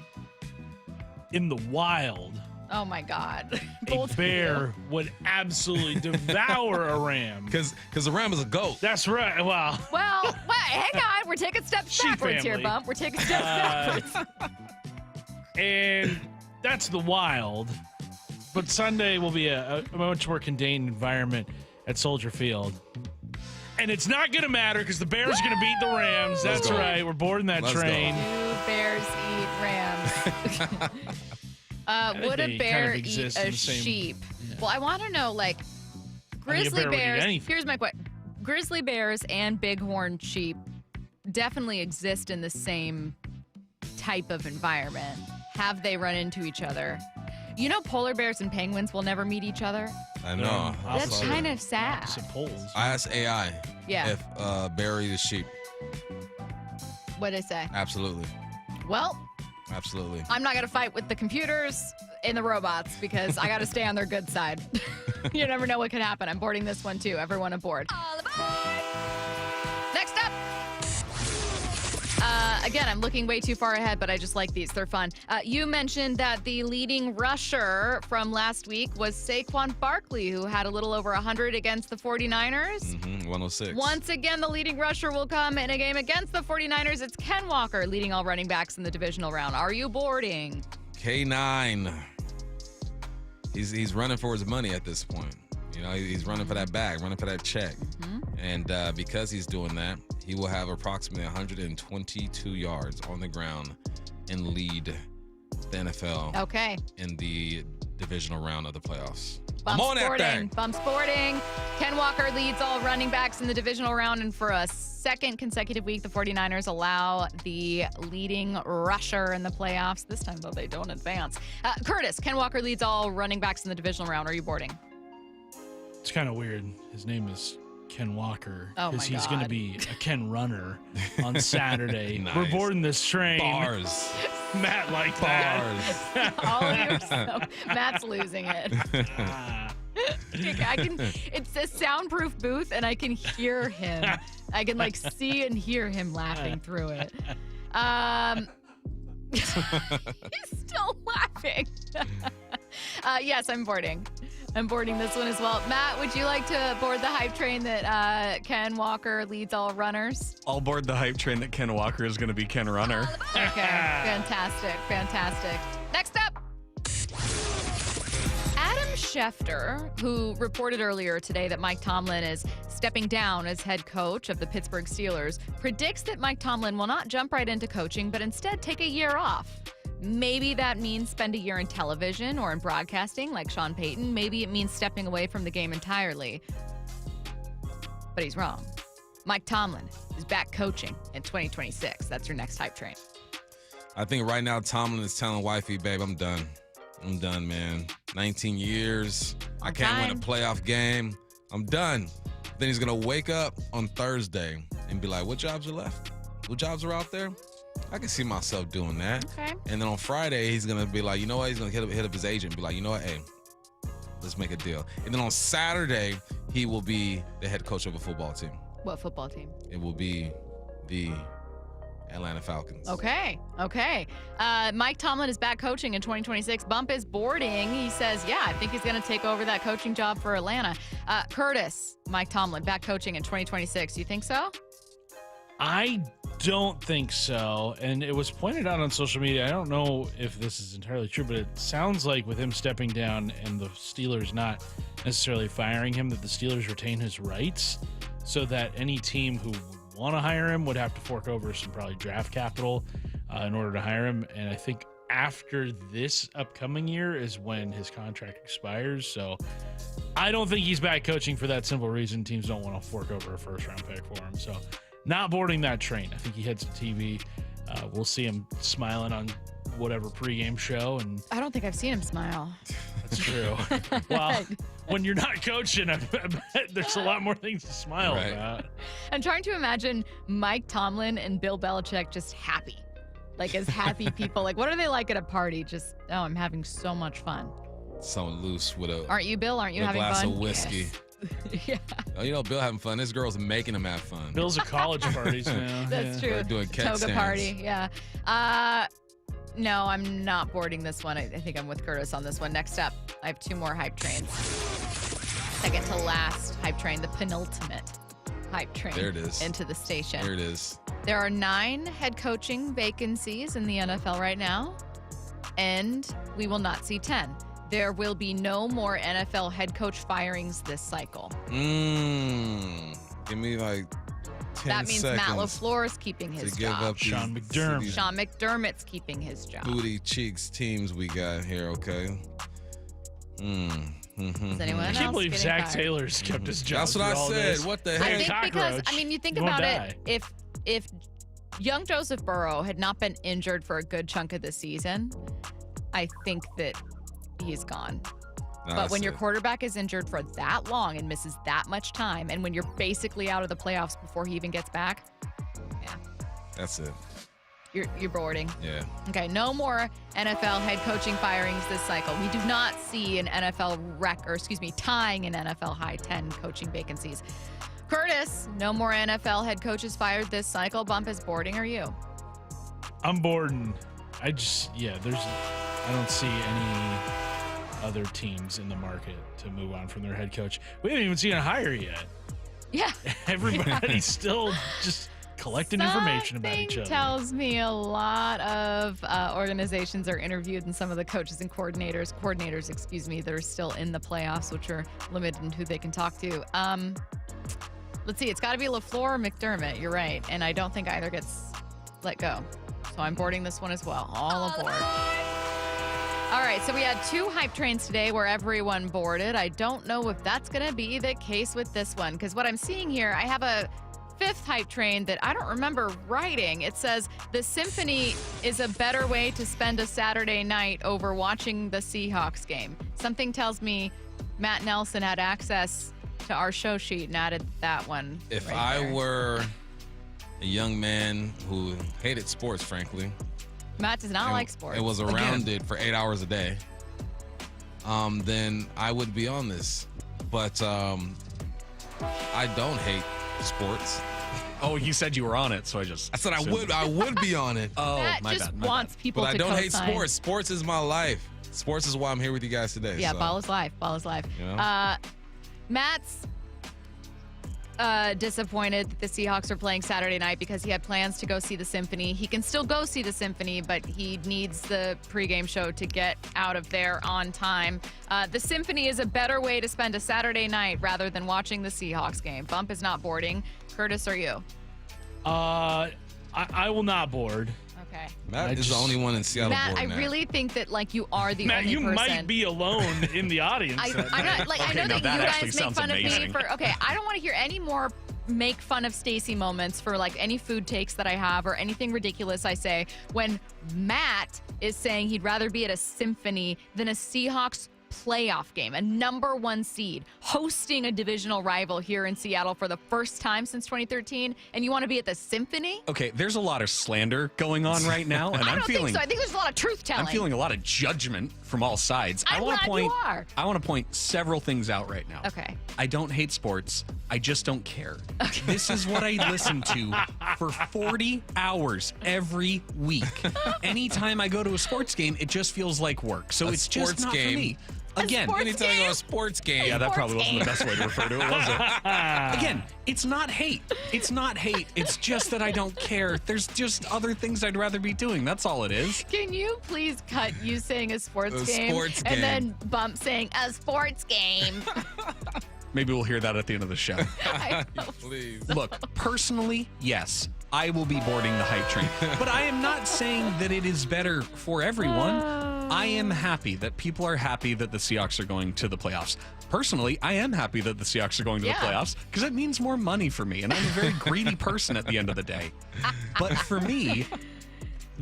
In the wild, Oh my God. a Both of bear would absolutely devour a ram. Because the ram is a goat. That's right. Wow. you. Well, hang on. We're taking steps Sheep backwards here, family. Bump. We're taking steps backwards. And that's the wild. But Sunday will be a much more contained environment at Soldier Field. And it's not going to matter because the Bears are going to beat the Rams. Let's That's go. right. We're boarding that Let's go. train. Do bears eat rams? Would They a kind bear of eat exist in a the same- sheep? Well, I want to know, like, I think a grizzly bear would eat bears. anything. Here's my question: grizzly bears and bighorn sheep definitely exist in the same type of environment. Have they run into each other? You know, polar bears and penguins will never meet each other. I know. That's kind of sad. Opposite poles. I asked AI Yeah. if bear eat a sheep. What'd I say? Absolutely. Well, Absolutely. I'm not going to fight with the computers and the robots because I got to stay on their good side. You never know what could happen. I'm boarding this one too. Everyone aboard. Next up. Again, I'm looking way too far ahead, but I just like these. They're fun. You mentioned that the leading rusher from last week was Saquon Barkley, who had a little over 100 against the 49ers. 106. Once again, the leading rusher will come in a game against the 49ers. It's Ken Walker leading all running backs in the divisional round. Are you boarding? K9. He's running for his money at this point. You know, he's running for that bag, running for that check. And because he's doing that, he will have approximately 122 yards on the ground and lead the NFL Okay. in the divisional round of the playoffs. Bump I'm on that sporting. thing. Bump sporting. Ken Walker leads all running backs in the divisional round, and for a second consecutive week, the 49ers allow the leading rusher in the playoffs. This time, though, they don't advance. Curtis, Ken Walker leads all running backs in the divisional round. Are you boarding? It's kind of weird. His name is Ken Walker. Oh, my Because he's going to God. be a Ken runner on Saturday. Nice. We're boarding this train. Bars. Matt like that. All of you are so. Matt's losing it. It's a soundproof booth, and I can hear him. I can like see and hear him laughing through it. He's still laughing. Yes, I'm boarding. I'm boarding this one as well. Matt, would you like to board the hype train that Ken Walker leads all runners? I'll board the hype train that Ken Walker is going to be Ken Runner. Okay, fantastic, fantastic. Next up. Adam Schefter, who reported earlier today that Mike Tomlin is stepping down as head coach of the Pittsburgh Steelers, predicts that Mike Tomlin will not jump right into coaching, but instead take a year off. Maybe that means spend a year in television or in broadcasting like Sean Payton. Maybe it means stepping away from the game entirely. But he's wrong. Mike Tomlin is back coaching in 2026. That's your next hype train. I think right now Tomlin is telling wifey, babe, I'm done. I'm done, man. 19 years. I can't win a playoff game. I'm done. Then he's going to wake up on Thursday and be like, what jobs are left? What jobs are out there? I can see myself doing that. Okay. And then on Friday, he's going to be like, you know what? He's going to hit up his agent and be like, you know what? Hey, let's make a deal. And then on Saturday, he will be the head coach of a football team. What football team? It will be the Atlanta Falcons. Okay. Mike Tomlin is back coaching in 2026. Bump is boarding. He says, yeah, I think he's going to take over that coaching job for Atlanta. Curtis, Mike Tomlin, back coaching in 2026. You think so? I don't think so. And it was pointed out on social media. I don't know if this is entirely true, but it sounds like with him stepping down and the Steelers not necessarily firing him, that the Steelers retain his rights so that any team who want to hire him would have to fork over some probably draft capital in order to hire him. And I think after this upcoming year is when his contract expires. So I don't think he's back coaching for that simple reason. Teams don't want to fork over a first-round pick for him. So not boarding that train. I think he heads to TV. We'll see him smiling on whatever pregame show. And I don't think I've seen him smile. That's true. Well, when you're not coaching, I bet there's a lot more things to smile about. I'm trying to imagine Mike Tomlin and Bill Belichick just happy. Like as happy people. Like what are they like at a party? Just, oh, I'm having so much fun. Someone loose with a Aren't you, Bill? Aren't you having fun? A glass of whiskey. Yes. Yeah. Oh, you know, Bill having fun. This girl's making him have fun. Bill's at college parties now. That's true. They're doing cat Toga stands. party. Yeah. No, I'm not boarding this one. I think I'm with Curtis on this one. Next up, I have 2 more hype trains. Second to last hype train, the penultimate hype train. There it is. Into the station. There it is. There are 9 head coaching vacancies in the NFL right now, and we will not see 10. There will be no more NFL head coach firings this cycle. Give me like 10 That means seconds Matt LaFleur is keeping his to give job. up Sean these- McDermott. these Sean McDermott's keeping his job. booty cheeks teams we got here, okay? Is anyone I else can't believe getting Zach fired? Taylor's kept his job. That's what I through all said. this. What the I heck? think because, Cockroach. you think Won't about die. it, if young Joseph Burrow had not been injured for a good chunk of the season, I think that he's gone. But when your quarterback is injured for that long and misses that much time, and when you're basically out of the playoffs before he even gets back, That's it. you're boarding. Yeah. Okay, no more NFL head coaching firings this cycle. We do not see an tying an NFL high 10 coaching vacancies. Curtis, no more NFL head coaches fired this cycle. Bump is boarding. Are you? I'm boarding. I don't see any other teams in the market to move on from their head coach. We haven't even seen a hire yet. Yeah. Everybody's still just collecting information about each other. Tells me a lot of organizations are interviewed, and some of the coaches and coordinators, that are still in the playoffs, which are limited in who they can talk to. Let's see. It's got to be LaFleur or McDermott. You're right, and I don't think either gets let go. So I'm boarding this one as well. All aboard. All right, so we had 2 hype trains today where everyone boarded. I don't know if that's going to be the case with this one, because what I'm seeing here, I have a 5th hype train that I don't remember writing. It says, the symphony is a better way to spend a Saturday night over watching the Seahawks game. Something tells me Matt Nelson had access to our show sheet and added that one. If right I there. were a young man who hated sports, frankly, Matt does not like sports. It was around it for 8 hours a day. Then I would be on this, but I don't hate sports. Oh, you said you were on it, so I said I would be on it. Oh, Matt my just bad. wants people But I to don't hate co-sign. sports. Sports is my life. Sports is why I'm here with you guys today. Yeah, so. ball is life. Ball is life. You know? Matt's disappointed that the Seahawks are playing Saturday night because he had plans to go see the symphony. He can still go see the symphony, but he needs the pregame show to get out of there on time. The symphony is a better way to spend a Saturday night rather than watching the Seahawks game. Bump is not boarding. Curtis, are you? I will not board. Okay. Matt is the only one in Seattle. Matt, I boarding that. really think that you are the Matt, only you person. might be alone in the audience. I'm not I Okay, know now that that you actually guys make sounds fun of me amazing. for. Okay, I don't want to hear any more make fun of Stacy moments for any food takes that I have or anything ridiculous I say when Matt is saying he'd rather be at a symphony than a Seahawks playoff game, a number 1 seed, hosting a divisional rival here in Seattle for the first time since 2013, and you want to be at the symphony? Okay, there's a lot of slander going on right now, and I I'm don't feeling think so. I think there's a lot of truth telling. I'm feeling a lot of judgment from all sides. I'm wanna glad point you are. I want to point several things out right now. Okay. I don't hate sports. I just don't care. This is what I listen to for 40 hours every week. Anytime I go to a sports game, it just feels like work. So it's just sports not game? for me. Again, Anytime you go to a sports game. yeah, that probably wasn't the best way to refer to it, was it? Again, it's not hate. It's not hate. It's just that I don't care. There's just other things I'd rather be doing. That's all it is. Can you please cut you saying a sports game sports and game. then Bump saying a sports game? Maybe we'll hear that at the end of the show. Please. Look, personally, yes, I will be boarding the hype train. But I am not saying that it is better for everyone. I am happy that people are happy that the Seahawks are going to the playoffs. Personally, I am happy that the Seahawks are going to the playoffs because it means more money for me. And I'm a very greedy person at the end of the day. But for me,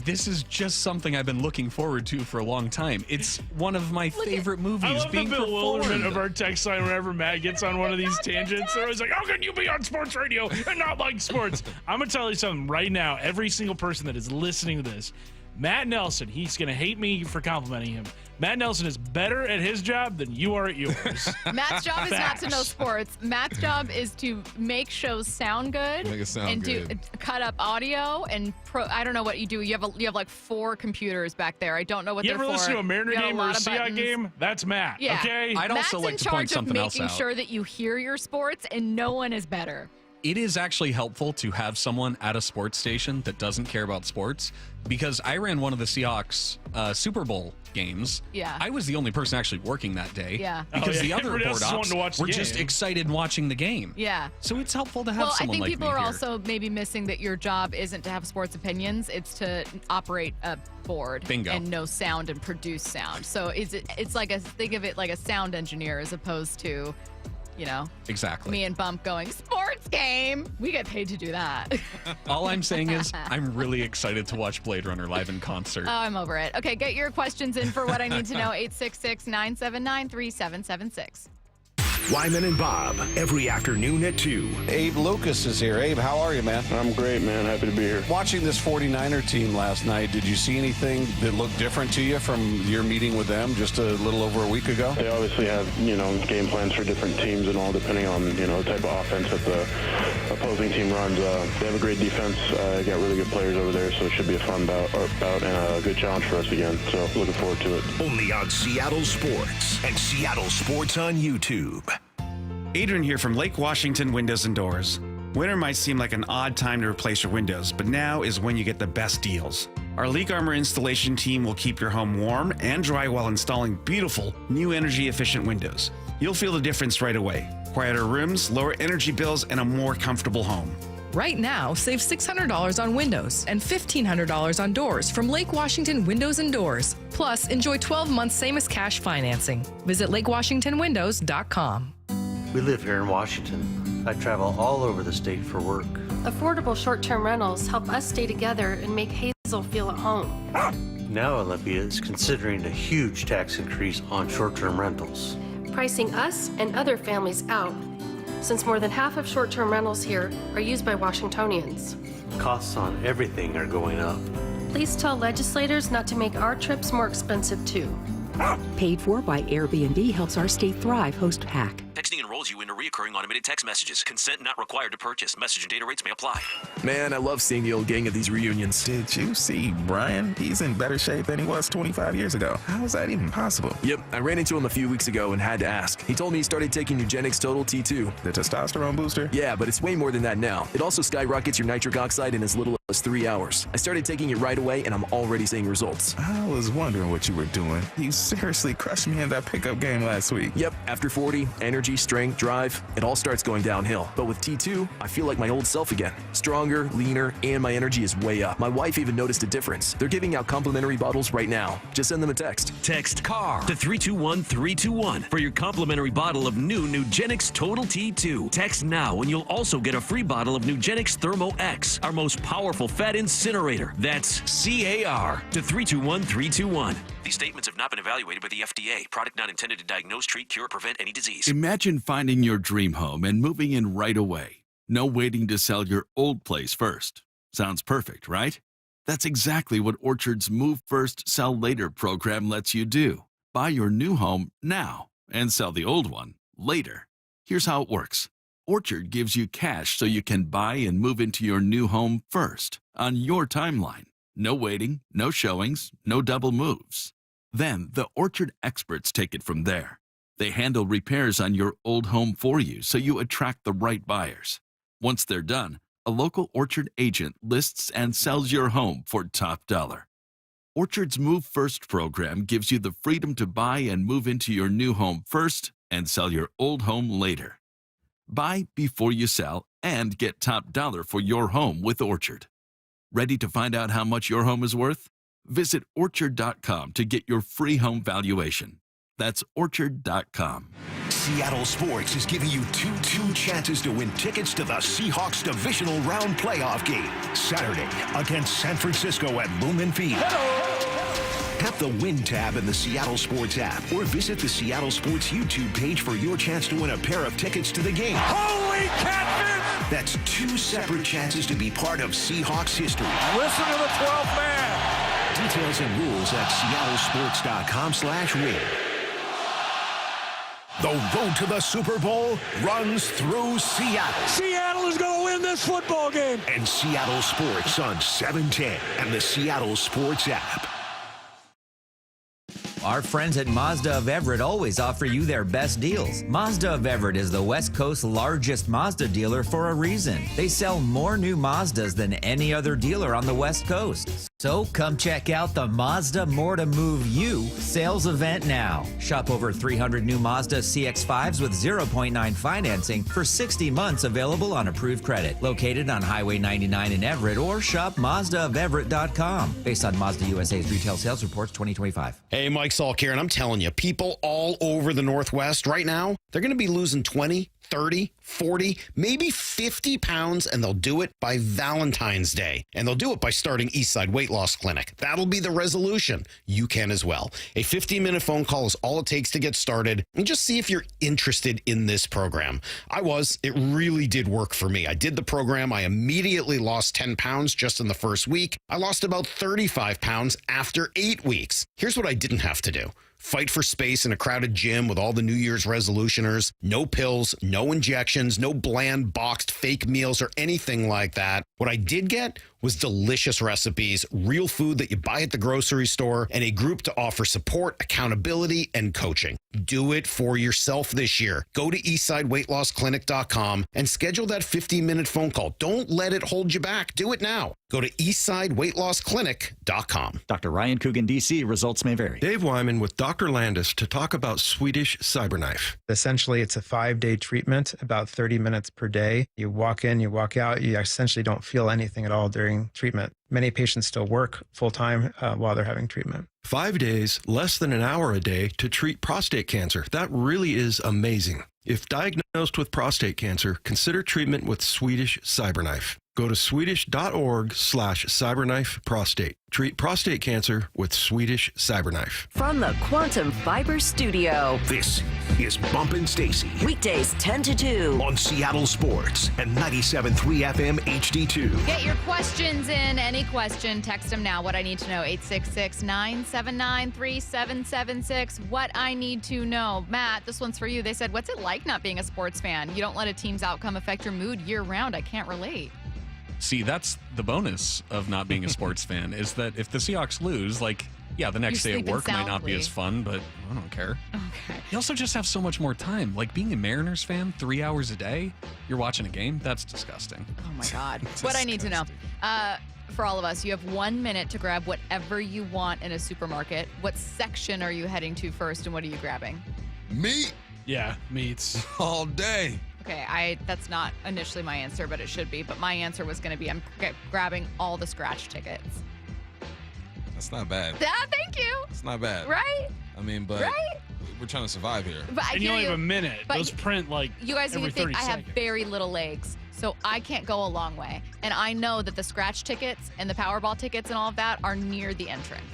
this is just something I've been looking forward to for a long time. It's one of my favorite movies I love being the bewilderment performed. of our text line whenever Matt gets on one of these tangents. They're always like, how can you be on sports radio and not like sports? I'm going to tell you something right now. Every single person that is listening to this, Matt Nelson, he's going to hate me for complimenting him. Matt Nelson is better at his job than you are at yours. Matt's job is not to know sports. Matt's job is to make shows sound good. Make it sound good. To cut up audio and I don't know what you do. You have like 4 computers back there. I don't know what You they're for. ever listen to a Mariner You got game or a lot of Seahawks buttons. game? That's Matt, Yeah. okay? I'd Matt's also like in to charge point of something else making out. sure that you hear your sports, and no one is better. It is actually helpful to have someone at a sports station that doesn't care about sports, because I ran one of the Seahawks Super Bowl games. Yeah. I was the only person actually working that day. Yeah. Because the other Everybody else board is wanting ops to watch the were just game. excited watching the game. Yeah. So it's helpful to have Well, I someone think like people me are here. also maybe missing that your job isn't to have sports opinions. It's to operate a board Bingo. and know sound and produce sound. So it's like think of it like a sound engineer as opposed to, Exactly. me and Bump going, sports game. We get paid to do that. All I'm saying is I'm really excited to watch Blade Runner live in concert. Oh, I'm over it. Okay, get your questions in for what I need to know. 866-979-3776. Wyman and Bob, every afternoon at 2. Abe Lucas is here. Abe, how are you, man? I'm great, man. Happy to be here. Watching this 49er team last night, did you see anything that looked different to you from your meeting with them just a little over a week ago? They obviously have, game plans for different teams and all depending on, the type of offense that the opposing team runs. They have a great defense. Got really good players over there, so it should be a fun bout and a good challenge for us again. So looking forward to it. Only on Seattle Sports and Seattle Sports on YouTube. Adrian here from Lake Washington Windows and Doors. Winter might seem like an odd time to replace your windows, but now is when you get the best deals. Our Leak Armor installation team will keep your home warm and dry while installing beautiful, new energy-efficient windows. You'll feel the difference right away. Quieter rooms, lower energy bills, and a more comfortable home. Right now, save $600 on windows and $1,500 on doors from Lake Washington Windows and Doors. Plus, enjoy 12 months same-as-cash financing. Visit lakewashingtonwindows.com. We live here in Washington. I travel all over the state for work. Affordable short-term rentals help us stay together and make Hazel feel at home. Now Olympia is considering a huge tax increase on short-term rentals. Pricing us and other families out, since more than half of short-term rentals here are used by Washingtonians. Costs on everything are going up. Please tell legislators not to make our trips more expensive too. Paid for by Airbnb helps our state thrive. Host Hack. Texting enrolls you into recurring automated text messages. Consent not required to purchase. Message and data rates may apply. Man, I love seeing the old gang at these reunions. Did you see Bryan? He's in better shape than he was 25 years ago. How is that even possible? Yep, I ran into him a few weeks ago and had to ask. He told me he started taking Nugenix Total T2. The testosterone booster? Yeah, but it's way more than that now. It also skyrockets your nitric oxide in as little as 3 hours. I started taking it right away and I'm already seeing results. I was wondering what you were doing. You seriously crushed me in that pickup game last week. Yep, after 40, energy, strength, drive, it all starts going downhill. But with T2, I feel like my old self again. Stronger, leaner, and my energy is way up. My wife even noticed a difference. They're giving out complimentary bottles right now. Just send them a text. Text CAR to 321-321 for your complimentary bottle of new Nugenix Total T2. Text now and you'll also get a free bottle of Nugenix Thermo X, our most powerful fat incinerator. That's CAR to 321-321. These statements have not been evaluated by the FDA. Product not intended to diagnose, treat, cure, or prevent any disease. Imagine finding your dream home and moving in right away. No waiting to sell your old place first. Sounds perfect, right? That's exactly what Orchard's Move First, Sell Later program lets you do. Buy your new home now and sell the old one later. Here's how it works. Orchard gives you cash so you can buy and move into your new home first on your timeline. No waiting, no showings, no double moves. Then the Orchard experts take it from there. They handle repairs on your old home for you so you attract the right buyers. Once they're done, a local Orchard agent lists and sells your home for top dollar. Orchard's Move First program gives you the freedom to buy and move into your new home first and sell your old home later. Buy before you sell and get top dollar for your home with Orchard. Ready to find out how much your home is worth? Visit Orchard.com to get your free home valuation. That's Orchard.com. Seattle Sports is giving you two chances to win tickets to the Seahawks divisional round playoff game Saturday against San Francisco at Lumen Field. Tap the Win tab in the Seattle Sports app or visit the Seattle Sports YouTube page for your chance to win a pair of tickets to the game. Holy catfish! That's two separate chances to be part of Seahawks history. Listen to the 12th man. Details and rules at seattlesports.com/win. The road to the Super Bowl runs through Seattle. Seattle is going to win this football game. And Seattle Sports on 710 and the Seattle Sports app. Our friends at Mazda of Everett always offer you their best deals. Mazda of Everett is the West Coast's largest Mazda dealer for a reason. They sell more new Mazdas than any other dealer on the West Coast. So come check out the Mazda More to Move You sales event now. Shop over 300 new Mazda CX-5s with 0.9 financing for 60 months available on approved credit. Located on Highway 99 in Everett or shop MazdaofEverett.com. Based on Mazda USA's retail sales reports 2025. Hey, Mike Salk here, and I'm telling you, people all over the Northwest right now, they're going to be losing 20, 30, 40, maybe 50 pounds, and they'll do it by Valentine's Day. And they'll do it by starting Eastside Weight Loss Clinic. That'll be the resolution. You can as well. A 15-minute phone call is all it takes to get started, and just see if you're interested in this program. I was. It really did work for me. I did the program. I immediately lost 10 pounds just in the first week. I lost about 35 pounds after 8 weeks. Here's what I didn't have to do. Fight for space in a crowded gym with all the New Year's resolutioners. No pills, no injections, no bland boxed fake meals or anything like that. What I did get was delicious recipes, real food that you buy at the grocery store, and a group to offer support, accountability, and coaching. Do it for yourself this year. Go to eastsideweightlossklinic.com and schedule that 15-minute phone call. Don't let it hold you back. Do it now. Go to eastsideweightlossklinic.com. Dr. Ryan Coogan, D.C. Results may vary. Dave Wyman with Dr. Landis to talk about Swedish Cyberknife. Essentially, it's a 5-day treatment, about 30 minutes per day. You walk in, you walk out. You essentially don't feel anything at all during treatment. Many patients still work full-time while they're having treatment. 5 days, less than an hour a day to treat prostate cancer. That really is amazing. If diagnosed with prostate cancer, consider treatment with Swedish Cyberknife. Go to swedish.org/cyberknife prostate. Treat prostate cancer with Swedish Cyberknife. From the Quantum Fiber Studio, this is Bumpin' Stacy. Weekdays 10 to 2 on Seattle Sports and 97.3 FM HD2. Get your questions in. Any question, text them now. What I need to know, 866-979-3776. What I need to know. Matt, this one's for you. They said, what's it like not being a sports fan? You don't let a team's outcome affect your mood year-round. I can't relate. See, that's the bonus of not being a sports fan, is that if the Seahawks lose, like, yeah, the next day at work might not be as fun, but I don't care. Okay. You also just have so much more time. Like, being a Mariners fan 3 hours a day, you're watching a game, that's disgusting. Oh, my God. What I need to know. For all of us, you have 1 minute to grab whatever you want in a supermarket. What section are you heading to first, and what are you grabbing? Meat. Yeah, meats. All day. Okay, that's not initially my answer, but it should be. But my answer was going to be I'm grabbing all the scratch tickets. That's not bad. Thank you. It's not bad. Right? I mean, but we're trying to survive here. But and you only have a minute. Those print like you guys every need to think 30 I have seconds. very little legs, so I can't go a long way. And I know that the scratch tickets and the Powerball tickets and all of that are near the entrance.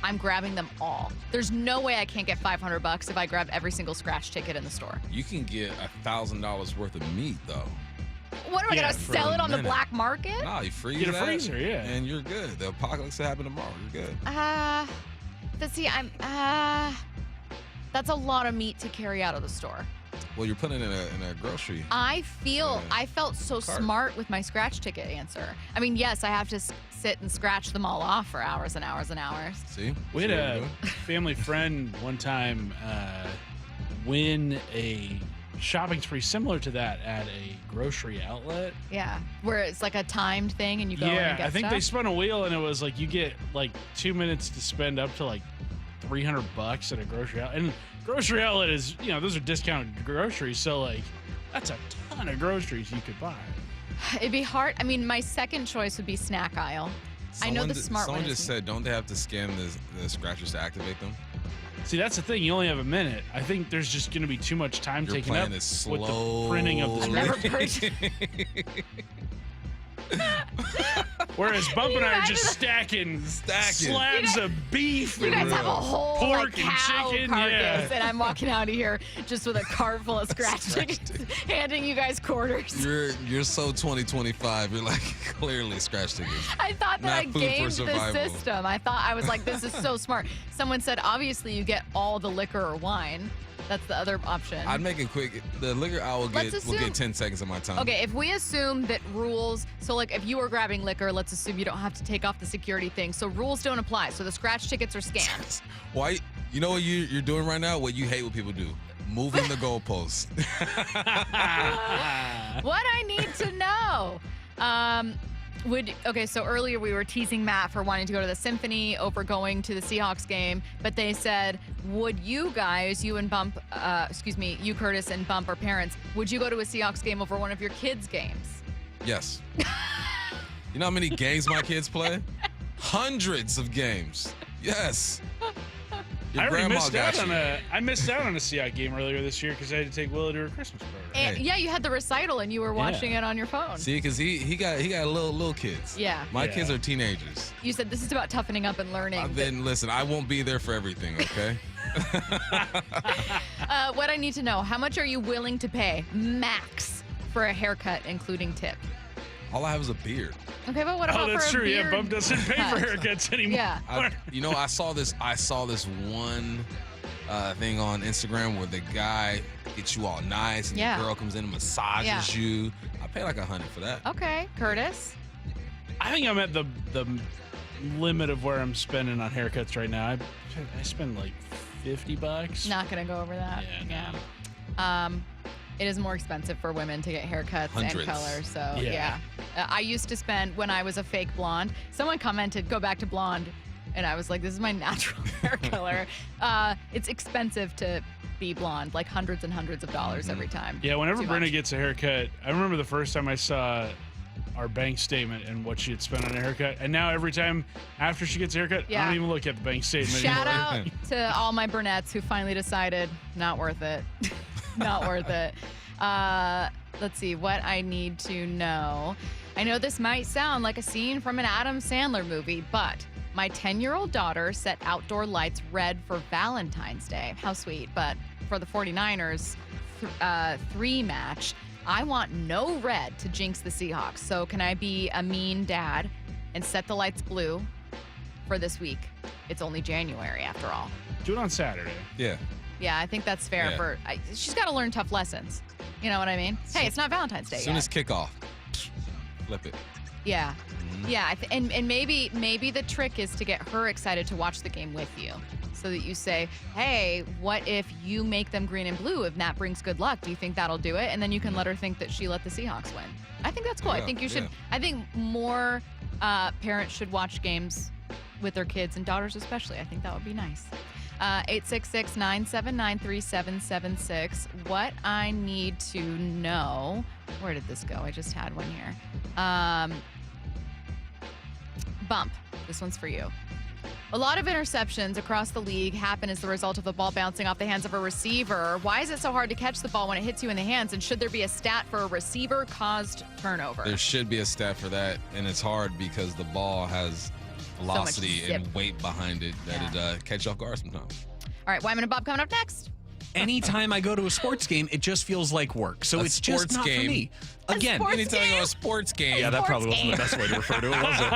I'm grabbing them all. There's no way I can't get $500 if I grab every single scratch ticket in the store. You can get $1,000 worth of meat, though. What am I going to sell it on the black market? No, you freeze Get a that, freezer, yeah. and you're good. The apocalypse will happen tomorrow. You're good. But see, that's a lot of meat to carry out of the store. Well, you're putting it in a grocery. I felt so smart with my scratch ticket answer. I mean, yes, I have to sit and scratch them all off for hours and hours and hours. See? We had a family friend one time win a shopping spree similar to that at a grocery outlet. Yeah, where it's like a timed thing and you go in and get I think stuff. they spun a wheel and it was like you get like 2 minutes to spend up to like $300 at a grocery outlet. And grocery outlet is, those are discounted groceries. So like That's a ton of groceries you could buy. It'd be hard. I mean, my second choice would be snack aisle. I know the smart one. Someone just said, don't they have to scan the scratchers to activate them? See, that's the thing. You only have a minute. I think there's just going to be too much time taken up with the printing of the scratchers. Whereas Bump and I are just stacking slabs of beef. You guys have a whole pork like, cow and chicken. carcass, and I'm walking out of here just with a cart full of scratch tickets, handing you guys quarters. You're so 2025. You're like clearly scratch tickets. I thought that Not I food for gamed the survival. system. I was like, this is so smart. Someone said, obviously, you get all the liquor or wine. That's the other option. I'd make it quick. The liquor I will get 10 seconds of my time. Okay, if we assume that rules, so like if you were grabbing liquor, let's assume you don't have to take off the security thing. So rules don't apply. So the scratch tickets are scanned. Why? You know what you're doing right now? What you hate what people do. Moving the goalposts. What I need to know. So earlier we were teasing Matt for wanting to go to the Symphony over going to the Seahawks game, but they said, would you guys, you, Curtis and Bump, are parents, would you go to a Seahawks game over one of your kids' games? Yes. You know how many games my kids play? Hundreds of games. Yes. Your I missed out on a Seahawks game earlier this year because I had to take Willow to her Christmas party. And, yeah, you had the recital and you were watching it on your phone. See, because he got little kids. Yeah. My kids are teenagers. You said this is about toughening up and learning. Then listen, I won't be there for everything, okay? What I need to know, how much are you willing to pay max for a haircut, inclling tip? All I have is a beard. Okay, but what about that's for a true. beard? Yeah, Bump doesn't pay for haircuts anymore. Yeah. I saw this one thing on Instagram where the guy gets you all nice and the girl comes in and massages you. I pay like $100 for that. Okay, Curtis. I think I'm at the limit of where I'm spending on haircuts right now. I spend like $50. Not gonna go over that. Yeah. It is more expensive for women to get haircuts and color. So yeah. I used to spend, when I was a fake blonde, someone commented, go back to blonde. And I was like, this is my natural hair color. It's expensive to be blonde, like hundreds and hundreds of dollars every time. Yeah, whenever Brenna gets a haircut, I remember the first time I saw our bank statement and what she had spent on a haircut. And now every time after she gets a haircut, I don't even look at the bank statement Shout anymore. out to all my brunettes who finally decided, not worth it. Not worth it. Let's see what I need to know. I know this might sound like a scene from an Adam Sandler movie, but my 10-year-old daughter set outdoor lights red for Valentine's Day. How sweet. But for the 49ers 3 match, I want no red to jinx the Seahawks. So can I be a mean dad and set the lights blue for this week? It's only January after all. Do it on Saturday. Yeah. Yeah, I think that's fair. She's got to learn tough lessons. You know what I mean? Hey, it's not Valentine's Day As soon yet. as kickoff, flip it. Yeah. Yeah, and maybe the trick is to get her excited to watch the game with you. So that you say, hey, what if you make them green and blue? If Nat brings good luck, do you think that'll do it? And then you can let her think that she let the Seahawks win. I think that's cool. I think you should. I think more parents should watch games with their kids and daughters especially. I think that would be nice. 866-979-3776. What I need to know. Where did this go? I just had one here. Bump. This one's for you. A lot of interceptions across the league happen as the result of the ball bouncing off the hands of a receiver. Why is it so hard to catch the ball when it hits you in the hands? And should there be a stat for a receiver-caused turnover? There should be a stat for that, and it's hard because the ball has velocity and weight behind it that it catches you off guard sometimes. All right, Wyman and Bob coming up next. Anytime I go to a sports game, it just feels like work. So it's just not for me. Again, anytime I go to a sports game. Yeah, that probably wasn't the best way to refer to it, was it?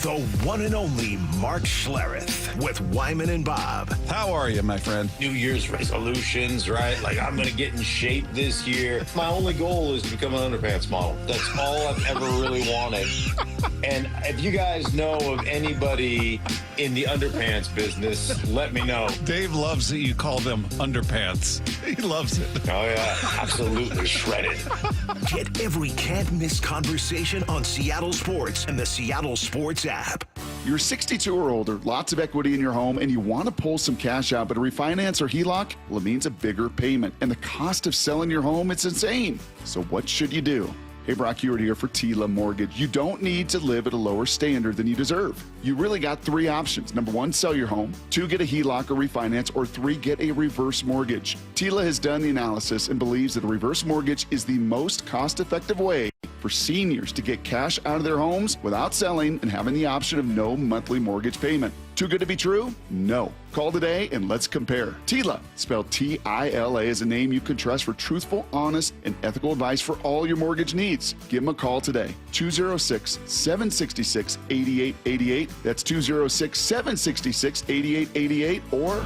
The one and only Mark Schlereth with Wyman and Bob. How are you, my friend? New Year's resolutions, right? Like, I'm going to get in shape this year. My only goal is to become an underpants model. That's all I've ever really wanted. And if you guys know of anybody in the underpants business, let me know. Dave loves that you call them underpants. He loves it. Oh, yeah. Absolutely shredded. Get every can't-miss conversation on Seattle Sports and the Seattle Sports app. You're 62 or older, lots of equity in your home, and you want to pull some cash out, but a refinance or HELOC, well, it means a bigger payment. And the cost of selling your home, it's insane. So what should you do? Hey, Brock Hewitt here for Tila Mortgage. You don't need to live at a lower standard than you deserve. You really got 3 options. Number 1, sell your home. 2, get a HELOC or refinance. Or 3, get a reverse mortgage. Tila has done the analysis and believes that a reverse mortgage is the most cost-effective way for seniors to get cash out of their homes without selling and having the option of no monthly mortgage payment. Too good to be true? No. Call today and let's compare. Tila, spelled T-I-L-A, is a name you can trust for truthful, honest, and ethical advice for all your mortgage needs. Give them a call today. 206-766-8888. That's 206-766-8888 or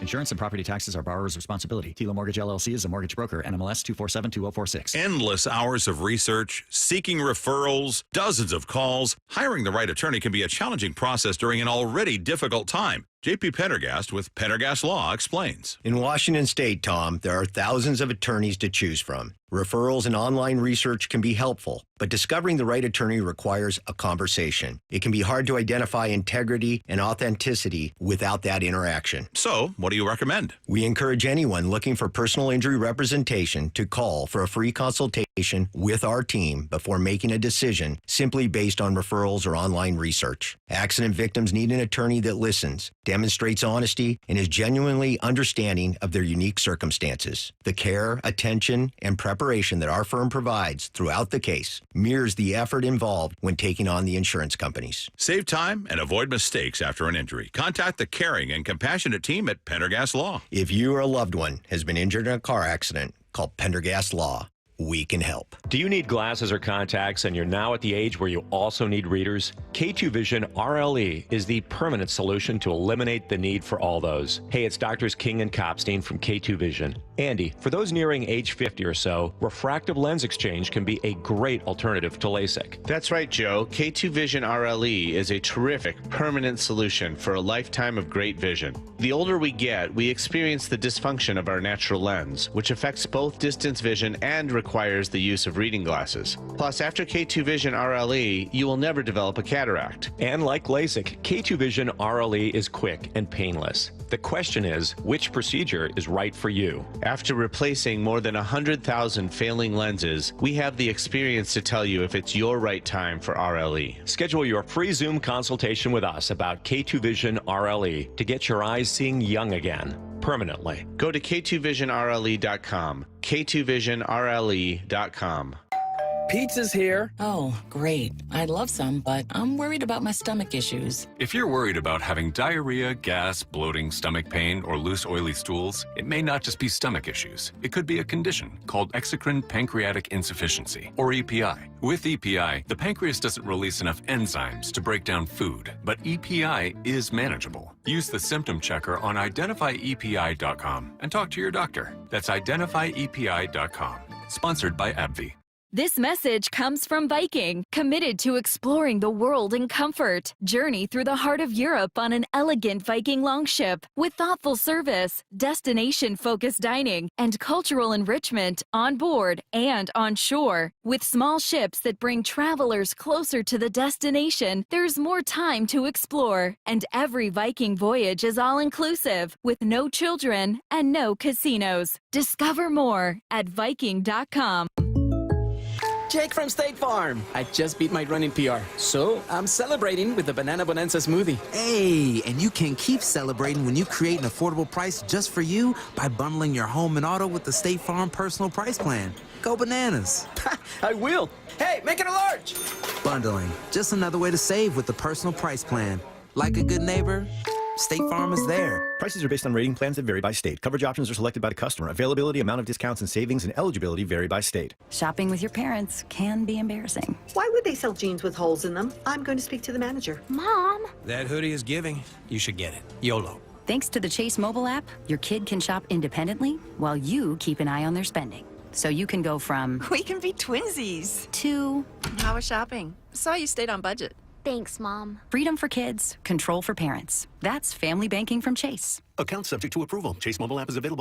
Insurance and property taxes are borrower's responsibility. Tila Mortgage LLC is a mortgage broker. NMLS 2472046. Endless hours of research, seeking referrals, dozens of calls. Hiring the right attorney can be a challenging process during an already difficult time. J.P. Pendergast with Pendergast Law explains. In Washington State, Tom, there are thousands of attorneys to choose from. Referrals and online research can be helpful, but discovering the right attorney requires a conversation. It can be hard to identify integrity and authenticity without that interaction. So, what do you recommend? We encourage anyone looking for personal injury representation to call for a free consultation with our team before making a decision simply based on referrals or online research. Accident victims need an attorney that listens, demonstrates honesty, and is genuinely understanding of their unique circumstances. The care, attention, and preparation that our firm provides throughout the case mirrors the effort involved when taking on the insurance companies. Save time and avoid mistakes after an injury. Contact the caring and compassionate team at Pendergast Law. If you or a loved one has been injured in a car accident, call Pendergast Law. We can help. Do you need glasses or contacts and you're now at the age where you also need readers? K2 Vision RLE is the permanent solution to eliminate the need for all those. Hey, it's Doctors King and Kopstein from K2 Vision. Andy, for those nearing age 50 or so, refractive lens exchange can be a great alternative to LASIK. That's right, Joe. K2 Vision RLE is a terrific permanent solution for a lifetime of great vision. The older we get, we experience the dysfunction of our natural lens, which affects both distance vision and requires the use of reading glasses. Plus, after K2 Vision RLE, you will never develop a cataract. And like LASIK, K2 Vision RLE is quick and painless. The question is, which procedure is right for you? After replacing more than 100,000 failing lenses, we have the experience to tell you if it's your right time for RLE. Schedule your free Zoom consultation with us about K2 Vision RLE to get your eyes seeing young again, permanently. Go to k2visionrle.com, k2visionrle.com. Pizza's here. Oh, great. I'd love some, but I'm worried about my stomach issues. If you're worried about having diarrhea, gas, bloating, stomach pain, or loose, oily stools, it may not just be stomach issues. It could be a condition called exocrine pancreatic insufficiency, or EPI. With EPI, the pancreas doesn't release enough enzymes to break down food, but EPI is manageable. Use the symptom checker on identifyepi.com and talk to your doctor. That's identifyepi.com. Sponsored by AbbVie. This message comes from Viking, committed to exploring the world in comfort. Journey through the heart of Europe on an elegant Viking longship with thoughtful service, destination-focused dining, and cultural enrichment on board and on shore. With small ships that bring travelers closer to the destination, there's more time to explore. And every Viking voyage is all-inclusive, with no children and no casinos. Discover more at Viking.com. Jake from State Farm. I just beat my running PR, so I'm celebrating with the Banana Bonanza smoothie. Hey, and you can keep celebrating when you create an affordable price just for you by bundling your home and auto with the State Farm Personal Price Plan. Go bananas. I will. Hey, make it a large. Bundling, just another way to save with the Personal Price Plan. Like a good neighbor, State Farm is there. Prices are based on rating plans that vary by state. Coverage options are selected by the customer. Availability, amount of discounts and savings, and eligibility vary by state. Shopping with your parents can be embarrassing. Why would they sell jeans with holes in them? I'm going to speak to the manager. Mom! That hoodie is giving. You should get it. YOLO. Thanks to the Chase mobile app, your kid can shop independently while you keep an eye on their spending. So you can go from... We can be twinsies. ...to... How was shopping? Saw you stayed on budget. Thanks, Mom. Freedom for kids, control for parents. That's family banking from Chase. Account subject to approval. Chase mobile app is available.